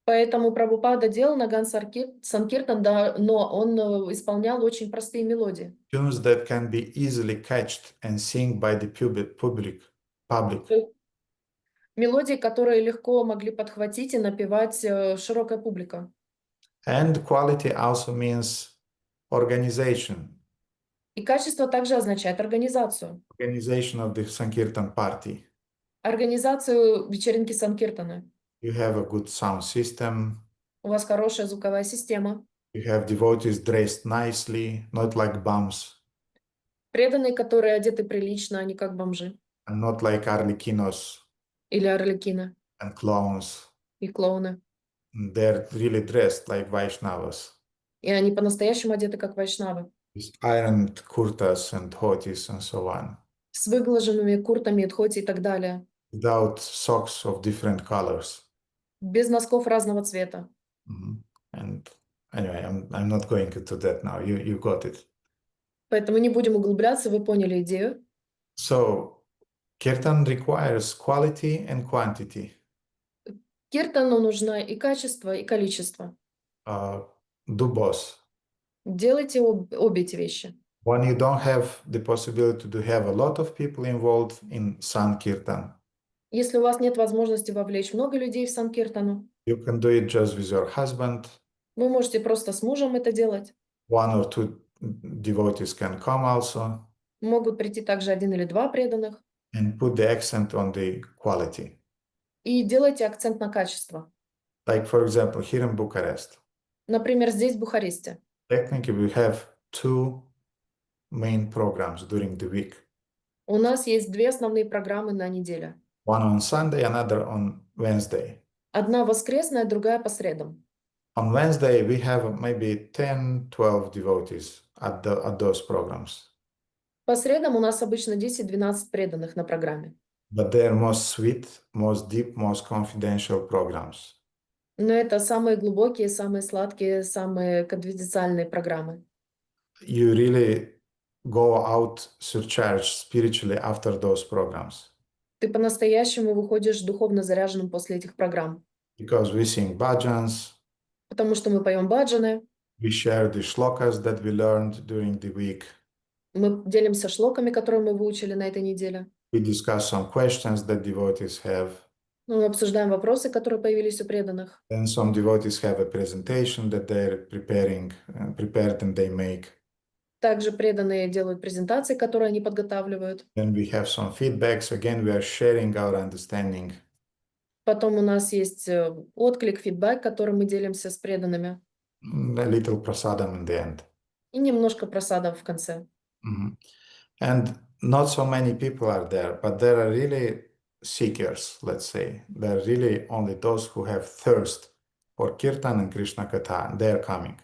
Поэтому Прабхупада делал Наган Санкиртан, да, но он исполнял очень простые мелодии. Tunes that can be easily catched and sing by the public. Мелодии, которые легко могли подхватить и напевать широкая публика. And quality also means organization, И качество также означает организацию. organization of the Sankirtan party. Организацию вечеринки Санкиртаны. You have a good sound system. У вас хорошая звуковая система. You have devotees dressed nicely, not like bums, Преданные, которые одеты прилично, а не как бомжи. and not like arlequinos Или орликины and clowns. и клоуны. They're really dressed like Vaishnavas, И они по-настоящему одеты как вайшнавы. with ironed kurtas and dhotis and so on, С выглаженными куртами, дхоти и так далее. without socks of different colors. Без носков разного цвета. And anyway, I'm not going into that now. You got it. Поэтому не будем углубляться, вы поняли идею. So kirtan requires quality and quantity. Киртану нужно и качество, и количество. Do both. Делайте обе эти вещи. When you don't have the possibility to have a lot of people involved in Sankirtan, Если у вас нет возможности вовлечь много людей в Санкиртану, you can do it just with your husband. вы можете просто с мужем это делать. One or two devotees can come also, Могут прийти также один или два преданных. and put the accent on the quality. И делайте акцент на качество. Like, for example, here in Bucharest, Например, здесь, в Бухаресте. technically we have two main programs during the week. У нас есть две основные программы на неделю. One on Sunday, another on Wednesday. Одна воскресная, другая по средам. On Wednesday, we have maybe 10-12 devotees at those programs. По средам у нас обычно 10-12 преданных на программе. But they're most sweet, most deep, most confidential programs. Но это самые глубокие, самые сладкие, самые конфиденциальные программы. You really go out surcharged spiritually after those programs. Ты по-настоящему выходишь духовно заряженным после этих программ. Because we sing bhajans, Потому что мы поем баджаны, we share the shlokas that we learned during the week. мы делимся шлоками, которые мы выучили на этой неделе. We discuss some questions that devotees have. Мы обсуждаем вопросы, которые появились у преданных. Then some devotees have a presentation that they're prepared and they make. Также преданные делают презентации, которые они подготавливают. Then we have some feedbacks. Again, we are sharing our understanding. Потом у нас есть отклик, фидбэк, которым мы делимся с преданными. A little prasadam in the end. И немножко просадов в конце. And not so many people are there, but there are really seekers, let's say. There are really only those who have thirst for Kirtan and Krishna Katha. They are coming.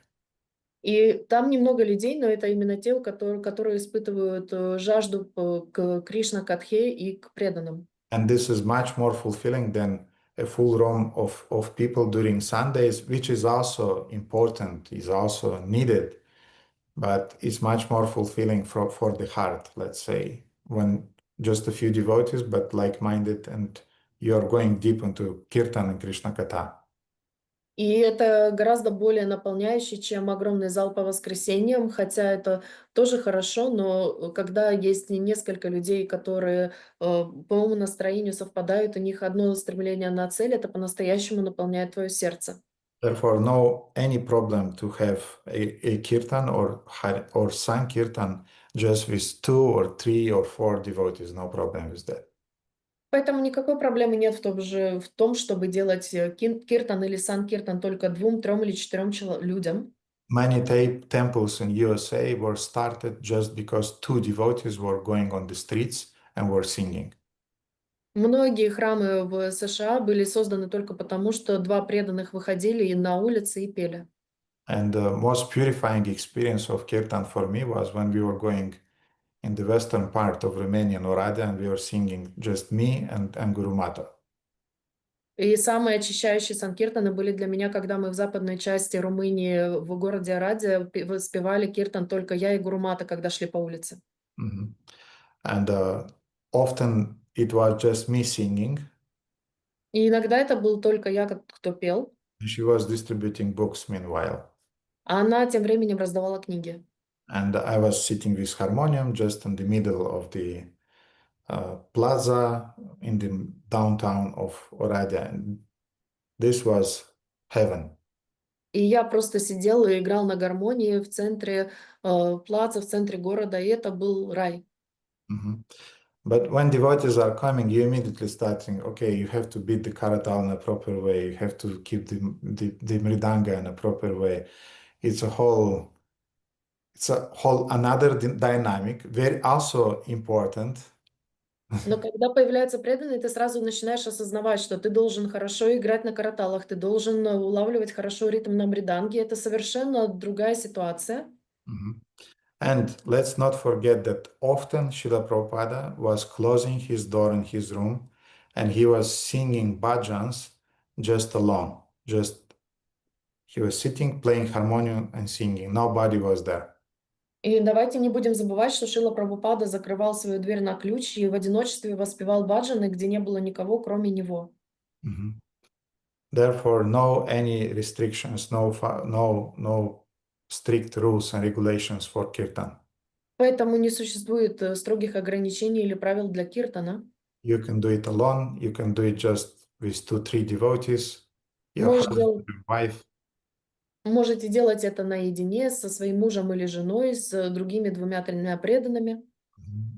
И там немного людей, но это именно те, которые испытывают жажду к Кришна Катхе и к преданным. And this is much more fulfilling than a full room of people during Sundays, which is also important, is also needed, but it's much more fulfilling for the heart, let's say, when just a few devotees, but like-minded, and you're going deep into Kirtan and Krishna Katha. И это гораздо более наполняюще, чем огромный зал по воскресеньям, хотя это тоже хорошо, но когда есть несколько людей, которые по моему настроению совпадают, у них одно стремление на цель, это по-настоящему наполняет твое сердце. Therefore, no any problem to have a kirtan or sankirtan just with 2 or 3 or 4 devotees. No problem with that. Поэтому никакой проблемы нет в том, чтобы делать киртан или санкиртан только 2, 3 или 4 людям. Many temples in USA were started just because 2 devotees were going on the streets and were singing. Многие храмы в США были созданы только потому, что 2 преданных выходили на улицы и пели. And the most purifying experience of kirtan for me was when we were going in the western part of Romania, Oradea, and we were singing just me and Guru Mata. И самые очищающие санкиртаны были для меня, когда мы в западной части Румынии, в городе Орадea, спевали киртан только я и Гуру Мата, когда шли по улице. And often it was just me singing. И иногда это был только я, кто пел. And she was distributing books meanwhile. А она тем временем раздавала книги. And I was sitting with harmonium just in the middle of the plaza in the downtown of Oradea. And this was heaven. И я просто сидел и играл на гармонии в центре плаца, в центре города, и это был рай. Mhm. But when devotees are coming, you immediately start thinking, okay, you have to beat the karatal in a proper way, you have to keep the mridanga in a proper way. It's a whole another dynamic, very also important. Но когда появляется преданный, ты сразу начинаешь осознавать, что ты должен хорошо играть на караталах, ты должен улавливать хорошо ритм на мриданге. Это совершенно другая ситуация. Mhm. And let's not forget that often Srila Prabhupada was closing his door in his room and he was singing bhajans just alone. He was sitting, playing harmonium and singing. Nobody was there. И давайте не будем забывать, что Шрила Прабхупада закрывал свою дверь на ключ и в одиночестве воспевал баджаны, где не было никого, кроме него. Mhm. Therefore, no any restrictions, no strict rules and regulations for kirtan. Поэтому не существует строгих ограничений или правил для киртана. You can do it alone. You can do it just with 2-3 devotees, your husband, your wife. Можете делать это наедине со своим мужем или женой, с другими 2-3 преданными.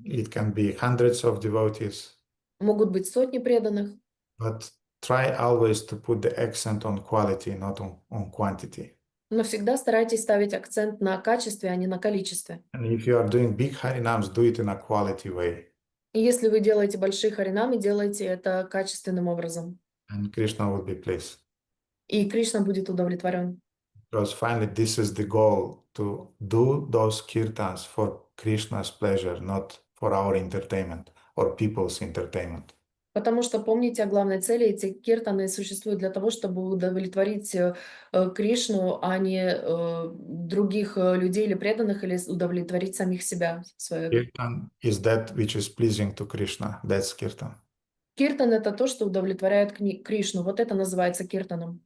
It can be hundreds of devotees. Могут быть сотни преданных. But try always to put the accent on quality, not on quantity. Но всегда старайтесь ставить акцент на качестве, а не на количестве. And if you are doing big harinams, do it in a quality way. И если вы делаете большие харинамы, делайте это качественным образом. And Krishna will be pleased. И Кришна будет удовлетворен. Because finally, this is the goal, to do those kirtans for Krishna's pleasure, not for our entertainment or people's entertainment. Потому что помните о главной цели, эти киртаны существуют для того, чтобы удовлетворить Кришну, а не других людей или преданных, или удовлетворить самих себя. Kirtan is that which is pleasing to Krishna. That's kirtan. Киртан — это то, что удовлетворяет Кришну. Вот это называется киртаном.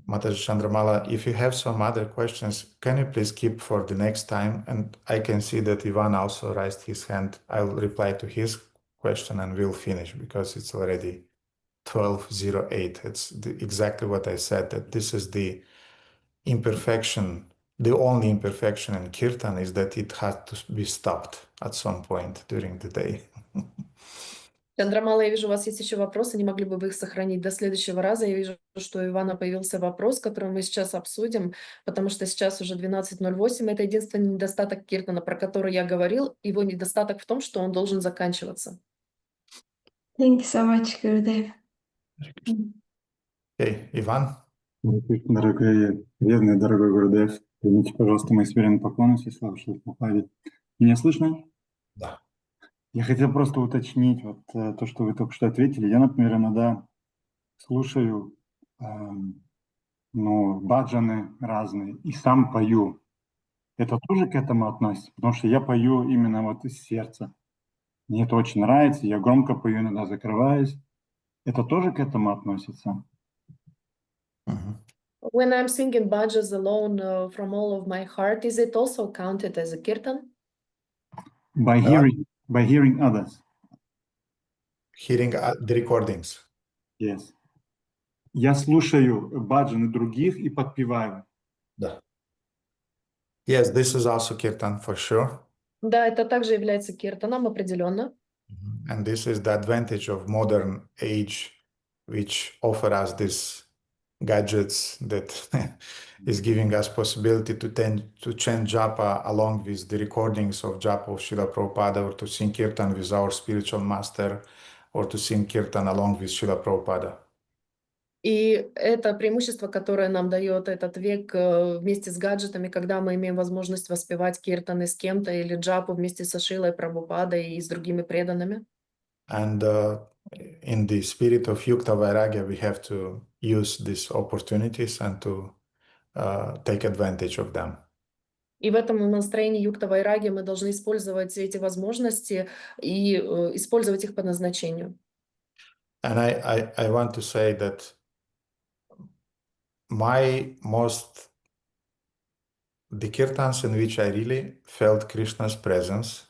Mataji Chandramala, if you have some other questions, can you please keep for the next time? And I can see that Ivan also raised his hand. I'll reply to his question and we'll finish because it's already 12:08. It's exactly what I said, that this is the imperfection. The only imperfection in kirtan is that it has to be stopped at some point during the day. Чандрамала, я вижу, у вас есть еще вопросы, не могли бы вы их сохранить до следующего раза? Я вижу, что у Ивана появился вопрос, который мы сейчас обсудим, потому что сейчас уже 12:08. Это единственный недостаток киртана, про который я говорил. Его недостаток в том, что он должен заканчиваться. Thank you so much, Gurudev. Okay, Иван? Дорогой преданный, дорогой Гурудев, примите, пожалуйста, мои смиренные поклоны, все слава Шри Прабхупаде. Меня слышно? Да. Я хотел просто уточнить вот то, что вы только что ответили. Я, например, иногда слушаю баджаны разные и сам пою. Это тоже к этому относится? Потому что я пою именно вот из сердца. Мне это очень нравится, я громко пою, иногда закрываюсь. Это тоже к этому относится? When I'm singing bhajas alone from all of my heart, is it also counted as a kirtan? By hearing others. Hearing the recordings. Yes. Я слушаю баджаны других и подпеваю. Да. Yes, this is also kirtan for sure. Да, это также является киртаном определенно. And this is the advantage of modern age, which offer us these gadgets that is giving us possibility to chant japa along with the recordings of japa of Srila Prabhupada, or to sing kirtan with our spiritual master, or to sing kirtan along with Srila Prabhupada. И это преимущество, которое нам дает этот век вместе с гаджетами, когда мы имеем возможность воспевать киртаны с кем-то или джапу вместе со Шрилой Прабхупадой и с другими преданными. And in the spirit of Yukta Vairagya, we have to use these opportunities and to take advantage of them. И в этом настроении Юкта Вайраги мы должны использовать эти возможности и использовать их по назначению. And I want to say that the kirtans in which I really felt Krishna's presence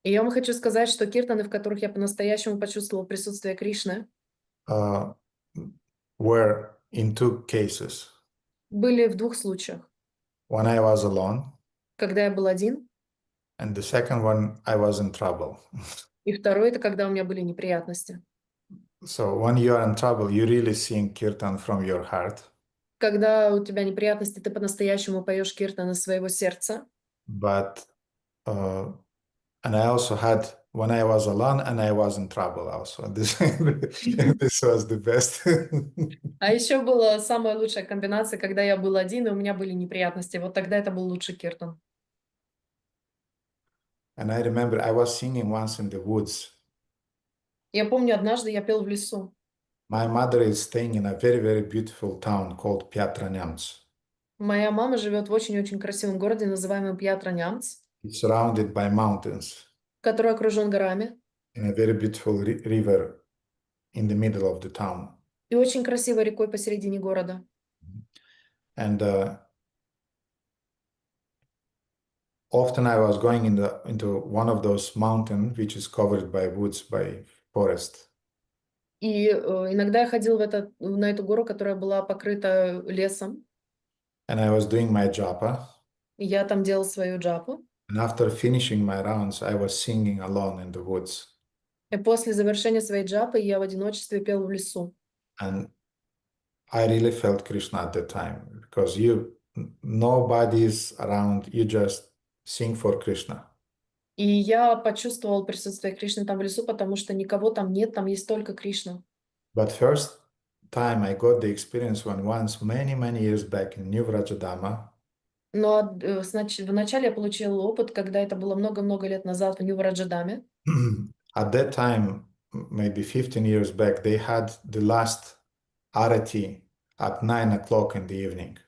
И я вам хочу сказать, что киртаны, в которых я по-настоящему почувствовал присутствие Кришны, were in two cases. были в двух случаях. When I was alone, Когда я был один, and the second one, I was in trouble. и второй — это когда у меня были неприятности. So when you are in trouble, you really sing kirtan from your heart. Когда у тебя неприятности, ты по-настоящему поешь киртан из своего сердца. But and I also had when I was alone and I was in trouble also. This was the best. А еще была самая лучшая комбинация, когда я был один, и у меня были неприятности. Вот тогда это был лучший киртан. And I remember I was singing once in the woods. Я помню, однажды я пел в лесу. My mother is staying in a very, very beautiful town called Piatra-Neamț. Моя мама живет в очень-очень красивом городе, называемом Пьятра-Неамц, It's surrounded by mountains который окружен горами, and a very beautiful river in the middle of the town. и очень красивой рекой посередине города. And often I was going into one of those mountains which is covered by woods, by forest. И иногда я ходил на эту гору, которая была покрыта лесом, And I was doing my japa. и я там делал свою джапу. And after finishing my rounds, I was singing alone in the woods. И после завершения своей джапы я в одиночестве пел в лесу. And I really felt Krishna at that time because nobody's around, you just sing for Krishna. И я почувствовал присутствие Кришны там в лесу, потому что никого там нет, там есть только Кришна. But first time I got the experience when once many, many years back in New Vrajadama, Но вначале я получил опыт, когда это было много-много лет назад в Нью-Враджадаме. at that time, maybe 15 years back, they had the last arati at 9 o'clock in the evening.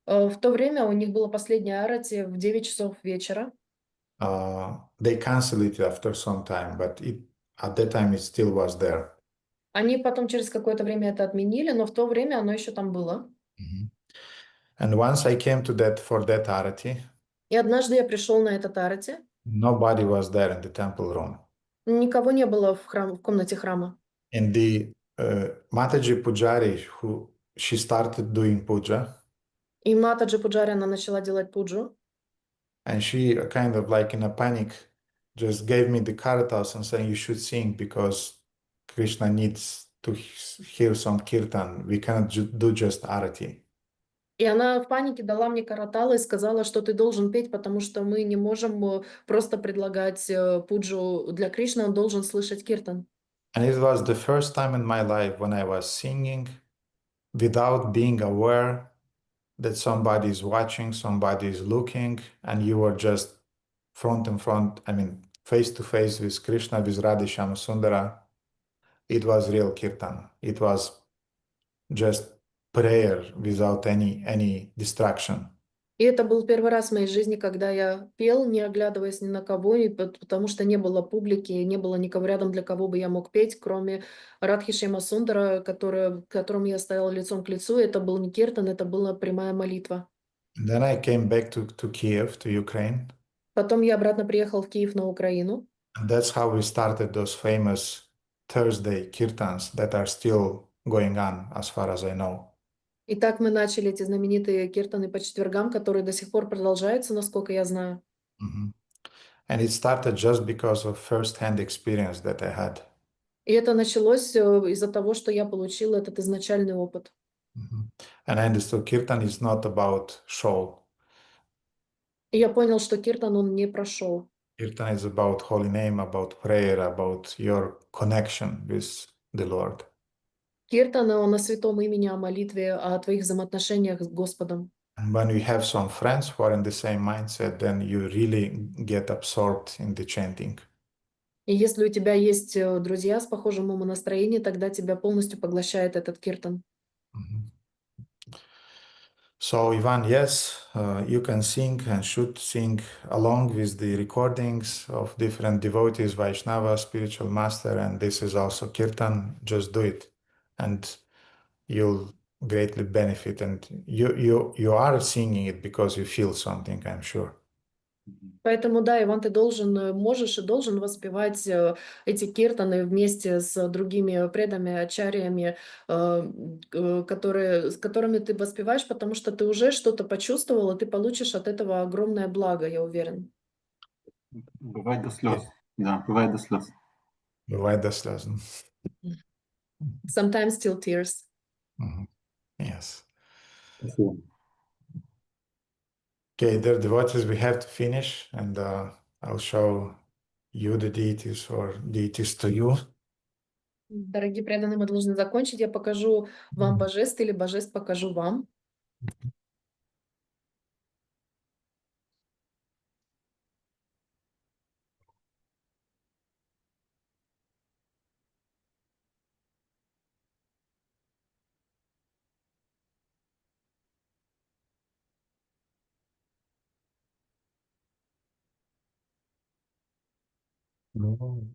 В то время у них была последняя арати в 9 часов вечера. They canceled it after some time, but at that time it still was there. Они потом через какое-то время это отменили, но в то время оно еще там было. And once I came for that arati, И однажды я пришел на этот арати. nobody was there in the temple room. Никого не было в комнате храма. And the Mataji Pujari, she started doing puja, И Матаджи Пуджари, она начала делать пуджу. and she kind of like in a panic just gave me the karatas and saying you should sing because Krishna needs to hear some kirtan. We cannot do just arati. И она в панике дала мне караталы и сказала, что ты должен петь, потому что мы не можем просто предлагать пуджу для Кришны, он должен слышать киртан. And it was the first time in my life when I was singing without being aware that somebody is watching, somebody is looking, and you were just front and front, I mean, face to face with Krishna, with Radhisham Sundara. It was real kirtan. It was just prayer without any distraction. И это был первый раз в моей жизни, когда я пел, не оглядываясь ни на кого, потому что не было публики, не было никого рядом, для кого бы я мог петь, кроме Радхи Шьяма Сундара, которому я стояла лицом к лицу. Это был не киртан, это была прямая молитва. And then I came back to Kiev, to Ukraine. Потом я обратно приехал в Киев на Украину. And that's how we started those famous Thursday kirtans that are still going on, as far as I know. И так мы начали эти знаменитые киртаны по четвергам, которые до сих пор продолжаются, насколько я знаю. And it started just because of first-hand experience that I had. И это началось из-за того, что я получил этот изначальный опыт. And I understood kirtan is not about show. И я понял, что киртан, он не про шоу. Kirtan is about holy name, about prayer, about your connection with the Lord. Киртан, он о святом имени, о молитве, о твоих взаимоотношениях с Господом. And when we have some friends who are in the same mindset, then you really get absorbed in the chanting. И если у тебя есть друзья с похожим умонастроением, тогда тебя полностью поглощает этот киртан. So, Ivan, yes, you can sing and should sing along with the recordings of different devotees, Vaishnava, spiritual master, and this is also kirtan. Just do it, and you'll greatly benefit. And you are singing it because you feel something, I'm sure. Поэтому, да, Иван, ты можешь и должен воспевать эти киртаны вместе с другими предами, ачарьями, с которыми ты воспеваешь, потому что ты уже что-то почувствовал, и ты получишь от этого огромное благо, я уверен. Бывает до слез. Да, бывает до слез. Бывает до слез. Sometimes still tears. Yes. Спасибо. Okay, dear devotees, we have to finish, and I'll show you the deities or deities to you. Дорогие преданные, мы должны закончить. Я покажу вам божеств или божеств покажу вам. Ну,